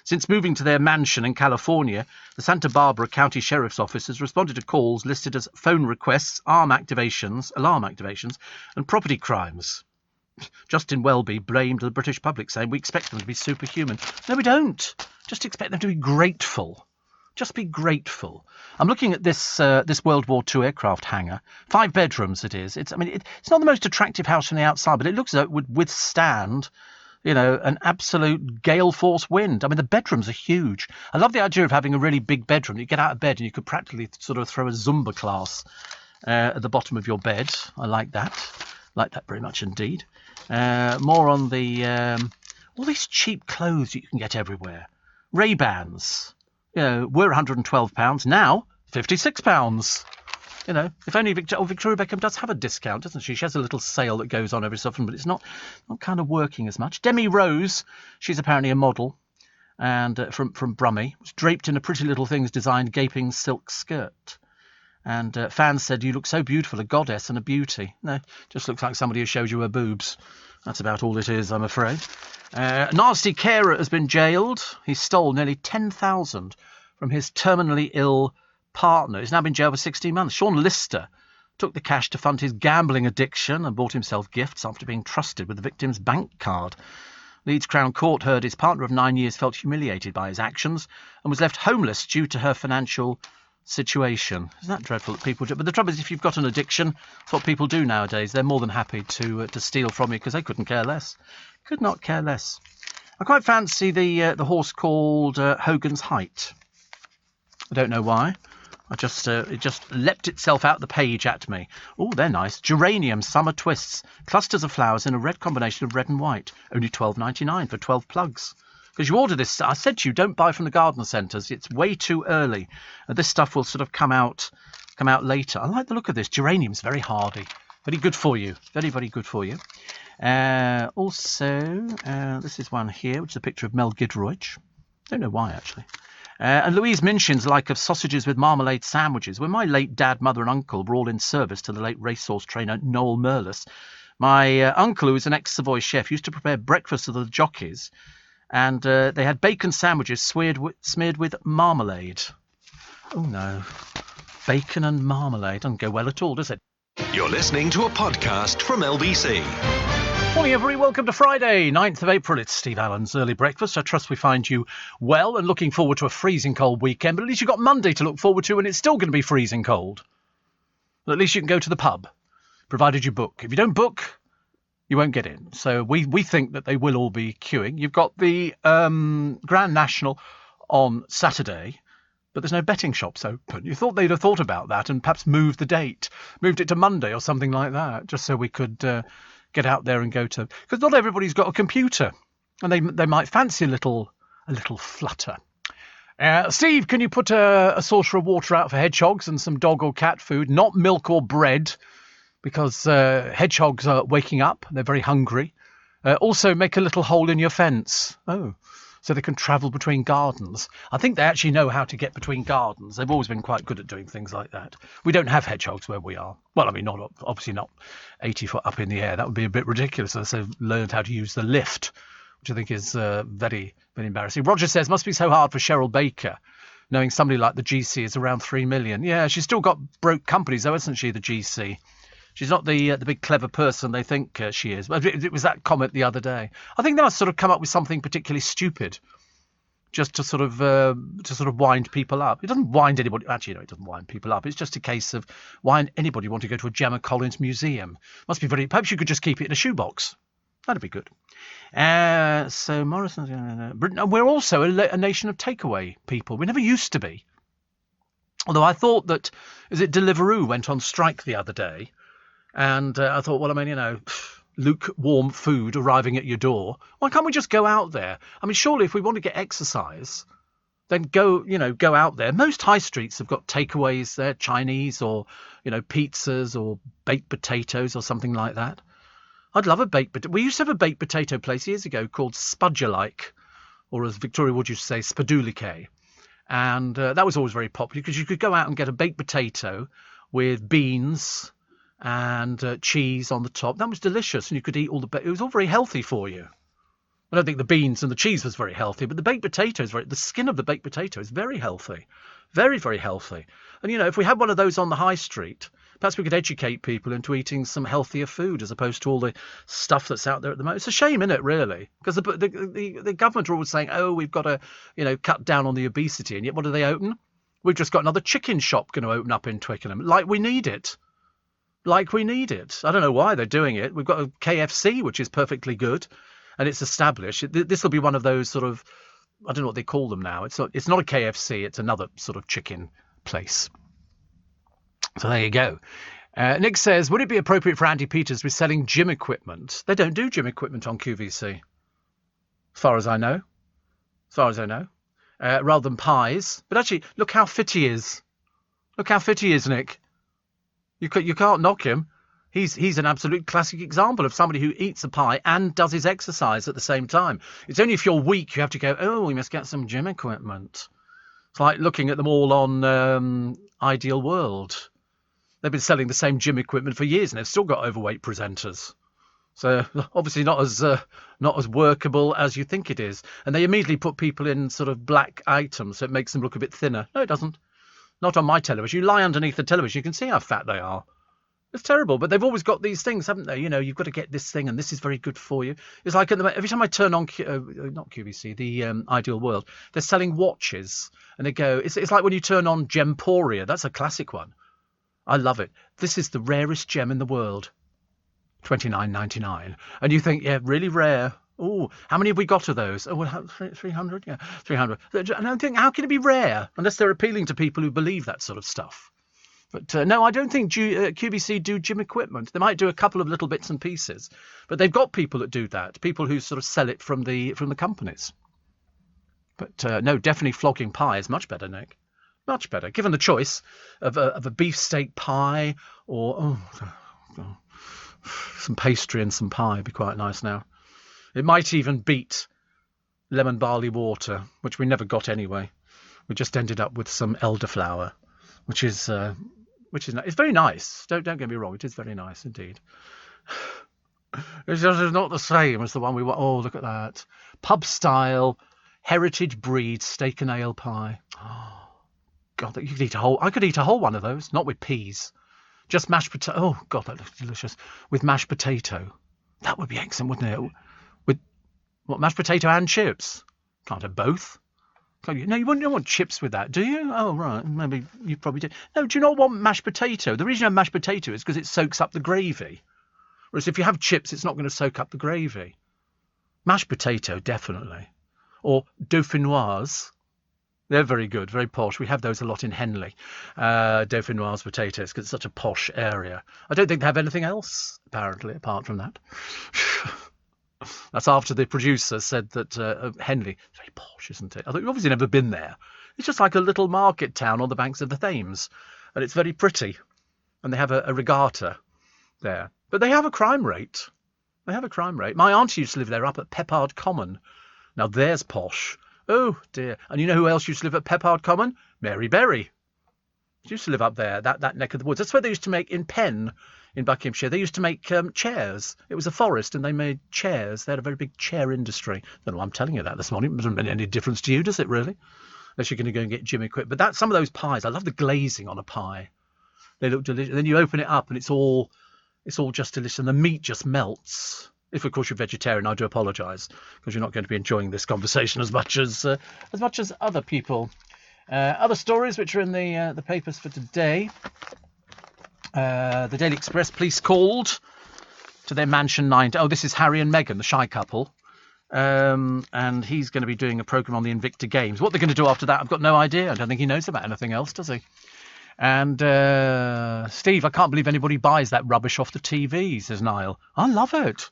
Since moving to their mansion in California, the Santa Barbara County Sheriff's Office has responded to calls listed as phone requests, alarm activations, and property crimes. Justin Welby blamed the British public, saying, we expect them to be superhuman. No, we don't. Just expect them to be grateful. Just be grateful. I'm looking at this World War II aircraft hangar. 5 bedrooms it is. It's not the most attractive house from the outside, but it looks as though it would withstand, an absolute gale force wind. I mean, the bedrooms are huge. I love the idea of having a really big bedroom. You get out of bed and you could practically sort of throw a Zumba class at the bottom of your bed. I like that. Like that very much indeed. More on the all these cheap clothes you can get everywhere. Ray-Bans, were £112, now £56. If only Victoria Beckham does have a discount, doesn't she? She has a little sale that goes on every so often, but it's not kind of working as much. Demi Rose, she's apparently a model, and from Brummie, was draped in a Pretty Little Things designed gaping silk skirt. And fans said, you look so beautiful, a goddess and a beauty. No, just looks like somebody who showed you her boobs. That's about all it is, I'm afraid. Nasty carer has been jailed. He stole nearly $10,000 from his terminally ill partner. He's now been jailed for 16 months. Sean Lister took the cash to fund his gambling addiction and bought himself gifts after being trusted with the victim's bank card. Leeds Crown Court heard his partner of 9 years felt humiliated by his actions and was left homeless due to her financial situation. Isn't that dreadful that people do? But the trouble is, if you've got an addiction, that's what people do nowadays. They're more than happy to steal from you because they couldn't care less. Could not care less. I quite fancy the horse called Hogan's Height. I don't know why. It just leapt itself out the page at me. Oh, they're nice. Geranium Summer Twists. Clusters of flowers in a red combination of red and white. Only $12.99 for 12 plugs. Because you order this, I said to you, don't buy from the garden centres. It's way too early. This stuff will sort of come out later. I like the look of this. Geranium's very hardy. Very good for you. Very, very good for you. Also, this is one here, which is a picture of Mel Giedroyc. Don't know why, actually. And Louise Minchin's like of sausages with marmalade sandwiches. When my late dad, mother and uncle were all in service to the late racehorse trainer Noel Merlis, my uncle, who was an ex-Savoy chef, used to prepare breakfast for the jockeys. And they had bacon sandwiches smeared with marmalade. Oh, no. Bacon and marmalade doesn't go well at all, does it? You're listening to a podcast from LBC. Morning, everybody. Welcome to Friday, 9th of April. It's Steve Allen's Early Breakfast. I trust we find you well and looking forward to a freezing cold weekend. But at least you've got Monday to look forward to, and it's still going to be freezing cold. But at least you can go to the pub, provided you book. If you don't book, You won't get in. So we think that they will all be queuing. You've got the Grand National on Saturday, but there's no betting shops open. You thought they'd have thought about that and perhaps moved it to Monday or something like that, just so we could get out there and go to... Because not everybody's got a computer, and they might fancy a little flutter. Steve, can you put a saucer of water out for hedgehogs and some dog or cat food, not milk or bread, because hedgehogs are waking up. They're very hungry. Also, make a little hole in your fence. Oh, so they can travel between gardens. I think they actually know how to get between gardens. They've always been quite good at doing things like that. We don't have hedgehogs where we are. Well, I mean, obviously not 80 foot up in the air. That would be a bit ridiculous unless they've learned how to use the lift, which I think is very, very embarrassing. Roger says, must be so hard for Cheryl Baker, knowing somebody like the GC is around 3 million. Yeah, she's still got broke companies, though, hasn't she, the GC? She's not the big clever person they think she is. It was that comment the other day. I think they must sort of come up with something particularly stupid, just to sort of wind people up. It doesn't wind anybody. Actually, no, it doesn't wind people up. It's just a case of why anybody want to go to a Gemma Collins museum. Must be very. Perhaps you could just keep it in a shoebox. That'd be good. So Morrison, Britain. We're also a nation of takeaway people. We never used to be. Although I thought that, Deliveroo went on strike the other day. And I thought, well, I mean, lukewarm food arriving at your door. Why can't we just go out there? I mean, surely if we want to get exercise, then go out there. Most high streets have got takeaways there, Chinese or, pizzas or baked potatoes or something like that. I'd love a baked potato. We used to have a baked potato place years ago called Spudger-like, or as Victoria Wood used to say, Spadulike. And that was always very popular because you could go out and get a baked potato with beans and cheese on the top. That was delicious, and you could eat all it was all very healthy for you. I don't think the beans and the cheese was very healthy, but the baked potato is the skin of the baked potato is very healthy, very, very healthy. And if we had one of those on the high street, perhaps we could educate people into eating some healthier food as opposed to all the stuff that's out there at the moment. It's a shame, isn't it, really? Because the government are always saying, oh, we've got to cut down on the obesity, and yet what do they open? We've just got another chicken shop going to open up in Twickenham, like we need it. I don't know why they're doing it. We've got a KFC, which is perfectly good, and it's established. This will be one of those sort of, I don't know what they call them now. It's not a KFC. It's another sort of chicken place. So there you go. Nick says, would it be appropriate for Andy Peters to be selling gym equipment? They don't do gym equipment on QVC, as far as I know. Rather than pies. But actually, look how fit he is. Nick. You can't knock him. He's an absolute classic example of somebody who eats a pie and does his exercise at the same time. It's only if you're weak you have to go, oh, we must get some gym equipment. It's like looking at them all on Ideal World. They've been selling the same gym equipment for years and they've still got overweight presenters. So obviously not as workable as you think it is. And they immediately put people in sort of black items so it makes them look a bit thinner. No, it doesn't. Not on my television. You lie underneath the television, you can see how fat they are. It's terrible, but they've always got these things, haven't they? You've got to get this thing, and this is very good for you. It's like every time I turn on, not QVC, the Ideal World, they're selling watches, and they go, it's like when you turn on Gemporia. That's a classic one. I love it. This is the rarest gem in the world, $29.99. And you think, yeah, really rare. Oh, how many have we got of those? Oh, 300? Yeah, 300. And I think, how can it be rare? Unless they're appealing to people who believe that sort of stuff. But no, I don't think QVC do gym equipment. They might do a couple of little bits and pieces. But they've got people that do that, people who sort of sell it from the companies. But no, definitely flogging pie is much better, Nick. Much better. Given the choice of a beefsteak pie or some pastry and some pie would be quite nice now. It might even beat lemon barley water, which we never got anyway. We just ended up with some elderflower, which is it's very nice. Don't get me wrong, it is very nice indeed. It's just not the same as the one we want. Oh, look at that pub style heritage breed steak and ale pie. Oh God, you could eat a whole. I could eat a whole one of those, not with peas, just mashed potato. Oh God, that looks delicious with mashed potato. That would be excellent, wouldn't it? With what, mashed potato and chips? Can't have both. No, you wouldn't want chips with that, do you? Oh, right. Maybe you probably do. No, do you not want mashed potato? The reason you have mashed potato is because it soaks up the gravy. Whereas if you have chips, it's not going to soak up the gravy. Mashed potato, definitely. Or dauphinoise. They're very good, very posh. We have those a lot in Henley, dauphinoise potatoes, because it's such a posh area. I don't think they have anything else, apparently, apart from that. That's after the producer said that Henley is very posh, isn't it? I thought you've obviously never been there. It's just like a little market town on the banks of the Thames, and it's very pretty. And they have a regatta there. But they have a crime rate. They have a crime rate. My auntie used to live there up at Peppard Common. Now there's posh. Oh dear. And you know who else used to live at Peppard Common? Mary Berry. She used to live up there, that neck of the woods. That's where they used to make, in Penn, in Buckinghamshire, they used to make chairs. It was a forest and they made chairs. They had a very big chair industry. I don't know why I'm telling you that this morning. It doesn't make any difference to you, does it really? Unless you're going to go and get Jimmy Quick. But some of those pies, I love the glazing on a pie. They look delicious. Then you open it up and it's all just delicious. And the meat just melts. If, of course, you're vegetarian, I do apologise, because you're not going to be enjoying this conversation as much as other people. Other stories which are in the papers for today. The Daily Express, police called to their mansion 9. Oh, this is Harry and Meghan, the shy couple. And he's going to be doing a programme on the Invicta Games. What they're going to do after that, I've got no idea. I don't think he knows about anything else, does he? And Steve, I can't believe anybody buys that rubbish off the TV, says Niall. I love it.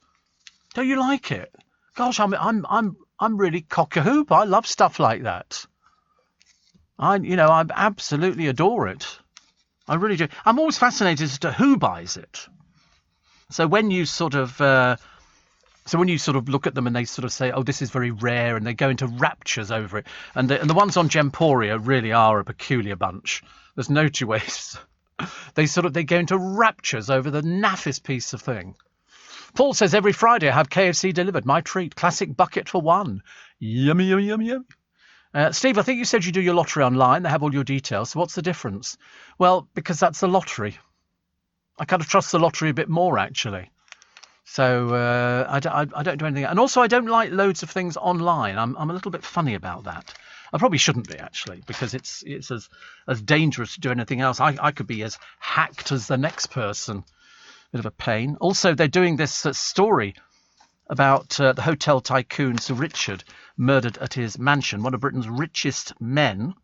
Don't you like it? Gosh, I'm really cock-a-hoop. I love stuff like that. I absolutely adore it. I really do. I'm always fascinated as to who buys it. So when you sort of look at them and they sort of say, "Oh, this is very rare," and they go into raptures over it, and the ones on Gemporia really are a peculiar bunch. There's no two ways. They go into raptures over the naffest piece of thing. Paul says, every Friday I have KFC delivered. My treat. Classic bucket for one. Yummy, yummy, yummy, yummy. Steve, I think you said you do your lottery online. They have all your details. So what's the difference? Well, because that's the lottery. I kind of trust the lottery a bit more, actually. So I don't do anything. And also, I don't like loads of things online. I'm a little bit funny about that. I probably shouldn't be, actually, because it's as dangerous to do anything else. I could be as hacked as the next person. Bit of a pain. Also, they're doing this story about the hotel tycoon Sir Richard, murdered at his mansion, one of Britain's richest men.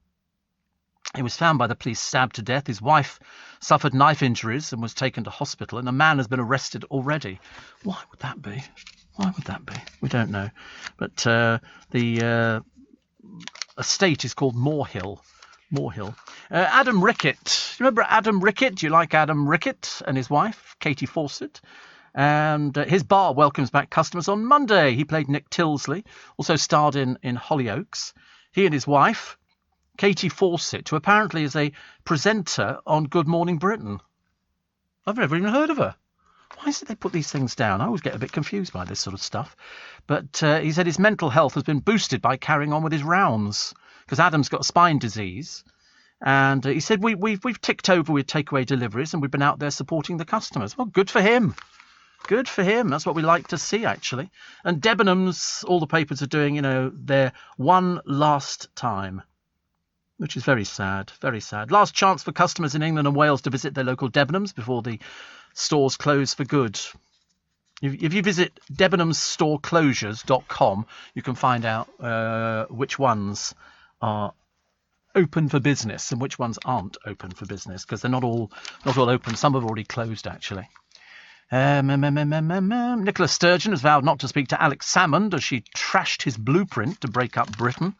He was found by the police stabbed to death. His wife suffered knife injuries and was taken to hospital, and a man has been arrested already. Why would that be? Why would that be? We don't know. But the estate is called Moorhill. Moorhill. Adam Rickett. You remember Adam Rickett? Do you like Adam Rickett and his wife, Katie Fawcett? And his bar welcomes back customers on Monday. He played Nick Tilsley, also starred in Hollyoaks. He and his wife, Katie Fawcett, who apparently is a presenter on Good Morning Britain. I've never even heard of her. Why is it they put these things down? I always get a bit confused by this sort of stuff. But he said his mental health has been boosted by carrying on with his rounds, because Adam's got a spine disease. And he said, we've ticked over with takeaway deliveries and we've been out there supporting the customers. Well, good for him. Good for him. That's what we like to see, actually. And Debenhams, all the papers are doing, their one last time, which is very sad, very sad. Last chance for customers in England and Wales to visit their local Debenhams before the stores close for good. If you visit debenhamsstoreclosures.com, you can find out which ones are open for business and which ones aren't open for business, because they're not all open. Some have already closed, actually. Nicola Sturgeon has vowed not to speak to Alex Salmond as she trashed his blueprint to break up Britain.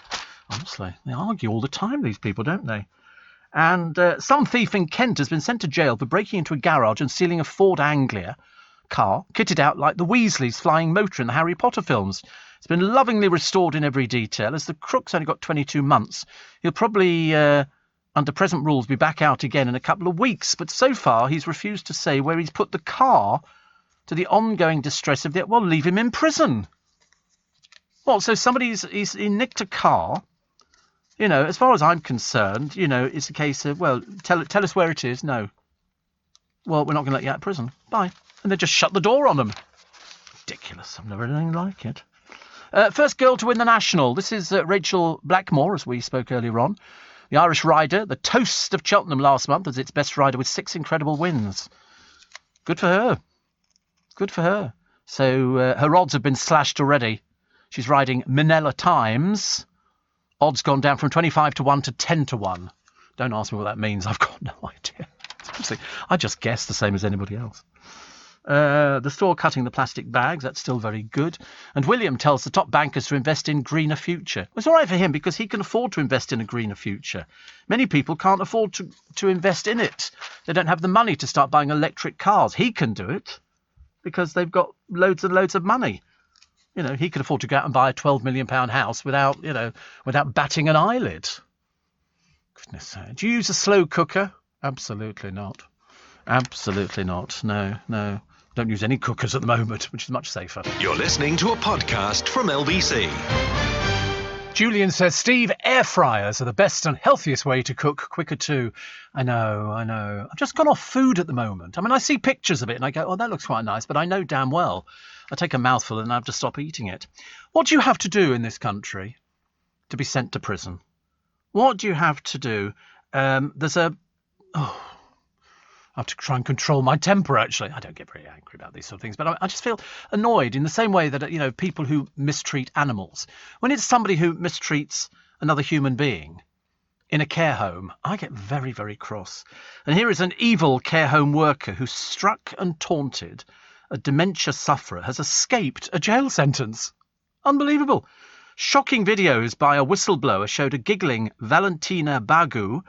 Honestly, they argue all the time, these people, don't they? And some thief in Kent has been sent to jail for breaking into a garage and stealing a Ford Anglia car, kitted out like the Weasleys' flying motor in the Harry Potter films. It's been lovingly restored in every detail. As the crook's only got 22 months, he'll probably, under present rules, be back out again in a couple of weeks. But so far, he's refused to say where he's put the car, to the ongoing distress of the... Well, leave him in prison. Well, so he nicked a car. As far as I'm concerned, it's a case of, well, tell us where it is. No. Well, we're not going to let you out of prison. Bye. And they just shut the door on them. Ridiculous. I've never heard anything like it. First girl to win the National. This is Rachel Blackmore, as we spoke earlier on. The Irish rider, the toast of Cheltenham last month, as its best rider with 6 incredible wins. Good for her. Good for her. So her odds have been slashed already. She's riding Minella Times. Odds gone down from 25 to 1 to 10 to 1. Don't ask me what that means. I've got no idea. I just guess the same as anybody else. The store cutting the plastic bags, that's still very good. And William tells the top bankers to invest in greener future. It's all right for him because he can afford to invest in a greener future. Many people can't afford to invest in it. They don't have the money to start buying electric cars. He can do it because they've got loads and loads of money. You know, he can afford to go out and buy a £12 million house without batting an eyelid. Goodness sake. Do you use a slow cooker? Absolutely not. Absolutely not. No. Don't use any cookers at the moment, which is much safer. You're listening to a podcast from LBC. Julian says, Steve, air fryers are the best and healthiest way to cook, quicker too. I know. I've just gone off food at the moment. I mean, I see pictures of it and I go, oh, that looks quite nice, but I know damn well I take a mouthful and I have to stop eating it. What do you have to do in this country to be sent to prison? What do you have to do? I have to try and control my temper, actually. I don't get very angry about these sort of things, but I just feel annoyed in the same way that, people who mistreat animals. When it's somebody who mistreats another human being in a care home, I get very, very cross. And here is an evil care home worker who struck and taunted a dementia sufferer has escaped a jail sentence. Unbelievable. Shocking videos by a whistleblower showed a giggling Valentina Bagu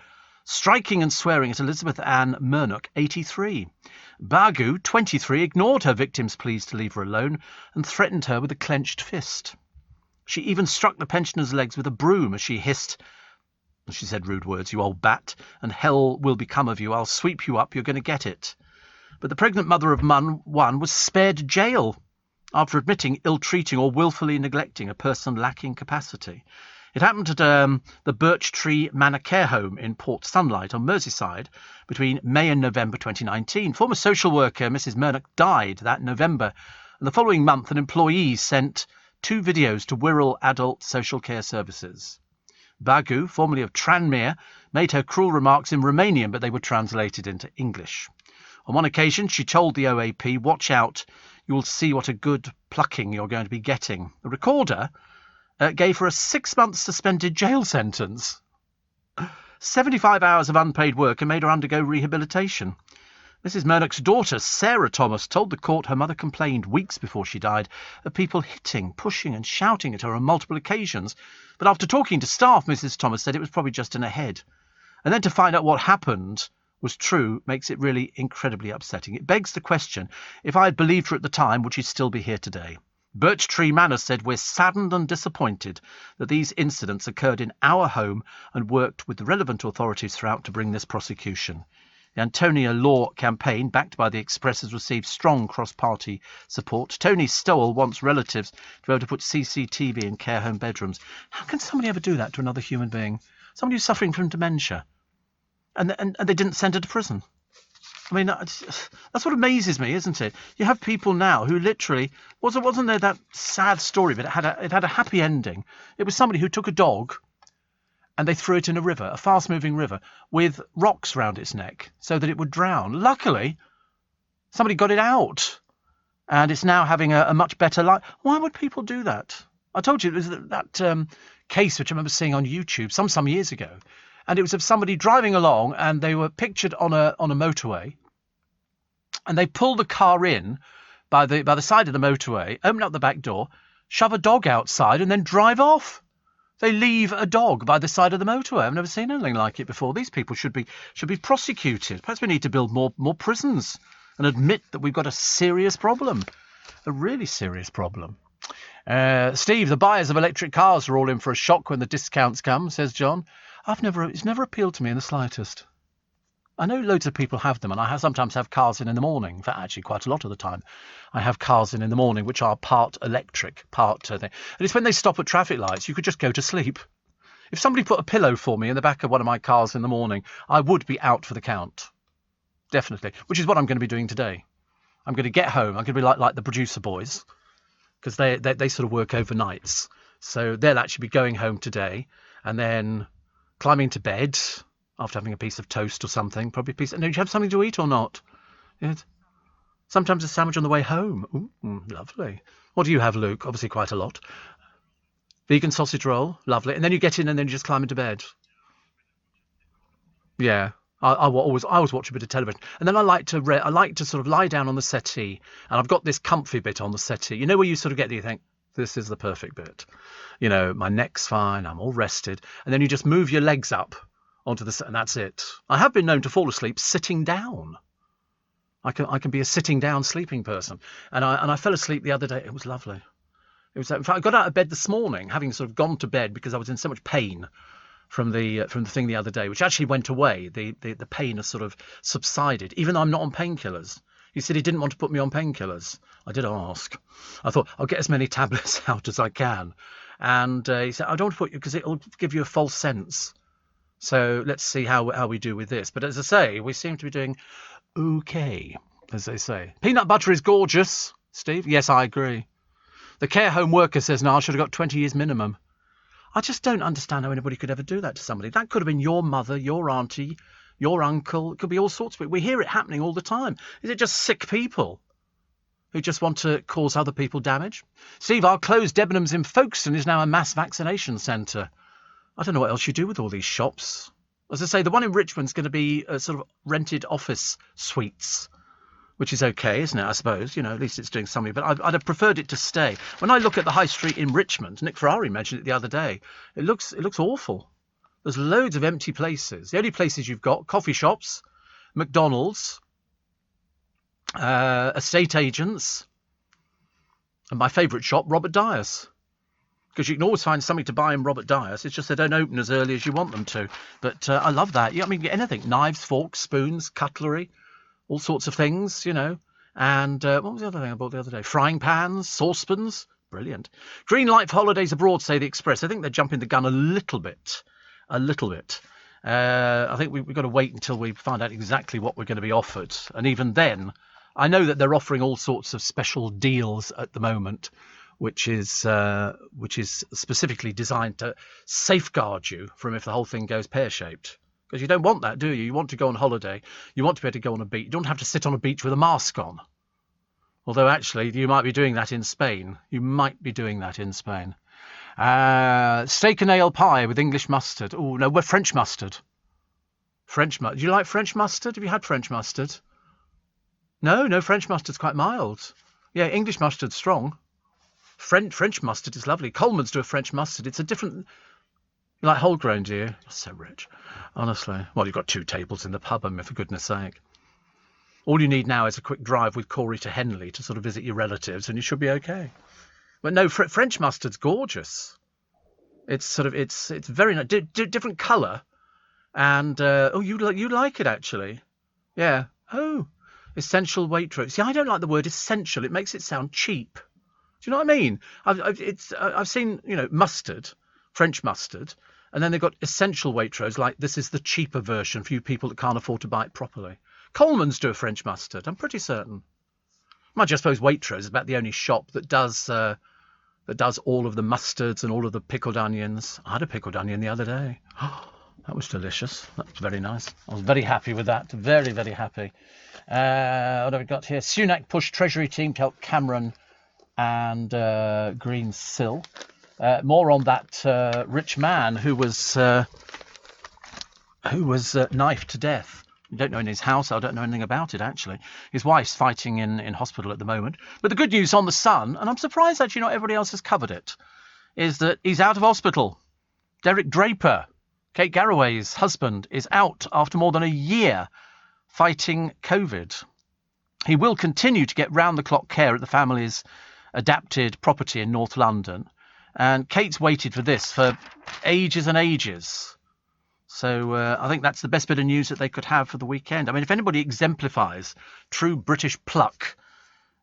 striking and swearing at Elizabeth Ann Murdoch, 83. Bagu, 23, ignored her victim's pleas to leave her alone and threatened her with a clenched fist. She even struck the pensioner's legs with a broom as she hissed, she said rude words, "You old bat, and hell will become of you. I'll sweep you up, you're going to get it." But the pregnant mother of one was spared jail after admitting ill-treating or willfully neglecting a person lacking capacity. It happened at the Birch Tree Manor Care Home in Port Sunlight on Merseyside between May and November 2019. Former social worker Mrs. Murdoch died that November, and the following month an employee sent 2 videos to Wirral Adult Social Care Services. Bagu, formerly of Tranmere, made her cruel remarks in Romanian, but they were translated into English. On one occasion, she told the OAP, "Watch out, you'll see what a good plucking you're going to be getting." The recorder gave her a 6-month suspended jail sentence, 75 hours of unpaid work, and made her undergo rehabilitation. Mrs. Murdoch's daughter, Sarah Thomas, told the court her mother complained weeks before she died of people hitting, pushing and shouting at her on multiple occasions. But after talking to staff, Mrs. Thomas said it was probably just in her head. And then to find out what happened was true makes it really incredibly upsetting. It begs the question, if I had believed her at the time, would she still be here today? Birch Tree Manor said, "We're saddened and disappointed that these incidents occurred in our home and worked with the relevant authorities throughout to bring this prosecution." The Antonia Law campaign, backed by the Express, has received strong cross-party support. Tony Stowell wants relatives to be able to put CCTV in care home bedrooms. How can somebody ever do that to another human being? Somebody who's suffering from dementia. And they didn't send her to prison. I mean, that's what amazes me, isn't it? You have people now who literally wasn't there that sad story, but it had a happy ending. It was somebody who took a dog and they threw it in a river, a fast-moving river, with rocks round its neck so that it would drown. Luckily, somebody got it out, and it's now having a much better life. Why would people do that? I told you it was that case which I remember seeing on YouTube some years ago, and it was of somebody driving along, and they were pictured on a motorway. And they pull the car in by the side of the motorway, open up the back door, shove a dog outside, and then drive off. They leave a dog by the side of the motorway. I've never seen anything like it before. These people should be prosecuted. Perhaps we need to build more prisons and admit that we've got a serious problem, a really serious problem. Steve, the buyers of electric cars are all in for a shock when the discounts come, says John. It's never appealed to me in the slightest. I know loads of people have them, and I sometimes have cars in the morning. In fact, actually, quite a lot of the time, I have cars in the morning which are part electric, part thing. And it's when they stop at traffic lights, you could just go to sleep. If somebody put a pillow for me in the back of one of my cars in the morning, I would be out for the count. Definitely. Which is what I'm going to be doing today. I'm going to get home. I'm going to be like the producer boys, because they sort of work overnights. So they'll actually be going home today and then climbing into bed after having a piece of toast or something, probably a piece. No, do you have something to eat or not? Yes. Sometimes a sandwich on the way home. Ooh, lovely. What do you have, Luke? Obviously quite a lot. Vegan sausage roll, lovely. And then you get in and then you just climb into bed. Yeah. I always watch a bit of television, and then I like to sort of lie down on the settee, and I've got this comfy bit on the settee. You know where you sort of get, you think, this is the perfect bit. You know, my neck's fine, I'm all rested, and then you just move your legs up onto the, and that's it. I have been known to fall asleep sitting down. I can be a sitting down sleeping person, and I fell asleep the other day. It was lovely. It was. In fact, I got out of bed this morning, having sort of gone to bed because I was in so much pain from the thing the other day, which actually went away. The pain has sort of subsided, even though I'm not on painkillers. He said he didn't want to put me on painkillers. I did ask. I thought I'll get as many tablets out as I can, and he said I don't want to put you because it'll give you a false sense. So let's see how we do with this. But as I say, we seem to be doing okay, as they say. Peanut butter is gorgeous, Steve. Yes, I agree. The care home worker says, no, I should have got 20 years minimum. I just don't understand how anybody could ever do that to somebody. That could have been your mother, your auntie, your uncle. It could be all sorts of people. We hear it happening all the time. Is it just sick people who just want to cause other people damage? Steve, our closed Debenhams in Folkestone is now a mass vaccination centre. I don't know what else you do with all these shops. As I say, the one in Richmond's going to be a sort of rented office suites, which is okay, isn't it, I suppose? You know, at least it's doing something. But I'd have preferred it to stay. When I look at the high street in Richmond, Nick Ferrari mentioned it the other day, it looks awful. There's loads of empty places. The only places you've got, coffee shops, McDonald's, estate agents, and my favourite shop, Robert Dyer's. Because you can always find something to buy in Robert Dyer's. It's just they don't open as early as you want them to. But I love that. I mean, get anything. Knives, forks, spoons, cutlery. All sorts of things, you know. And what was the other thing I bought the other day? Frying pans, saucepans. Brilliant. Green light for holidays abroad, say the Express. I think they're jumping the gun a little bit. A little bit. I think we've got to wait until we find out exactly what we're going to be offered. And even then, I know that they're offering all sorts of special deals at the moment, which is specifically designed to safeguard you from if the whole thing goes pear-shaped. Because you don't want that, do you? You want to go on holiday. You want to be able to go on a beach. You don't have to sit on a beach with a mask on. Although, actually, you might be doing that in Spain. You might be doing that in Spain. Steak and ale pie with English mustard. Oh, no, we're French mustard. French mustard. Do you like French mustard? Have you had French mustard? No, French mustard's quite mild. Yeah, English mustard's strong. French mustard is lovely. Coleman's do a French mustard. It's a different... You like whole grain, do you? You're so rich. Honestly. Well, you've got 2 tables in the pub, I mean, for goodness sake. All you need now is a quick drive with Corey to Henley to sort of visit your relatives, and you should be okay. But no, French mustard's gorgeous. It's sort of, it's very nice. Different colour. And, you like it, actually. Yeah. Oh, essential Waitrose. See, I don't like the word essential. It makes it sound cheap. Do you know what I mean? I've seen, you know, mustard, French mustard, and then they've got essential Waitrose, like this is the cheaper version for you people that can't afford to buy it properly. Coleman's do a French mustard, I'm pretty certain. I just suppose Waitrose is about the only shop that does all of the mustards and all of the pickled onions. I had a pickled onion the other day. That was delicious. That was very nice. I was very happy with that. Very, very happy. What have we got here? Sunak pushed Treasury team to help Cameron and Green Sill. More on that rich man who was knifed to death. I don't know in his house. I don't know anything about it, actually. His wife's fighting in hospital at the moment. But the good news on The Sun, and I'm surprised actually not everybody else has covered it, is that he's out of hospital. Derek Draper, Kate Garraway's husband, is out after more than a year fighting COVID. He will continue to get round-the-clock care at the family's adapted property in North London. And Kate's waited for this for ages and ages. So I think that's the best bit of news that they could have for the weekend. I mean, if anybody exemplifies true British pluck,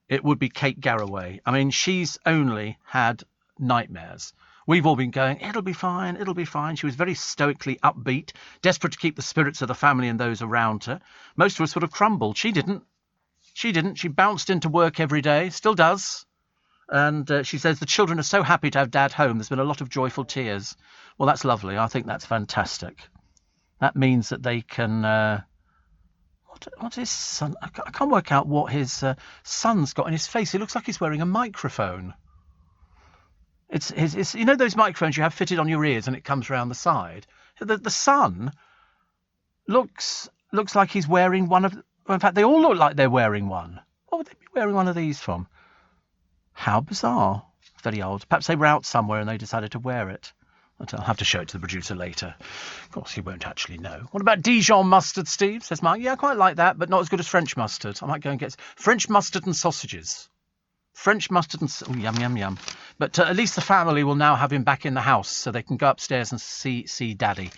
it would be Kate Garraway. I mean, she's only had nightmares. We've all been going, it'll be fine, it'll be fine. She was very stoically upbeat, desperate to keep the spirits of the family and those around her. Most of us would have crumbled. She didn't. She bounced into work every day, still does. And she says the children are so happy to have Dad home. There's been a lot of joyful tears. Well, that's lovely. I think that's fantastic. That means that they can... what What's his son? I can't work out what his son's got in his face. It looks like he's wearing a microphone. It's you know those microphones you have fitted on your ears and it comes round the side? The son looks like he's wearing one of... Well, in fact, they all look like they're wearing one. What would they be wearing one of these from? How bizarre. Very old. Perhaps they were out somewhere and they decided to wear it. I'll have to show it to the producer later. Of course, he won't actually know. What about Dijon mustard, Steve? Says Mark. Yeah, I quite like that, but not as good as French mustard. I might go and get French mustard and sausages. French mustard and... Oh, yum, yum, yum. But at least the family will now have him back in the house so they can go upstairs and see Daddy,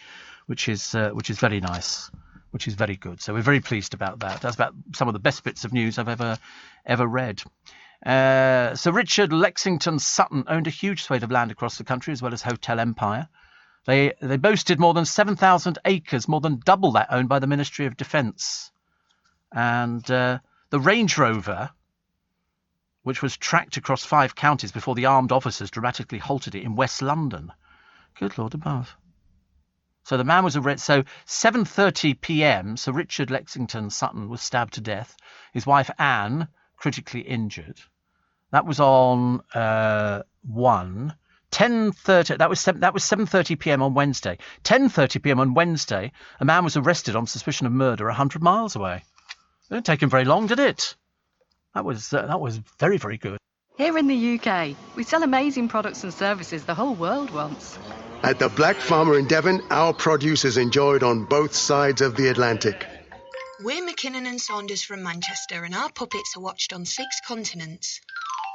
which is very nice, which is very good. So we're very pleased about that. That's about some of the best bits of news I've ever read. Sir Richard Lexington Sutton owned a huge swathe of land across the country as well as Hotel Empire. They boasted more than 7,000 acres, more than double that owned by the Ministry of Defence. And the Range Rover, which was tracked across 5 counties before the armed officers dramatically halted it in West London. Good Lord above. So the man was arrested. So 7:30 p.m, Sir Richard Lexington Sutton was stabbed to death. His wife Anne critically injured. That was on 10:30. That was 7:30 p.m. on Wednesday. 10:30 p.m. on Wednesday, a man was arrested on suspicion of murder 100 miles away. It didn't take him very long, did it? That was very, very good. Here in the UK, we sell amazing products and services the whole world wants. At the Black Farmer in Devon, our produce is enjoyed on both sides of the Atlantic. We're McKinnon and Saunders from Manchester, and our puppets are watched on 6 continents.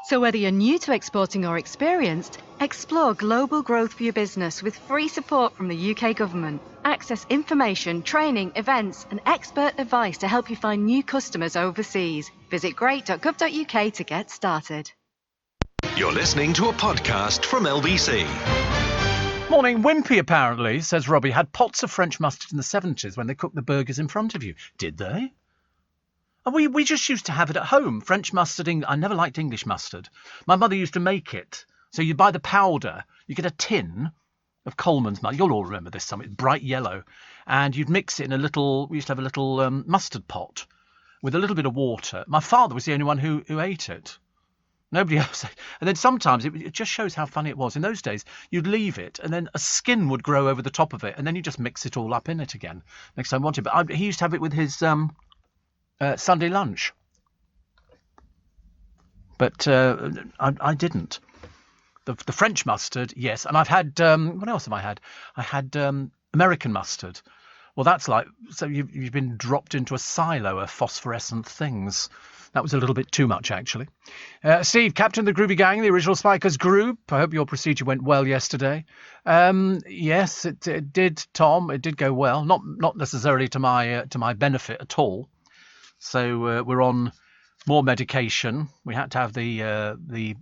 So whether you're new to exporting or experienced, explore global growth for your business with free support from the UK government. Access information, training, events and expert advice to help you find new customers overseas. Visit great.gov.uk to get started. You're listening to a podcast from LBC. Morning, Wimpy apparently, says Robbie, had pots of French mustard in the 70s when they cooked the burgers in front of you. Did they? And we just used to have it at home. French mustard. I never liked English mustard. My mother used to make it. So you buy the powder, you get a tin of Coleman's mustard. You'll all remember this, it's bright yellow. And you'd mix it in we used to have a little mustard pot with a little bit of water. My father was the only one who ate it. Nobody else. And then sometimes it just shows how funny it was. In those days, you'd leave it and then a skin would grow over the top of it and then you just mix it all up in it again next time you wanted. But he used to have it with his Sunday lunch. But I didn't. The French mustard, yes. And I've had, what else have I had? I had American mustard. Well, that's like, so you've been dropped into a silo of phosphorescent things. That was a little bit too much, actually. Steve, Captain of the Groovy Gang, the original Spikers group. I hope your procedure went well yesterday. Yes, it did, Tom. It did go well. Not necessarily to my benefit at all. So we're on more medication. We had to have the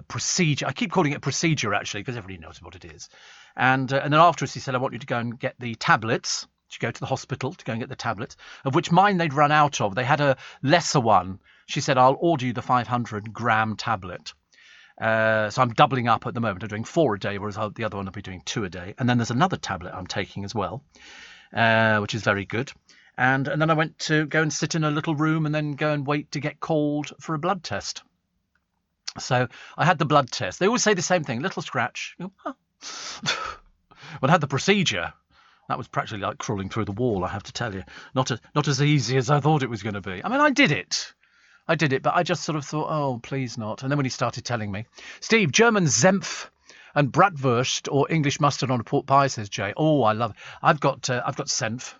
procedure. I keep calling it procedure, actually, because everybody knows what it is. And then afterwards, he said, I want you to go and get the tablets. To go to the hospital to go and get the tablets, of which mine they'd run out of. They had a lesser one. She said, I'll order you the 500-gram tablet. So I'm doubling up at the moment. I'm doing 4 a day, whereas the other one I'll be doing 2 a day. And then there's another tablet I'm taking as well, which is very good. And then I went to go and sit in a little room and then go and wait to get called for a blood test. So I had the blood test. They always say the same thing, little scratch. You go, huh. When I had the procedure, that was practically like crawling through the wall, I have to tell you. Not as easy as I thought it was going to be. I mean, I did it, but I just sort of thought, oh, please not. And then when he started telling me, Steve, German Senf and Bratwurst or English mustard on a pork pie, says Jay. Oh, I love it. I've got Senf.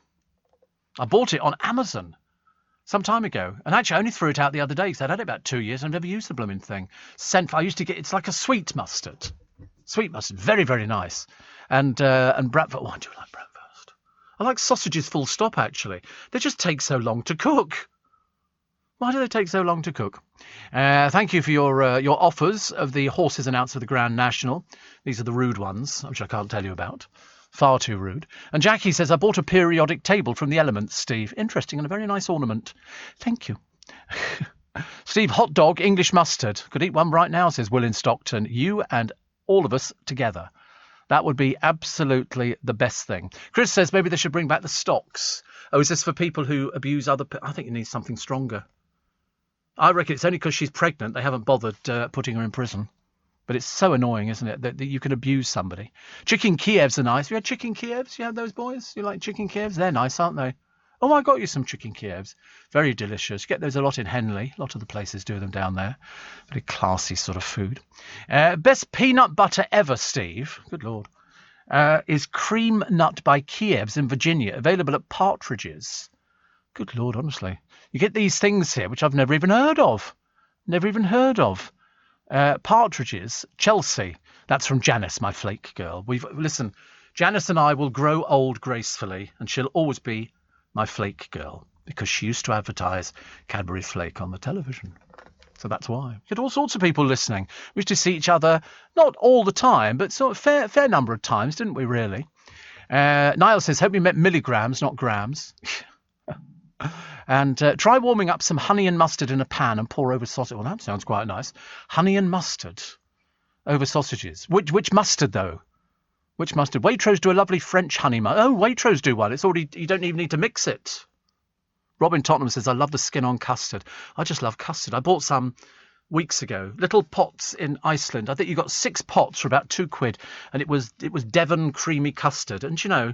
I bought it on Amazon some time ago. And actually, I only threw it out the other day because I'd had it about 2 years. I've never used the blooming thing. Senf, I used to get, it's like a sweet mustard. Sweet mustard, very, very nice. And Bratwurst, oh, I do like Bratwurst. I like sausages full stop, actually. They just take so long to cook. Why do they take so long to cook? Thank you for your offers of the horses announced for the Grand National. These are the rude ones, which I can't tell you about. Far too rude. And Jackie says, I bought a periodic table from the Elements, Steve. Interesting and a very nice ornament. Thank you. Steve, hot dog, English mustard. Could eat one right now, says Will in Stockton. You and all of us together. That would be absolutely the best thing. Chris says maybe they should bring back the stocks. Oh, is this for people who abuse other people? I think it needs something stronger. I reckon it's only because she's pregnant they haven't bothered putting her in prison. But it's so annoying, isn't it, that you can abuse somebody. Chicken Kievs are nice. You had chicken Kievs? You had those boys? You like chicken Kievs? They're nice, aren't they? Oh, I got you some chicken Kievs. Very delicious. You get those a lot in Henley. A lot of the places do them down there. Very classy sort of food. Best peanut butter ever, Steve. Good Lord. Is Cream Nut by Kievs in Virginia. Available at Partridge's. Good Lord, honestly. You get these things here, which I've never even heard of. Never even heard of. Partridge's, Chelsea. That's from Janice, my flake girl. Listen, Janice and I will grow old gracefully, and she'll always be my flake girl, because she used to advertise Cadbury Flake on the television. So that's why. You had all sorts of people listening. We used to see each other, not all the time, but sort of fair number of times, didn't we, really? Niall says, hope you meant milligrams, not grams. And try warming up some honey and mustard in a pan and pour over sausage. Well, that sounds quite nice. Honey and mustard over sausages. Which mustard, though? Which mustard? Waitrose do a lovely French honey mustard. Oh, Waitrose do one. It's already. You don't even need to mix it. Robin Tottenham says, I love the skin on custard. I just love custard. I bought some weeks ago. Little pots in Iceland. I think you got 6 pots for about £2, and it was Devon creamy custard. And you know,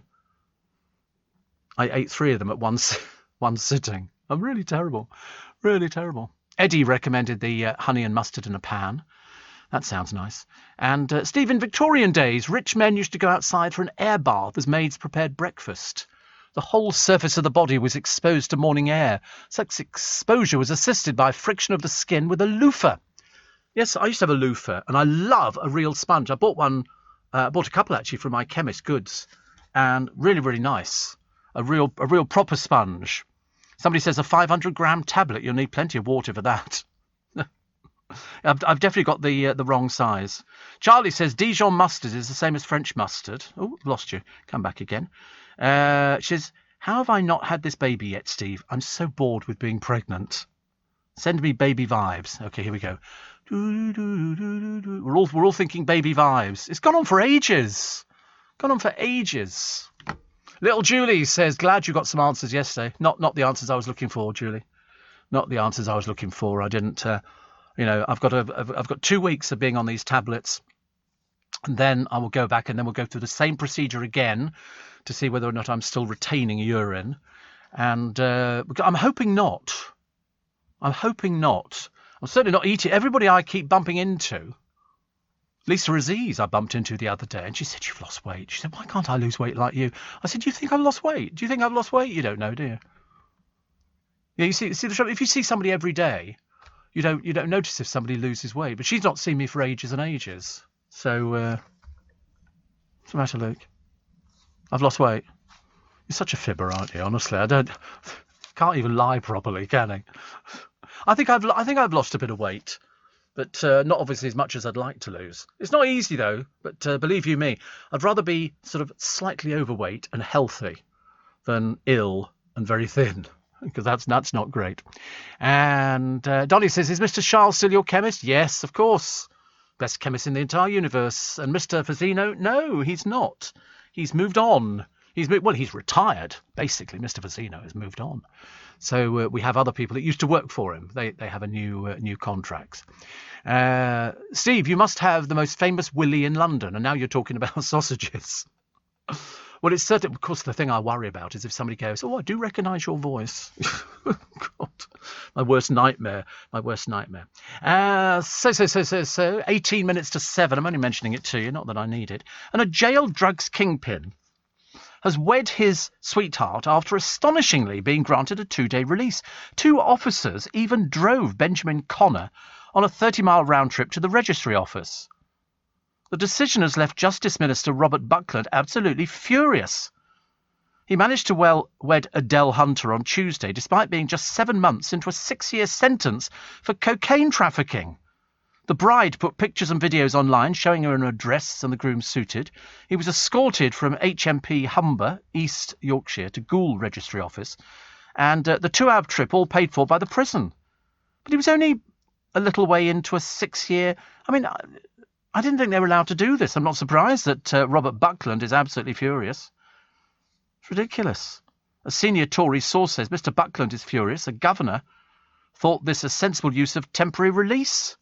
I ate 3 of them at one sitting. I'm really terrible. Really terrible. Eddie recommended the honey and mustard in a pan. That sounds nice. And Steve, in Victorian days, rich men used to go outside for an air bath as maids prepared breakfast. The whole surface of the body was exposed to morning air. Such exposure was assisted by friction of the skin with a loofah. Yes, I used to have a loofah, and I love a real sponge. I bought a couple actually from my chemist goods, and really, really nice. A real proper sponge. Somebody says a 500-gram tablet. You'll need plenty of water for that. I've definitely got the wrong size. Charlie says Dijon mustard is the same as French mustard. Oh, lost you. Come back again. She says, how have I not had this baby yet, Steve? I'm so bored with being pregnant. Send me baby vibes. Okay, here we go. We're all thinking baby vibes. It's gone on for ages. Little Julie says, glad you got some answers yesterday. Not the answers I was looking for, Julie. Not the answers I was looking for. I didn't. I've got 2 weeks of being on these tablets, and then I will go back, and then we'll go through the same procedure again to see whether or not I'm still retaining urine. And I'm hoping not. I'm certainly not eating. Everybody I keep bumping into, Lisa Aziz I bumped into the other day, and she said, you've lost weight. She said, why can't I lose weight like you? I said, do you think I've lost weight? Do you think I've lost weight? You don't know, do you? Yeah, you see the trouble. If you see somebody every day, you don't notice if somebody loses weight. But she's not seen me for ages and ages. So, what's the matter, Luke? I've lost weight. You're such a fibber, aren't you? Honestly, can't even lie properly, can I? I think I've lost a bit of weight, but not obviously as much as I'd like to lose. It's not easy though. But believe you me, I'd rather be sort of slightly overweight and healthy than ill and very thin, because that's not great. And Dolly says, is Mr. Charles still your chemist? Yes, of course. Best chemist in the entire universe. And Mr. Fazzino? No, he's not. He's moved on. He's retired, basically. Mr. Fazzino has moved on. So we have other people that used to work for him. They have a new contracts. Steve, you must have the most famous willy in London, and now you're talking about sausages. Well, it's certain. Of course, the thing I worry about is if somebody goes, "Oh, I do recognise your voice." God, my worst nightmare. So. 18 minutes to 7. I'm only mentioning it to you, not that I need it. And a jail drugs kingpin has wed his sweetheart after astonishingly being granted a 2-day release. 2 officers even drove Benjamin Connor on a 30-mile round trip to the registry office. The decision has left Justice Minister Robert Buckland absolutely furious. He managed to wed Adele Hunter on Tuesday, despite being just 7 months into a 6-year sentence for cocaine trafficking. The bride put pictures and videos online showing her in a dress and the groom suited. He was escorted from HMP Humber, East Yorkshire, to Goole Registry Office, and the 2-hour trip all paid for by the prison. But he was only a little way into a 6-year... I mean, I didn't think they were allowed to do this. I'm not surprised that Robert Buckland is absolutely furious. It's ridiculous. A senior Tory source says Mr. Buckland is furious. The governor thought this a sensible use of temporary release.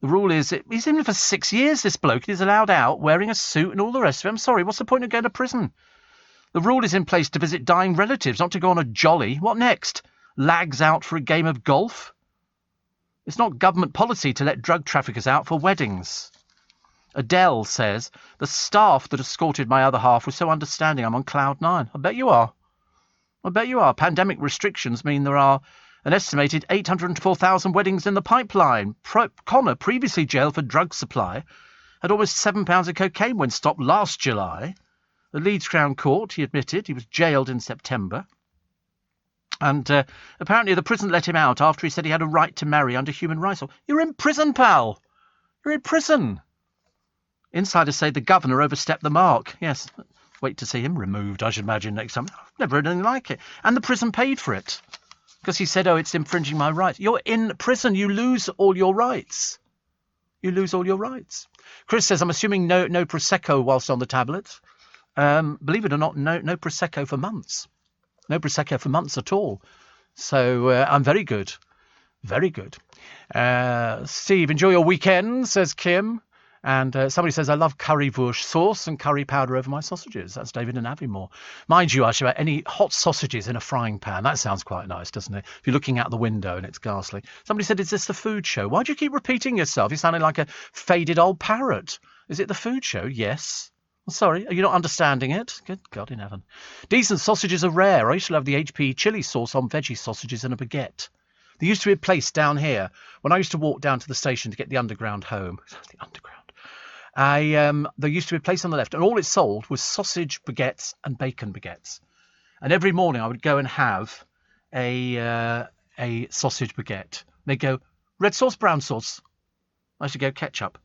The rule is, he's in for 6 years, this bloke. He's allowed out, wearing a suit and all the rest of it. I'm sorry, what's the point of going to prison? The rule is in place to visit dying relatives, not to go on a jolly. What next? Lags out for a game of golf? It's not government policy to let drug traffickers out for weddings. Adele says, the staff that escorted my other half was so understanding I'm on cloud nine. I bet you are. I bet you are. Pandemic restrictions mean there are an estimated 804,000 weddings in the pipeline. Connor, previously jailed for drug supply, had almost £7 of cocaine when stopped last July. The Leeds Crown Court, he admitted, he was jailed in September. And apparently the prison let him out after he said he had a right to marry under human rights. You're in prison, pal. You're in prison. Insiders say the governor overstepped the mark. Yes, wait to see him removed, I should imagine, next time. I've never heard anything like it. And the prison paid for it. Because he said, it's infringing my rights. You're in prison. You lose all your rights. You lose all your rights. Chris says, I'm assuming no Prosecco whilst on the tablets. Believe it or not, no Prosecco for months. No Prosecco for months at all. So I'm very good. Very good. Steve, enjoy your weekend, says Kim. And somebody says, I love currywurst sauce and curry powder over my sausages. That's David in Aviemore. Mind you, Aisha, any hot sausages in a frying pan. That sounds quite nice, doesn't it? If you're looking out the window and it's ghastly. Somebody said, is this the food show? Why do you keep repeating yourself? You sounded like a faded old parrot. Is it the food show? Yes. Well, sorry, are you not understanding it? Good God in heaven. Decent sausages are rare. I used to love the HP chili sauce on veggie sausages and a baguette. There used to be a place down here when I used to walk down to the station to get the underground home. The underground. There used to be a place on the left, and all it sold was sausage baguettes and bacon baguettes. And every morning I would go and have a sausage baguette. They'd go, red sauce, brown sauce. I should go ketchup.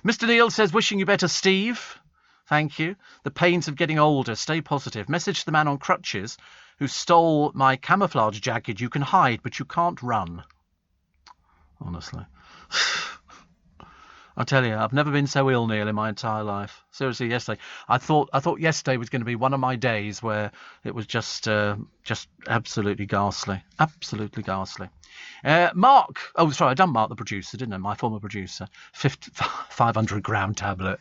Mr. Neil says, wishing you better, Steve. Thank you. The pains of getting older. Stay positive. Message to the man on crutches who stole my camouflage jacket. You can hide, but you can't run. Honestly. I tell you, I've never been so ill, Neil, in my entire life. Seriously, yesterday. I thought yesterday was going to be one of my days where it was just absolutely ghastly. Absolutely ghastly. Mark. Oh, sorry, I've done Mark the producer, didn't I? My former producer. 500-gram tablet.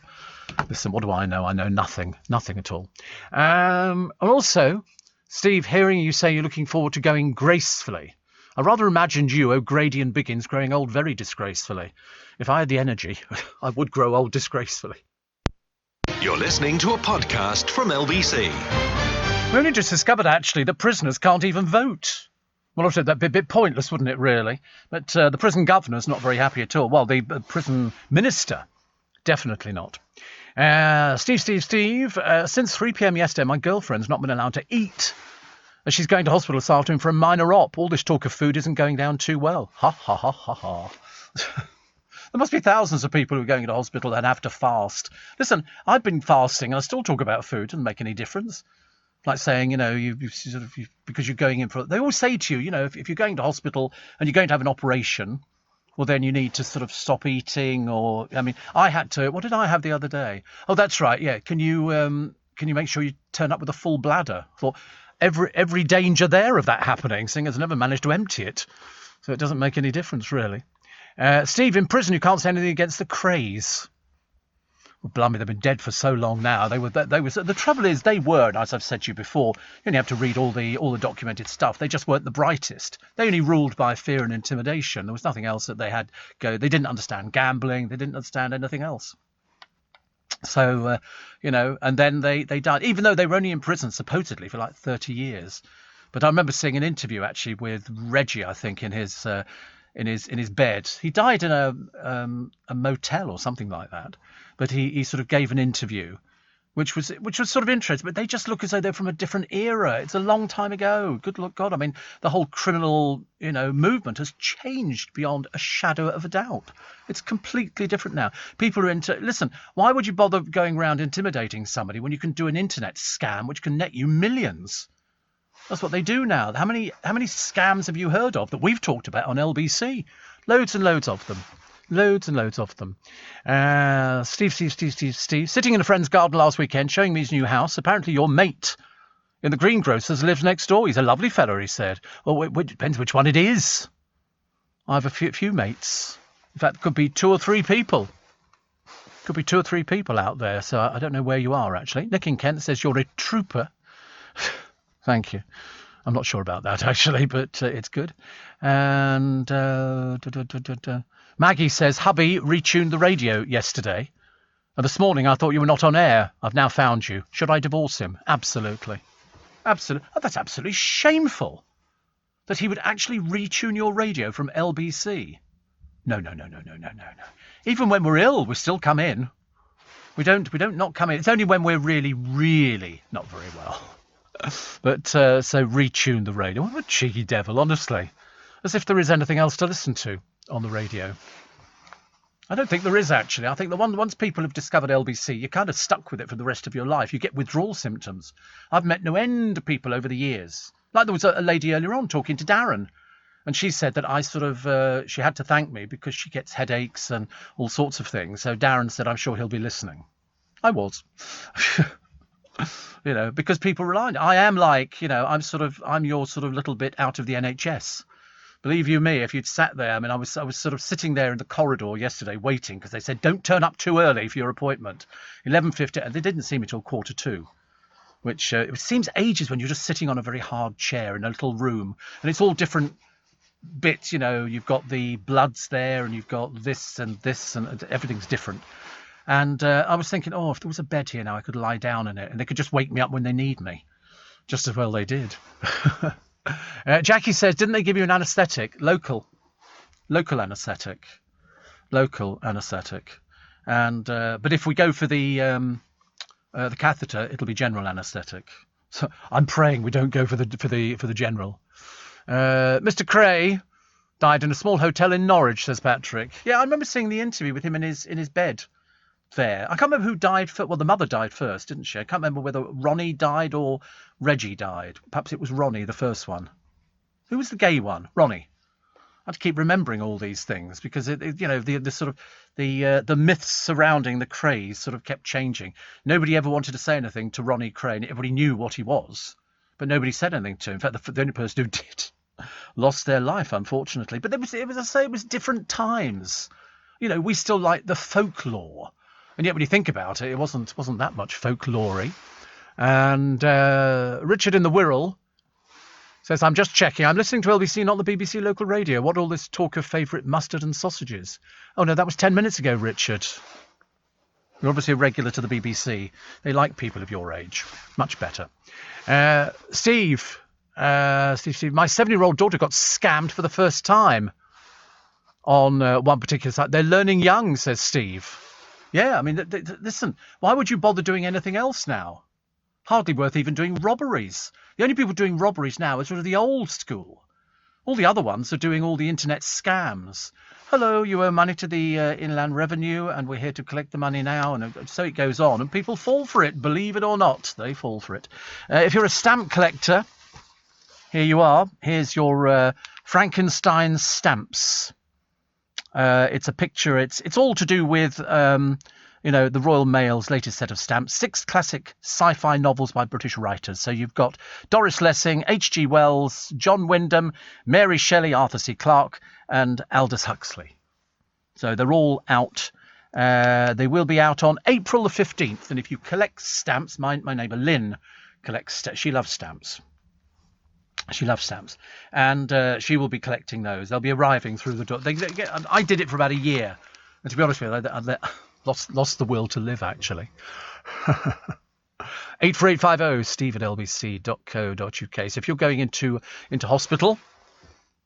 Listen, what do I know? I know nothing. Nothing at all. And also, Steve, hearing you say you're looking forward to going gracefully. I rather imagined you, O'Grady and Biggins, growing old very disgracefully. If I had the energy, I would grow old disgracefully. You're listening to a podcast from LBC. We only just discovered, actually, that prisoners can't even vote. Well, I've said that'd be a bit pointless, wouldn't it, really? But the prison governor's not very happy at all. Well, the prison minister, definitely not. Steve, since 3 p.m. yesterday, my girlfriend's not been allowed to eat. She's going to hospital this afternoon for a minor op. All this talk of food isn't going down too well. Ha, ha, ha, ha, ha. There must be thousands of people who are going to hospital and have to fast. Listen, I've been fasting and I still talk about food. It doesn't make any difference. Like saying, because you're going in for... They always say to you, if you're going to hospital and you're going to have an operation, well, then you need to sort of stop eating or... I had to... What did I have the other day? Oh, that's right, yeah. Can you make sure you turn up with a full bladder? I thought... Every danger there of that happening, seeing as I never managed to empty it. So it doesn't make any difference, really. Steve, in prison, you can't say anything against the Krays. Well, blimey, they've been dead for so long now. The trouble is, they were, as I've said to you before, you only have to read all the documented stuff. They just weren't the brightest. They only ruled by fear and intimidation. There was nothing else that they had go. They didn't understand gambling. They didn't understand anything else. So, and then they died, even though they were only in prison supposedly for like 30 years. But I remember seeing an interview actually with Reggie, I think, in his bed. He died in a motel or something like that. But he sort of gave an interview, which was sort of interesting. But they just look as though they're from a different era. It's a long time ago. Good Lord God. The whole criminal, movement has changed beyond a shadow of a doubt. It's completely different now. People are listen, why would you bother going around intimidating somebody when you can do an internet scam which can net you millions? That's what they do now. How many scams have you heard of that we've talked about on LBC? Loads and loads of them. Loads and loads of them. Steve. Sitting in a friend's garden last weekend, showing me his new house. Apparently your mate in the greengrocers lives next door. He's a lovely fellow, he said. Well, it depends which one it is. I have a few mates. In fact, could be 2 or 3 people. Could be 2 or 3 people out there. So I don't know where you are, actually. Nick in Kent says you're a trooper. Thank you. I'm not sure about that, actually, but it's good. And Maggie says, hubby retuned the radio yesterday. And this morning I thought you were not on air. I've now found you. Should I divorce him? Absolutely. Absolutely. Oh, that's absolutely shameful that he would actually retune your radio from LBC. No. Even when we're ill, we still come in. We don't not come in. It's only when we're really, really not very well. But so retune the radio. What a cheeky devil, honestly. As if there is anything else to listen to on the radio. I don't think there is, actually. I think once people have discovered LBC, you're kind of stuck with it for the rest of your life. You get withdrawal symptoms. I've met no end of people over the years. Like there was a lady earlier on talking to Darren, and she said that I sort of she had to thank me because she gets headaches and all sorts of things. So Darren said, I'm sure he'll be listening. I was. Because people rely on it. I am like, I'm your sort of little bit out of the NHS. Believe you me, if you'd sat there, I was sort of sitting there in the corridor yesterday waiting because they said, don't turn up too early for your appointment. 11:50, and they didn't see me till 1:45, which it seems ages when you're just sitting on a very hard chair in a little room, and it's all different bits, you've got the bloods there, and you've got this, and everything's different. And I was thinking, if there was a bed here now, I could lie down in it, and they could just wake me up when they need me. Just as well they did. Jackie says, didn't they give you an anaesthetic? Local anaesthetic. And but if we go for the catheter, it'll be general anaesthetic. So I'm praying we don't go for the general. Mr. Cray died in a small hotel in Norwich, says Patrick. Yeah, I remember seeing the interview with him in his bed there. I can't remember who died first. Well, the mother died first, didn't she? I can't remember whether Ronnie died or Reggie died. Perhaps it was Ronnie, the first one. Who was the gay one? Ronnie. I have to keep remembering all these things because the sort of the myths surrounding the Crays sort of kept changing. Nobody ever wanted to say anything to Ronnie Cray. Everybody knew what he was, but nobody said anything to him. In fact, the only person who did lost their life, unfortunately. But it was different times. We still like the folklore. And yet when you think about it, it wasn't that much folklore-y. And Richard in the Wirral says, I'm just checking. I'm listening to LBC, not the BBC local radio. What all this talk of favourite mustard and sausages? Oh, no, that was 10 minutes ago, Richard. You're obviously a regular to the BBC. They like people of your age. Much better. Steve, my 7-year-old daughter got scammed for the first time on one particular site. They're learning young, says Steve. Yeah, listen, why would you bother doing anything else now? Hardly worth even doing robberies. The only people doing robberies now are sort of the old school. All the other ones are doing all the internet scams. Hello, you owe money to the Inland Revenue, and we're here to collect the money now. And so it goes on, and people fall for it. Believe it or not, they fall for it. If you're a stamp collector, here you are. Here's your Frankenstein stamps. It's a picture. It's all to do with, the Royal Mail's latest set of stamps. 6 classic sci-fi novels by British writers. So you've got Doris Lessing, H.G. Wells, John Wyndham, Mary Shelley, Arthur C. Clarke, and Aldous Huxley. So they're all out. They will be out on April the 15th. And if you collect stamps, my neighbour Lynn collects. She loves stamps. And she will be collecting those. They'll be arriving through the door. I did it for about a year. And to be honest with you, I lost the will to live, actually. 84850 steve@lbc.co.uk. So if you're going into hospital,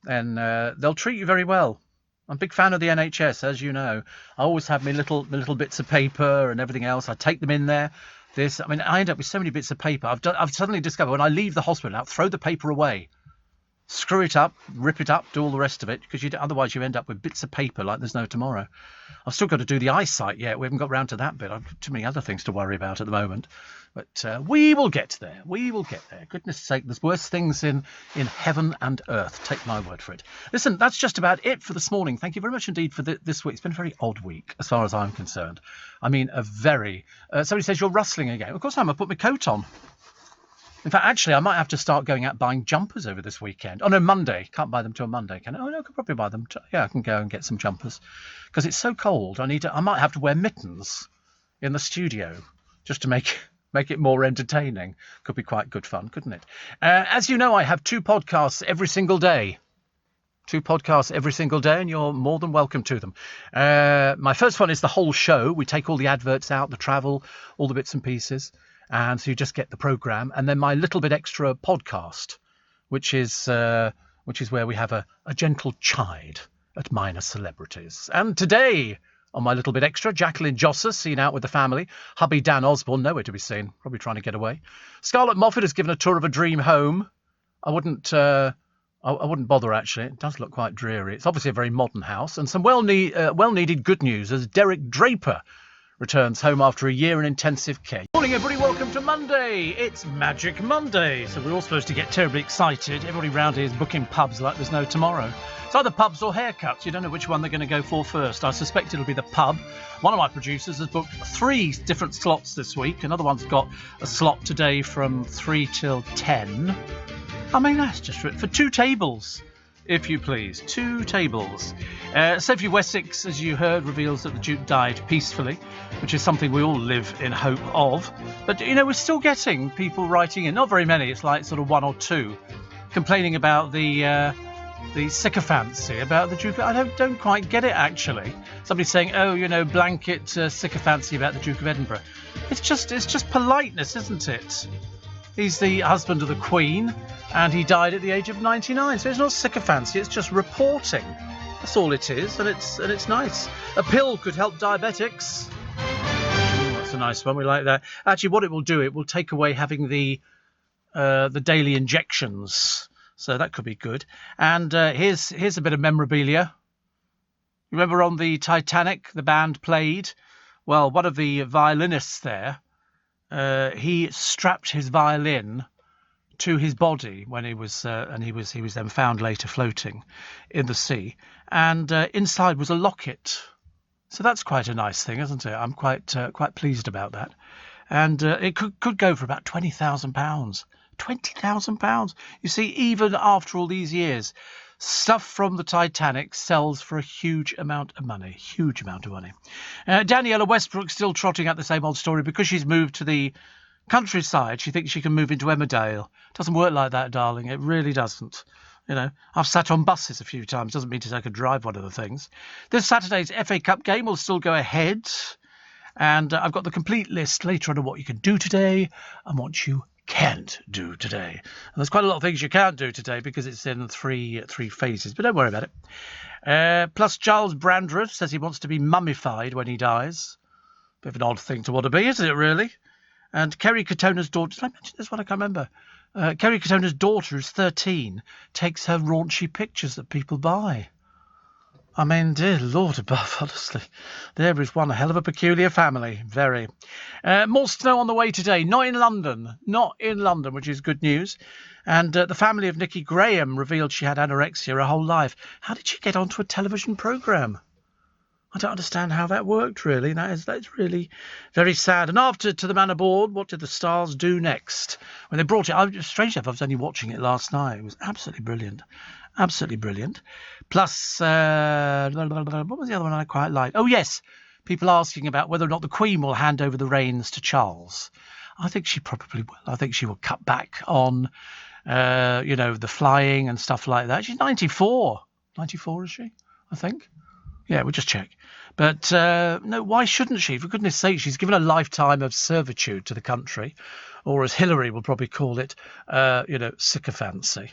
then they'll treat you very well. I'm a big fan of the NHS, as you know. I always have my little bits of paper and everything else. I take them in there. I end up with so many bits of paper. I've suddenly discovered when I leave the hospital, I'll throw the paper away. screw it up, rip it up, do all the rest of it, because otherwise you end up with bits of paper like there's no tomorrow. I've still got to do the eyesight yet. We haven't got round to that bit. I've got too many other things to worry about at the moment. But we will get there. We will get there. Goodness sake, there's worse things in heaven and earth. Take my word for it. Listen, that's just about it for this morning. Thank you very much indeed for this week. It's been a very odd week as far as I'm concerned. I mean, a very... somebody says you're rustling again. Of course I am. I put my coat on. In fact, actually, I might have to start going out buying jumpers over this weekend. Oh, no, Monday. Can't buy them till Monday, can I? Oh, no, I could probably buy them. Yeah, I can go and get some jumpers. Because it's so cold. I might have to wear mittens in the studio just to make it more entertaining. Could be quite good fun, couldn't it? As you know, I have 2 podcasts every single day. 2 podcasts every single day, and you're more than welcome to them. My first one is the whole show. We take all the adverts out, the travel, all the bits and pieces. And so you just get the programme. And then my little bit extra podcast, which is where we have a gentle chide at minor celebrities. And today, on my little bit extra, Jacqueline Josser seen out with the family. Hubby Dan Osborne, nowhere to be seen, probably trying to get away. Scarlett Moffat has given a tour of a dream home. I wouldn't bother, actually. It does look quite dreary. It's obviously a very modern house. And some well-needed good news as Derek Draper returns home after a year in intensive care. Morning, everybody. Welcome to Monday. It's Magic Monday. So we're all supposed to get terribly excited. Everybody round here is booking pubs like there's no tomorrow. It's either pubs or haircuts. You don't know which one they're going to go for first. I suspect it'll be the pub. One of my producers has booked 3 different slots this week. Another one's got a slot today from 3 till 10. I mean, that's just for 2 tables. If you please. 2 tables. Sophie Wessex, as you heard, reveals that the Duke died peacefully, which is something we all live in hope of. But, we're still getting people writing in. Not very many. It's like sort of 1 or 2 complaining about the sycophancy about the Duke. I don't quite get it, actually. Somebody's saying, blanket sycophancy about the Duke of Edinburgh. It's just politeness, isn't it? He's the husband of the Queen, and he died at the age of 99. So it's not sycophancy, it's just reporting. That's all it is, and it's nice. A pill could help diabetics. That's a nice one. We like that. Actually, what it will do, it will take away having the daily injections. So that could be good. And here's a bit of memorabilia. Remember on the Titanic, the band played? Well, one of the violinists there, he strapped his violin to his body when he was then found later floating in the sea, and inside was a locket. So that's quite a nice thing, isn't it? I'm quite pleased about that, and it could go for about £20,000. £20,000. You see, even after all these years, stuff from the Titanic sells for a huge amount of money. Huge amount of money. Daniela Westbrook still trotting out the same old story because she's moved to the countryside. She thinks she can move into Emmerdale. Doesn't work like that, darling. It really doesn't. I've sat on buses a few times. Doesn't mean to say I could drive one of the things. This Saturday's FA Cup game will still go ahead. And I've got the complete list later on of what you can do today and what you can't do today. And there's quite a lot of things you can't do today because it's in three phases, but don't worry about it. Plus, Giles Brandreth says he wants to be mummified when he dies. Bit of an odd thing to want to be, isn't it, really? And Kerry Katona's daughter, did I mention this one? I can't remember. Kerry Katona's daughter, who's 13, takes her raunchy pictures that people buy. I mean, dear Lord above, honestly. There is one hell of a peculiar family. Very. More snow on the way today. Not in London, which is good news. And the family of Nikki Graham revealed she had anorexia her whole life. How did she get onto a television programme? I don't understand how that worked, really. That's really very sad. And after To the Man Aboard, what did the stars do next? When they brought it, strange enough, I was only watching it last night. It was absolutely brilliant. Absolutely brilliant. Plus, what was the other one I quite liked? Oh, yes, people asking about whether or not the Queen will hand over the reins to Charles. I think she probably will. I think she will cut back on, the flying and stuff like that. She's 94. 94, is she? I think. Yeah, we'll just check. But, no, why shouldn't she? For goodness sake, she's given a lifetime of servitude to the country, or as Hillary will probably call it, sycophancy.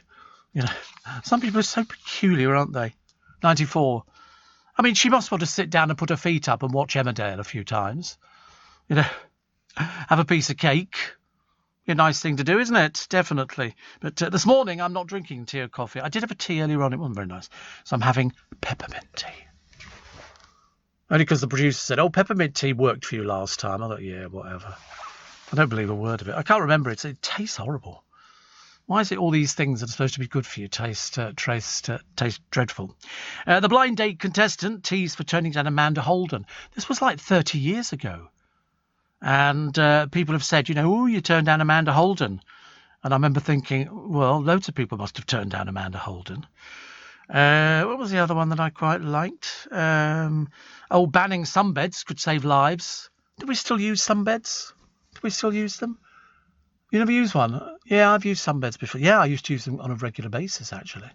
Some people are so peculiar, aren't they? 94. I mean, she must want to sit down and put her feet up and watch Emmerdale a few times. Have a piece of cake. A nice thing to do, isn't it? Definitely. But this morning, I'm not drinking tea or coffee. I did have a tea earlier on. It wasn't very nice. So I'm having peppermint tea. Only because the producer said, oh, peppermint tea worked for you last time. I thought, yeah, whatever. I don't believe a word of it. I can't remember it. It tastes horrible. Why is it all these things that are supposed to be good for you taste dreadful? The blind date contestant teased for turning down Amanda Holden. This was like 30 years ago. And people have said, you turned down Amanda Holden. And I remember thinking, well, loads of people must have turned down Amanda Holden. What was the other one that I quite liked? Banning sunbeds could save lives. Do we still use sunbeds? Do we still use them? You never use one? Yeah, I've used sunbeds before. Yeah, I used to use them on a regular basis, actually.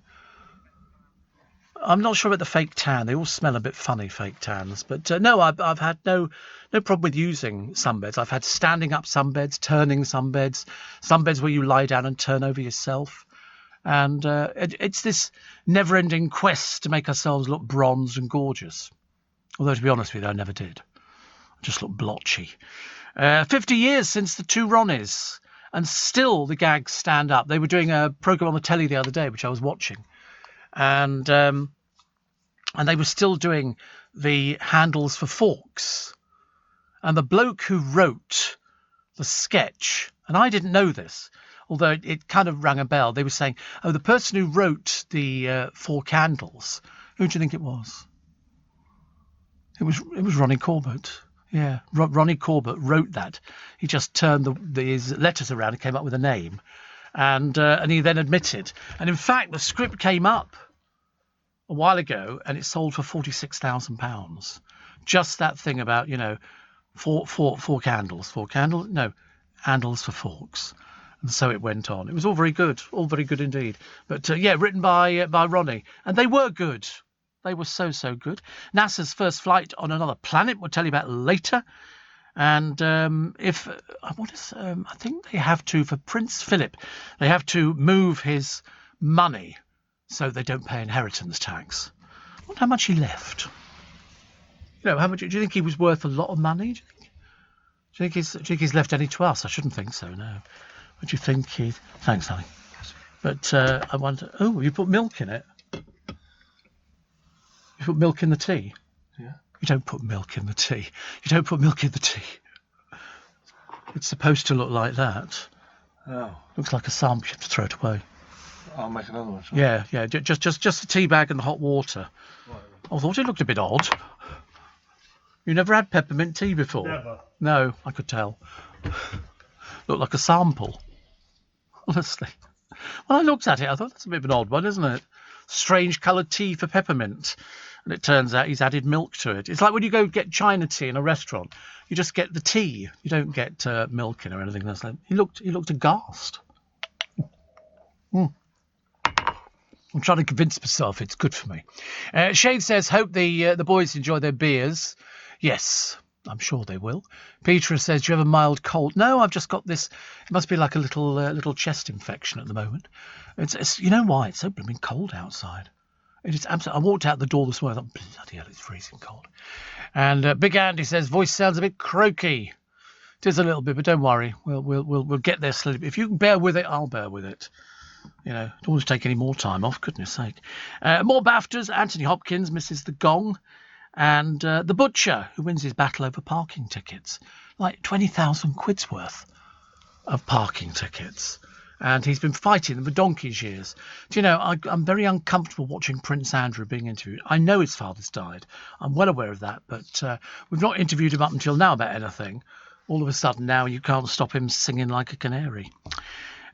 I'm not sure about the fake tan. They all smell a bit funny, fake tans. But no, I've had no problem with using sunbeds. I've had standing up sunbeds, turning sunbeds, sunbeds where you lie down and turn over yourself. And it's this never-ending quest to make ourselves look bronzed and gorgeous. Although, to be honest with you, I never did. I just looked blotchy. 50 years since the two Ronnies, and still the gags stand up. They were doing a programme on the telly the other day, which I was watching. And they were still doing the handles for forks. And the bloke who wrote the sketch, and I didn't know this, although it kind of rang a bell, they were saying, oh, the person who wrote the fork handles, who do you think it was? It was Ronnie Corbett. Yeah, Ronnie Corbett wrote that. He just turned his letters around and came up with a name. And he then admitted. And in fact, the script came up a while ago and it sold for £46,000. Just that thing about, fork handles. No, handles for forks. And so it went on. It was all very good indeed. But written by Ronnie. And they were good. They were so good. NASA's first flight on another planet, we'll tell you about later. And I think they have to, for Prince Philip, they have to move his money so they don't pay inheritance tax. I wonder how much he left. How much? Do you think he was worth a lot of money? Do you think he's left any to us? I shouldn't think so, no. What do you think, Keith? Thanks, honey. But I wonder... Oh, you put milk in it? You put milk in the tea? Yeah. You don't put milk in the tea. You don't put milk in the tea. It's supposed to look like that. Oh. Looks like a sample. You have to throw it away. I'll make another one. Yeah. Just a tea bag and the hot water. Right. I thought it looked a bit odd. You never had peppermint tea before? Never. No, I could tell. Looked like a sample. Honestly. When I looked at it, I thought that's a bit of an odd one, isn't it? Strange coloured tea for peppermint. And it turns out he's added milk to it. It's like when you go get China tea in a restaurant. You just get the tea. You don't get milk in or anything else. He looked aghast. I'm trying to convince myself it's good for me. Shade says, hope the boys enjoy their beers. Yes, I'm sure they will. Petra says, do you have a mild cold? No, I've just got this. It must be like a little chest infection at the moment. It's you know why? It's so blooming cold outside. It is absolutely. I walked out the door this morning. I thought, bloody hell, it's freezing cold. And Big Andy says, voice sounds a bit croaky. It is a little bit, but don't worry. We'll get there slowly. If you can bear with it, I'll bear with it. Don't want to take any more time off. Goodness sake. More BAFTAs. Anthony Hopkins misses the gong. And the butcher who wins his battle over parking tickets. Like 20,000 quid's worth of parking tickets. And he's been fighting them for donkey's years. Do you know, I'm very uncomfortable watching Prince Andrew being interviewed. I know his father's died. I'm well aware of that. But we've not interviewed him up until now about anything. All of a sudden now you can't stop him singing like a canary.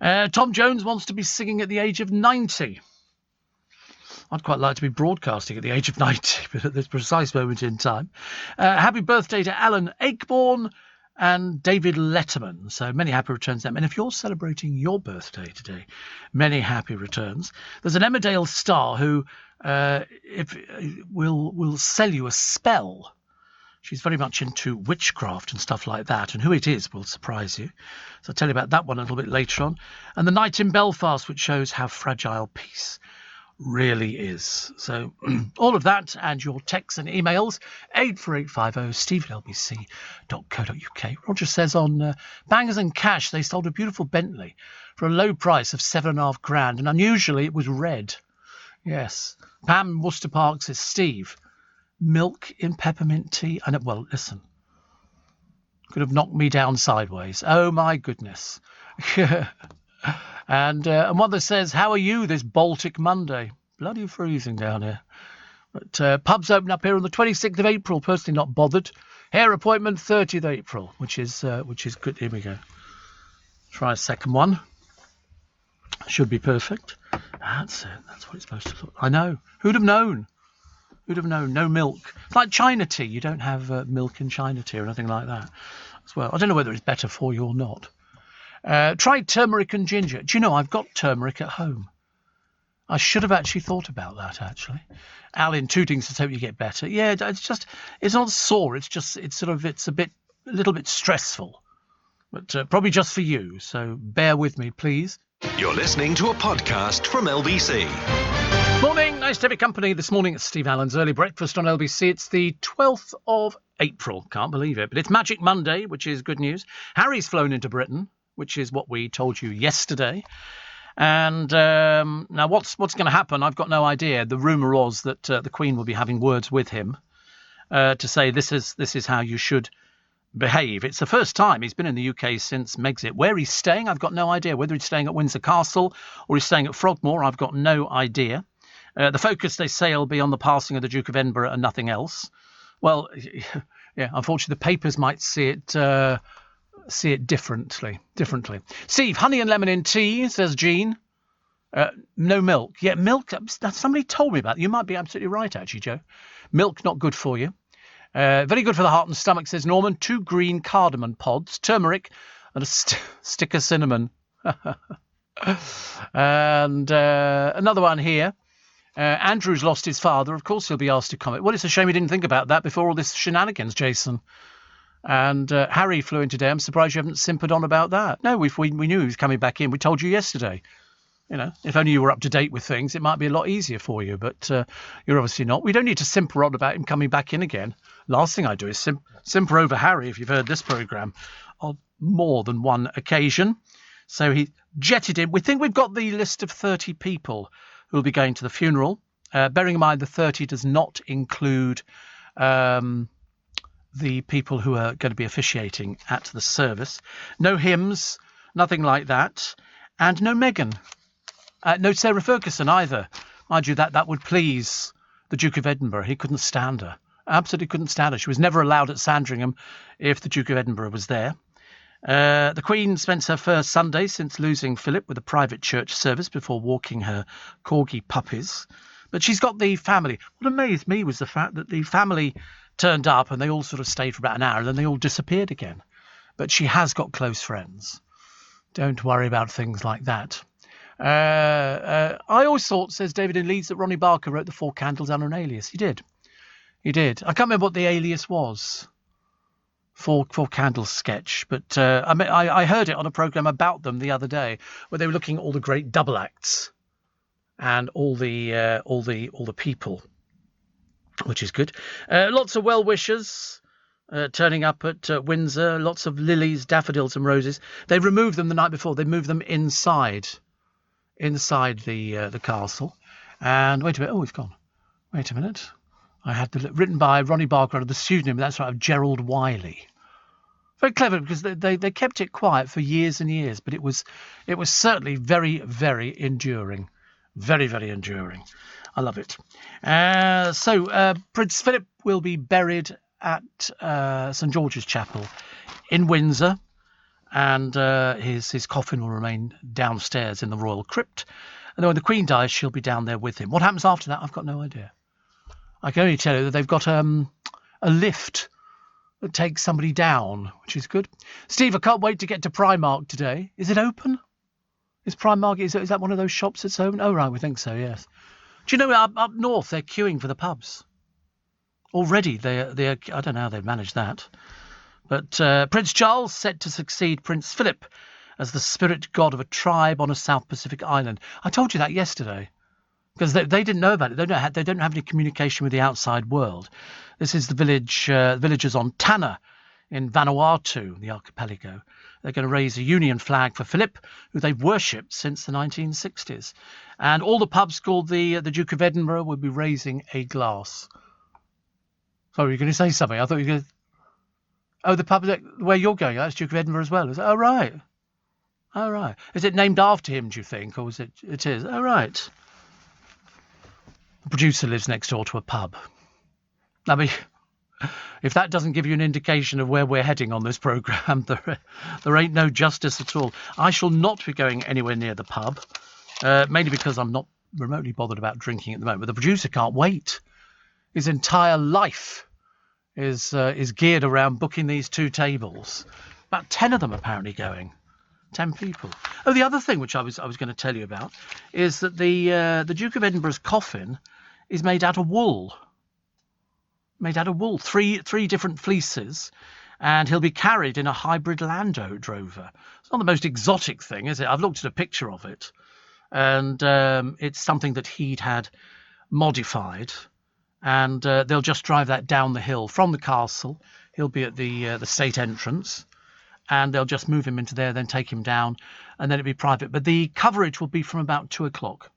Tom Jones wants to be singing at the age of 90. I'd quite like to be broadcasting at the age of 90, but at this precise moment in time. Happy birthday to Alan Ayckbourn and David Letterman. So many happy returns to them. And if you're celebrating your birthday today, many happy returns. There's an Emmerdale star who will sell you a spell. She's very much into witchcraft and stuff like that. And who it is will surprise you. So I'll tell you about that one a little bit later on. And The Night in Belfast, which shows how fragile peace really is. So all of that and your texts and emails, 84850 steve@lbc.co.uk. Roger says on Bangers and Cash, they sold a beautiful Bentley for a low price of $7,500, and unusually it was red. Yes. Pam in Worcester Park says, Steve, milk in peppermint tea. And well, listen, could have knocked me down sideways. Oh my goodness. And Mother says, how are you this Baltic Monday? Bloody freezing down here. But pubs open up here on the 26th of April. Personally not bothered. Hair appointment 30th April, which is good. Here we go. Try a second one. Should be perfect. That's it. That's what it's supposed to look. I know. Who'd have known? Who'd have known? No milk. It's like China tea. You don't have milk in China tea or anything like that as well. I don't know whether it's better for you or not. Try turmeric and ginger. Do you know, I've got turmeric at home. I should have actually thought about that, actually. Alan Tooting says, hope you get better. Yeah, it's not sore. It's a little bit stressful. But probably just for you. So bear with me, please. You're listening to a podcast from LBC. Morning, nice to have your company. This morning it's Steve Allen's Early Breakfast on LBC. It's the 12th of April. Can't believe it. But it's Magic Monday, which is good news. Harry's flown into Britain, which is what we told you yesterday. And now what's going to happen, I've got no idea. The rumour was that the Queen will be having words with him to say this is how you should behave. It's the first time he's been in the UK since Megxit. Where he's staying, I've got no idea. Whether he's staying at Windsor Castle or he's staying at Frogmore, I've got no idea. The focus, they say, will be on the passing of the Duke of Edinburgh and nothing else. Well, yeah, unfortunately, the papers might see it differently. Steve, honey and lemon in tea, says Jean. No milk. Yeah, milk. Somebody told me about it. You might be absolutely right, actually, Joe. Milk, not good for you. Very good for the heart and stomach, says Norman. 2 green cardamom pods, turmeric, and a stick of cinnamon. And another one here. Andrew's lost his father. Of course he'll be asked to comment. Well, it's a shame he didn't think about that before all this shenanigans, Jason. And Harry flew in today. I'm surprised you haven't simpered on about that. No, we knew he was coming back in. We told you yesterday. You know, if only you were up to date with things, it might be a lot easier for you. But you're obviously not. We don't need to simper on about him coming back in again. Last thing I do is simper over Harry, if you've heard this programme, on more than one occasion. So he jetted in. We think we've got the list of 30 people who will be going to the funeral. Bearing in mind the 30 does not include the people who are going to be officiating at the service. No hymns, nothing like that. And no Meghan. No Sarah Ferguson either. Mind you, that would please the Duke of Edinburgh. He couldn't stand her. Absolutely couldn't stand her. She was never allowed at Sandringham if the Duke of Edinburgh was there. The Queen spent her first Sunday since losing Philip with a private church service before walking her corgi puppies. But she's got the family. What amazed me was the fact that the family turned up and they all sort of stayed for about an hour and then they all disappeared again. But she has got close friends. Don't worry about things like that. I always thought, says David in Leeds, that Ronnie Barker wrote the 4 Candles under an alias. He did. I can't remember what the alias was. 4 Candles sketch, but I heard it on a programme about them the other day where they were looking at all the great double acts and all the people, which is good. Lots of well-wishers turning up at Windsor. Lots of lilies, daffodils, and roses. They removed them the night before. They moved them inside the castle. And wait a minute. Oh, it's gone. Wait a minute. I had written by Ronnie Barker under the pseudonym, that's right, of Gerald Wiley. Very clever, because they kept it quiet for years and years, but it was certainly very, very enduring. Very, very enduring. I love it. So Prince Philip will be buried at St George's Chapel in Windsor, and his coffin will remain downstairs in the royal crypt. And then when the Queen dies, she'll be down there with him. What happens after that, I've got no idea. I can only tell you that they've got a lift that takes somebody down, which is good. Steve, I can't wait to get to Primark today. Is it open? Is Primark, is that one of those shops that's open? Oh, right, we think so, yes. Do you know, up north, they're queuing for the pubs. Already, they're I don't know how they've managed that. But Prince Charles set to succeed Prince Philip as the spirit god of a tribe on a South Pacific island. I told you that yesterday. because they didn't know about it. They don't have any communication with the outside world. This is the villagers on Tanna in Vanuatu, the archipelago. They're going to raise a Union flag for Philip, who they've worshipped since the 1960s. And all the pubs called the Duke of Edinburgh will be raising a glass. Sorry, you're going to say something. I thought you were going to... Oh, the pub where you're going, that's Duke of Edinburgh as well. Is it? Oh, right. Oh, right. Is it named after him, do you think? Or is it? It is. Oh, right. The producer lives next door to a pub. I mean, if that doesn't give you an indication of where we're heading on this programme, there ain't no justice at all. I shall not be going anywhere near the pub, mainly because I'm not remotely bothered about drinking at the moment. But the producer can't wait. His entire life is geared around booking these 2 tables. About 10 of them apparently going. 10 people. Oh, the other thing which I was going to tell you about is that the Duke of Edinburgh's coffin is made out of wool. Made out of wool. Three different fleeces, and he'll be carried in a hybrid Land Rover. It's not the most exotic thing, is it? I've looked at a picture of it, and it's something that he'd had modified, and they'll just drive that down the hill from the castle. He'll be at the state entrance, and they'll just move him into there, then take him down, and then it'll be private. But the coverage will be from about 2 o'clock.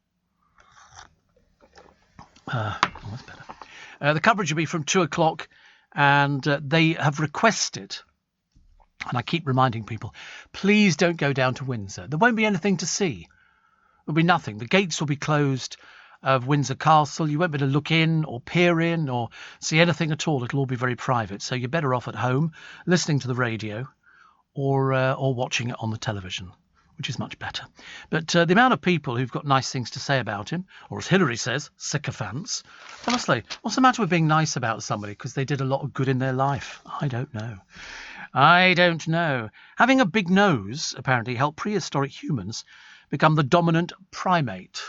That's better. The coverage will be from 2 o'clock, and they have requested, and I keep reminding people, please don't go down to Windsor. There won't be anything to see. There'll be nothing. The gates will be closed of Windsor Castle. You won't be able to look in or peer in or see anything at all. It'll all be very private. So you're better off at home, listening to the radio or watching it on the television, which is much better. But the amount of people who've got nice things to say about him, or as Hillary says, sycophants. Honestly, what's the matter with being nice about somebody because they did a lot of good in their life? I don't know. Having a big nose apparently helped prehistoric humans become the dominant primate.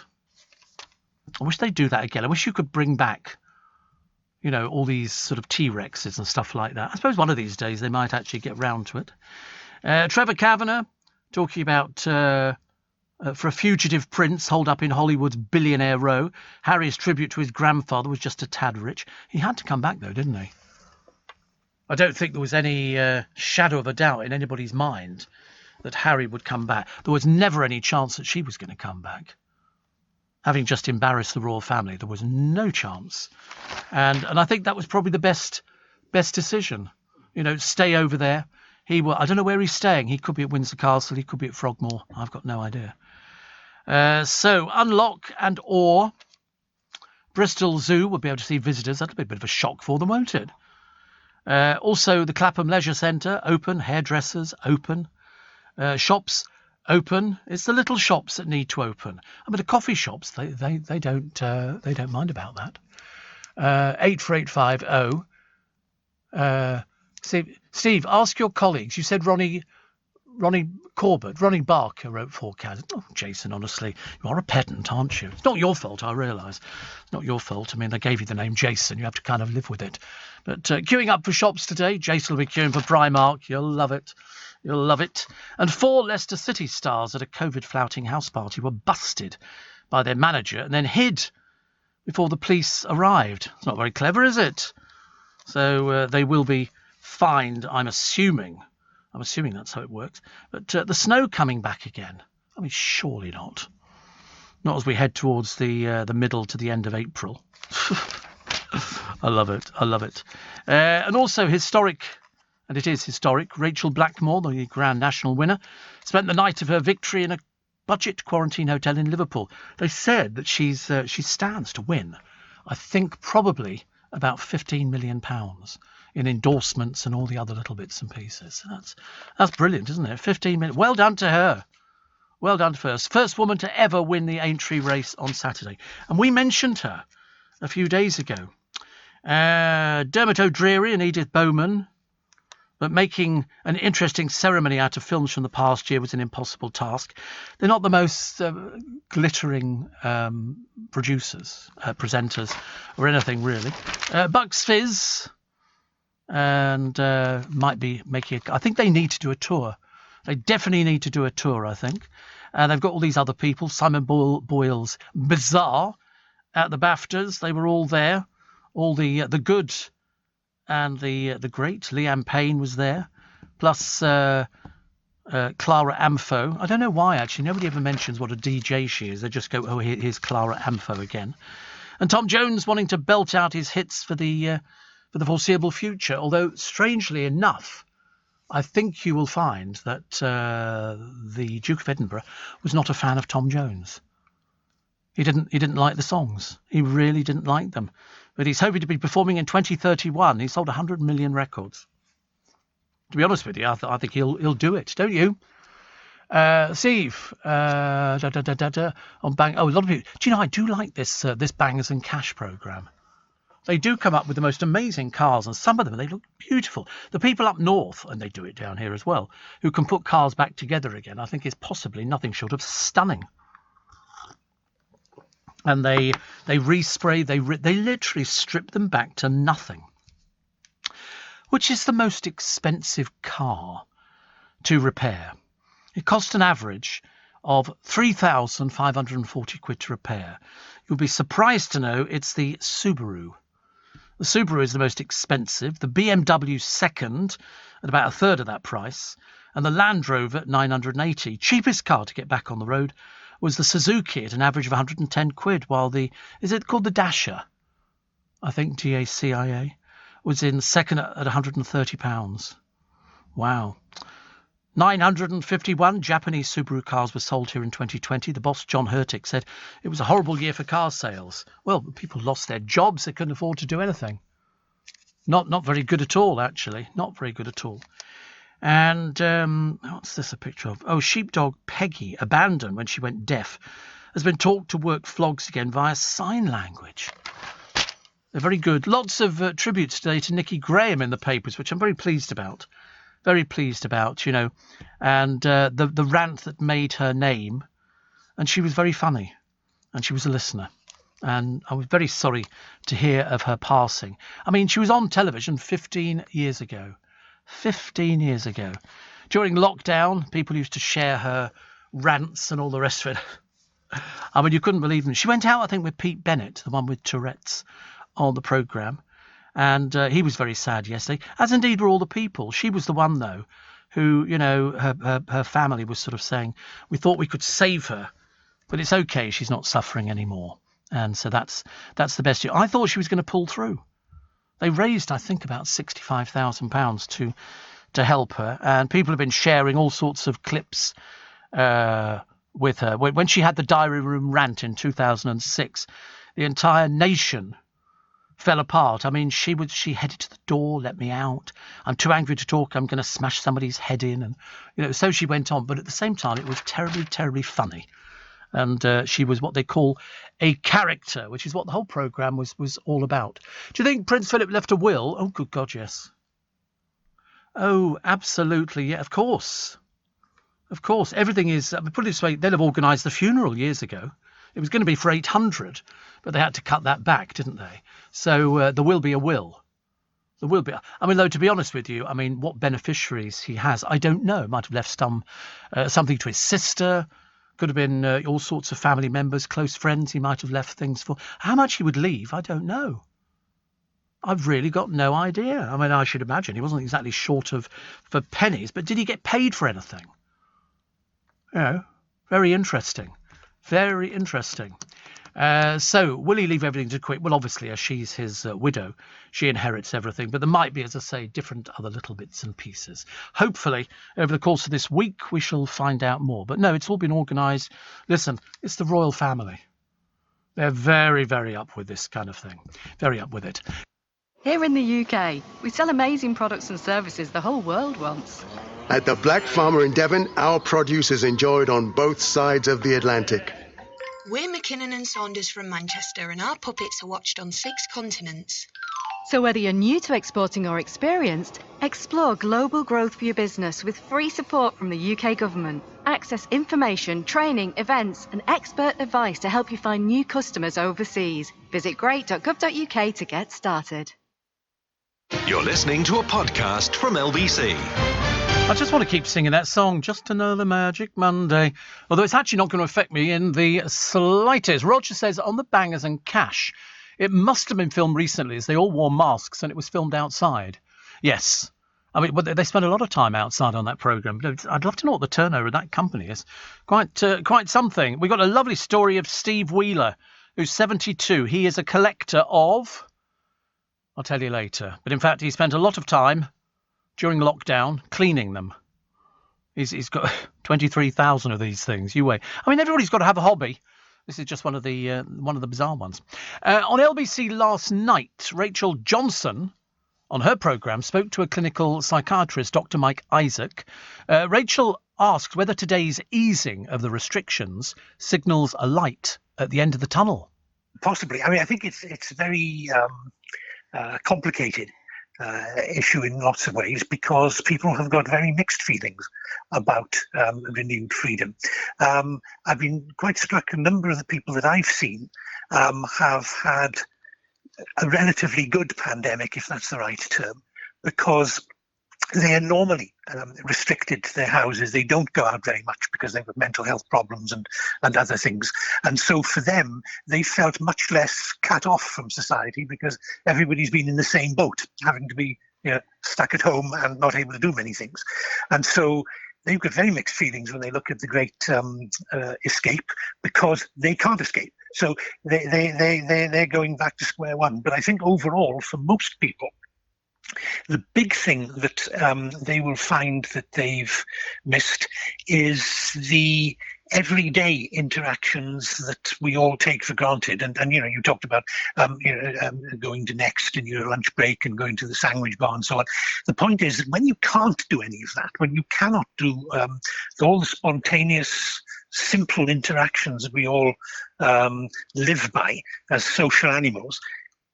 I wish they'd do that again. I wish you could bring back, all these sort of T-Rexes and stuff like that. I suppose one of these days they might actually get round to it. Trevor Kavanagh talking about for a fugitive prince holed up in Hollywood's Billionaire Row. Harry's tribute to his grandfather was just a tad rich. He had to come back, though, didn't he? I don't think there was any shadow of a doubt in anybody's mind that Harry would come back. There was never any chance that she was going to come back. Having just embarrassed the royal family, there was no chance. And I think that was probably the best decision. Stay over there. I don't know where he's staying. He could be at Windsor Castle. He could be at Frogmore. I've got no idea. So, unlock and awe. Bristol Zoo will be able to see visitors. That'll be a bit of a shock for them, won't it? Also, the Clapham Leisure Centre, open. Hairdressers, open. Shops, open. It's the little shops that need to open. I mean, the coffee shops, they don't mind about that. 84850. Steve, ask your colleagues. You said Ronnie Barker wrote forecast. Oh, Jason, honestly, you are a pedant, aren't you? It's not your fault, I realise. It's not your fault. I mean, they gave you the name Jason. You have to kind of live with it. But queuing up for shops today. Jason will be queuing for Primark. You'll love it. You'll love it. And 4 Leicester City stars at a COVID-flouting house party were busted by their manager and then hid before the police arrived. It's not very clever, is it? So they will be fined, I'm assuming that's how it works. But the snow coming back again. I mean, surely not. Not as we head towards the middle to the end of April. I love it. And also historic, and it is historic, Rachel Blackmore, the Grand National winner, spent the night of her victory in a budget quarantine hotel in Liverpool. They said that she stands to win, I think, probably about £15 million in endorsements and all the other little bits and pieces. That's brilliant, isn't it? 15 million. Well done to her. Well done to her. First woman to ever win the Aintree race on Saturday. And we mentioned her a few days ago. Dermot O'Dreary and Edith Bowman. But making an interesting ceremony out of films from the past year was an impossible task. They're not the most glittering presenters, or anything really. Bucks Fizz and might be making I think they need to do a tour. They definitely need to do a tour, I think. And they've got all these other people. Simon Boyle's Bizarre at the BAFTAs. They were all there. All the good and the great. Leanne Payne was there, plus Clara Amfo. I don't know why, actually. Nobody ever mentions what a DJ she is. They just go, oh, here's Clara Amfo again. And Tom Jones wanting to belt out his hits for the foreseeable future. Although, strangely enough, I think you will find that the Duke of Edinburgh was not a fan of Tom Jones. He didn't like the songs. He really didn't like them. But he's hoping to be performing in 2031. He sold 100 million records. To be honest with you, I think he'll do it, don't you? Steve, on Bang. Oh, a lot of people. Do you know, I do like this Bangers and Cash program. They do come up with the most amazing cars, and some of them, they look beautiful. The people up north, and they do it down here as well, who can put cars back together again, I think is possibly nothing short of stunning. And they respray, they literally strip them back to nothing. Which is the most expensive car to repair? It costs an average of 3,540 quid to repair. You'll be surprised to know it's the Subaru. The Subaru is the most expensive, the BMW second at about a third of that price, and the Land Rover at 980. Cheapest car to get back on the road was the Suzuki at an average of 110 quid, while is it called the Dacia? I think DACIA was in second at £130. Wow. 951 Japanese Subaru cars were sold here in 2020. The boss, John Hurtick, said it was a horrible year for car sales. Well, people lost their jobs. They couldn't afford to do anything. Not very good at all, actually. Not very good at all. And what's this a picture of? Oh, sheepdog Peggy, abandoned when she went deaf, has been taught to work flogs again via sign language. They're very good. Lots of tributes today to Nikki Graham in the papers, which I'm very pleased about. Very pleased about, you know. And the rant that made her name. And she was very funny. And she was a listener. And I was very sorry to hear of her passing. I mean, she was on television 15 years ago. 15 years ago. During lockdown, people used to share her rants and all the rest of it. I mean, you couldn't believe them. She went out, I think, with Pete Bennett, the one with Tourette's, on the programme. And he was very sad yesterday, as indeed were all the people. She was the one, though, who, you know, her family was sort of saying, we thought we could save her, but it's okay, she's not suffering anymore. And so that's the best. I thought she was going to pull through. They raised, I think, about £65,000 to help her. And people have been sharing all sorts of clips with her. When she had the diary room rant in 2006, the entire nation fell apart. I mean, she headed to the door, let me out. I'm too angry to talk. I'm going to smash somebody's head in. And, you know, so she went on. But at the same time, it was terribly, terribly funny. And she was what they call a character, which is what the whole programme was all about. Do you think Prince Philip left a will? Oh, good God, yes. Oh, absolutely, yeah, of course. Of course, everything is... put it this way, they'd have organised the funeral years ago. It was going to be for 800, but they had to cut that back, didn't they? So there will be a will. There will be. I mean, though, to be honest with you, I mean, what beneficiaries he has, I don't know. Might have left something to his sister. Could have been all sorts of family members, close friends he might have left things for. How much he would leave, I don't know. I've really got no idea. I mean, I should imagine he wasn't exactly short for pennies, but did he get paid for anything? You know, very interesting. Very interesting. So, will he leave everything to Quick? Well, obviously, as she's his widow, she inherits everything. But there might be, as I say, different other little bits and pieces. Hopefully, over the course of this week, we shall find out more. But no, it's all been organised. Listen, it's the royal family. They're very, very up with this kind of thing. Very up with it. Here in the UK, we sell amazing products and services the whole world wants. At the Black Farmer in Devon, our produce is enjoyed on both sides of the Atlantic. We're McKinnon and Saunders from Manchester, and our puppets are watched on 6 continents. So whether you're new to exporting or experienced, explore global growth for your business with free support from the UK government. Access information, training, events and expert advice to help you find new customers overseas. Visit great.gov.uk to get started. You're listening to a podcast from LBC. I just want to keep singing that song, Just Another Magic Monday, although it's actually not going to affect me in the slightest. Roger says, on the Bangers and Cash, it must have been filmed recently as they all wore masks and it was filmed outside. Yes. I mean, they spend a lot of time outside on that programme. I'd love to know what the turnover of that company is. Quite something. We've got a lovely story of Steve Wheeler, who's 72. He is a collector of... I'll tell you later. But in fact, he spent a lot of time during lockdown cleaning them. He's got 23,000 of these things. You wait. I mean, everybody's got to have a hobby. This is just one of the bizarre ones. On LBC last night, Rachel Johnson, on her programme, spoke to a clinical psychiatrist, Dr. Mike Isaac. Rachel asked whether today's easing of the restrictions signals a light at the end of the tunnel. Possibly. I mean, I think it's very complicated issue in lots of ways because people have got very mixed feelings about renewed freedom. I've been quite struck. A number of the people that I've seen have had a relatively good pandemic, if that's the right term, because they are normally restricted to their houses. They don't go out very much because they've got mental health problems and other things. And so for them, they felt much less cut off from society because everybody's been in the same boat, having to be stuck at home and not able to do many things. And so they've got very mixed feelings when they look at the great escape because they can't escape. So they're going back to square one. But I think overall, for most people, the big thing that they will find that they've missed is the everyday interactions that we all take for granted. And you talked about going to Next in your lunch break and going to the sandwich bar and so on. The point is that when you can't do any of that, when you cannot do all the spontaneous, simple interactions that we all live by as social animals,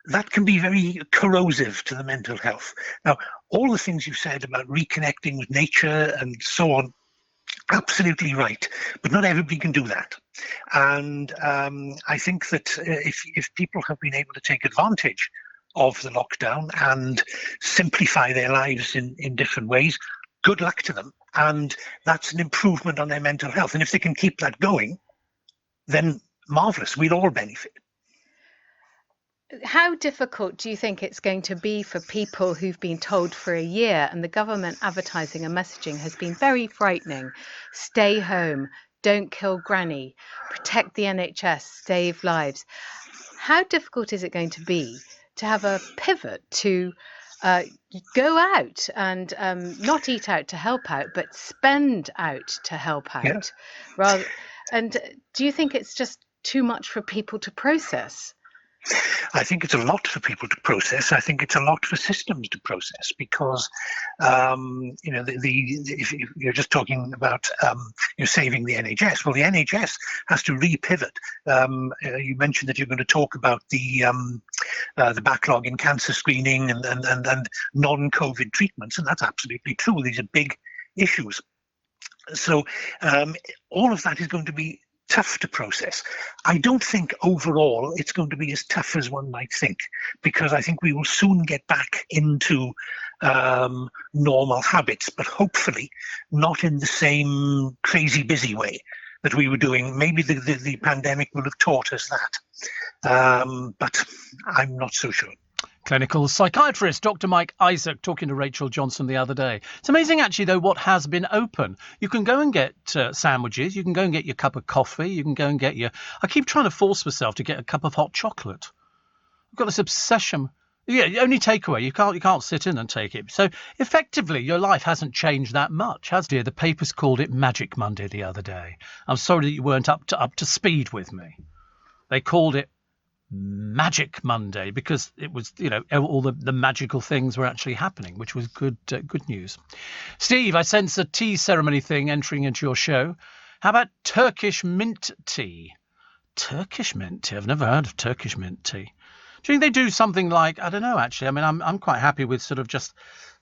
that can be very corrosive to the mental health. Now, all the things you've said about reconnecting with nature and so on, absolutely right, but not everybody can do that. And I think that if people have been able to take advantage of the lockdown and simplify their lives in different ways, good luck to them. And that's an improvement on their mental health. And if they can keep that going, then marvellous, we'll all benefit. How difficult do you think it's going to be for people who've been told for a year, and the government advertising and messaging has been very frightening? Stay home, don't kill granny, protect the NHS, save lives. How difficult is it going to be to have a pivot to go out and not eat out to help out, but spend out to help out? Yeah. And do you think it's just too much for people to process? I think it's a lot for people to process. I think it's a lot for systems to process because, if you're just talking about saving the NHS, well, the NHS has to repivot. You mentioned that you're going to talk about the backlog in cancer screening and non-COVID treatments, and that's absolutely true. These are big issues. So all of that is going to be tough to process. I don't think overall it's going to be as tough as one might think, because I think we will soon get back into normal habits, but hopefully not in the same crazy busy way that we were doing. Maybe the pandemic will have taught us that, but I'm not so sure. Clinical psychiatrist Dr. Mike Isaac talking to Rachel Johnson the other day. It's amazing, actually, though, what has been open. You can go and get sandwiches. You can go and get your cup of coffee. You can go and get your... I keep trying to force myself to get a cup of hot chocolate. I've got this obsession. Yeah, only takeaway. You can't sit in and take it. So effectively, your life hasn't changed that much, has it? The papers called it Magic Monday the other day. I'm sorry that you weren't up to speed with me. They called it Magic Monday because it was, all the magical things were actually happening, which was good news. Steve, I sense a tea ceremony thing entering into your show. How about Turkish mint tea? Turkish mint tea? I've never heard of Turkish mint tea. Do you think they do something like, I don't know, actually. I mean, I'm quite happy with sort of just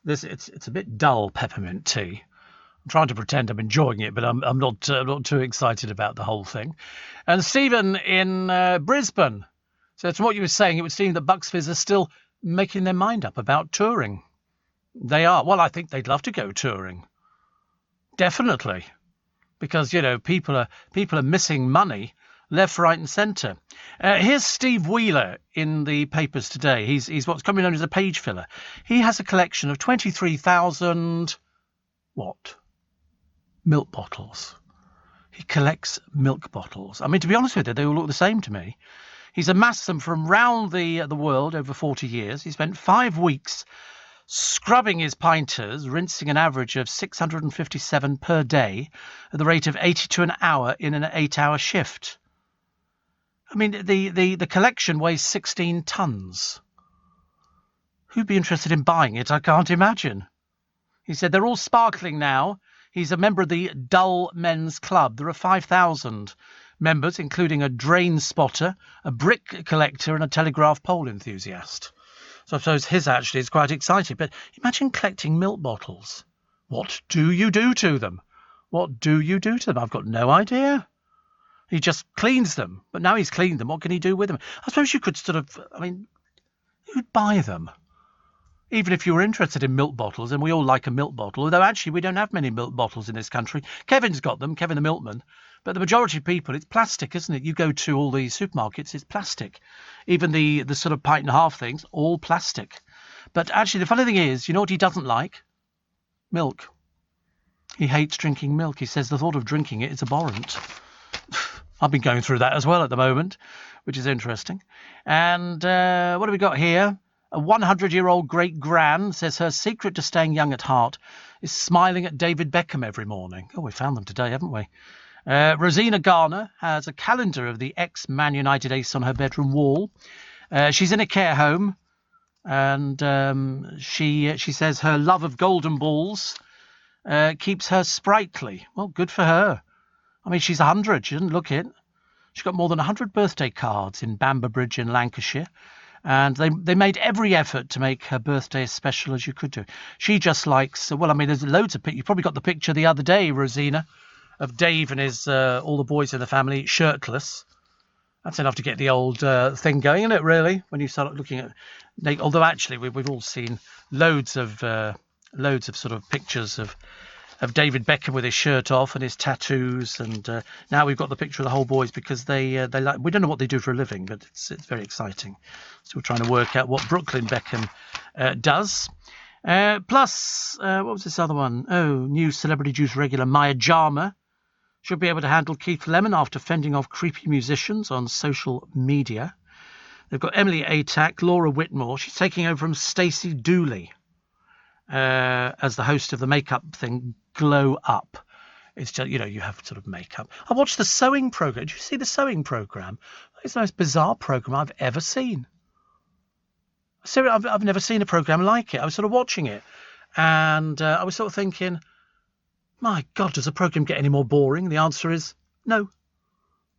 this. It's a bit dull peppermint tea. I'm trying to pretend I'm enjoying it, but I'm not too excited about the whole thing. And Stephen in Brisbane. So from what you were saying, it would seem that Bucks Fizz are still making their mind up about touring. They are. Well, I think they'd love to go touring. Definitely. Because, people are missing money left, right and centre. Here's Steve Wheeler in the papers today. He's what's commonly known as a page filler. He has a collection of 23,000... what? Milk bottles. He collects milk bottles. I mean, to be honest with you, they all look the same to me. He's amassed them from round the world over 40 years. He spent 5 weeks scrubbing his pinters, rinsing an average of 657 per day at the rate of 82 an hour in an 8-hour shift. I mean, the collection weighs 16 tons. Who'd be interested in buying it? I can't imagine. He said they're all sparkling now. He's a member of the Dull Men's Club. There are 5,000 members, including a drain spotter, a brick collector and a telegraph pole enthusiast. So I suppose his actually is quite exciting. But imagine collecting milk bottles. What do you do to them? What do you do to them? I've got no idea. He just cleans them. But now he's cleaned them, what can he do with them? I suppose you could who'd buy them? Even if you were interested in milk bottles, and we all like a milk bottle, although actually we don't have many milk bottles in this country. Kevin's got them, Kevin the milkman. But the majority of people, it's plastic, isn't it? You go to all the supermarkets, it's plastic. Even the sort of pint and a half things, all plastic. But actually, the funny thing is, you know what he doesn't like? Milk. He hates drinking milk. He says the thought of drinking it is abhorrent. I've been going through that as well at the moment, which is interesting. And what have we got here? A 100-year-old great-gran says her secret to staying young at heart is smiling at David Beckham every morning. Oh, we found them today, haven't we? Rosina Garner has a calendar of the ex-Man United ace on her bedroom wall. She's in a care home, and she says her love of golden balls keeps her sprightly. Well, good for her. I mean, she's 100. She doesn't look it. She's got more than 100 birthday cards in Bamber Bridge in Lancashire. And they made every effort to make her birthday as special as you could do. She just likes... Well, I mean, there's loads of pictures. You probably got the picture the other day, Rosina, of Dave and his all the boys in the family shirtless. That's enough to get the old thing going, isn't it, really? When you start looking at... Although, actually, we've all seen loads of sort of pictures of David Beckham with his shirt off and his tattoos, and now we've got the picture of the whole boys because they like. We don't know what they do for a living, but it's very exciting. So we're trying to work out what Brooklyn Beckham does. Plus, what was this other one? Oh, new Celebrity Juice regular Maya Jama should be able to handle Keith Lemon after fending off creepy musicians on social media. They've got Emily Atack, Laura Whitmore. She's taking over from Stacey Dooley as the host of the makeup thing Glow Up. It's just, you have sort of makeup. I watched the sewing program. Did you see the sewing program? It's the most bizarre program I've ever seen. Seriously, I've never seen a program like it. I was sort of watching it, and I was sort of thinking, my God, does the program get any more boring? The answer is no.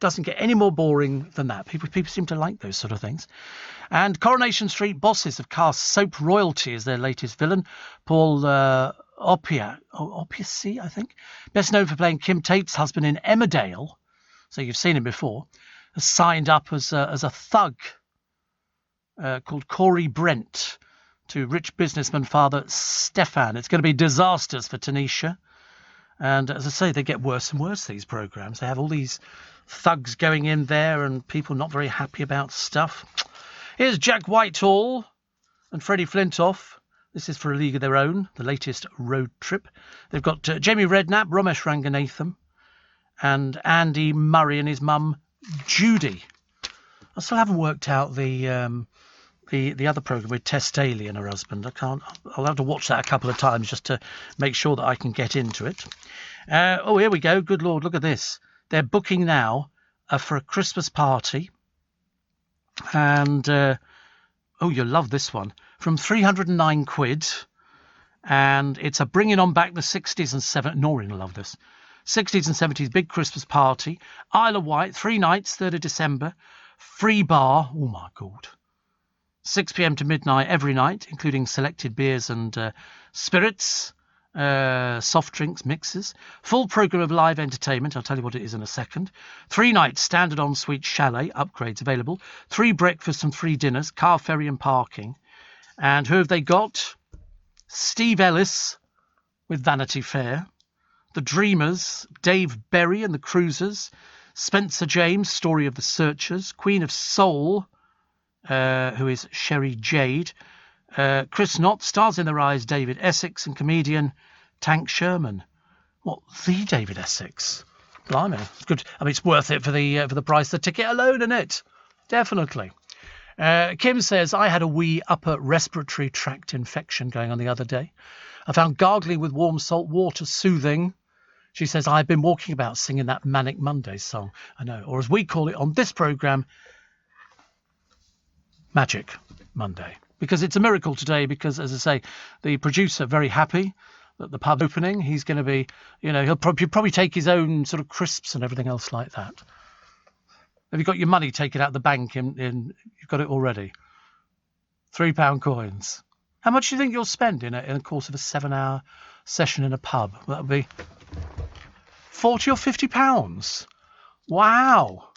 Doesn't get any more boring than that. People seem to like those sort of things. And Coronation Street bosses have cast Soap Royalty as their latest villain. Paul Opiacy, I think, best known for playing Kim Tate's husband in Emmerdale, so you've seen him before, has signed up as a thug called Corey Brent to rich businessman father Stefan. It's going to be disasters for Tanisha. And as I say, they get worse and worse, these programmes. They have all these thugs going in there and people not very happy about stuff. Here's Jack Whitehall and Freddie Flintoff. This is for a league of their own, the latest road trip. They've got Jamie Redknapp, Ramesh Ranganatham, and Andy Murray and his mum, Judy. I still haven't worked out the other programme with Tess Daly and her husband. I'll have to watch that a couple of times just to make sure that I can get into it. Here we go. Good Lord, look at this. They're booking now for a Christmas party. And, you'll love this one. From 309 quid. And it's a bringing on back the 60s and 70s. Noreen will love this. 60s and 70s big Christmas party. Isle of Wight, 3 nights, 3rd of December. Free bar. Oh, my God. 6 p.m. to midnight every night, including selected beers and spirits, soft drinks, mixes. Full programme of live entertainment. I'll tell you what it is in a second. 3 nights, standard ensuite chalet, upgrades available. 3 breakfasts and 3 dinners, car ferry and parking. And who have they got? Steve Ellis with Vanity Fair. The Dreamers, Dave Berry and the Cruisers, Spencer James, Story of the Searchers, Queen of Soul, who is Sherry Jade, Chris Knott, Stars in Their Eyes, David Essex, and comedian Tank Sherman. What, the David Essex? Blimey, it's good. I mean, it's worth it for the price of the ticket alone, isn't it? Definitely. Kim says, I had a wee upper respiratory tract infection going on the other day. I found gargling with warm salt water soothing. She says, I've been walking about singing that Manic Monday song. I know, or as we call it on this programme, Magic Monday. Because it's a miracle today because, as I say, the producer very happy that the pub opening. He's going to be, he'll probably take his own sort of crisps and everything else like that. Have you got your money taken out of the bank? You've got it already. £3 coins. How much do you think you'll spend in the course of a 7-hour session in a pub? That would be £40 or £50. Wow.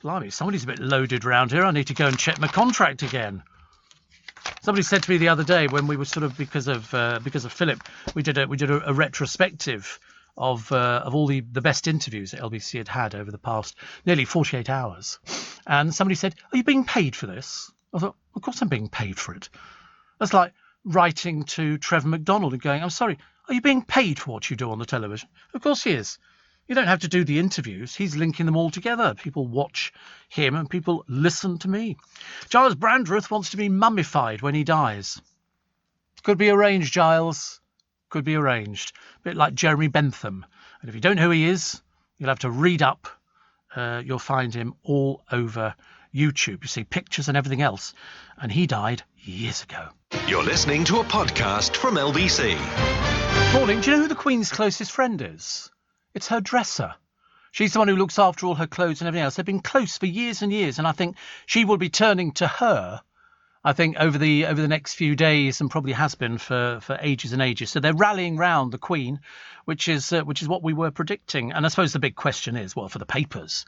Blimey, somebody's a bit loaded round here. I need to go and check my contract again. Somebody said to me the other day when we were sort of because of Philip, we did a retrospective of all the best interviews that LBC had over the past nearly 48 hours, and somebody said, "Are you being paid for this?" I thought, "Of course I'm being paid for it." That's like writing to Trevor McDonald and going, "I'm sorry, are you being paid for what you do on the television?" Of course he is. You don't have to do the interviews. He's linking them all together. People watch him and people listen to me. Giles Brandreth wants to be mummified when he dies. Could be arranged, Giles. Could be arranged. A bit like Jeremy Bentham. And if you don't know who he is, you'll have to read up. You'll find him all over YouTube. You see pictures and everything else. And he died years ago. You're listening to a podcast from LBC. Morning. Do you know who the Queen's closest friend is? It's her dresser. She's the one who looks after all her clothes and everything else. They've been close for years and years, and I think she will be turning to her, I think, over the next few days, and probably has been for ages and ages. So they're rallying round the Queen, which is what we were predicting. And I suppose the big question is, well, for the papers,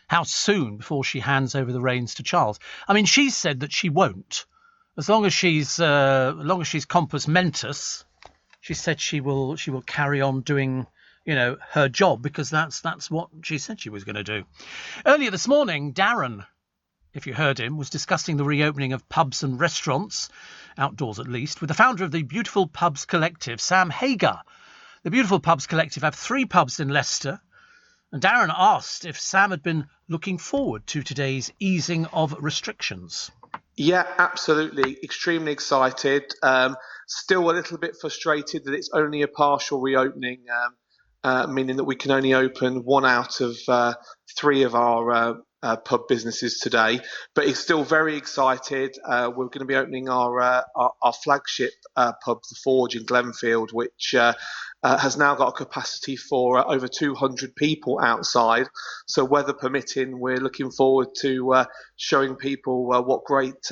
how soon before she hands over the reins to Charles? I mean, she's said that she won't. As long as she's compos mentis, she said she will carry on doing her job, because that's what she said she was going to do. Earlier this morning, Darren, if you heard him, was discussing the reopening of pubs and restaurants, outdoors at least, with the founder of the Beautiful Pubs Collective, Sam Hager. The Beautiful Pubs Collective have 3 pubs in Leicester, and Darren asked if Sam had been looking forward to today's easing of restrictions. Yeah, absolutely. Extremely excited. Still a little bit frustrated that it's only a partial reopening, meaning that we can only open 1 out of 3 of our pub businesses today, but it's still very excited. We're going to be opening our flagship pub, The Forge in Glenfield, which has now got a capacity for over 200 people outside. So weather permitting, we're looking forward to showing people what great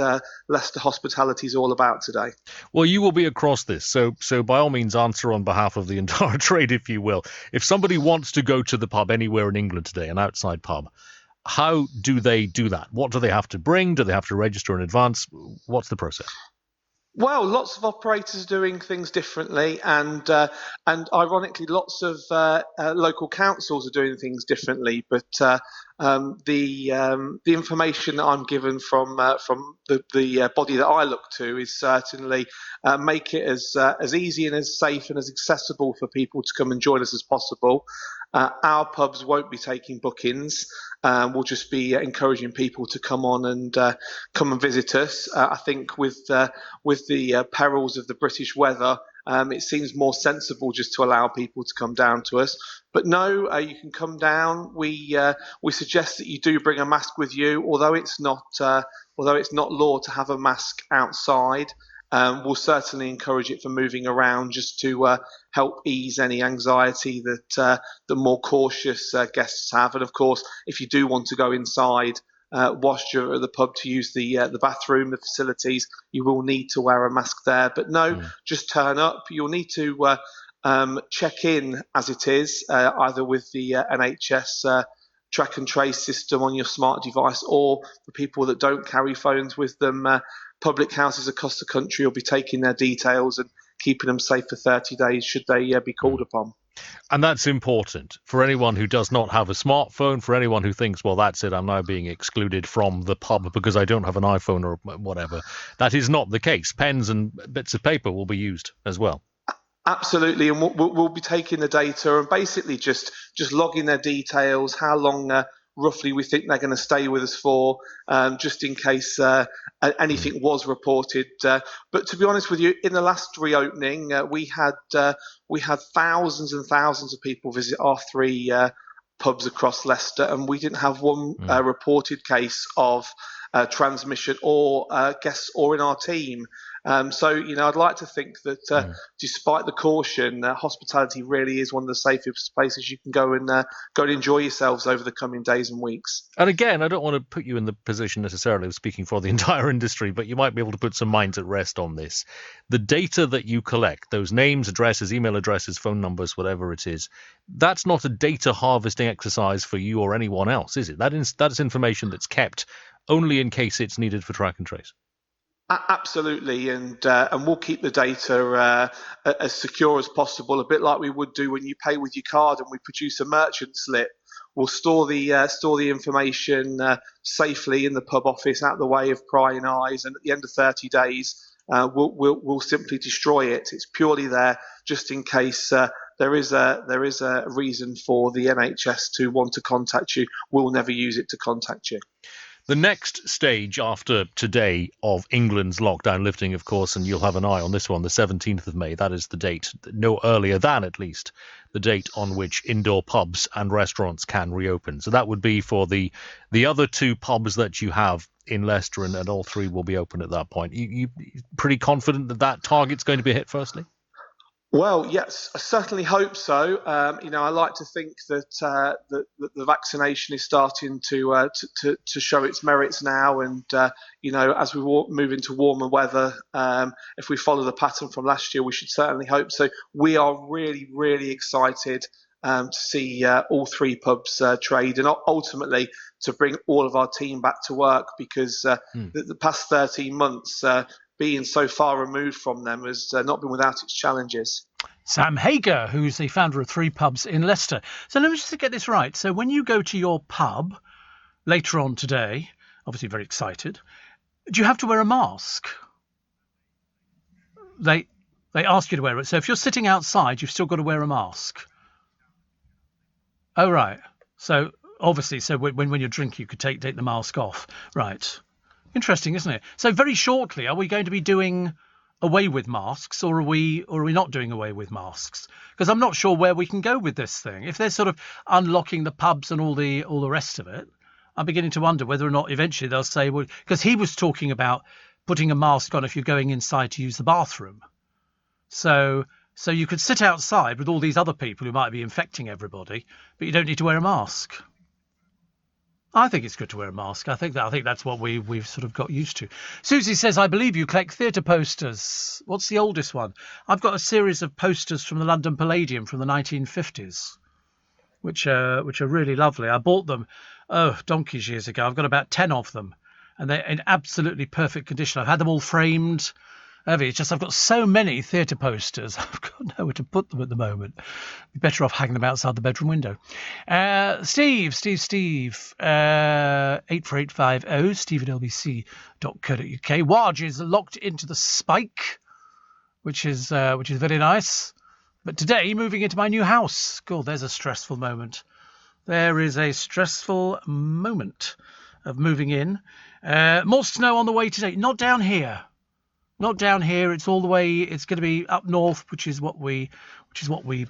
Leicester hospitality is all about today. Well, you will be across this, so by all means answer on behalf of the entire trade, if you will. If somebody wants to go to the pub anywhere in England today, an outside pub, how do they do that? What do they have to bring? Do they have to register in advance? What's the process? Well, lots of operators doing things differently, and ironically, lots of local councils are doing things differently. But the information that I'm given from the body that I look to is certainly make it as easy and as safe and as accessible for people to come and join us as possible. Our pubs won't be taking bookings. We'll just be encouraging people to come on and come and visit us. I think with the perils of the British weather, it seems more sensible just to allow people to come down to us. But no, you can come down. We suggest that you do bring a mask with you, although it's not law to have a mask outside. We'll certainly encourage it for moving around, just to help ease any anxiety that the more cautious guests have. And of course, if you do want to go inside, whilst you're at the pub to use the bathroom, the facilities, you will need to wear a mask there. But no, just turn up. You'll need to check in as it is, either with the NHS track and trace system on your smart device, or for people that don't carry phones with them, public houses across the country will be taking their details and keeping them safe for 30 days should they be called upon. And that's important for anyone who does not have a smartphone, for anyone who thinks, well, that's it, I'm now being excluded from the pub because I don't have an iPhone or whatever. That is not the case. Pens and bits of paper will be used as well. Absolutely, and we'll be taking the data and basically just logging their details, how long roughly we think they're going to stay with us for, just in case anything was reported. But to be honest with you, in the last reopening, we had thousands and thousands of people visit our 3 pubs across Leicester, and we didn't have one reported case of transmission or guests or in our team. So, I'd like to think that despite the caution, hospitality really is one of the safest places you can go and enjoy yourselves over the coming days and weeks. And again, I don't want to put you in the position necessarily of speaking for the entire industry, but you might be able to put some minds at rest on this. The data that you collect, those names, addresses, email addresses, phone numbers, whatever it is, that's not a data harvesting exercise for you or anyone else, is it? That is information that's kept only in case it's needed for track and trace. Absolutely, and we'll keep the data as secure as possible, a bit like we would do when you pay with your card and we produce a merchant slip. We'll store the information safely in the pub office, out of the way of prying eyes, and at the end of 30 days, we'll simply destroy it. It's purely there just in case there is a reason for the NHS to want to contact you. We'll never use it to contact you. The next stage after today of England's lockdown lifting, of course, and you'll have an eye on this one, the 17th of May, that is the date, no earlier than at least, the date on which indoor pubs and restaurants can reopen. So that would be for the other 2 pubs that you have in Leicester, and all 3 will be open at that point. You pretty confident that target's going to be hit firstly? Well, yes, I certainly hope so. I like to think that the vaccination is starting to show its merits now, and as we move into warmer weather, if we follow the pattern from last year, we should certainly hope so. We are really, really excited to see all 3 pubs trade, and ultimately to bring all of our team back to work, because the past 13 months. Being so far removed from them has not been without its challenges. Sam Hager, who's the founder of 3 pubs in Leicester. So let me just get this right. So when you go to your pub later on today, obviously very excited, do you have to wear a mask? They ask you to wear it. So if you're sitting outside, you've still got to wear a mask. Oh, right. So obviously, when you're drinking, you could take the mask off. Right. Interesting, isn't it? So very shortly, are we going to be doing away with masks, or are we not doing away with masks? Because I'm not sure where we can go with this thing. If they're sort of unlocking the pubs and all the rest of it, I'm beginning to wonder whether or not eventually they'll say, well, because he was talking about putting a mask on if you're going inside to use the bathroom. So you could sit outside with all these other people who might be infecting everybody, but you don't need to wear a mask. I think it's good to wear a mask. I think that's what we've sort of got used to. Susie says, I believe you collect theatre posters. What's the oldest one? I've got a series of posters from the London Palladium from the 1950s, which are really lovely. I bought them, donkeys years ago. I've got about 10 of them, and they're in absolutely perfect condition. I've had them all framed. It's just I've got so many theatre posters, I've got nowhere to put them at the moment. Be better off hanging them outside the bedroom window. Steve, 84850, steve@lbc.co.uk. Waj is locked into the spike, which is very nice. But today, moving into my new house. God, there's a stressful moment. There is a stressful moment of moving in. More snow on the way today. Not down here. Not down here. It's all the way. It's going to be up north, which is what we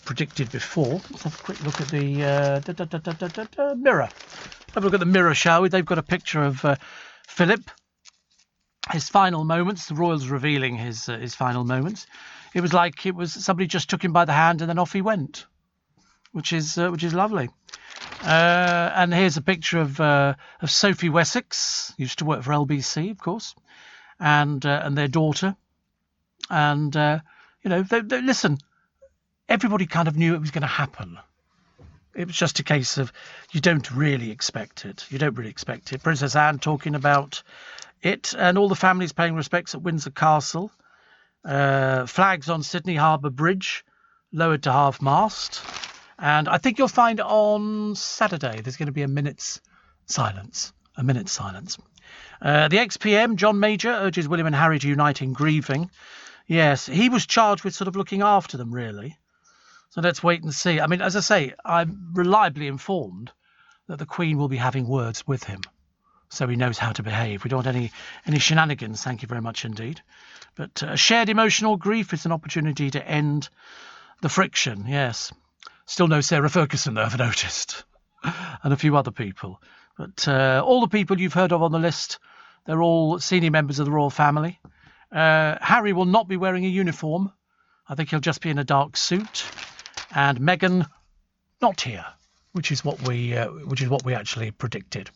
predicted before. Let's have a quick look at the mirror. Have a look at the mirror, shall we? They've got a picture of Philip, his final moments. The Royals revealing his final moments. It was like somebody just took him by the hand and then off he went, which is lovely. And here's a picture of Sophie Wessex, used to work for LBC, of course. And their daughter, and they listen. Everybody kind of knew it was going to happen. It was just a case of you don't really expect it. Princess Anne talking about it, and all the families paying respects at Windsor Castle. Flags on Sydney Harbour Bridge, lowered to half-mast. And I think you'll find on Saturday there's going to be a minute's silence. A minute's silence. The ex-PM, John Major, urges William and Harry to unite in grieving. Yes, he was charged with sort of looking after them, really. So let's wait and see. I mean, as I say, I'm reliably informed that the Queen will be having words with him, so he knows how to behave. We don't want any shenanigans, thank you very much indeed. But shared emotional grief is an opportunity to end the friction, yes. Still no Sarah Ferguson, though, I've noticed, and a few other people. But all the people you've heard of on the list, they're all senior members of the royal family. Harry will not be wearing a uniform. I think he'll just be in a dark suit. And Meghan, not here, which is what we actually predicted.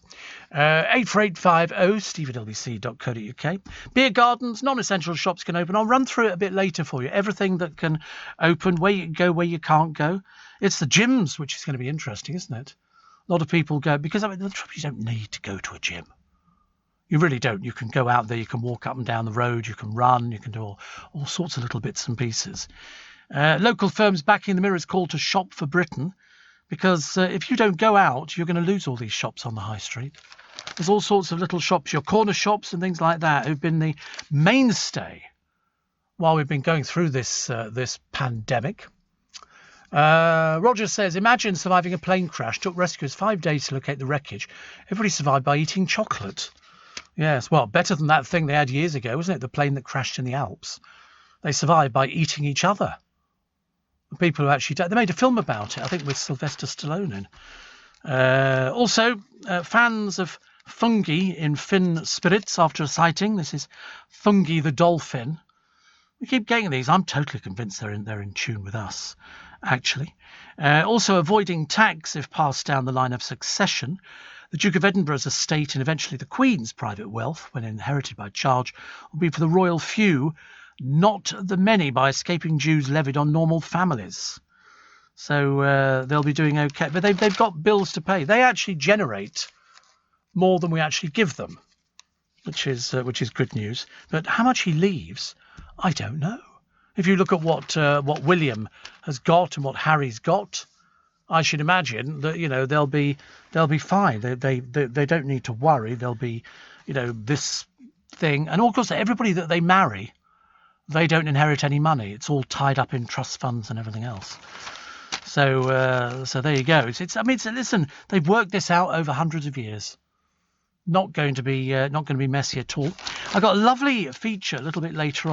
84850 steve@lbc.co.uk. Beer gardens, non-essential shops can open. I'll run through it a bit later for you. Everything that can open, where you can go, where you can't go. It's the gyms, which is going to be interesting, isn't it? A lot of people go, because I mean, the trouble, you don't need to go to a gym. You really don't. You can go out there, you can walk up and down the road, you can run, you can do all sorts of little bits and pieces. Local firms backing the Mirror's call to shop for Britain, because if you don't go out, you're going to lose all these shops on the high street. There's all sorts of little shops, your corner shops and things like that, who've been the mainstay while we've been going through this pandemic. Roger says, imagine surviving a plane crash. Took rescuers 5 days to locate the wreckage. Everybody survived by eating chocolate. Yes, well, better than that thing they had years ago, wasn't it? The plane that crashed in the Alps. They survived by eating each other. The people who actually died, they made a film about it, I think with Sylvester Stallone in. Also, fans of fungi in Finn spirits after a sighting. This is Fungi the dolphin. We keep getting these. I'm totally convinced they're in tune with us, actually. Also, avoiding tax if passed down the line of succession. The Duke of Edinburgh's estate and eventually the Queen's private wealth, when inherited by charge, will be for the royal few, not the many by escaping Jews levied on normal families. So they'll be doing okay. But they've got bills to pay. They actually generate more than we actually give them, which is good news. But how much he leaves, I don't know. If you look at what William has got and what Harry's got, I should imagine that they'll be fine. They don't need to worry. They'll be, this thing, and of course everybody that they marry, they don't inherit any money. It's all tied up in trust funds and everything else. So there you go. Listen, they've worked this out over hundreds of years. Not going to be messy at all. I got a lovely feature a little bit later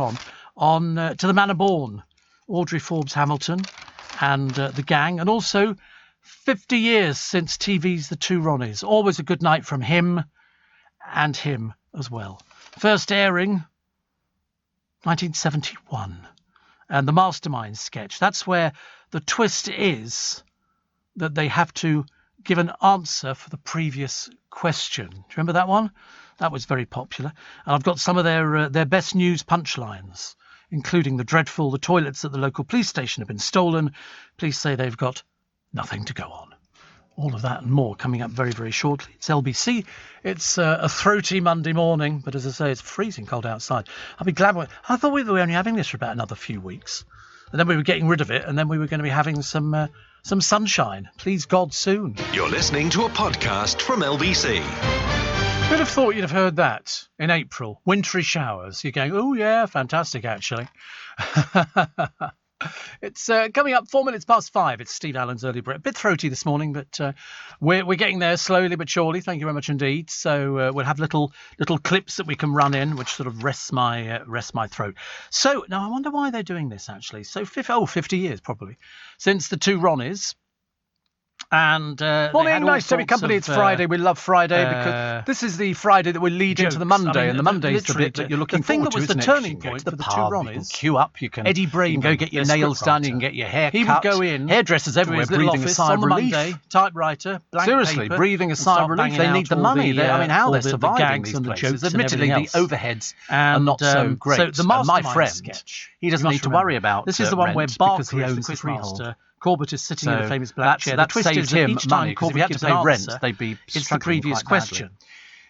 on To the Manor Born, Audrey Forbes Hamilton and the gang, and also 50 years since TV's The Two Ronnies. Always a good night from him and him as well. First airing 1971, and the Mastermind sketch. That's where the twist is that they have to give an answer for the previous question. Do you remember that one? That was very popular. And I've got some of their best news punchlines, including the dreadful, the toilets at the local police station have been stolen. Police say they've got nothing to go on. All of that and more coming up very, very shortly. It's LBC. It's a throaty Monday morning, but as I say, it's freezing cold outside. I'll be glad. I thought we were only having this for about another few weeks. And then we were getting rid of it, and then we were going to be having some sunshine. Please God, soon. You're listening to a podcast from LBC. Who'd have thought you'd have heard that in April? Wintry showers. You're going, oh yeah, fantastic actually. It's coming up 4 minutes past 5. It's Steve Allen's Early Break. A bit throaty this morning, but we're getting there slowly but surely. Thank you very much indeed. So we'll have little clips that we can run in, which sort of rests my throat. So now I wonder why they're doing this actually. So 50 years probably since the Two Ronnies. And morning, nice to be company. It's Friday. We love Friday because this is the Friday that will lead into the Monday, and the Monday is the bit that you're looking forward to. The thing that was the turning point for the Two Ronnies. You can queue up. You can Eddie Brain. You can go get your nails done. You can get your hair cut. He would go in. Hairdressers everywhere, breathing a sigh of relief. Monday, typewriter, blank seriously, paper, breathing a sigh of relief. They need the money. How they're surviving these places. Admittedly, the overheads are not so great. So my friend, he doesn't need to worry about. This is the one where Barclay owns the freehold. Corbett is sitting in the famous black chair. The twist is that each time Corbett gives an answer, they'd be it's the previous question.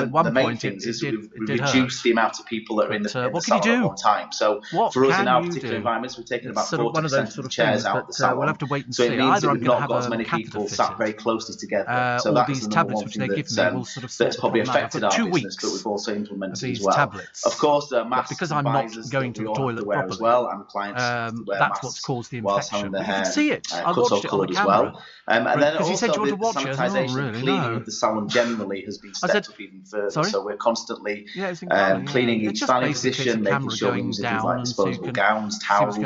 at one the main point things it is did we've hurt. reduced the amount of people that are in the what can you salon do? at one time. So What for us in can our you particular do? environments, we've taken It's about sort of one of 40% those of sort the of chairs things, out but, of the salon. we'll have to wait and so see. it means Either that I'm we've gonna not have got as a many catheter people sat fitted, very closely together. So or that's these the number tablets one which thing they give me will sort of sort that's the probably problem out. I've affected got our 2 business, weeks but we've also implemented of these as well. tablets. Of course, there are But masks because and I'm not visors going that to we the all have toilet to wear properly, as well, and clients have to wear that's masks what's caused the whilst having infection. their But you hair can see it. I cut watched or it on coloured the as well. camera. And then Because you also said you want the to watch it. I said, oh, sanitisation, really? cleaning No. of the salon generally has been stepped up even further. Sorry? So we're constantly Yeah, it's incredible, cleaning yeah. each It's just standing basically position, a making camera sure we're going using things down like and disposable gowns, towels.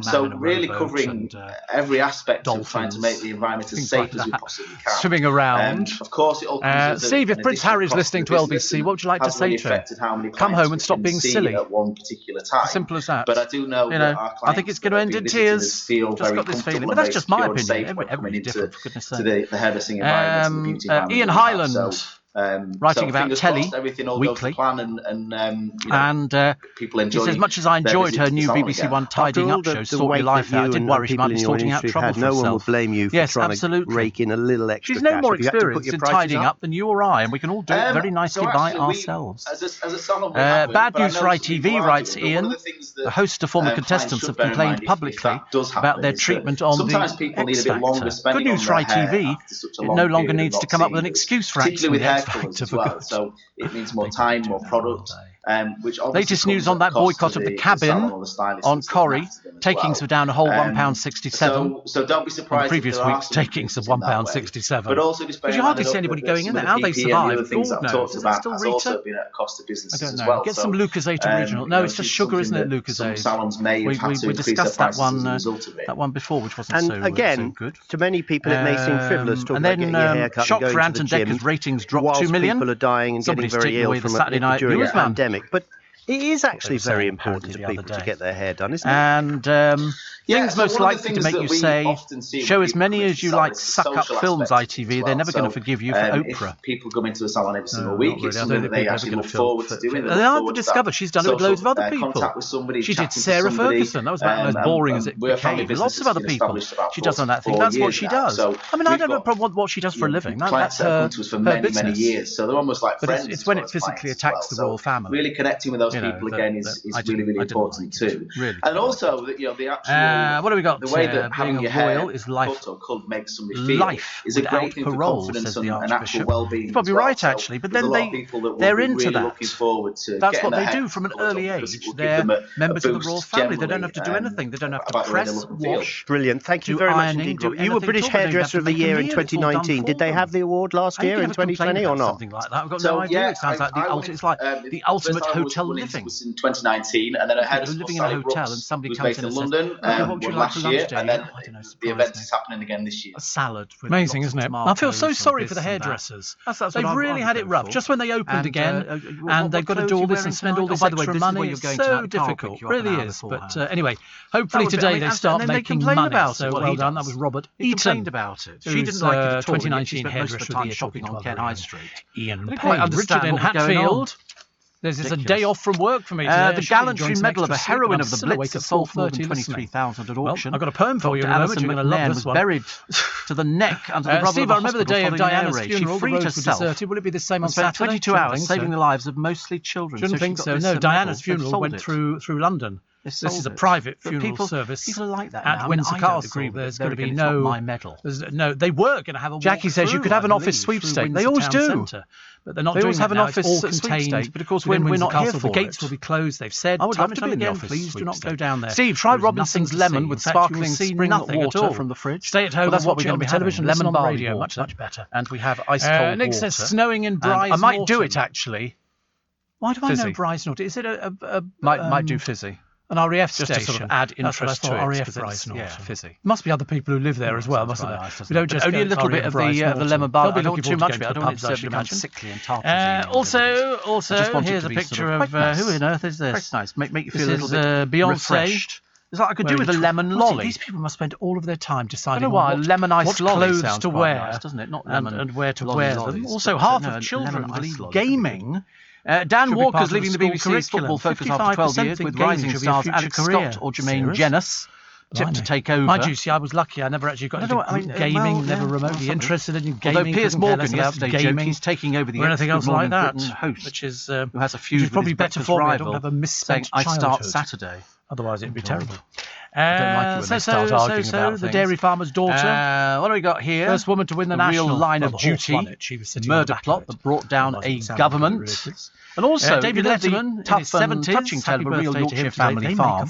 So really covering every aspect of trying to make the environment as safe as we possibly can. Swimming around. Of course, it all comes as Steve, if Prince Harry's listening to LBC, what would you like to say to him? Come home and stop being silly. At one particular time. Simple as that. But I do know that our clients, I think it's going to end in tears. Feel just got this feeling, but that's just my opinion. Everybody's different, for goodness sake. To the hairdressing environment and the beauty environment. Ian Highland. Writing about telly everything all weekly, goes to plan and people enjoy. He says, much as I enjoyed her new BBC One tidying up show, Sort Your Life Out, I didn't worry she might be sorting out trouble for herself. No one will blame you for trying to rake in a little extra cash. She's no more Have you had to put experienced your in prices tidying up? up than you or I, and we can all do it very nicely by ourselves. Bad News for ITV, writes Ian. The host of former contestants have complained publicly about their treatment on the X Factor. Good news for ITV, it no longer needs to come up with an excuse for axing the X Factor for good. So it means more time, more product. Which latest news on that boycott of the cabin on Corrie. Takings were down a whole £1.67. So don't be surprised. On previous week's takings of £1.67. But also, because you hardly see anybody going in there. How they survive, Lord knows. Is it still Rita? Also been at a cost of business I don't know. as well. Get some Lucozade original. No, it's just sugar, isn't it? Lucozade. Salons may have had to we discussed that one before, which wasn't so good. And again, to many people, it may seem frivolous talking about getting your hair cut shock and for going to Anton the gym Decker's ratings dropped 2 million. People are dying and getting very ill from during a pandemic. But it is actually very important to people to get their hair done, isn't it? And things most likely to make you say, show as many as you like, suck up films, ITV. They're never going to forgive you for Oprah. If people come into a salon every single week, it's something that they actually look forward to doing. They have to discover she's done it with loads of other people. She did Sarah Ferguson. That was about the most boring as it became. Lots of other people. She does on that thing. That's what she does. I mean, I don't have a problem with what she does for a living. That's her business. So they're almost like friends. But it's when it physically attacks the royal family. Really connecting with those people again is really important too. And also, the actual what do we got? The way that having your hair is life. Cut or could make somebody feel is a great thing for confidence and actual well-being. You're probably right, actually. But then they're into that. Looking forward to that's what they do from an early age. They're members of the royal family. They don't have to do anything. They don't have to press, wash. Brilliant. Thank you very much indeed. You were British Hairdresser of the Year in 2019. Did they have the award last year in 2020 or not? Something like that. I've got no idea. It sounds like the ultimate hotel living. Was in 2019, and then I had living in a hotel and somebody comes in in London last year, and then the event is happening again this year. A salad. Amazing, isn't it? I feel so sorry for the hairdressers. They've really had it rough. Just when they opened again, and they've got to do all this and spend all this extra money. It's so difficult. Really is. But anyway, hopefully today they start making money. So well done. That was Robert Eaton. He complained about it. She didn't like it at all. 2019 hairdresser of the year shopping on Kent High Street. Ian Payne, Richard in Hatfield. This is a day off from work for me today. The gallantry medal of a heroine of the Blitz has sold for more than 23,000 at auction. I've got a poem for you in a moment. You're going to love this one. Was buried to the neck under the rubble Steve, of a I remember the day of Diana's funeral. She freed herself. Will it be the same on Saturday? 22 hours saving the lives of mostly children. Shouldn't think so. No, Diana's funeral went through London. This is a private funeral service. People are like that at Windsor Castle. There's going to be no my medal. No, they were going to have a. Jackie says you could have an office sweepstake. They always do, but they're not doing. They always have an office sweepstake. But of course, we're not here for the gates will be closed. They've said. I would love to be in the office. Please do not go down there. Steve, try Robinson's lemon with sparkling spring water from the fridge. Stay at home. That's what we're going to be television. Lemon on radio, much better. And we have ice cold water. Nick says snowing in Bryce. I might do it actually. Why do I know Bryce Norton? Is it a might do fizzy? An RAF station. Just to sort of add interest to it. RAF Bryce Norton. Yeah, fizzy. Must be other people who live there as well, mustn't there? We don't just only a little bit of the lemon bar. I don't want too much of it. I don't want it to become sickly and tartary. Also, here's a picture of who on earth is this? Quite nice. Make you feel a little bit Beyonce. Refreshed. It's like I could do with a lemon lolly. These people must spend all of their time deciding what lemon ice clothes to wear, nice, doesn't it? Not lemon and where to wear them. Also, half of children believe gaming. Dan Walker's leaving the BBC's football focus after 12 years with rising stars Alex Scott or Jermaine Jenas tipped to take over. Mind you, see, I was lucky. I never actually got into gaming, never remotely interested in gaming. Although Piers Morgan yesterday joked he's taking over the anything else like that host, which is who has a feud with probably his better for me. I don't have a saying, misspent I childhood. start Saturday. Otherwise, it'd be terrible. I don't like it when they start arguing about the things. dairy farmer's daughter. What do we got here? First woman to win the Real national Line of Duty murder plot that brought down a government. And also, David Letterman, tough and touching tale of a real Yorkshire family farm,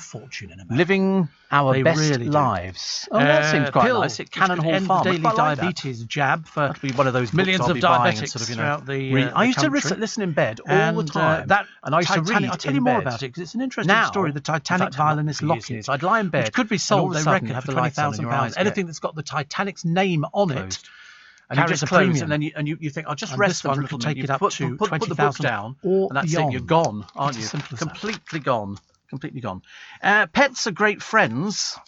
living our best lives. Oh, that seems quite nice. At Cannon Hall Farm. The daily diabetes jab for that'd be one of those millions of diabetics throughout the I used to listen in bed all the time. And I used to read. I'll tell you more about it because it's an interesting story. The Titanic violinist Lockett. I'd lie in bed. Which could be sold. They reckon for £20,000. Anything that's got the Titanic's name on it. And you just close, and then you think, I'll just rest for a little, take it up to 20,000 down, or and that's beyond. it, you're gone, aren't you? Completely gone. Completely gone. Pets are great friends,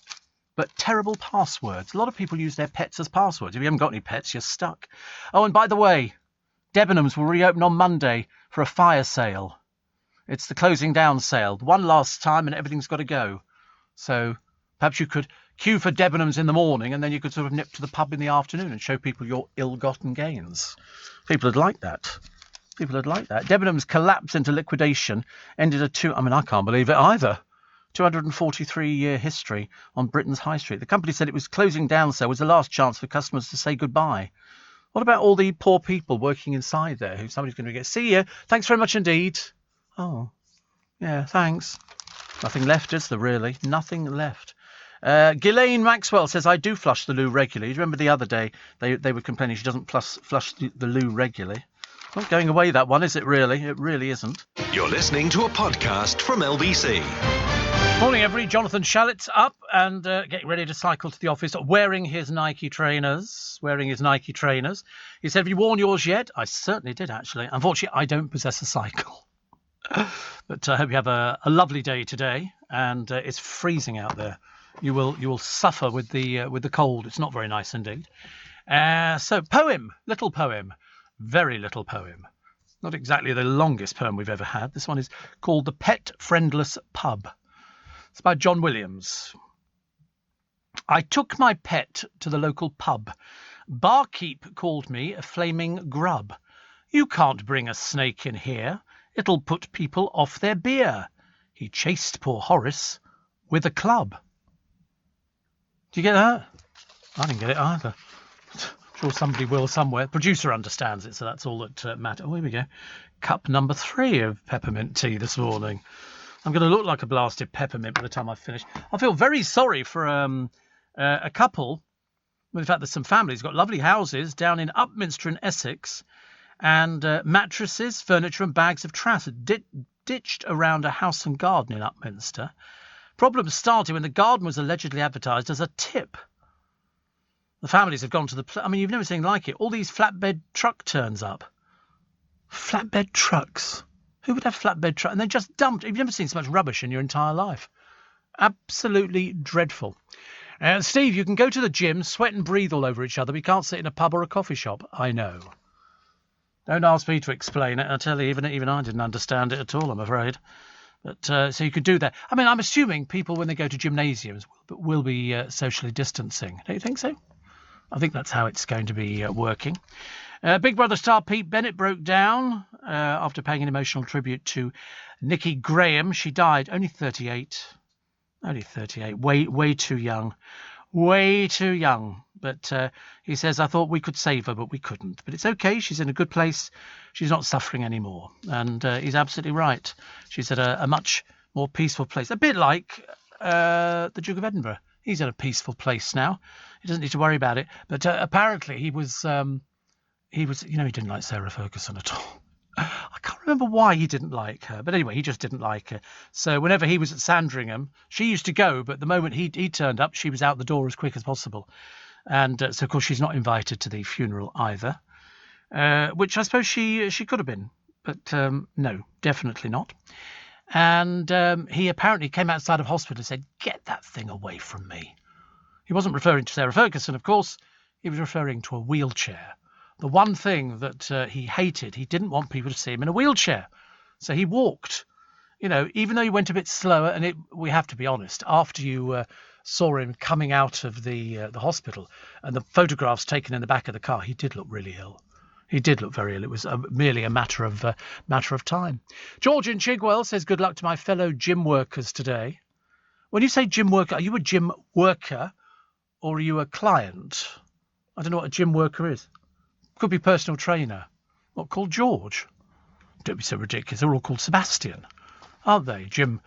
but terrible passwords. A lot of people use their pets as passwords. If you haven't got any pets, you're stuck. Oh, and by the way, Debenhams will reopen on Monday for a fire sale. It's the closing down sale. One last time and everything's got to go. So perhaps you could queue for Debenhams in the morning and then you could sort of nip to the pub in the afternoon and show people your ill-gotten gains. People would like that. Debenhams collapse into liquidation, ended I can't believe it either. 243-year history on Britain's High Street. The company said it was closing down sale was the last chance for customers to say goodbye. What about all the poor people working inside there who somebody's going to get? See you. Thanks very much indeed. Oh, yeah, thanks. Nothing left, is there really? Nothing left. Ghislaine Maxwell says, I do flush the loo regularly. Do you remember the other day they were complaining she doesn't flush the loo regularly? Not going away, that one, is it really? It really isn't. You're listening to a podcast from LBC. Morning, everybody. Jonathan Shallett's up and getting ready to cycle to the office, wearing his Nike trainers. He said, have you worn yours yet? I certainly did, actually. Unfortunately, I don't possess a cycle. But I hope you have a lovely day today. And it's freezing out there. You will suffer with the cold. It's not very nice indeed. So little poem, very little poem. Not exactly the longest poem we've ever had. This one is called The Pet Friendless Pub. It's by John Williams. I took my pet to the local pub. Barkeep called me a flaming grub. You can't bring a snake in here. It'll put people off their beer. He chased poor Horace with a club. Do you get that? I didn't get it either. I'm sure somebody will somewhere. Producer understands it, so that's all that matters. Oh, here we go. Cup number 3 of peppermint tea this morning. I'm going to look like a blasted peppermint by the time I've finished. I feel very sorry for a couple. Well, in fact, there's some families got lovely houses down in Upminster in Essex, and mattresses, furniture and bags of trash ditched around a house and garden in Upminster. Problems started when the garden was allegedly advertised as a tip. The families have gone to the... you've never seen like it. All these flatbed truck turns up. Flatbed trucks? Who would have flatbed trucks? And they just dumped... You've never seen so much rubbish in your entire life. Absolutely dreadful. Steve, you can go to the gym, sweat and breathe all over each other, but you can't sit in a pub or a coffee shop. I know. Don't ask me to explain it. I tell you, even I didn't understand it at all, I'm afraid. But so you could do that. I'm assuming people, when they go to gymnasiums, will be socially distancing. Don't you think so? I think that's how it's going to be working. Big Brother star Pete Bennett broke down after paying an emotional tribute to Nikki Graham. She died, only 38. Only 38. Way too young. Way too young. But he says, I thought we could save her, but we couldn't. But it's okay. She's in a good place. She's not suffering anymore. And he's absolutely right. She's at a much more peaceful place. A bit like the Duke of Edinburgh. He's at a peaceful place now. He doesn't need to worry about it. But apparently he didn't like Sarah Ferguson at all. I can't remember why he didn't like her. But anyway, he just didn't like her. So whenever he was at Sandringham, she used to go. But the moment he turned up, she was out the door as quick as possible. And so, of course, she's not invited to the funeral either, which I suppose she could have been. But no, definitely not. And he apparently came outside of hospital and said, get that thing away from me. He wasn't referring to Sarah Ferguson, of course. He was referring to a wheelchair. The one thing that he hated, he didn't want people to see him in a wheelchair. So he walked, even though he went a bit slower. And we have to be honest, after you saw him coming out of the hospital and the photographs taken in the back of the car, he did look really ill. He did look very ill. It was merely a matter of time. George in Chigwell says, good luck to my fellow gym workers today. When you say gym worker, are you a gym worker or are you a client? I don't know what a gym worker is. Could be personal trainer. What, called George? Don't be so ridiculous. They're all called Sebastian, aren't they? Gym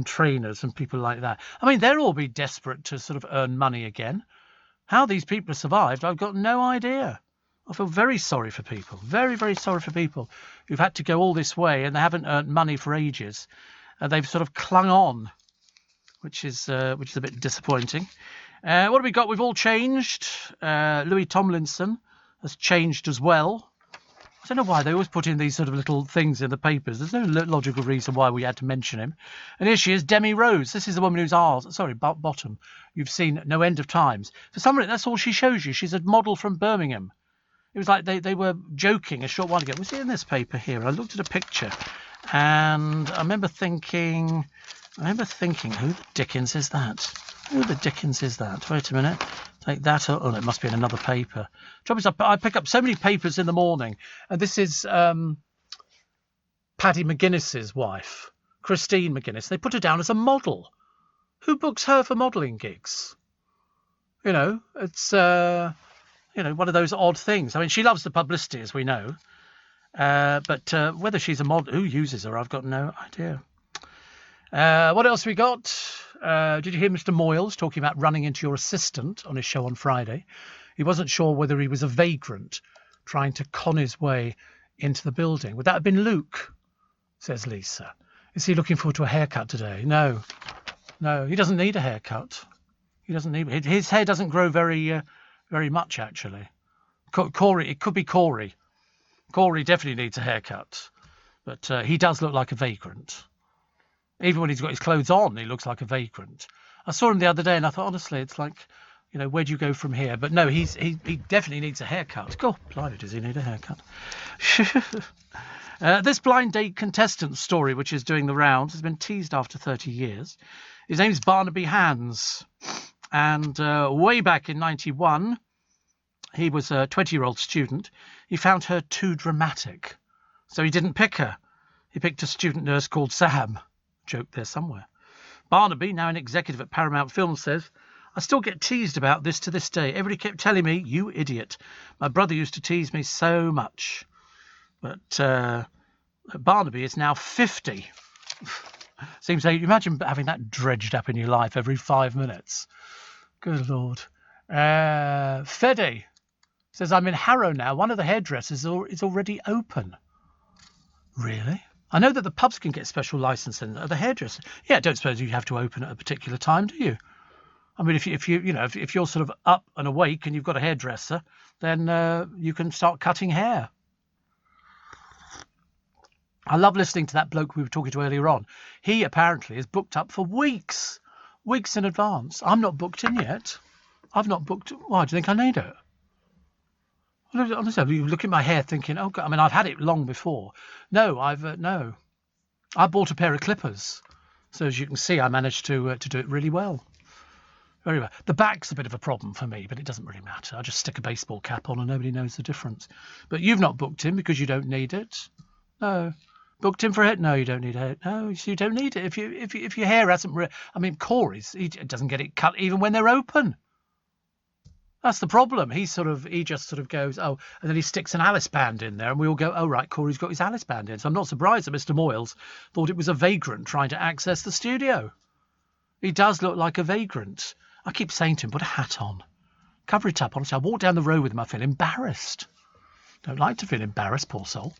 trainers and people like that. I mean, they'll all be desperate to sort of earn money again. How these people have survived, I've got no idea. I feel very sorry for people. Very, very sorry for people who've had to go all this way and they haven't earned money for ages. They've sort of clung on, which is a bit disappointing. What have we got? We've all changed. Louis Tomlinson has changed as well. I don't know why they always put in these sort of little things in the papers. There's no logical reason why we had to mention him. And here she is, Demi Rose. This is the woman who's bottom. You've seen no end of times. For some reason, that's all she shows you. She's a model from Birmingham. It was like they were joking a short while ago. Was it in this paper here? I looked at a picture, and I remember thinking, who the dickens is that? Who the dickens is that? Wait a minute. Take that. Oh, it must be in another paper. Trouble is, I pick up so many papers in the morning, and this is Paddy McGuinness's wife, Christine McGuinness. They put her down as a model. Who books her for modelling gigs? You know, it's one of those odd things. I mean, she loves the publicity, as we know, but whether she's a model, who uses her, I've got no idea. What else we got? Did you hear Mr. Moyles talking about running into your assistant on his show on Friday? He wasn't sure whether he was a vagrant trying to con his way into the building. Would that have been Luke? Says Lisa. Is he looking forward to a haircut today? No, he doesn't need a haircut. He doesn't need. His hair doesn't grow very much, actually. Corey, it could be Corey. Corey definitely needs a haircut, but he does look like a vagrant. Even when he's got his clothes on, he looks like a vagrant. I saw him the other day and I thought, honestly, it's like, where do you go from here? But no, he definitely needs a haircut. God, blimey, does he need a haircut? This blind date contestant story, which is doing the rounds, has been teased after 30 years. His name's Barnaby Hands. And way back in 91, he was a 20-year-old student. He found her too dramatic. So he didn't pick her. He picked a student nurse called Sam. Joke there somewhere. Barnaby, now an executive at Paramount Films, says, I still get teased about this to this day. Everybody kept telling me, you idiot. My brother used to tease me so much. But Barnaby is now 50. Seems like, imagine having that dredged up in your life every 5 minutes. Good Lord. Fede says, I'm in Harrow now. One of the hairdressers is already open. Really? I know that the pubs can get special licensing. The hairdresser, I don't suppose you have to open at a particular time, do you? I mean, if you're sort of up and awake and you've got a hairdresser, then you can start cutting hair. I love listening to that bloke we were talking to earlier on. He apparently is booked up for weeks in advance. I'm not booked in yet. I've not booked. Why do you think I need it? Honestly, you look at my hair thinking, oh God, I mean, I've had it long before. No, no. I bought a pair of clippers. So as you can see, I managed to do it really well. Very well. The back's a bit of a problem for me, but it doesn't really matter. I just stick a baseball cap on and nobody knows the difference. But you've not booked in because you don't need it. No. Booked in for it? No, you don't need it. No, you don't need it. If your hair hasn't... I mean, Corey's, he doesn't get it cut even when they're open. That's the problem. He just sort of goes, oh, and then he sticks an Alice band in there and we all go, oh, right, Corey's got his Alice band in. So I'm not surprised that Mr. Moyles thought it was a vagrant trying to access the studio. He does look like a vagrant. I keep saying to him, put a hat on. Cover it up. Honestly, I walk down the road with him, I feel embarrassed. Don't like to feel embarrassed, poor soul.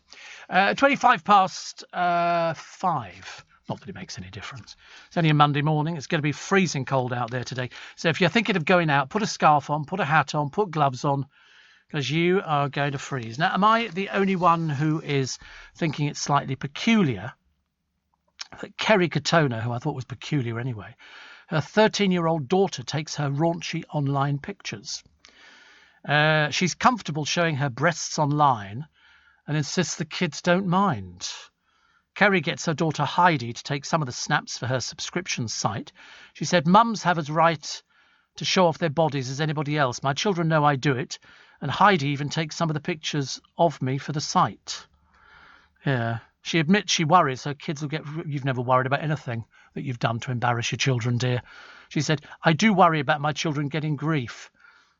25 past 5. Not that it makes any difference. It's only a Monday morning. It's going to be freezing cold out there today. So if you're thinking of going out, put a scarf on, put a hat on, put gloves on, because you are going to freeze. Now, am I the only one who is thinking it's slightly peculiar that Kerry Katona, who I thought was peculiar anyway, her 13-year-old daughter takes her raunchy online pictures? She's comfortable showing her breasts online and insists the kids don't mind. Kerry gets her daughter Heidi to take some of the snaps for her subscription site. She said, mums have as right to show off their bodies as anybody else. My children know I do it. And Heidi even takes some of the pictures of me for the site. Yeah. She admits she worries her kids will get... You've never worried about anything that you've done to embarrass your children, dear. She said, I do worry about my children getting grief.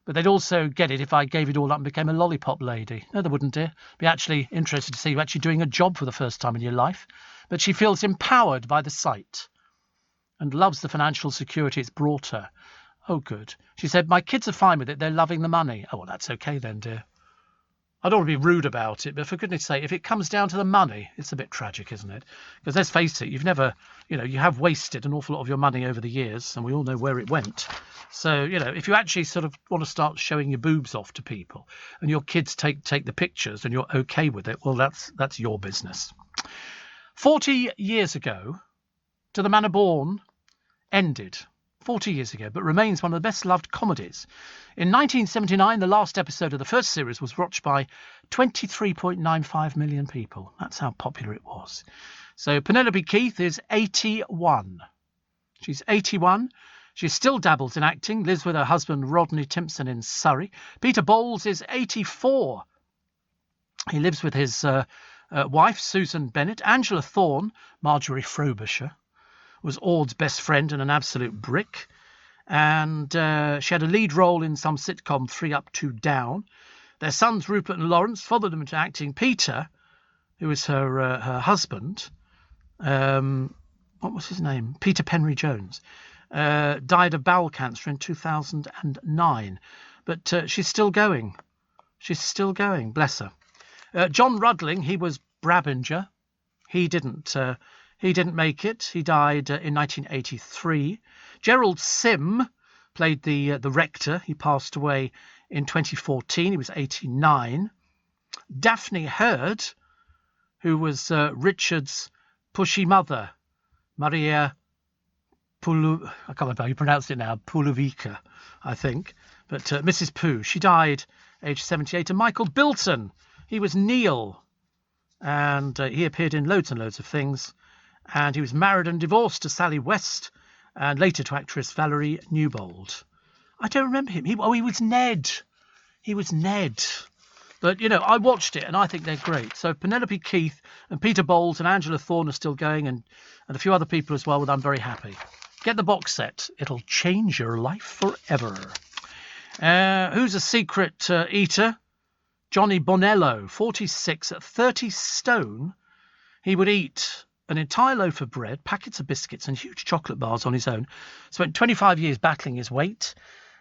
But they'd also get it if I gave it all up and became a lollipop lady. No, they wouldn't, dear. Be actually interested to see you actually doing a job for the first time in your life. But she feels empowered by the sight and loves the financial security it's brought her. Oh, good. She said, my kids are fine with it. They're loving the money. Oh, well, that's okay then, dear. I don't want to be rude about it, but for goodness sake, if it comes down to the money, it's a bit tragic, isn't it? Because let's face it, you've never, you have wasted an awful lot of your money over the years, and we all know where it went. So, if you actually sort of want to start showing your boobs off to people, and your kids take the pictures, and you're okay with it, well, that's your business. 40 years ago, To the Manor Born ended. 40 years ago, but remains one of the best-loved comedies. In 1979, the last episode of the first series was watched by 23.95 million people. That's how popular it was. So Penelope Keith is 81. She's 81. She still dabbles in acting, lives with her husband Rodney Timpson in Surrey. Peter Bowles is 84. He lives with his wife, Susan Bennett. Angela Thorne, Marjorie Frobisher, was Ord's best friend and an absolute brick. And she had a lead role in some sitcom, 3 Up, 2 Down. Their sons, Rupert and Lawrence, followed them into acting. Peter, who was her husband, what was his name? Peter Penry Jones, died of bowel cancer in 2009. But she's still going. She's still going, bless her. John Rudling, he was Brabinger. He didn't make it. He died in 1983. Gerald Sim played the rector. He passed away in 2014. He was 89. Daphne Hurd, who was Richard's pushy mother, Maria I can't remember how you pronounce it now, Pulovica, I think. But Mrs. Pooh, she died aged 78. And Michael Bilton, he was Neil. And he appeared in loads and loads of things. And he was married and divorced to Sally West and later to actress Valerie Newbold. I don't remember him. He was Ned. He was Ned. But, I watched it and I think they're great. So Penelope Keith and Peter Bowles and Angela Thorne are still going and a few other people as well, and I'm very happy. Get the box set. It'll change your life forever. Who's a secret eater? Johnny Bonello, 46, at 30 stone. He would eat an entire loaf of bread, packets of biscuits and huge chocolate bars on his own. Spent 25 years battling his weight,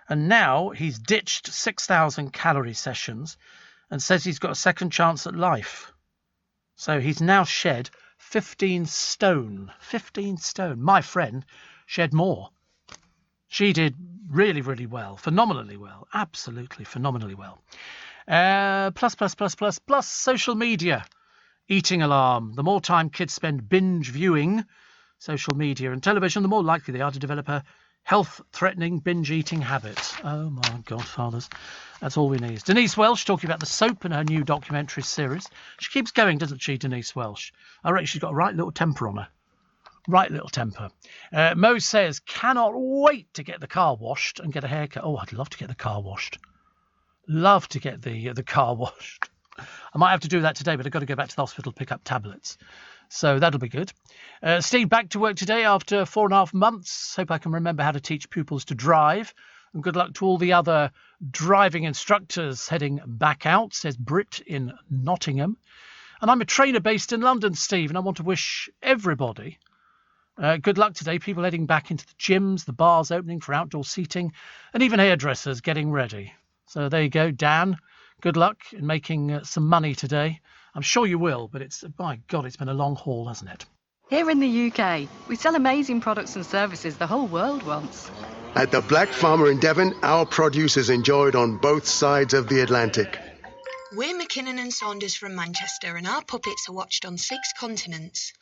and now he's ditched 6,000 calorie sessions and says he's got a second chance at life. So he's now shed 15 stone. 15 stone. My friend shed more. She did really, really well. Phenomenally well. Absolutely phenomenally well. Plus social media. Eating alarm. The more time kids spend binge viewing social media and television, the more likely they are to develop a health-threatening binge eating habit. Oh my God, fathers. That's all we need. Denise Welsh talking about the soap in her new documentary series. She keeps going, doesn't she, Denise Welsh? I reckon she's got a right little temper on her. Right little temper. Mo says, cannot wait to get the car washed and get a haircut. Oh, I'd love to get the car washed. Love to get the car washed. I might have to do that today, but I've got to go back to the hospital to pick up tablets. So that'll be good. Steve, back to work today after 4.5 months. Hope I can remember how to teach pupils to drive. And good luck to all the other driving instructors heading back out, says Britt in Nottingham. And I'm a trainer based in London, Steve, and I want to wish everybody good luck today. People heading back into the gyms, the bars opening for outdoor seating, and even hairdressers getting ready. So there you go, Dan. Good luck in making some money today. I'm sure you will, but my God, it's been a long haul, hasn't it? Here in the UK, we sell amazing products and services the whole world wants. At the Black Farmer in Devon, our produce is enjoyed on both sides of the Atlantic. We're McKinnon and Saunders from Manchester, and our puppets are watched on 6 continents.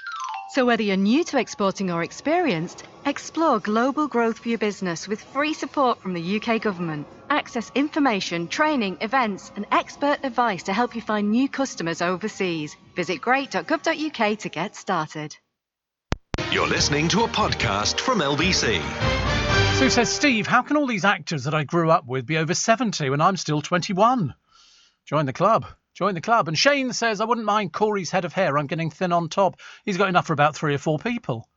So whether you're new to exporting or experienced, explore global growth for your business with free support from the UK government. Access information, training, events and expert advice to help you find new customers overseas. Visit great.gov.uk to get started. You're listening to a podcast from LBC. Sue says, Steve, how can all these actors that I grew up with be over 70 when I'm still 21? Join the club. Join the club. And Shane says, I wouldn't mind Corey's head of hair. I'm getting thin on top. He's got enough for about 3 or 4 people.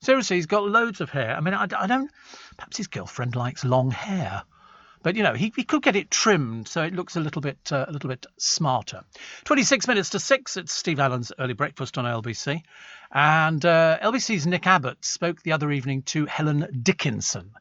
Seriously, he's got loads of hair. I mean, I don't... Perhaps his girlfriend likes long hair. But, you know, he could get it trimmed so it looks a little bit smarter. 26 minutes to 6. It's Steve Allen's Early Breakfast on LBC. And LBC's Nick Abbott spoke the other evening to Helen Dickinson,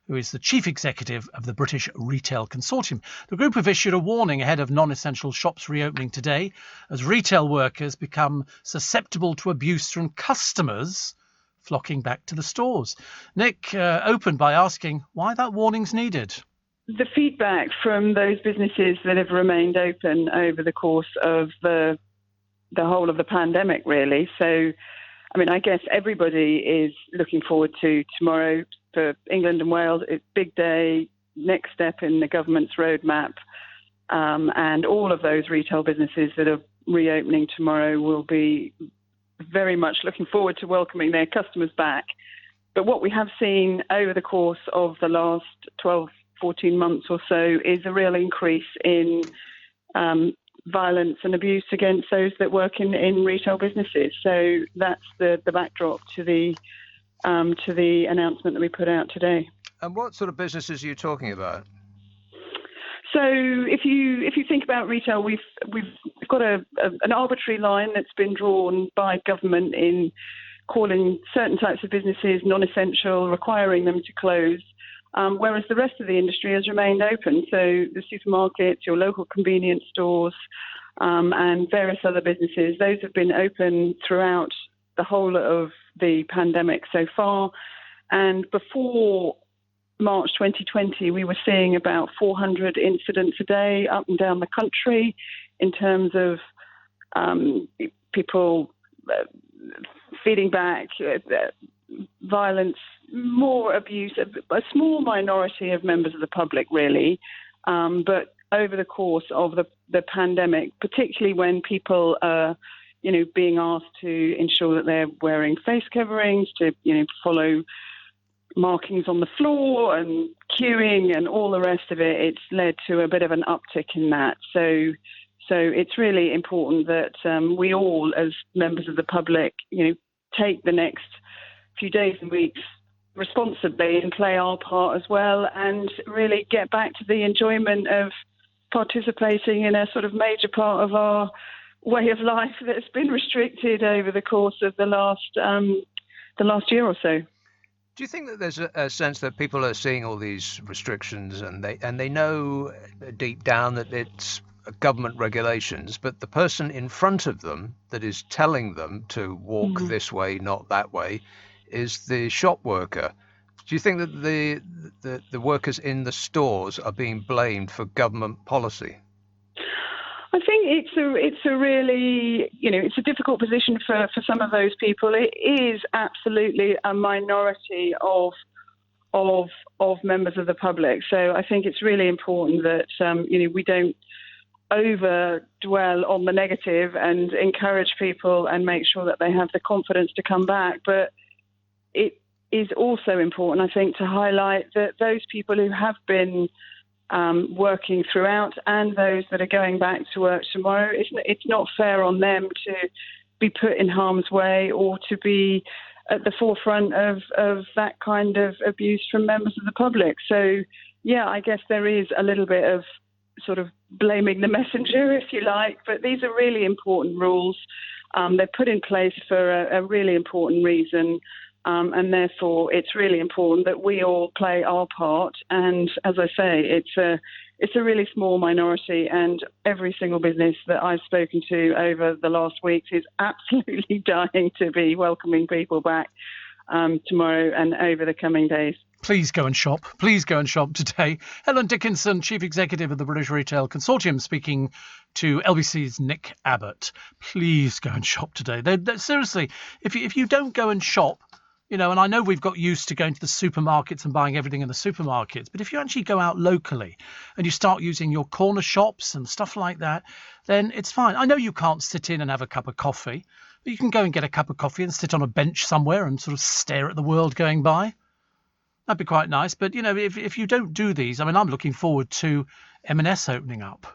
who is the chief executive of the British Retail Consortium. The group have issued a warning ahead of non-essential shops reopening today as retail workers become susceptible to abuse from customers flocking back to the stores. Nick opened by asking why that warning's needed. The feedback from those businesses that have remained open over the course of the whole of the pandemic, really. So, I mean, I guess everybody is looking forward to tomorrow for England and Wales. It's a big day, next step in the government's roadmap. And all of those retail businesses that are reopening tomorrow will be very much looking forward to welcoming their customers back. But what we have seen over the course of the last 12, 14 months or so is a real increase in violence and abuse against those that work in retail businesses. So that's the backdrop to the announcement that we put out today. And what sort of businesses are you talking about? So if you think about retail, we've got an arbitrary line that's been drawn by government in calling certain types of businesses non-essential, requiring them to close, whereas the rest of the industry has remained open. So the supermarkets, your local convenience stores, and various other businesses, those have been open throughout the whole of the pandemic so far. And before March 2020, we were seeing about 400 incidents a day up and down the country in terms of people feeding back, violence, more abuse, a small minority of members of the public, really. But over the course of the pandemic, particularly when people are, being asked to ensure that they're wearing face coverings, to, follow markings on the floor and queuing and all the rest of it, it's led to a bit of an uptick in that. So it's really important that we all, as members of the public, take the next few days and weeks responsibly and play our part as well, and really get back to the enjoyment of participating in a sort of major part of our way of life that's been restricted over the course of the last year or so. Do you think that there's a sense that people are seeing all these restrictions and they know deep down that it's government regulations, but the person in front of them that is telling them to walk this way, not that way, is the shop worker? Do you think that the workers in the stores are being blamed for government policy? I think it's a really, it's a difficult position for some of those people. It is absolutely a minority of members of the public. So I think it's really important that, we don't over dwell on the negative and encourage people and make sure that they have the confidence to come back. But it is also important, I think, to highlight that those people who have been working throughout and those that are going back to work tomorrow, it's not fair on them to be put in harm's way or to be at the forefront of that kind of abuse from members of the public. So, yeah, I guess there is a little bit of sort of blaming the messenger, if you like, but these are really important rules. They're put in place for a really important reason. And therefore, it's really important that we all play our part. And as I say, it's a really small minority, and every single business that I've spoken to over the last weeks is absolutely dying to be welcoming people back tomorrow and over the coming days. Please go and shop. Please go and shop today. Helen Dickinson, Chief Executive of the British Retail Consortium, speaking to LBC's Nick Abbott. Please go and shop today. Seriously, if you don't go and shop, and I know we've got used to going to the supermarkets and buying everything in the supermarkets, but if you actually go out locally and you start using your corner shops and stuff like that, then it's fine. I know you can't sit in and have a cup of coffee, but you can go and get a cup of coffee and sit on a bench somewhere and sort of stare at the world going by. That'd be quite nice. But, if you don't do these, I'm looking forward to M&S opening up.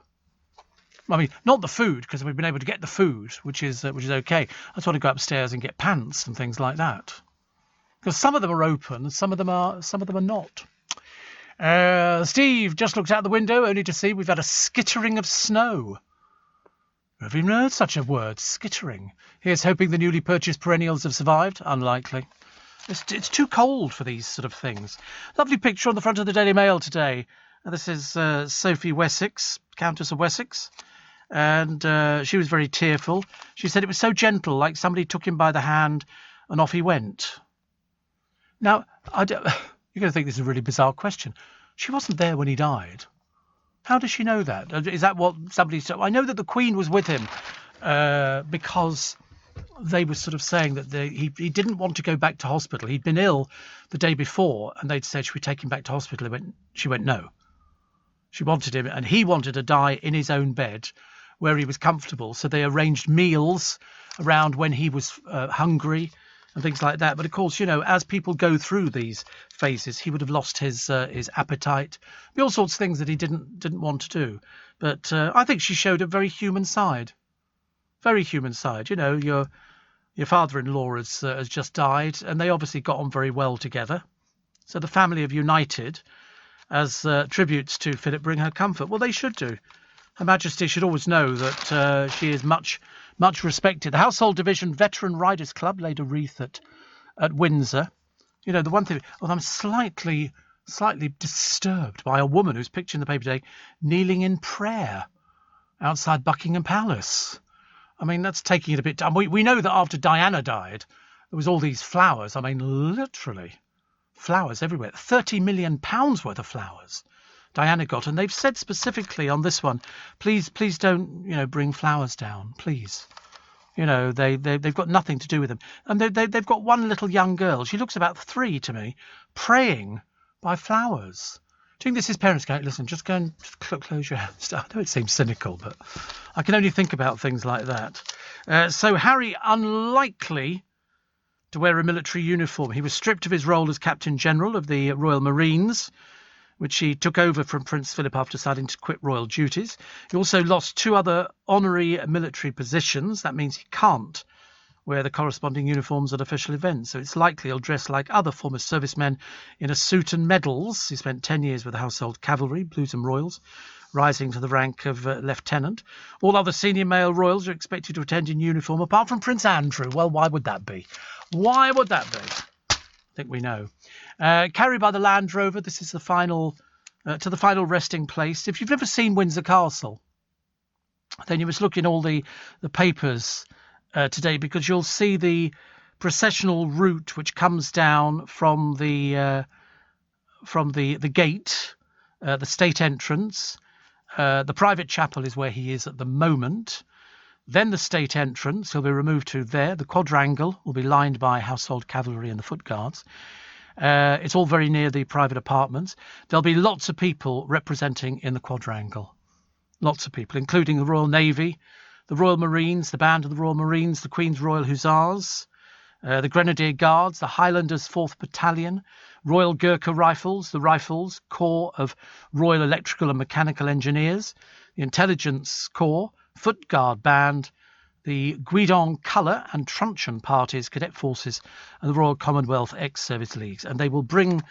I mean, not the food, because we've been able to get the food, which is okay. I just want to go upstairs and get pants and things like that, because some of them are open and some of them are not. Steve just looked out the window only to see we've had a skittering of snow. Have you heard such a word, skittering? Here's hoping the newly purchased perennials have survived. Unlikely. It's too cold for these sort of things. Lovely picture on the front of the Daily Mail today. This is Sophie Wessex, Countess of Wessex, and she was very tearful. She said it was so gentle, like somebody took him by the hand and off he went. Now, you're going to think this is a really bizarre question. She wasn't there when he died. How does she know that? Is that what somebody said? I know that the Queen was with him because they were sort of saying that he didn't want to go back to hospital. He'd been ill the day before, and they'd said, should we take him back to hospital? She went, no. She wanted him, and he wanted to die in his own bed where he was comfortable. So they arranged meals around when he was hungry and things like that. But of course, as people go through these phases, he would have lost his appetite, all sorts of things that he didn't want to do. But I think she showed a very human side. Very human side. Your father-in-law has just died, and they obviously got on very well together. So the family have united as tributes to Philip bring her comfort. Well, they should do. Her Majesty should always know that she is much respected. The Household Division Veteran Riders Club laid a wreath at Windsor. The one thing, I'm slightly disturbed by a woman who's pictured in the paper today kneeling in prayer outside Buckingham Palace. I mean, that's taking it a bit. We know that after Diana died, there was all these flowers. I mean, literally, flowers everywhere. £30 million worth of flowers Diana got, and they've said specifically on this one, please don't bring flowers down, please. They've got nothing to do with them, and they've got one little young girl. She looks about 3 to me, praying by flowers. Do you think this is parents going, listen, just go and close your hands? I know it seems cynical, but I can only think about things like that. So Harry, unlikely to wear a military uniform. He was stripped of his role as Captain General of the Royal Marines, which he took over from Prince Philip after deciding to quit royal duties. He also lost 2 other honorary military positions. That means he can't wear the corresponding uniforms at official events. So it's likely he'll dress like other former servicemen in a suit and medals. He spent 10 years with the Household Cavalry, Blues and Royals, rising to the rank of lieutenant. All other senior male royals are expected to attend in uniform, apart from Prince Andrew. Well, why would that be? Why would that be? I think we know. Carried by the Land Rover, this is the final resting place. If you've never seen Windsor Castle, then you must look in all the papers today, because you'll see the processional route which comes down from the gate, the state entrance. The private chapel is where he is at the moment. Then the state entrance, he'll be removed to there. The quadrangle will be lined by Household Cavalry and the Foot Guards. It's all very near the private apartments. There'll be lots of people representing in the quadrangle. Lots of people, including the Royal Navy, the Royal Marines, the Band of the Royal Marines, the Queen's Royal Hussars, the Grenadier Guards, the Highlanders 4th Battalion, Royal Gurkha Rifles, the Rifles, Corps of Royal Electrical and Mechanical Engineers, the Intelligence Corps, Foot Guard Band, the Guidon Colour and Truncheon Parties, Cadet Forces, and the Royal Commonwealth Ex-Service Leagues. And they will bring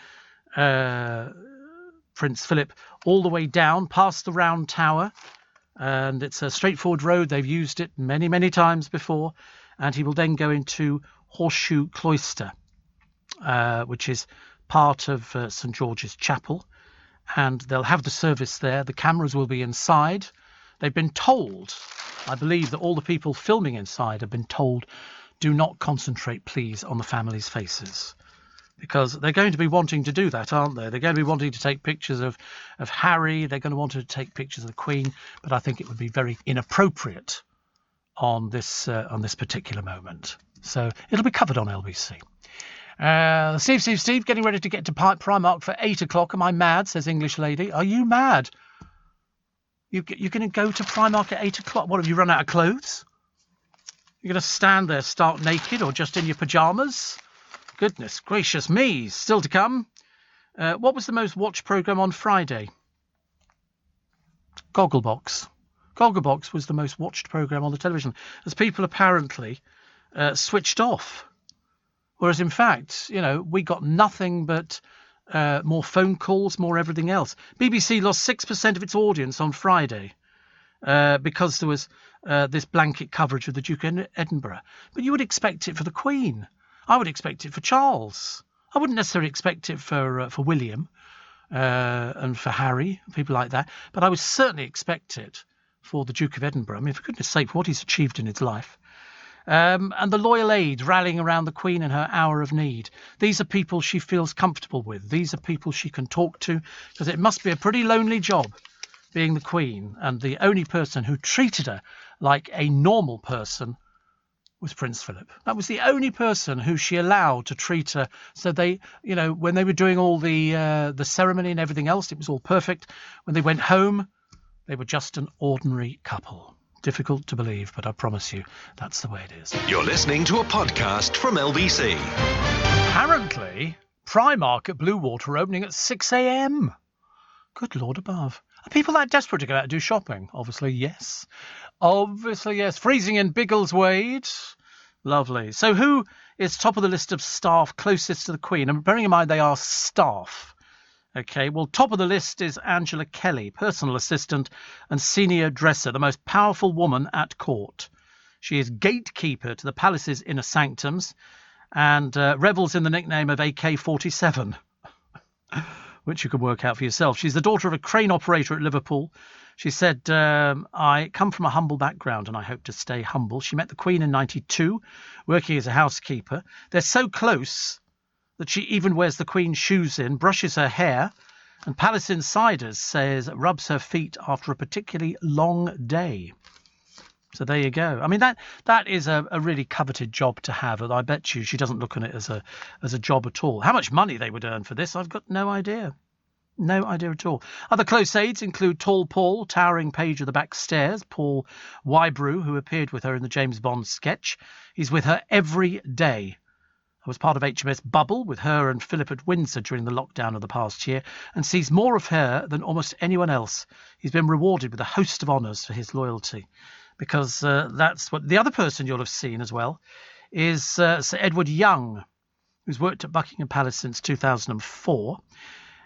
Prince Philip all the way down past the Round Tower. And it's a straightforward road. They've used it many, many times before. And he will then go into Horseshoe Cloister, which is part of St George's Chapel. And they'll have the service there. The cameras will be inside. They've been told, I believe that all the people filming inside have been told, do not concentrate, please, on the family's faces. Because they're going to be wanting to do that, aren't they? They're going to be wanting to take pictures of Harry. They're going to want to take pictures of the Queen. But I think it would be very inappropriate on this particular moment. So it'll be covered on LBC. Steve, getting ready to get to Primark for 8 o'clock. Am I mad, says English lady. Are you mad? You're going to go to Primark at 8 o'clock? What, have you run out of clothes? You're going to stand there stark naked or just in your pyjamas? Goodness gracious me. Still to come. What was the most watched programme on Friday? Gogglebox. Gogglebox was the most watched programme on the television, as people apparently switched off. Whereas, in fact, we got nothing but more phone calls, more everything else. BBC lost 6% of its audience on Friday because there was this blanket coverage of the Duke of Edinburgh. But you would expect it for the Queen. I would expect it for Charles. I wouldn't necessarily expect it for William and for Harry, people like that. But I would certainly expect it for the Duke of Edinburgh. I mean, for goodness sake, what he's achieved in his life. And the loyal aides rallying around the Queen in her hour of need. These are people she feels comfortable with. These are people she can talk to, because it must be a pretty lonely job being the Queen. And the only person who treated her like a normal person was Prince Philip. That was the only person who she allowed to treat her. So they, when they were doing all the ceremony and everything else, it was all perfect. When they went home, they were just an ordinary couple. Difficult to believe, but I promise you, that's the way it is. You're listening to a podcast from LBC. Apparently, Primark at Bluewater are opening at 6 a.m. Good Lord above. Are people that desperate to go out and do shopping? Obviously, yes. Obviously, yes. Freezing in Biggleswade. Lovely. So who is top of the list of staff closest to the Queen? And bearing in mind they are staff. Okay, well, top of the list is Angela Kelly, personal assistant and senior dresser, the most powerful woman at court. She is gatekeeper to the palace's inner sanctums and revels in the nickname of AK-47, which you can work out for yourself. She's the daughter of a crane operator at Liverpool. She said, I come from a humble background and I hope to stay humble. She met the Queen in 92, working as a housekeeper. They're so close that she even wears the Queen's shoes in, brushes her hair, and Palace Insiders says rubs her feet after a particularly long day. So there you go. I mean, that is a really coveted job to have, and I bet you she doesn't look on it as a job at all. How much money they would earn for this, I've got no idea. No idea at all. Other close aides include Tall Paul, towering page of the back stairs, Paul Wybrew, who appeared with her in the James Bond sketch. He's with her every day. I was part of HMS Bubble with her and Philip at Windsor during the lockdown of the past year and sees more of her than almost anyone else. He's been rewarded with a host of honours for his loyalty because that's what the other person you'll have seen as well is Sir Edward Young, who's worked at Buckingham Palace since 2004,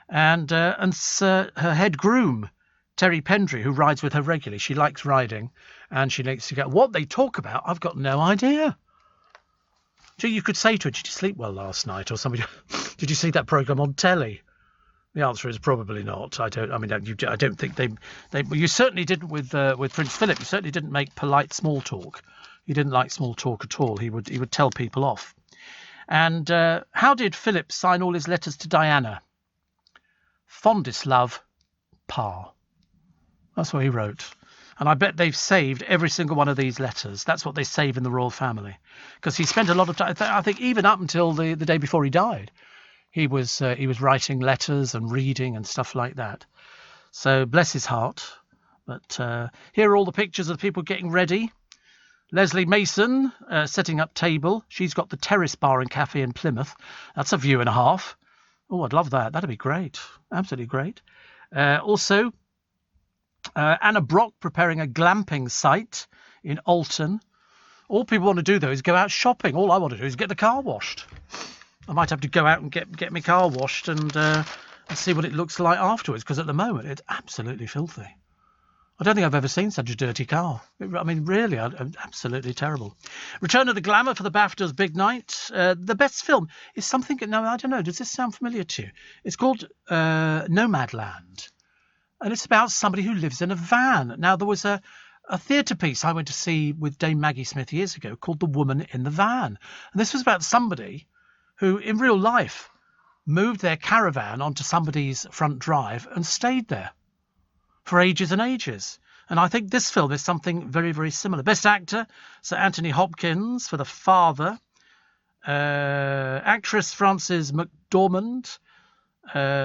and her head groom, Terry Pendry, who rides with her regularly. She likes riding and she likes to go. What they talk about, I've got no idea. So you could say to her, did you sleep well last night? Or somebody, did you see that programme on telly? The answer is probably not. I don't think they you certainly didn't with Prince Philip. You certainly didn't make polite small talk. He didn't like small talk at all. He would tell people off. And how did Philip sign all his letters to Diana? Fondest love, Pa. That's what he wrote. And I bet they've saved every single one of these letters. That's what they save in the royal family. Because he spent a lot of time, I think even up until the day before he died, he was writing letters and reading and stuff like that. So bless his heart. But here are all the pictures of the people getting ready. Leslie Mason setting up table. She's got the Terrace Bar and Cafe in Plymouth. That's a view and a half. Oh, I'd love that. That'd be great. Absolutely great. Also, Anna Brock preparing a glamping site in Alton. All people want to do, though, is go out shopping. All I want to do is get the car washed. I might have to go out and get my car washed and see what it looks like afterwards, because at the moment it's absolutely filthy. I don't think I've ever seen such a dirty car. I mean, really, absolutely terrible. Return of the Glamour for the BAFTAs big night. The best film is something... No, I don't know. Does this sound familiar to you? It's called Nomadland. And it's about somebody who lives in a van. Now, there was a theatre piece I went to see with Dame Maggie Smith years ago called The Woman in the Van. And this was about somebody who, in real life, moved their caravan onto somebody's front drive and stayed there for ages and ages. And I think this film is something very, very similar. Best Actor, Sir Anthony Hopkins for The Father. Actress Frances McDormand.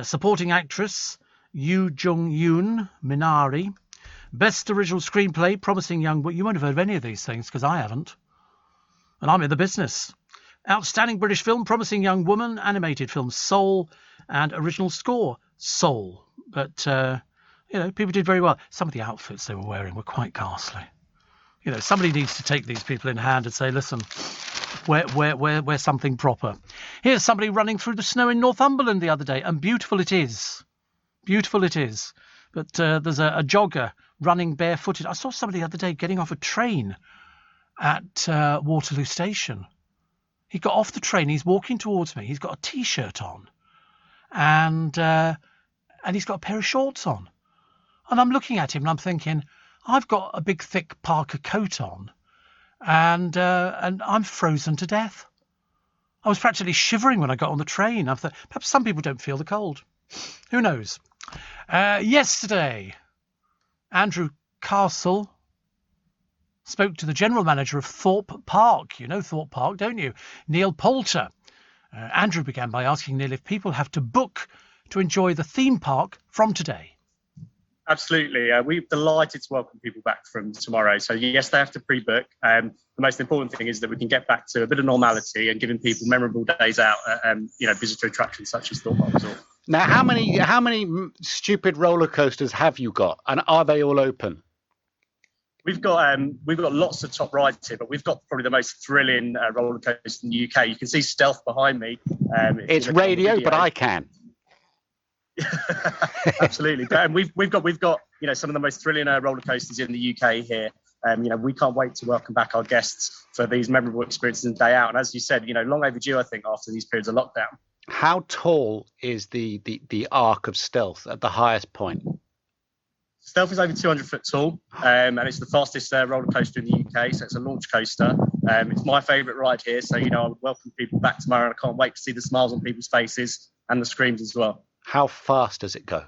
Supporting Actress Yoo Jung-yoon, Minari. Best Original Screenplay, Promising Young Woman. You won't have heard of any of these things, because I haven't. And I'm in the business. Outstanding British Film, Promising Young Woman. Animated film, Soul. And Original Score, Soul. But People did very well. Some of the outfits they were wearing were quite ghastly. Somebody needs to take these people in hand and say, listen, wear something proper. Here's somebody running through the snow in Northumberland the other day, and beautiful it is. Beautiful it is. But there's a jogger running barefooted. I saw somebody the other day getting off a train at Waterloo Station. He got off the train. He's walking towards me. He's got a T-shirt on, and he's got a pair of shorts on. And I'm looking at him and I'm thinking, I've got a big thick Parker coat on, and I'm frozen to death. I was practically shivering when I got on the train. I thought perhaps some people don't feel the cold. Who knows? Yesterday, Andrew Castle spoke to the general manager of Thorpe Park. You know Thorpe Park, don't you? Neil Poulter. Andrew began by asking Neil if people have to book to enjoy the theme park from today. Absolutely. We're delighted to welcome people back from tomorrow. So, yes, they have to pre-book. The most important thing is that we can get back to a bit of normality and giving people memorable days out at visitor attractions such as Thorpe Park Resort. Now, how many stupid roller coasters have you got, and are they all open? We've got lots of top rides here, but we've got probably the most thrilling roller coaster in the UK. You can see Stealth behind me. It's radio, but I can. Absolutely, and we've got some of the most thrilling roller coasters in the UK here. We can't wait to welcome back our guests for these memorable experiences and day out. And as you said, long overdue, I think, after these periods of lockdown. How tall is the arc of Stealth at the highest point? Stealth is over 200 foot tall, and it's the fastest roller coaster in the UK. So it's a launch coaster. It's my favourite ride here. So I would welcome people back tomorrow, and I can't wait to see the smiles on people's faces and the screams as well. How fast does it go?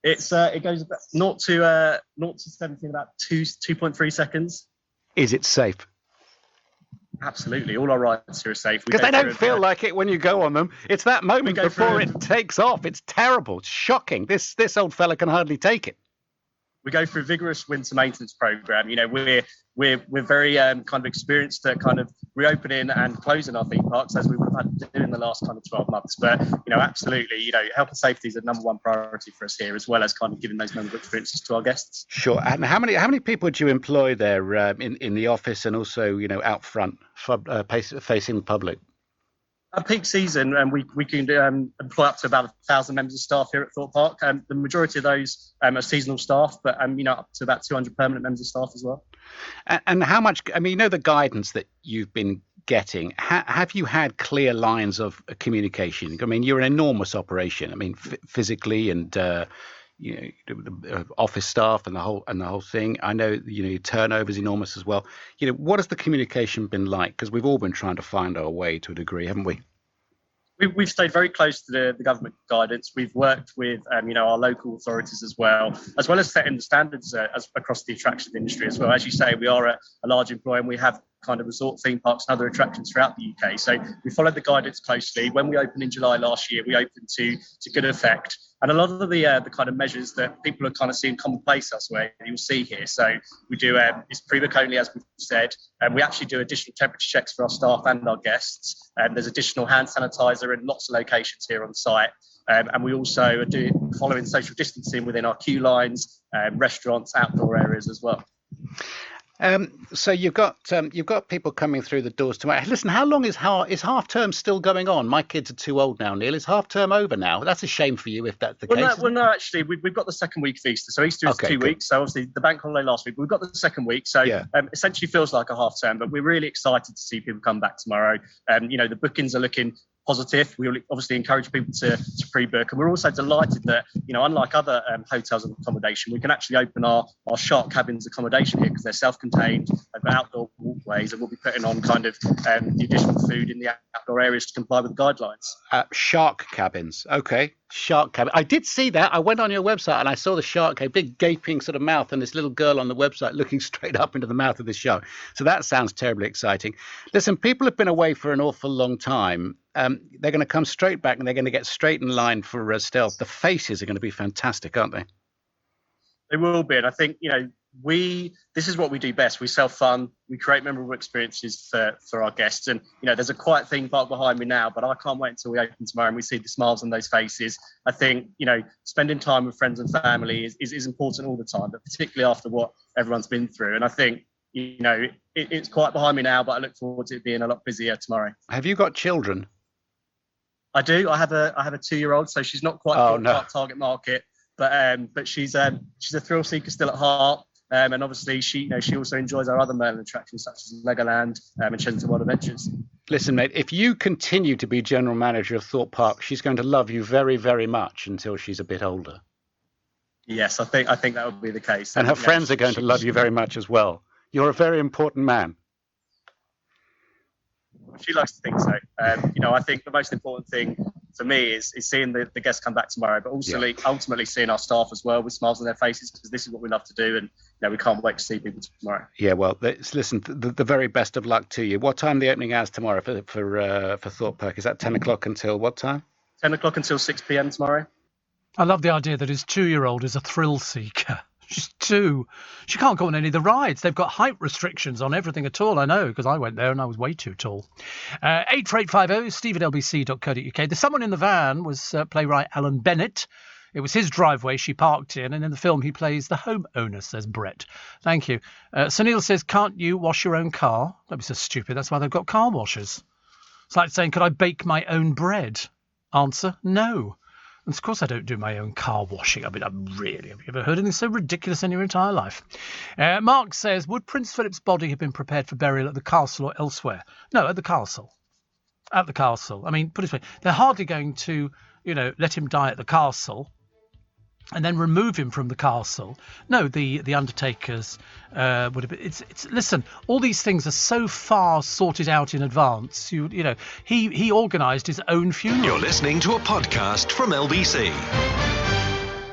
It goes about 0 to 70 in about 2.3 seconds. Is it safe? Absolutely, all our rides here are safe. Because they don't feel like it when you go on them. It's that moment before it takes off. It's terrible. It's shocking. This old fella can hardly take it. We go through a vigorous winter maintenance program. We're very kind of experienced at kind of reopening and closing our theme parks as we would have had to do in the last kind of 12 months. But absolutely, health and safety is the number one priority for us here, as well as kind of giving those memorable experiences to our guests. Sure. And how many people do you employ there in the office and also out front facing the public? At peak season, we can employ up to about 1,000 members of staff here at Thorpe Park. The majority of those are seasonal staff, but up to about 200 permanent members of staff as well. And how much? the guidance that you've been getting. Have you had clear lines of communication? You're an enormous operation. Physically and the office staff and the whole thing. I know your turnover is enormous as well. What has the communication been like? Because we've all been trying to find our way to a degree, haven't we? We've stayed very close to the government guidance. We've worked with our local authorities as well as setting the standards across the attraction industry as well. As you say, we are a large employer and we have kind of resort theme parks and other attractions throughout the UK. So we followed the guidance closely. When we opened in July last year, we opened to good effect. And a lot of the kind of measures that people are kind of seeing commonplace elsewhere, you'll see here. So we do, it's pre-book only, as we've said. And we actually do additional temperature checks for our staff and our guests. And there's additional hand sanitizer in lots of locations here on site. And we also are following social distancing within our queue lines, restaurants, outdoor areas as well. So you've got people coming through the doors tomorrow. Listen, how long is half term still going on? My kids are too old now, Neil. Is half term over now? That's a shame for you if that's the case. No, actually, we've got the second week of Easter. So Easter is 2 weeks. So obviously the bank holiday last week, we've got the second week. So essentially feels like a half term, but we're really excited to see people come back tomorrow. The bookings are looking positive. We obviously encourage people to pre-book, and we're also delighted that unlike other hotels and accommodation, we can actually open our shark cabins accommodation here because they're self-contained over outdoor walkways, and we'll be putting on kind of the additional food in the outdoor areas to comply with the guidelines. Shark cabins, okay. Shark cabin. I did see that. I went on your website and I saw the shark, a big gaping sort of mouth, and this little girl on the website looking straight up into the mouth of the shark. So that sounds terribly exciting. Listen, people have been away for an awful long time. They're going to come straight back and they're going to get straight in line for Stealth. The faces are going to be fantastic, aren't they? They will be, and I think this is what we do best. We sell fun. We create memorable experiences for our guests. And, there's a quiet theme park behind me now, but I can't wait until we open tomorrow and we see the smiles on those faces. I think, spending time with friends and family is important all the time, but particularly after what everyone's been through. And I think, it's quiet behind me now, but I look forward to it being a lot busier tomorrow. Have you got children? I do. I have a 2-year-old, so she's not quite target market, but she's a thrill seeker still at heart. And obviously, she also enjoys our other Merlin attractions such as Legoland and Chiltern World Adventures. Listen, mate, if you continue to be general manager of Thorpe Park, she's going to love you very, very much until she's a bit older. Yes, I think that would be the case. And her friends are going to love you very much as well. You're a very important man. She likes to think so. I think the most important thing for me is seeing the guests come back tomorrow, but also ultimately seeing our staff as well with smiles on their faces, because this is what we love to do, and we can't wait to see people tomorrow. Yeah, well, listen, the very best of luck to you. What time are the opening hours tomorrow for Thorpe Park? Is that 10 o'clock until what time? 10 o'clock until 6 p.m. tomorrow. I love the idea that his 2-year-old is a thrill seeker. She's 2. She can't go on any of the rides. They've got height restrictions on everything at all. I know, because I went there and I was way too tall. 84850 steve@lbc.co.uk. The someone in the van was playwright Alan Bennett. It was his driveway she parked in, and in the film he plays the homeowner, says Brett. Thank you. Sunil says, can't you wash your own car? That'd be so stupid. That's why they've got car washers. It's like saying, could I bake my own bread? Answer, no. And of course I don't do my own car washing. I mean, have you ever heard anything so ridiculous in your entire life? Mark says, would Prince Philip's body have been prepared for burial at the castle or elsewhere? No, at the castle. At the castle. I mean, put it this way, they're hardly going to, let him die at the castle and then remove him from the castle. No, the undertakers would have been. Listen, all these things are so far sorted out in advance. He organised his own funeral. You're listening to a podcast from LBC.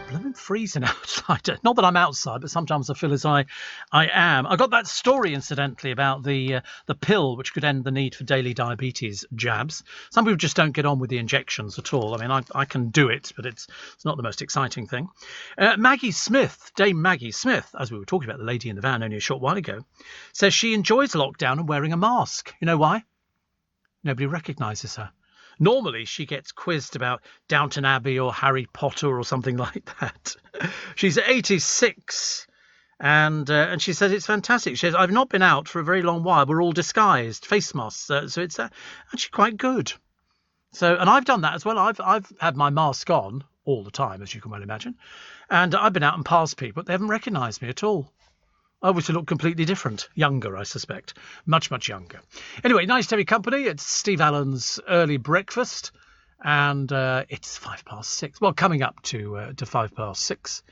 Blooming freezing outside. Not that I'm outside, but sometimes I feel as I am. I got that story, incidentally, about the pill which could end the need for daily diabetes jabs. Some people just don't get on with the injections at all. I mean, I can do it, but it's not the most exciting thing. Maggie Smith, Dame Maggie Smith, as we were talking about the lady in the van only a short while ago, says she enjoys lockdown and wearing a mask. You know why? Nobody recognises her. Normally, she gets quizzed about Downton Abbey or Harry Potter or something like that. She's 86, and she says it's fantastic. She says, I've not been out for a very long while. We're all disguised, face masks, so it's actually quite good. So, and I've done that as well. I've had my mask on all the time, as you can well imagine, and I've been out and passed people, but they haven't recognised me at all. I obviously look completely different. Younger, I suspect. Much, much younger. Anyway, nice to have your company. It's Steve Allen's Early Breakfast. And it's 6:05. Well, coming up to 6:05.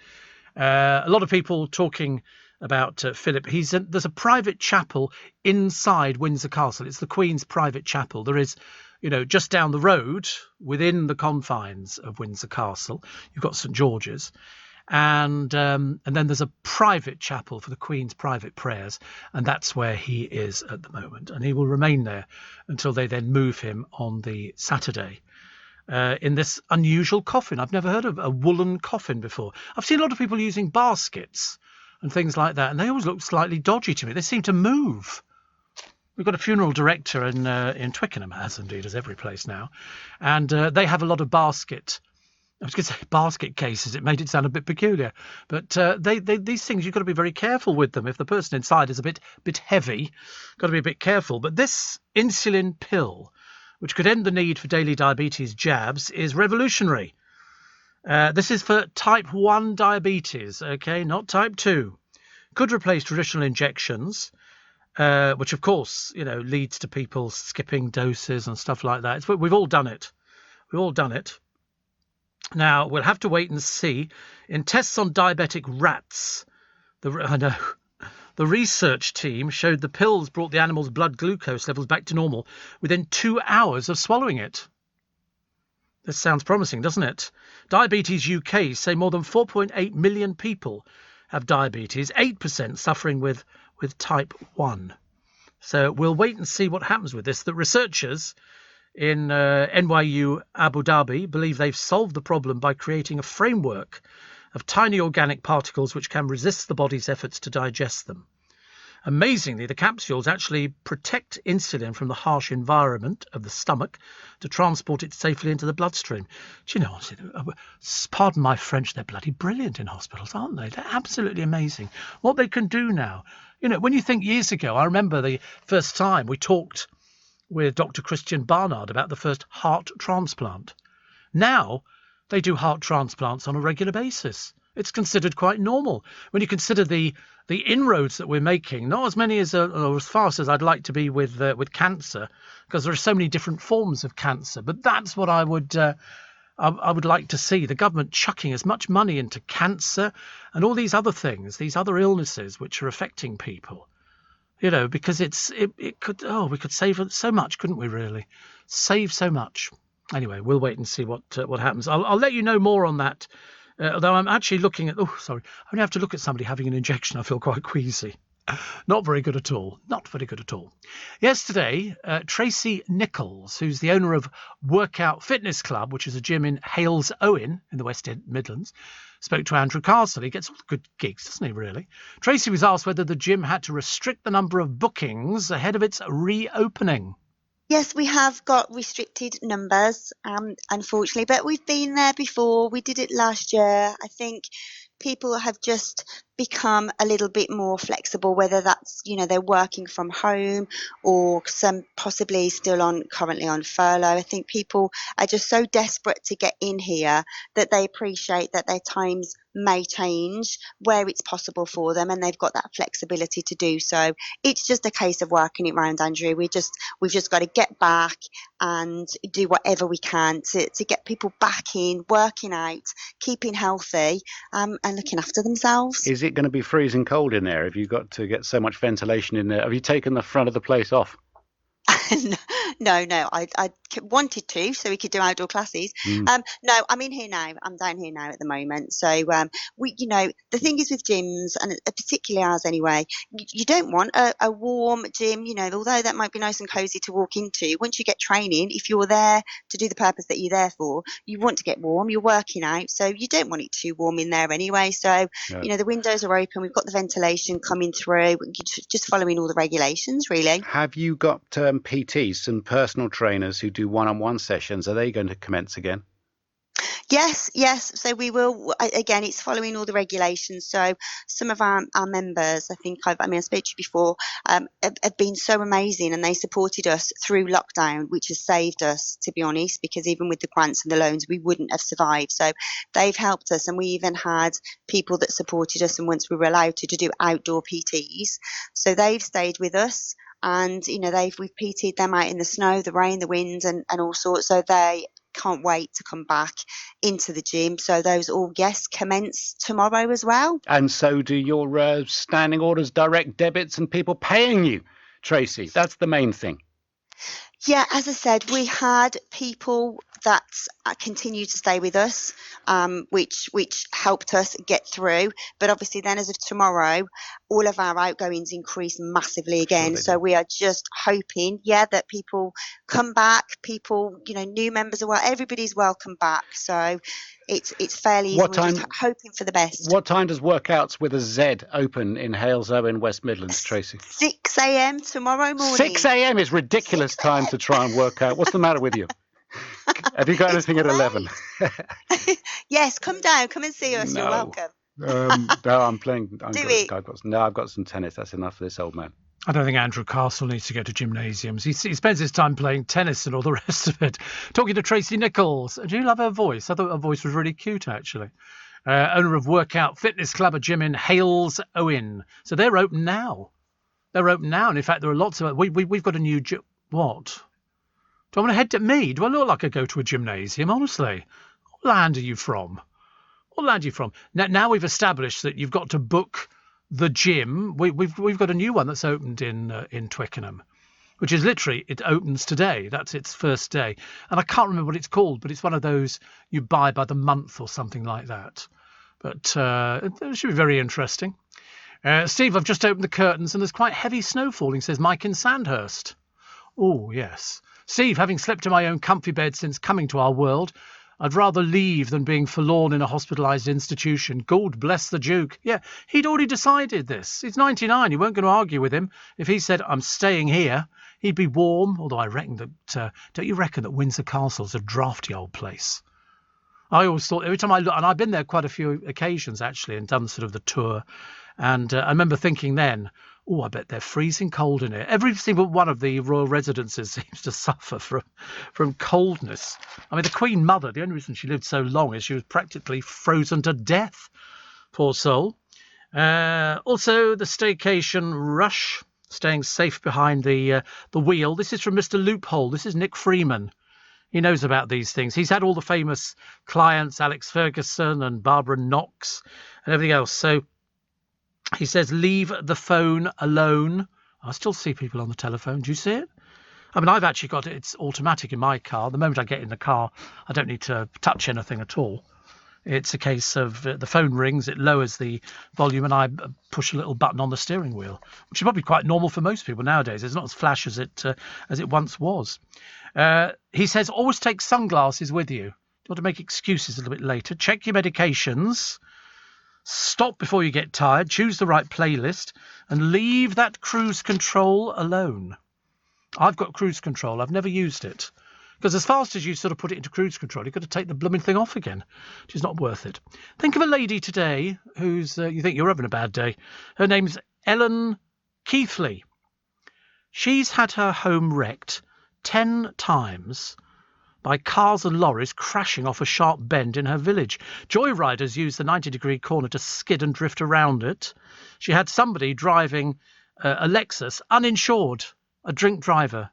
A lot of people talking about Philip. There's a private chapel inside Windsor Castle. It's the Queen's private chapel. There is, just down the road, within the confines of Windsor Castle, you've got St George's. And then there's a private chapel for the Queen's private prayers, and that's where he is at the moment. And he will remain there until they then move him on the Saturday in this unusual coffin. I've never heard of a woolen coffin before. I've seen a lot of people using baskets and things like that, and they always look slightly dodgy to me. They seem to move. We've got a funeral director in Twickenham, as indeed as every place now, and they have a lot of basket cases. It made it sound a bit peculiar, but these things, you've got to be very careful with them. If the person inside is a bit heavy, got to be a bit careful. But this insulin pill, which could end the need for daily diabetes jabs, is revolutionary. This is for type 1 diabetes, okay, not type 2. Could replace traditional injections, which of course, leads to people skipping doses and stuff like that. We've all done it. We've all done it. Now, we'll have to wait and see. In tests on diabetic rats, the research team showed the pills brought the animal's blood glucose levels back to normal within 2 hours of swallowing it. This sounds promising, doesn't it? Diabetes UK say more than 4.8 million people have diabetes, 8% suffering with type 1. So we'll wait and see what happens with this. The researchers in NYU Abu Dhabi believe they've solved the problem by creating a framework of tiny organic particles which can resist the body's efforts to digest them. Amazingly, the capsules actually protect insulin from the harsh environment of the stomach to transport it safely into the bloodstream. Do you know, pardon my French, they're bloody brilliant in hospitals, aren't they? They're absolutely amazing. What they can do now. You know, when you think years ago, I remember the first time we talked with Dr. Christian Barnard about the first heart transplant. Now, they do heart transplants on a regular basis. It's considered quite normal. When you consider the inroads that we're making, not as many as or as fast as I'd like to be with cancer, because there are so many different forms of cancer. But that's what I would like to see, the government chucking as much money into cancer and all these other things, these other illnesses which are affecting people. You know, because we could save so much, couldn't we? Really, save so much. Anyway, we'll wait and see what happens. I'll let you know more on that. Although I'm actually looking at... Oh, sorry. I only have to look at somebody having an injection. I feel quite queasy. Not very good at all. Not very good at all. Yesterday, Tracy Nichols, who's the owner of Workout Fitness Club, which is a gym in Hales Owen in the West Midlands, spoke to Andrew Castle. He gets all the good gigs, doesn't he, really? Tracy was asked whether the gym had to restrict the number of bookings ahead of its reopening. Yes, we have got restricted numbers, unfortunately, but we've been there before. We did it last year. I think people have just become a little bit more flexible, whether that's, you know, they're working from home or some possibly still currently on furlough. I think people are just so desperate to get in here that they appreciate that their times may change where it's possible for them, and they've got that flexibility to do so. It's just a case of working it round, Andrew. We've just got to get back and do whatever we can to get people back in, working out, keeping healthy, and looking after themselves. Is it going to be freezing cold in there? Have you got to get so much ventilation in there? Have you taken the front of the place off? No, I wanted to, so we could do outdoor classes. No, I'm in here now. I'm down here now at the moment. So we, you know, the thing is with gyms, and particularly ours anyway, you don't want a warm gym. You know, although that might be nice and cozy to walk into. Once you get training, if you're there to do the purpose that you're there for, you want to get warm. You're working out, so you don't want it too warm in there anyway. So you know, the windows are open. We've got the ventilation coming through. Just following all the regulations, really. Have you got PTs, some personal trainers who do one-on-one sessions? Are they going to commence again? Yes. So we will. Again, it's following all the regulations. So some of our members, I spoke to you before, have been so amazing, and they supported us through lockdown, which has saved us, to be honest, because even with the grants and the loans, we wouldn't have survived. So they've helped us, and we even had people that supported us, and once we were allowed to do outdoor PTs, so they've stayed with us. And, you know, we've PT'd them out in the snow, the rain, the wind, and all sorts. So they can't wait to come back into the gym. So those all, commence tomorrow as well. And so do your standing orders, direct debits, and people paying you, Tracy. That's the main thing. Yeah, as I said, we had people that continue to stay with us, which helped us get through. But obviously then as of tomorrow, all of our outgoings increase massively again. Sure, so we are just hoping, that people come back, people, you know, new members are everybody's welcome back. So it's fairly easy. We're just hoping for the best. What time does Workouts with a Z open in Hales Owen, West Midlands, Tracy? 6 a.m. tomorrow morning. 6 a.m. is ridiculous time to try and work out. What's the matter with you? Have you got anything at 11? Yes, come down, come and see us. No. You're welcome. No, I'm playing. I've got some tennis. That's enough for this old man. I don't think Andrew Castle needs to go to gymnasiums. He spends his time playing tennis and all the rest of it. Talking to Tracy Nichols. Do you love her voice? I thought her voice was really cute, actually. Owner of Workout Fitness Club, a gym in Hales Owen. So they're open now. And in fact, there are lots of... We've got a new... What? Do I want to head to me? Do I look like I go to a gymnasium? Honestly, what land are you from? Now we've established that you've got to book the gym. We've got a new one that's opened in Twickenham, which is literally, it opens today. That's its first day, and I can't remember what it's called, but it's one of those you buy by the month or something like that. But it should be very interesting. Steve, I've just opened the curtains and there's quite heavy snow falling, says Mike in Sandhurst. Oh yes. Steve, having slept in my own comfy bed since coming to our world, I'd rather leave than being forlorn in a hospitalised institution. God bless the Duke. Yeah, he'd already decided this. He's 99. You weren't going to argue with him. If he said, I'm staying here, he'd be warm. Although I reckon that, don't you reckon that Windsor Castle's a drafty old place? I always thought, every time I look, and I've been there quite a few occasions actually and done sort of the tour. And I remember thinking then, oh, I bet they're freezing cold in here. Every single one of the royal residences seems to suffer from coldness. I mean, the Queen Mother, the only reason she lived so long is she was practically frozen to death. Poor soul. Also, the staycation rush, staying safe behind the wheel. This is from Mr. Loophole. This is Nick Freeman. He knows about these things. He's had all the famous clients, Alex Ferguson and Barbara Knox and everything else. So he says, leave the phone alone. I still see people on the telephone. Do you see it? I mean, I've actually got it. It's automatic in my car. The moment I get in the car, I don't need to touch anything at all. It's a case of the phone rings, it lowers the volume, and I push a little button on the steering wheel, which is probably quite normal for most people nowadays. It's not as flash as it once was. He says, always take sunglasses with you. You want to make excuses a little bit later. Check your medications. Stop before you get tired. Choose the right playlist. And leave that cruise control alone. I've got cruise control. I've never used it. Because as fast as you sort of put it into cruise control, you've got to take the blooming thing off again, which is not worth it. Think of a lady today who's, you think you're having a bad day. Her name's Ellen Keithley. She's had her home wrecked 10 times by cars and lorries crashing off a sharp bend in her village. Joyriders used the 90-degree corner to skid and drift around it. She had somebody driving a Lexus, uninsured, a drink driver.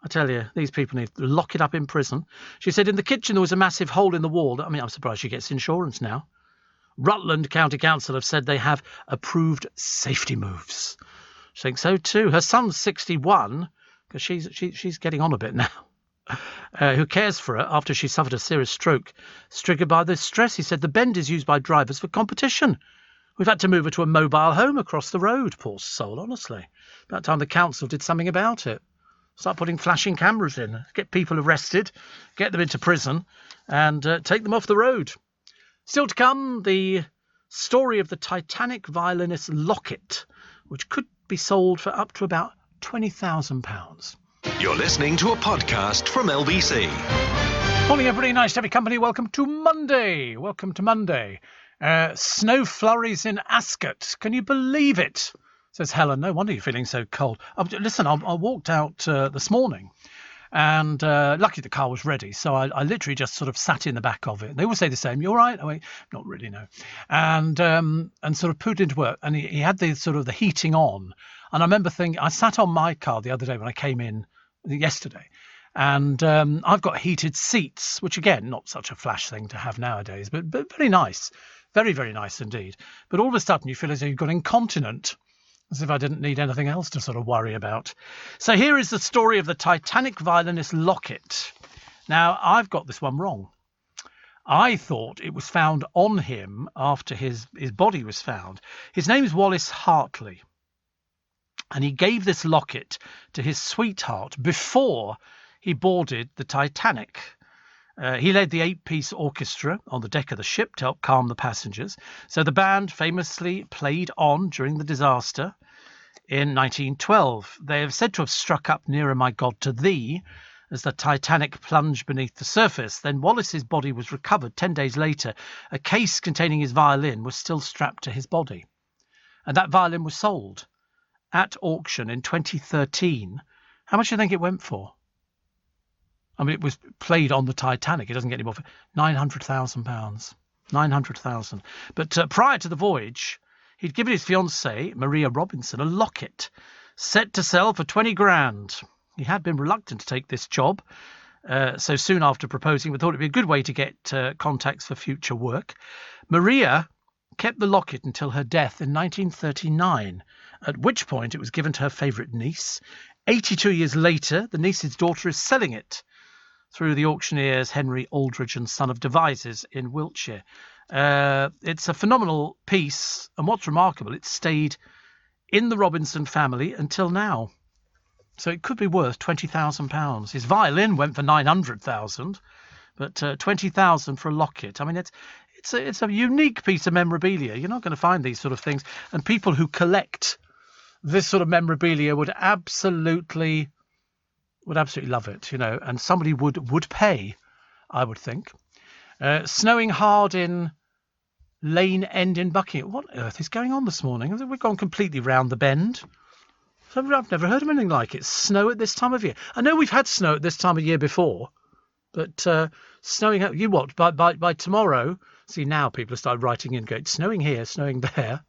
I tell you, these people need to lock it up in prison. She said in the kitchen there was a massive hole in the wall. I mean, I'm surprised she gets insurance now. Rutland County Council have said they have approved safety moves. I think so too. Her son's 61, because she's getting on a bit now. Who cares for her after she suffered a serious stroke triggered by the stress. He said the bend is used by drivers for competition. We've had to move her to a mobile home across the road, poor soul, honestly. About time the council did something about it. Start putting flashing cameras in, get people arrested, get them into prison, and take them off the road. Still to come, the story of the Titanic violinist Lockett, which could be sold for up to about £20,000. You're listening to a podcast from LBC. Morning, everybody. Nice to have your company. Welcome to Monday. Snow flurries in Ascot. Can you believe it? Says Helen. No wonder you're feeling so cold. Listen, I walked out this morning, and lucky the car was ready, so I literally just sort of sat in the back of it. They all say the same. You all right? Oh, wait, not really, no. And sort of put into work, and he had the sort of the heating on. And I remember thinking, I sat on my car the other day when I came in yesterday, and I've got heated seats, which again, not such a flash thing to have nowadays, but very nice, very, very nice indeed. But all of a sudden you feel as though you've got incontinent, as if I didn't need anything else to sort of worry about. So here is the story of the Titanic violinist Lockett. Now, I've got this one wrong. I thought it was found on him after his body was found. His name is Wallace Hartley. And he gave this locket to his sweetheart before he boarded the Titanic. He led the 8-piece orchestra on the deck of the ship to help calm the passengers. So the band famously played on during the disaster in 1912. They are said to have struck up Nearer, My God, to Thee as the Titanic plunged beneath the surface. Then Wallace's body was recovered 10 days later. A case containing his violin was still strapped to his body. And that violin was sold at auction in 2013. How much do you think it went for? I mean, it was played on the Titanic. It doesn't get any more. £900,000. 900,000. But prior to the voyage, he'd given his fiancée, Maria Robinson, a locket set to sell for 20 grand. He had been reluctant to take this job. So soon after proposing, we thought it'd be a good way to get contacts for future work. Maria kept the locket until her death in 1939, at which point it was given to her favourite niece. 82 years later, the niece's daughter is selling it through the auctioneers Henry Aldridge and Son of Devizes in Wiltshire. It's a phenomenal piece, and what's remarkable, it stayed in the Robinson family until now. So it could be worth £20,000. His violin went for 900,000, But 20,000 for a locket. I mean, it's a unique piece of memorabilia. You're not going to find these sort of things. And people who collect this sort of memorabilia would absolutely love it, and somebody would pay, I would think. Snowing hard in Lane End in Buckingham. What on earth is going on this morning? We've gone completely round the bend. I've never heard of anything like it. Snow at this time of year. I know we've had snow at this time of year before, but snowing. By tomorrow? See, now people have started writing in, going, snowing here, snowing there.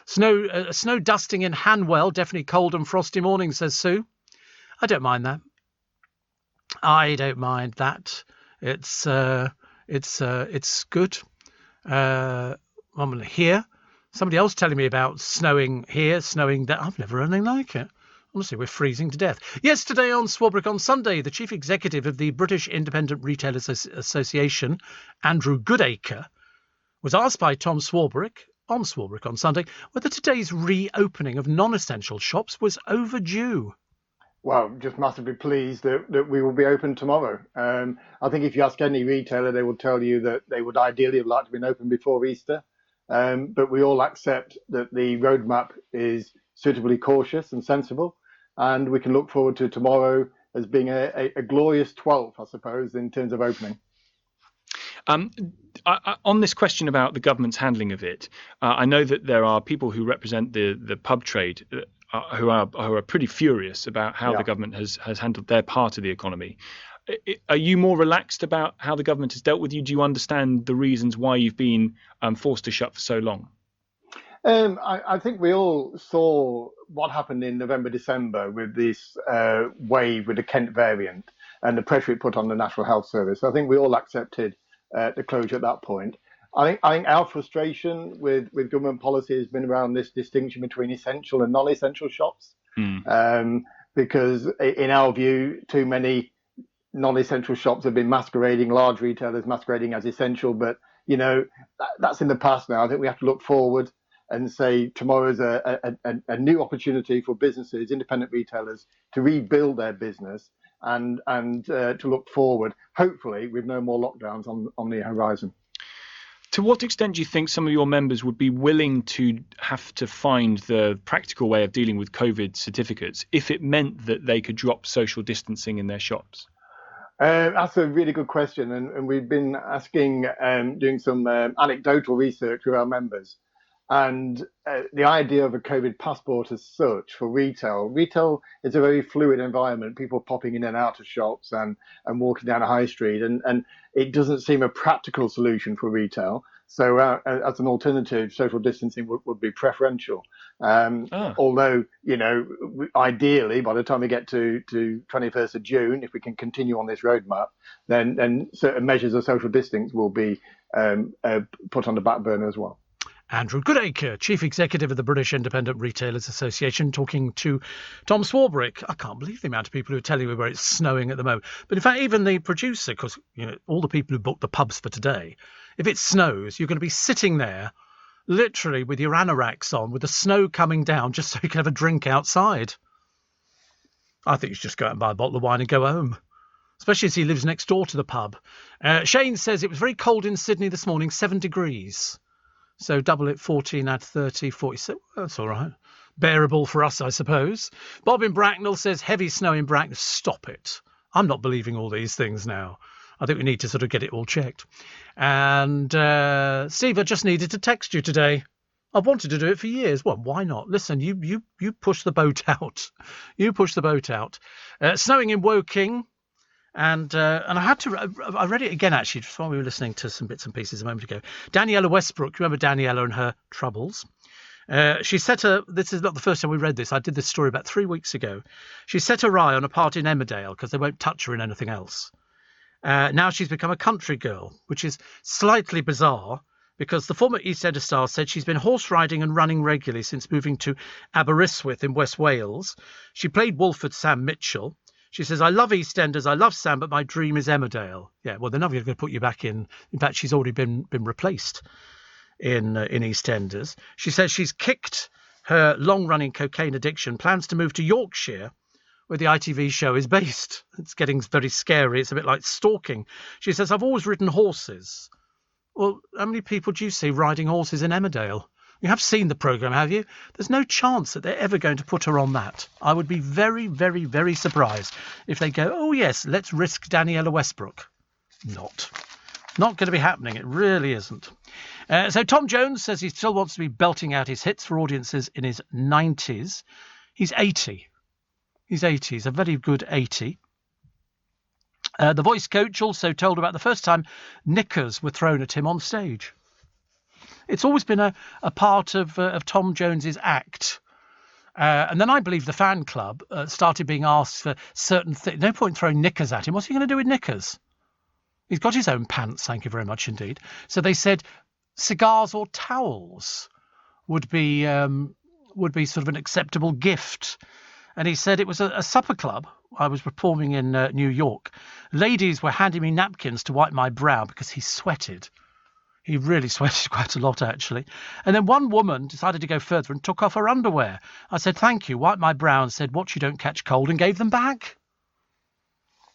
Snow dusting in Hanwell. Definitely cold and frosty morning, says Sue. I don't mind that. I don't mind that. It's good. I'm here. Somebody else telling me about snowing here, snowing there. I've never heard anything like it. Honestly, we're freezing to death. Yesterday on Swarbrick on Sunday, the chief executive of the British Independent Retailers Association, Andrew Goodacre, was asked by Tom Swarbrick on Swarbrick on Sunday whether today's reopening of non-essential shops was overdue. Well, just massively pleased that we will be open tomorrow. I think if you ask any retailer, they will tell you that they would ideally have liked to have been open before Easter. But we all accept that the roadmap is suitably cautious and sensible. And we can look forward to tomorrow as being a glorious 12th, I suppose, in terms of opening. On this question about the government's handling of it, I know that there are people who represent the pub trade who are pretty furious about how the government has handled their part of the economy. Are you more relaxed about how the government has dealt with you? Do you understand the reasons why you've been forced to shut for so long? I think we all saw what happened in November, December with this wave with the Kent variant and the pressure it put on the National Health Service. I think we all accepted the closure at that point. I think our frustration with government policy has been around this distinction between essential and non-essential shops, because in our view, too many non-essential shops have been masquerading, large retailers masquerading as essential. But that's in the past now. I think we have to look forward and say tomorrow's a new opportunity for businesses, independent retailers, to rebuild their business and to look forward, hopefully with no more lockdowns on the horizon. To what extent do you think some of your members would be willing to have to find the practical way of dealing with COVID certificates if it meant that they could drop social distancing in their shops? That's a really good question. And we've been asking, doing some anecdotal research with our members. And the idea of a COVID passport as such for retail is a very fluid environment, people popping in and out of shops and walking down a high street. And it doesn't seem a practical solution for retail. So as an alternative, social distancing would be preferential. Although, ideally, by the time we get to 21st of June, if we can continue on this roadmap, then certain measures of social distance will be put on the back burner as well. Andrew Goodacre, Chief Executive of the British Independent Retailers Association, talking to Tom Swarbrick. I can't believe the amount of people who are telling me where it's snowing at the moment. But in fact, even the producer, because all the people who booked the pubs for today, if it snows, you're going to be sitting there literally with your anoraks on, with the snow coming down, just so you can have a drink outside. I think you should just go out and buy a bottle of wine and go home, especially as he lives next door to the pub. Shane says it was very cold in Sydney this morning, 7 degrees. So double it, 14, add 30, 40. So that's all right. Bearable for us, I suppose. Bob in Bracknell says heavy snow in Bracknell. Stop it. I'm not believing all these things now. I think we need to sort of get it all checked. And Steve, I just needed to text you today. I've wanted to do it for years. Well, why not? Listen, you push the boat out. You push the boat out. Snowing in Woking. And I read it again, actually, just while we were listening to some bits and pieces a moment ago. Daniela Westbrook, remember Daniela and her troubles? She set this is not the first time we read this. I did this story about 3 weeks ago. She set her eye on a part in Emmerdale because they won't touch her in anything else. Now she's become a country girl, which is slightly bizarre because the former EastEnders star said she's been horse riding and running regularly since moving to Aberystwyth in West Wales. She played Wolford Sam Mitchell. She says, I love EastEnders, I love Sam, but my dream is Emmerdale. Yeah, well, they're never going to put you back in. In fact, she's already been replaced in EastEnders. She says she's kicked her long-running cocaine addiction, plans to move to Yorkshire, where the ITV show is based. It's getting very scary. It's a bit like stalking. She says, I've always ridden horses. Well, how many people do you see riding horses in Emmerdale? You have seen the programme, have you? There's no chance that they're ever going to put her on that. I would be very, very, very surprised if they go, oh, yes, let's risk Daniela Westbrook. Not going to be happening. It really isn't. So Tom Jones says he still wants to be belting out his hits for audiences in his 90s. He's 80. He's 80. He's a very good 80. The voice coach also told about the first time knickers were thrown at him on stage. It's always been a part of Tom Jones's act. And then I believe the fan club started being asked for certain things. No point throwing knickers at him. What's he going to do with knickers? He's got his own pants, thank you very much indeed. So they said cigars or towels would be sort of an acceptable gift. And he said it was a supper club. I was performing in New York. Ladies were handing me napkins to wipe my brow because he sweated. He really sweated quite a lot, actually. And then one woman decided to go further and took off her underwear. I said, thank you, wiped my brow and said, watch you don't catch cold, and gave them back.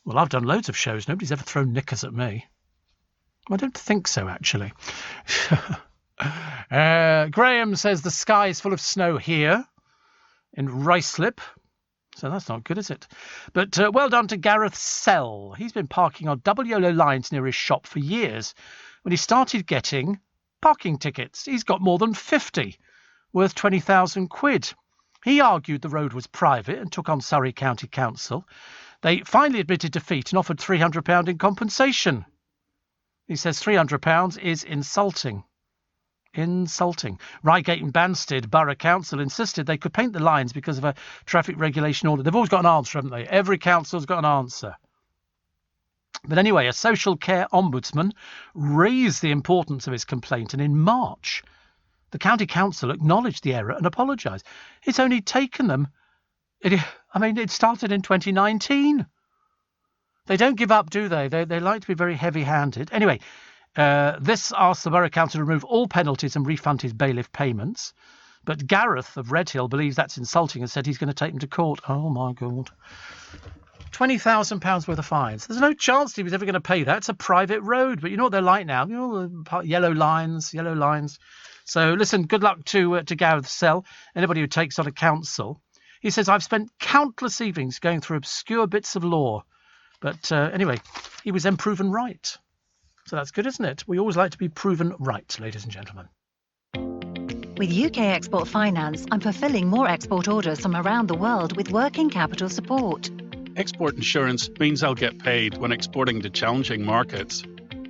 Well, I've done loads of shows. Nobody's ever thrown knickers at me. I don't think so, actually. Graham says the sky is full of snow here in Ruislip. So that's not good, is it? But well done to Gareth Sell. He's been parking on double yellow lines near his shop for years. When he started getting parking tickets, he's got more than 50, worth 20,000 quid. He argued the road was private and took on Surrey County Council. They finally admitted defeat and offered £300 in compensation. He says £300 is insulting. Insulting. Reigate and Banstead Borough Council insisted they could paint the lines because of a traffic regulation order. They've always got an answer, haven't they? Every council's got an answer. But anyway, a social care ombudsman raised the importance of his complaint, and in March, the county council acknowledged the error and apologised. It's only taken them... it started in 2019. They don't give up, do they? They like to be very heavy-handed. Anyway, this asked the Borough Council to remove all penalties and refund his bailiff payments. But Gareth of Redhill believes that's insulting and said he's going to take him to court. Oh, my God. £20,000 worth of fines. There's no chance he was ever going to pay that. It's a private road. But you know what they're like now. You know, yellow lines. So, listen, good luck to Gareth Sell, anybody who takes on a council. He says, I've spent countless evenings going through obscure bits of law. But anyway, he was then proven right. So that's good, isn't it? We always like to be proven right, ladies and gentlemen. With UK Export Finance, I'm fulfilling more export orders from around the world with working capital support. Export insurance means I'll get paid when exporting to challenging markets.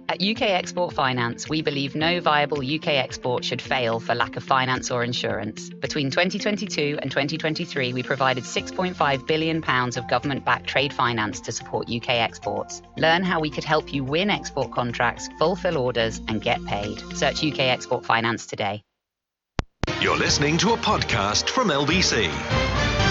At UK Export Finance, we believe no viable UK export should fail for lack of finance or insurance. Between 2022 and 2023, we provided £6.5 billion of government-backed trade finance to support UK exports. Learn how we could help you win export contracts, fulfill orders, and get paid. Search UK Export Finance today. You're listening to a podcast from LBC.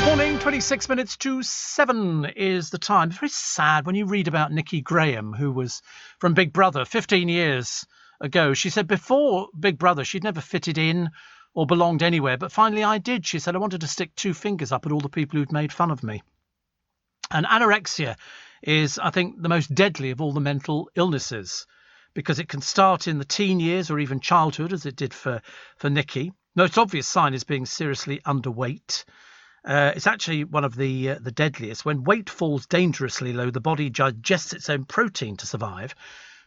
Morning, 26 minutes to 7 is the time. It's very sad when you read about Nikki Graham, who was from Big Brother 15 years ago. She said before Big Brother, she'd never fitted in or belonged anywhere. But finally I did. She said, I wanted to stick two fingers up at all the people who'd made fun of me. And anorexia is, I think, the most deadly of all the mental illnesses, because it can start in the teen years or even childhood, as it did for Nikki. Most obvious sign is being seriously underweight. It's actually one of the deadliest. When weight falls dangerously low, the body digests its own protein to survive.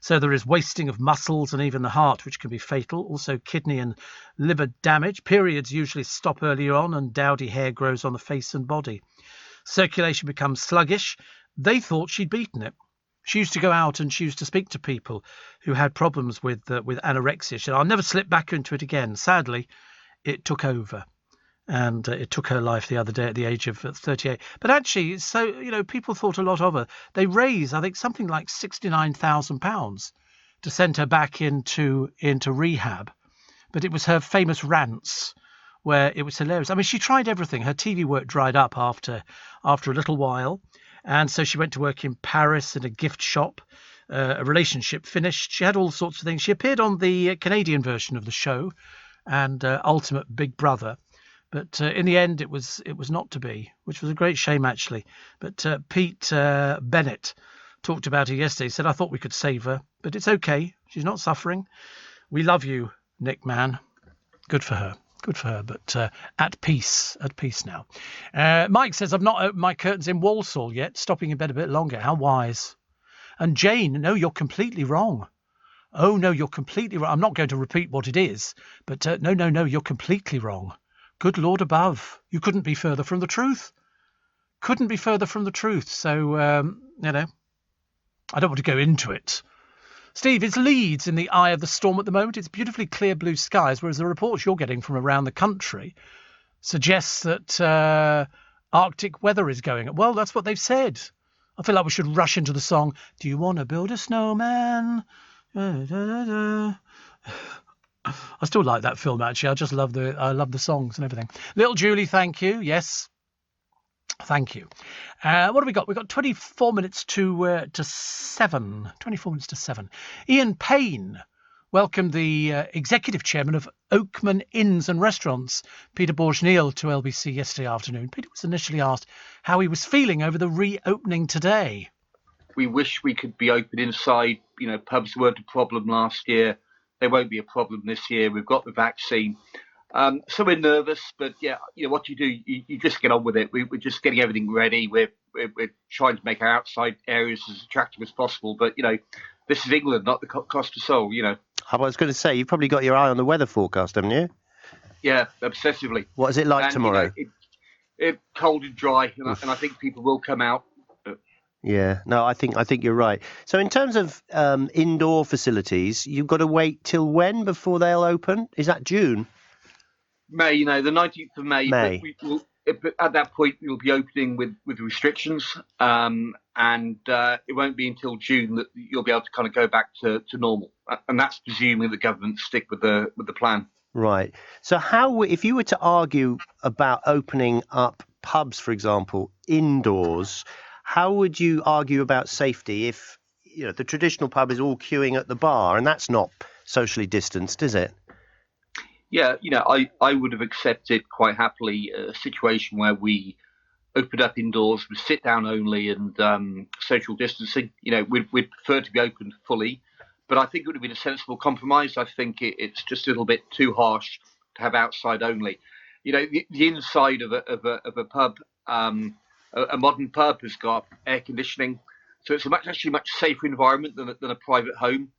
So there is wasting of muscles and even the heart, which can be fatal. Also kidney and liver damage. Periods usually stop earlier on, and dowdy hair grows on the face and body. Circulation becomes sluggish. They thought she'd beaten it. She used to go out and she used to speak to people who had problems with anorexia. She said, I'll never slip back into it again. Sadly, it took over. And it took her life the other day at the age of 38. But actually, so, people thought a lot of her. They raised, I think, something like £69,000 to send her back into rehab. But it was her famous rants where it was hilarious. I mean, she tried everything. Her TV work dried up after a little while. And so she went to work in Paris in a gift shop. A relationship finished. She had all sorts of things. She appeared on the Canadian version of the show and Ultimate Big Brother. But in the end, it was not to be, which was a great shame, actually. But Pete Bennett talked about her yesterday. He said, I thought we could save her, but it's okay. She's not suffering. We love you, Nick Mann. Good for her. Good for her, but at peace now. Mike says, I've not opened my curtains in Walsall yet, stopping in bed a bit longer. How wise. And Jane, no, you're completely wrong. Oh, no, you're completely wrong. I'm not going to repeat what it is, but no, you're completely wrong. Good Lord above. You couldn't be further from the truth. Couldn't be further from the truth. So, I don't want to go into it. Steve, it's Leeds in the eye of the storm at the moment. It's beautifully clear blue skies, whereas the reports you're getting from around the country suggests that Arctic weather is going up. Well, that's what they've said. I feel like we should rush into the song, Do You Want to Build a Snowman? I still like that film, actually. I love the songs and everything. Little Julie, thank you. Yes. Thank you. What have we got? We've got 24 minutes to 7. 24 minutes to 7. Ian Payne welcomed the executive chairman of Oakman Inns and Restaurants, Peter Bourgeneil, to LBC yesterday afternoon. Peter was initially asked how he was feeling over the reopening today. We wish we could be open inside. Pubs weren't a problem last year. They won't be a problem this year. We've got the vaccine. So we're nervous, but what you do, you just get on with it. We're just getting everything ready. We're trying to make our outside areas as attractive as possible. But, this is England, not the Costa Sol, I was going to say, you've probably got your eye on the weather forecast, haven't you? Yeah, obsessively. What is it like tomorrow? It's cold and dry, and I think people will come out. Yeah, no, I think you're right. So in terms of indoor facilities, you've got to wait till when before they'll open? Is that June? May, the 19th of May. But at that point, we'll be opening with restrictions, and it won't be until June that you'll be able to kind of go back to normal. And that's presuming the government stick with the plan. Right. So if you were to argue about opening up pubs, for example, indoors, how would you argue about safety if the traditional pub is all queuing at the bar and that's not socially distanced, is it? Yeah, I would have accepted quite happily a situation where we opened up indoors with sit down only and social distancing. We'd prefer to be open fully, but I think it would have been a sensible compromise. I think it's just a little bit too harsh to have outside only. The inside of a pub, a modern pub has got air conditioning, so it's actually a much safer environment than a private home.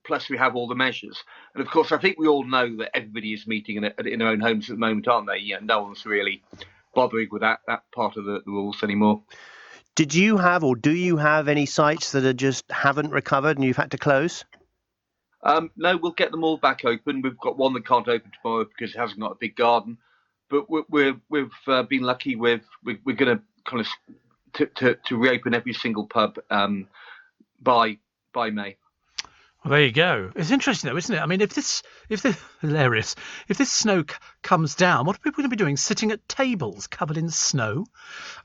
Plus, we have all the measures. And, of course, I think we all know that everybody is meeting in their own homes at the moment, aren't they? No one's really bothering with that part of the rules anymore. Did you have or do you have any sites that haven't recovered and you've had to close? No, we'll get them all back open. We've got one that can't open tomorrow because it hasn't got a big garden. But we've been lucky. We're going to kind of to reopen every single pub by May. Well, there you go. It's interesting, though, isn't it? I mean, if this hilarious, if this snow comes down, what are people going to be doing? Sitting at tables covered in snow?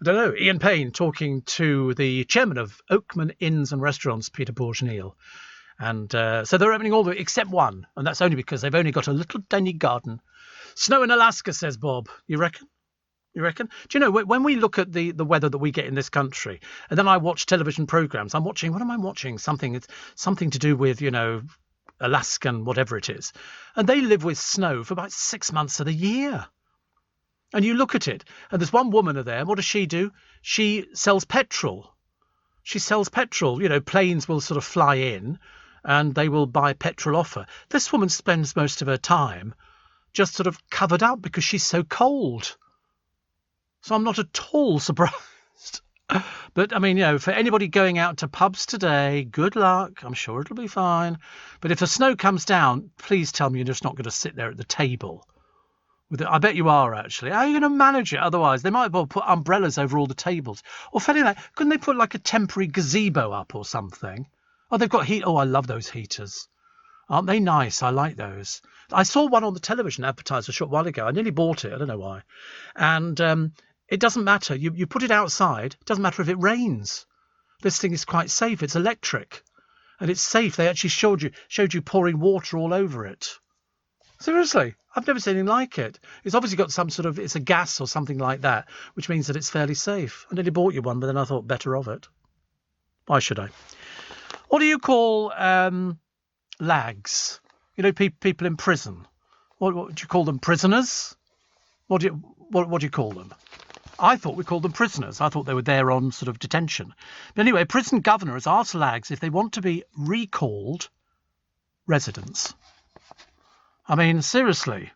I don't know. Ian Payne talking to the chairman of Oakman Inns and Restaurants, Peter Bourgeneil. And so they're opening all except one, and that's only because they've only got a little tiny garden. Snow in Alaska, says Bob. You reckon? You reckon? Do you know, when we look at the weather that we get in this country, and then I watch television programs, what am I watching? Something to do with, Alaskan, whatever it is. And they live with snow for about 6 months of the year. And you look at it, and there's one woman there. What does she do? She sells petrol. Planes will sort of fly in, and they will buy petrol off her. This woman spends most of her time just sort of covered up because she's so cold. So I'm not at all surprised. But, I mean, for anybody going out to pubs today, good luck. I'm sure it'll be fine. But if the snow comes down, please tell me you're just not going to sit there at the table. I bet you are, actually. How are you going to manage it otherwise? They might well put umbrellas over all the tables. Or, funny like, couldn't they put like a temporary gazebo up or something? Oh, they've got heat. Oh, I love those heaters. Aren't they nice? I like those. I saw one on the television advertised a short while ago. I nearly bought it. I don't know why. And it doesn't matter. You put it outside. It doesn't matter if it rains. This thing is quite safe. It's electric. And it's safe. They actually showed you pouring water all over it. Seriously, I've never seen anything like it. It's obviously got some sort of, it's a gas or something like that, which means that it's fairly safe. I nearly bought you one, but then I thought better of it. Why should I? What do you call lags? You know, people in prison. What do you call them? Prisoners? What do you call them? I thought we called them prisoners. I thought they were there on sort of detention. But anyway, a prison governor has asked lags if they want to be recalled residents. I mean, seriously.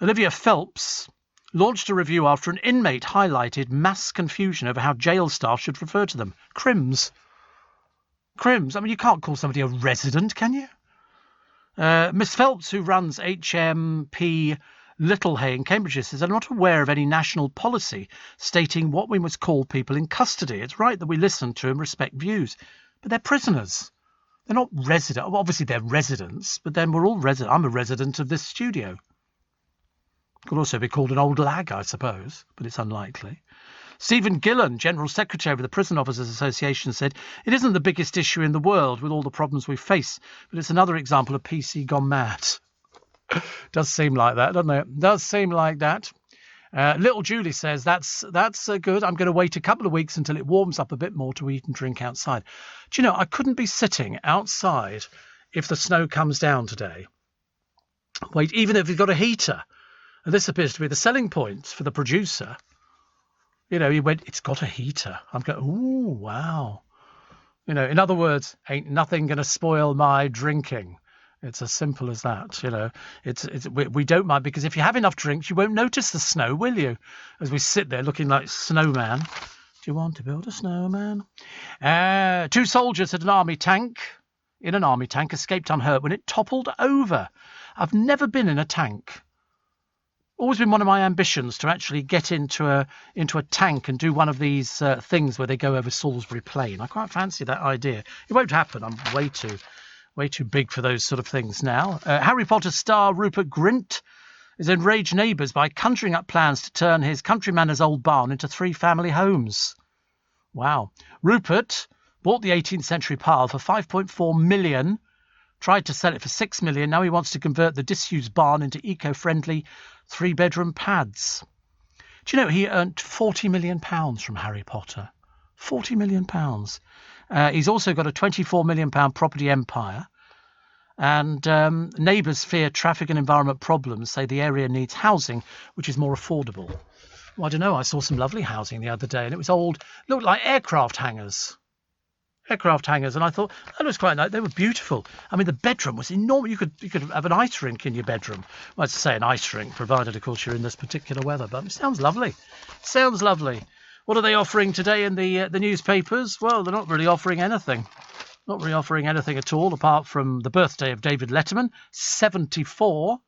Olivia Phelps launched a review after an inmate highlighted mass confusion over how jail staff should refer to them. Crims. Crims. I mean, you can't call somebody a resident, can you? Miss Phelps, who runs HMP Littlehay in Cambridgeshire, says, I'm not aware of any national policy stating what we must call people in custody. It's right that we listen to and respect views. But they're prisoners. They're not resident. Well, obviously, they're residents, but then we're all resident. I'm a resident of this studio. Could also be called an old lag, I suppose, but it's unlikely. Stephen Gillen, General Secretary of the Prison Officers Association, said, it isn't the biggest issue in the world with all the problems we face, but it's another example of PC gone mad. Does seem like that, doesn't it? Does seem like that. Little Julie says, that's good. I'm going to wait a couple of weeks until it warms up a bit more to eat and drink outside. Do you know, I couldn't be sitting outside if the snow comes down today. Wait, even if you've got a heater. And this appears to be the selling point for the producer. You know, he went, it's got a heater. I'm going, ooh, wow. You know, in other words, ain't nothing going to spoil my drinking. It's as simple as that, you know. We don't mind, because if you have enough drinks, you won't notice the snow, will you? As we sit there looking like snowman. Do you want to build a snowman? 2 soldiers in an army tank escaped unhurt when it toppled over. I've never been in a tank. Always been one of my ambitions to actually get into a tank and do one of these things where they go over Salisbury Plain. I quite fancy that idea. It won't happen. I'm way too big for those sort of things now. Harry Potter star Rupert Grint has enraged neighbours by conjuring up plans to turn his Country Manners old barn into 3 family homes. Wow. Rupert bought the 18th century pile for $5.4 million, tried to sell it for $6 million. Now he wants to convert the disused barn into eco-friendly 3-bedroom pads. Do you know he earned £40 million from Harry Potter? £40 million. He's also got a £24 million property empire. And neighbours fear traffic and environment problems, say the area needs housing, which is more affordable. Well, I don't know. I saw some lovely housing the other day, and it was old, looked like aircraft hangars. And I thought that was quite nice. They were beautiful. I mean, the bedroom was enormous. You could have an ice rink in your bedroom. Well, I'd say an ice rink, provided, of course, you're in this particular weather. But it sounds lovely. Sounds lovely. What are they offering today in the newspapers? Well, they're not really offering anything. Not really offering anything at all, apart from the birthday of David Letterman, 74.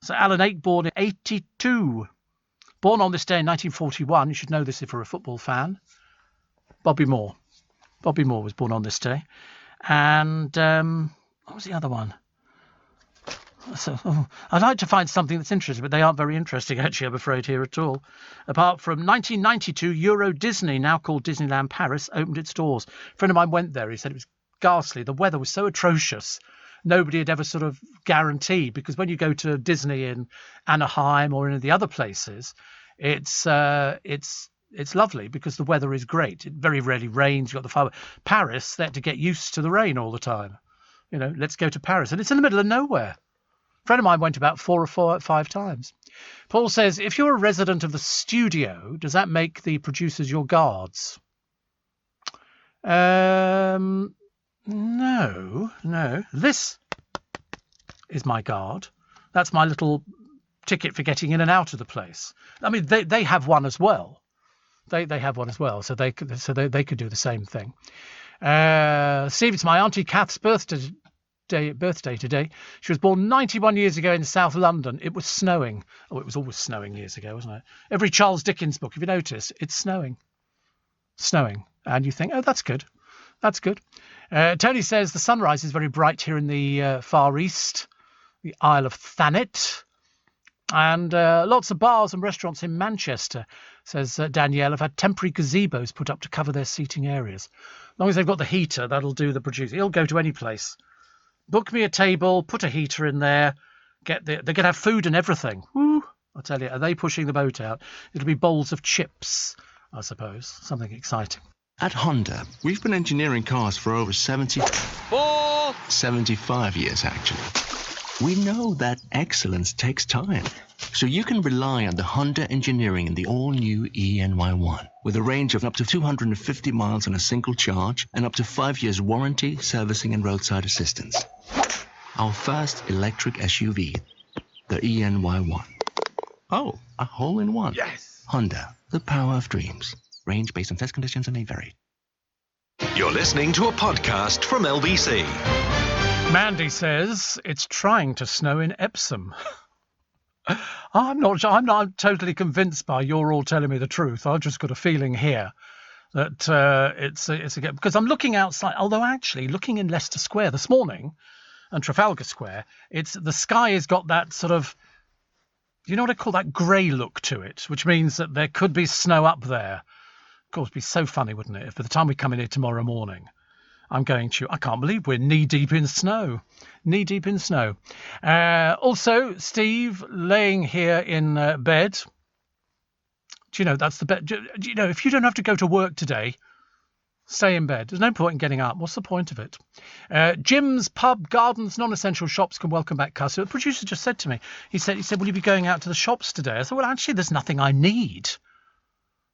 So Alan Ayckbourn, 82. Born on this day in 1941. You should know this if you're a football fan. Bobby Moore was born on this day. And what was the other one? So, I'd like to find something that's interesting, but they aren't very interesting, actually, I'm afraid, here at all. Apart from 1992, Euro Disney, now called Disneyland Paris, opened its doors. A friend of mine went there. He said it was ghastly. The weather was so atrocious. Nobody had ever sort of guaranteed, because when you go to Disney in Anaheim or in the other places, it's lovely because the weather is great. It very rarely rains. You've got the fire. Paris, they had to get used to the rain all the time. You know, let's go to Paris. And it's in the middle of nowhere. A friend of mine went about 4 or 5 times. Paul says, if you're a resident of the studio, does that make the producers your guards? No. This is my guard. That's my little ticket for getting in and out of the place. I mean, they have one as well. They have one as well, so they could do the same thing. Steve, it's my Auntie Kath's birthday today. She was born 91 years ago in South London. It was snowing. Oh, it was always snowing years ago, wasn't it? Every Charles Dickens book, if you notice, it's snowing. And you think, oh, that's good. That's good. Tony says the sunrise is very bright here in the Far East, the Isle of Thanet. And lots of bars and restaurants in Manchester, says Danielle, have had temporary gazebos put up to cover their seating areas. As long as they've got the heater, that'll do the producer. He'll go to any place. Book me a table, put a heater in there, They're going to have food and everything. Woo! I tell you, are they pushing the boat out? It'll be bowls of chips, I suppose. Something exciting. At Honda, we've been engineering cars for over 75 years, actually. We know that excellence takes time. So you can rely on the Honda engineering in the all-new ENY1, with a range of up to 250 miles on a single charge and up to 5 years warranty, servicing and roadside assistance. Our first electric SUV, the ENY1. Oh, a hole-in-one. Yes! Honda, the power of dreams. Range based on test conditions and may vary. You're listening to a podcast from LBC. Mandy says it's trying to snow in Epsom. I'm not totally convinced by you're all telling me the truth. I've just got a feeling here that it's because I'm looking outside. Although actually, looking in Leicester Square this morning and Trafalgar Square, the sky has got that sort of, you know what I call that grey look to it, which means that there could be snow up there. Of course, it'd be so funny, wouldn't it, if by the time we come in here tomorrow morning, I can't believe we're knee-deep in snow. Knee-deep in snow. Also, Steve, laying here in bed. Do you know, that's the bed. Do you know, if you don't have to go to work today, stay in bed. There's no point in getting up. What's the point of it? Gyms, pub, gardens, non-essential shops can welcome back customers. The producer just said to me, he said, will you be going out to the shops today? I said, well, actually, there's nothing I need.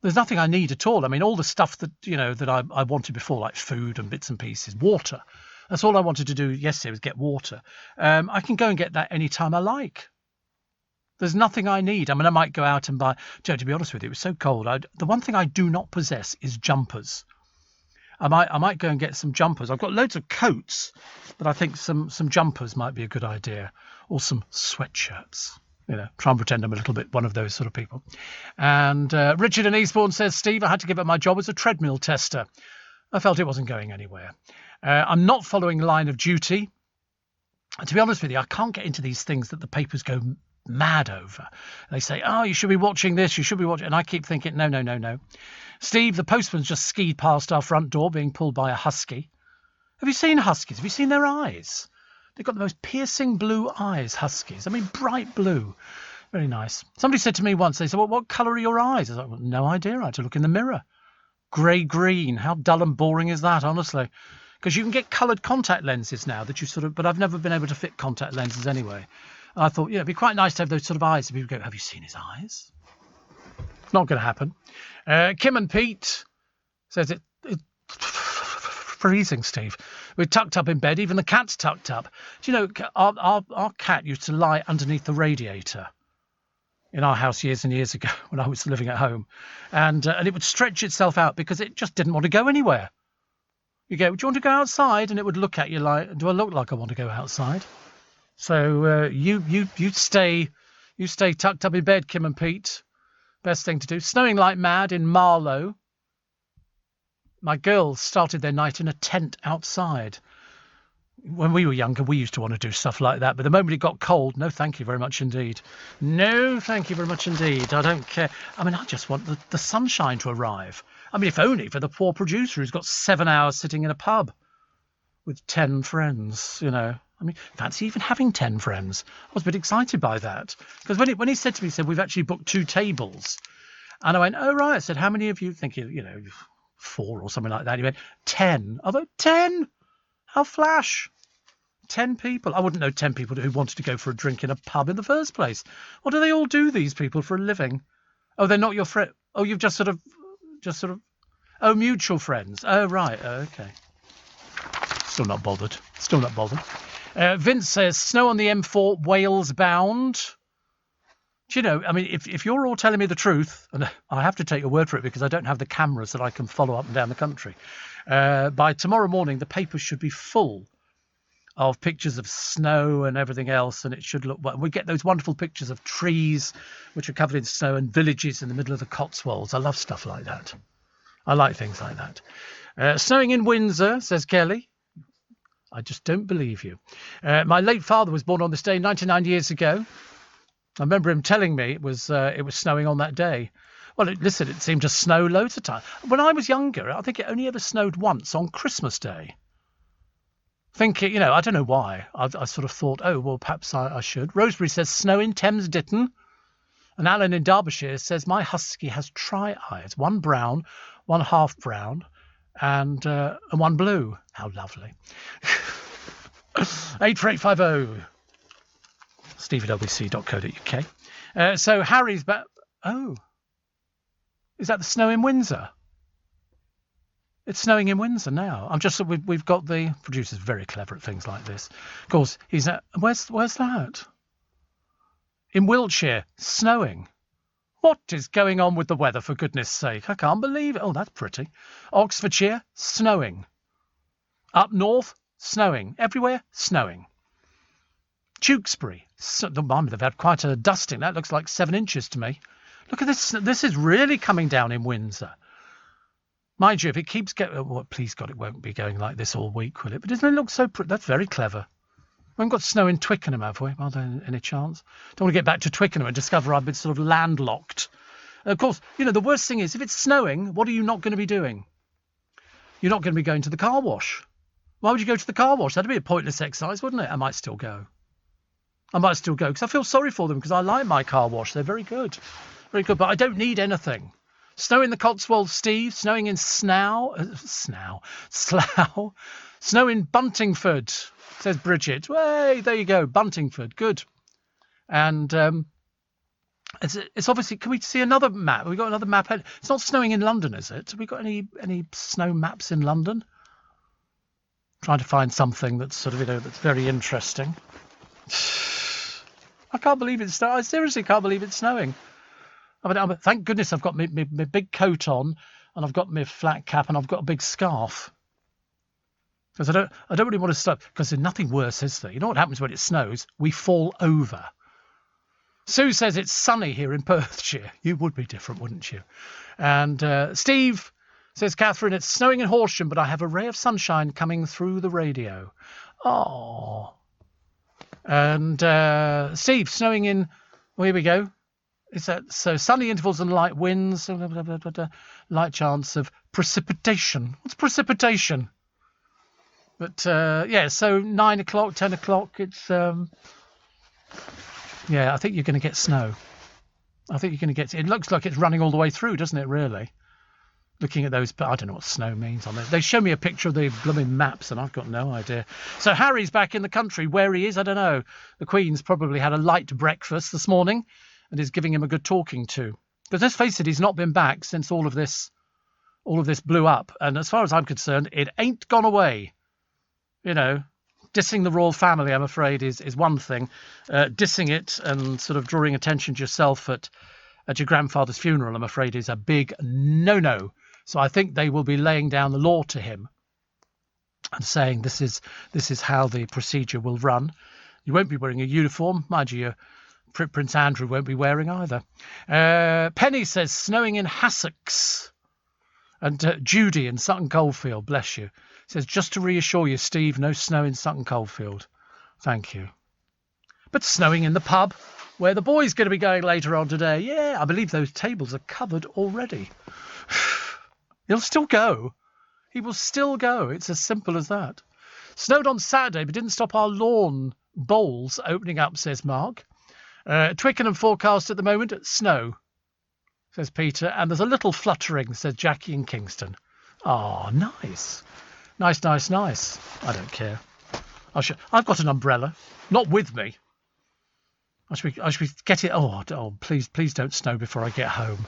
There's nothing I need at all. I mean, all the stuff that, you know, that I wanted before, like food and bits and pieces, water. That's all I wanted to do yesterday was get water. I can go and get that any time I like. There's nothing I need. I mean, I might go out and buy. Joe, to be honest with you, it was so cold. The one thing I do not possess is jumpers. I might go and get some jumpers. I've got loads of coats, but I think some jumpers might be a good idea, or some sweatshirts. You know, try and pretend I'm a little bit one of those sort of people. And Richard in Eastbourne says, Steve, I had to give up my job as a treadmill tester. I felt it wasn't going anywhere. I'm not following line of duty. And to be honest with you, I can't get into these things that the papers go mad over. They say, oh, you should be watching this, you should be watching. And I keep thinking, no. Steve, the postman's just skied past our front door being pulled by a husky. Have you seen huskies? Have you seen their eyes? They've got the most piercing blue eyes, huskies. I mean, bright blue. Very nice. Somebody said to me once, they said, well, what colour are your eyes? I was like, well, no idea. I had to look in the mirror. Grey-green. How dull and boring is that, honestly? Because you can get coloured contact lenses now that you sort of... But I've never been able to fit contact lenses anyway. And I thought, yeah, it'd be quite nice to have those sort of eyes. And people go, have you seen his eyes? It's not going to happen. Kim and Pete says it's freezing, Steve. We're tucked up in bed. Even the cat's tucked up. Do you know, our cat used to lie underneath the radiator in our house years and years ago when I was living at home. And it would stretch itself out because it just didn't want to go anywhere. You go, do you want to go outside? And it would look at you like, do I look like I want to go outside? So you stay tucked up in bed, Kim and Pete. Best thing to do. Snowing like mad in Marlow. My girls started their night in a tent outside. When we were younger, we used to want to do stuff like that. But the moment it got cold, no, thank you very much indeed. No, thank you very much indeed. I don't care. I mean, I just want the sunshine to arrive. I mean, if only for the poor producer who's got 7 hours sitting in a pub with 10 friends, you know. I mean, fancy even having 10 friends. I was a bit excited by that. Because when he said to me, he said, we've actually booked 2 tables. And I went, oh, right. I said, how many of you think, you know, 4 or something like that? He went, 10. I thought, 10? How flash. 10 people. I wouldn't know 10 people who wanted to go for a drink in a pub in the first place. What do they all do, these people, for a living? Oh, they're not your friend. Oh, you've just sort of, oh, mutual friends. Oh, right. Oh, okay. Still not bothered. Vince says, snow on the M4, Wales bound. Do you know, I mean, if you're all telling me the truth, and I have to take your word for it because I don't have the cameras that I can follow up and down the country, by tomorrow morning, the papers should be full of pictures of snow and everything else, and it should look well. We get those wonderful pictures of trees which are covered in snow and villages in the middle of the Cotswolds. I love stuff like that. I like things like that. Snowing in Windsor, says Kelly. I just don't believe you. My late father was born on this day 99 years ago. I remember him telling me it was snowing on that day. Well, it seemed to snow loads of times. When I was younger, I think it only ever snowed once on Christmas Day. Thinking, I don't know why. I sort of thought, oh, well, perhaps I should. Rosebery says snow in Thames Ditton. And Alan in Derbyshire says, my husky has tri-eyes, one brown, one half brown, and one blue. How lovely. 84850 steve@lbc.co.uk. So Harry's back. Oh, is that the snow in Windsor? It's snowing in Windsor now. We've got the producer's very clever at things like this. Of course, he's at, where's that? In Wiltshire, snowing. What is going on with the weather, for goodness sake? I can't believe it. Oh, that's pretty. Oxfordshire, snowing. Up north, snowing. Everywhere, snowing. Tewkesbury, they've had quite a dusting. That looks like 7 inches to me. Look at this. This is really coming down in Windsor. Mind you, if it keeps going... Well, please God, it won't be going like this all week, will it? But doesn't it look so... That's very clever. We haven't got snow in Twickenham, have we? Are there any chance? Don't want to get back to Twickenham and discover I've been sort of landlocked. And of course, the worst thing is, if it's snowing, what are you not going to be doing? You're not going to be going to the car wash. Why would you go to the car wash? That'd be a pointless exercise, wouldn't it? I might still go. Because I feel sorry for them, because I like my car wash. They're very good. Very good, but I don't need anything. Snow in the Cotswolds, Steve. Snowing in Slough. Snow in Buntingford, says Bridget. Hey, there you go, Buntingford. Good. And it's obviously... Can we see another map? Have we got another map? It's not snowing in London, is it? Have we got any snow maps in London? Trying to find something that's sort of, that's very interesting. I can't believe it's snowing. I seriously can't believe it's snowing. Thank goodness I've got my big coat on, and I've got my flat cap, and I've got a big scarf. Because I don't really want to stop. Because there's nothing worse, is there? You know what happens when it snows? We fall over. Sue says it's sunny here in Perthshire. You would be different, wouldn't you? And Steve says, Catherine, it's snowing in Horsham, but I have a ray of sunshine coming through the radio. Oh. And Steve, snowing in... Well, here we go. Is that so? Sunny intervals and light winds, light chance of precipitation. What's precipitation? But so 9 o'clock, 10 o'clock. It's I think you're going to get snow. I think you're going to get. It looks like it's running all the way through, doesn't it? Really. Looking at those, but I don't know what snow means on it. They show me a picture of the blooming maps, and I've got no idea. So Harry's back in the country. Where he is, I don't know. The Queen's probably had a light breakfast this morning, and is giving him a good talking to. Because let's face it, he's not been back since all of this blew up. And as far as I'm concerned, it ain't gone away. Dissing the royal family, I'm afraid, is one thing. Dissing it and sort of drawing attention to yourself at your grandfather's funeral, I'm afraid, is a big no-no. So I think they will be laying down the law to him and saying this is how the procedure will run. You won't be wearing a uniform. Mind you, Prince Andrew won't be wearing either. Penny says snowing in Hassocks. And Judy in Sutton Coldfield, bless you, says, just to reassure you, Steve, no snow in Sutton Coldfield. Thank you. But snowing in the pub where the boy's going to be going later on today. Yeah, I believe those tables are covered already. He'll still go. He will still go. It's as simple as that. Snowed on Saturday, but didn't stop our lawn bowls opening up, says Mark. Twickenham forecast at the moment, snow, says Peter. And there's a little fluttering, says Jackie in Kingston. Oh, nice. Nice. I don't care. I've got an umbrella. Not with me. I should be get it. Oh, please don't snow before I get home.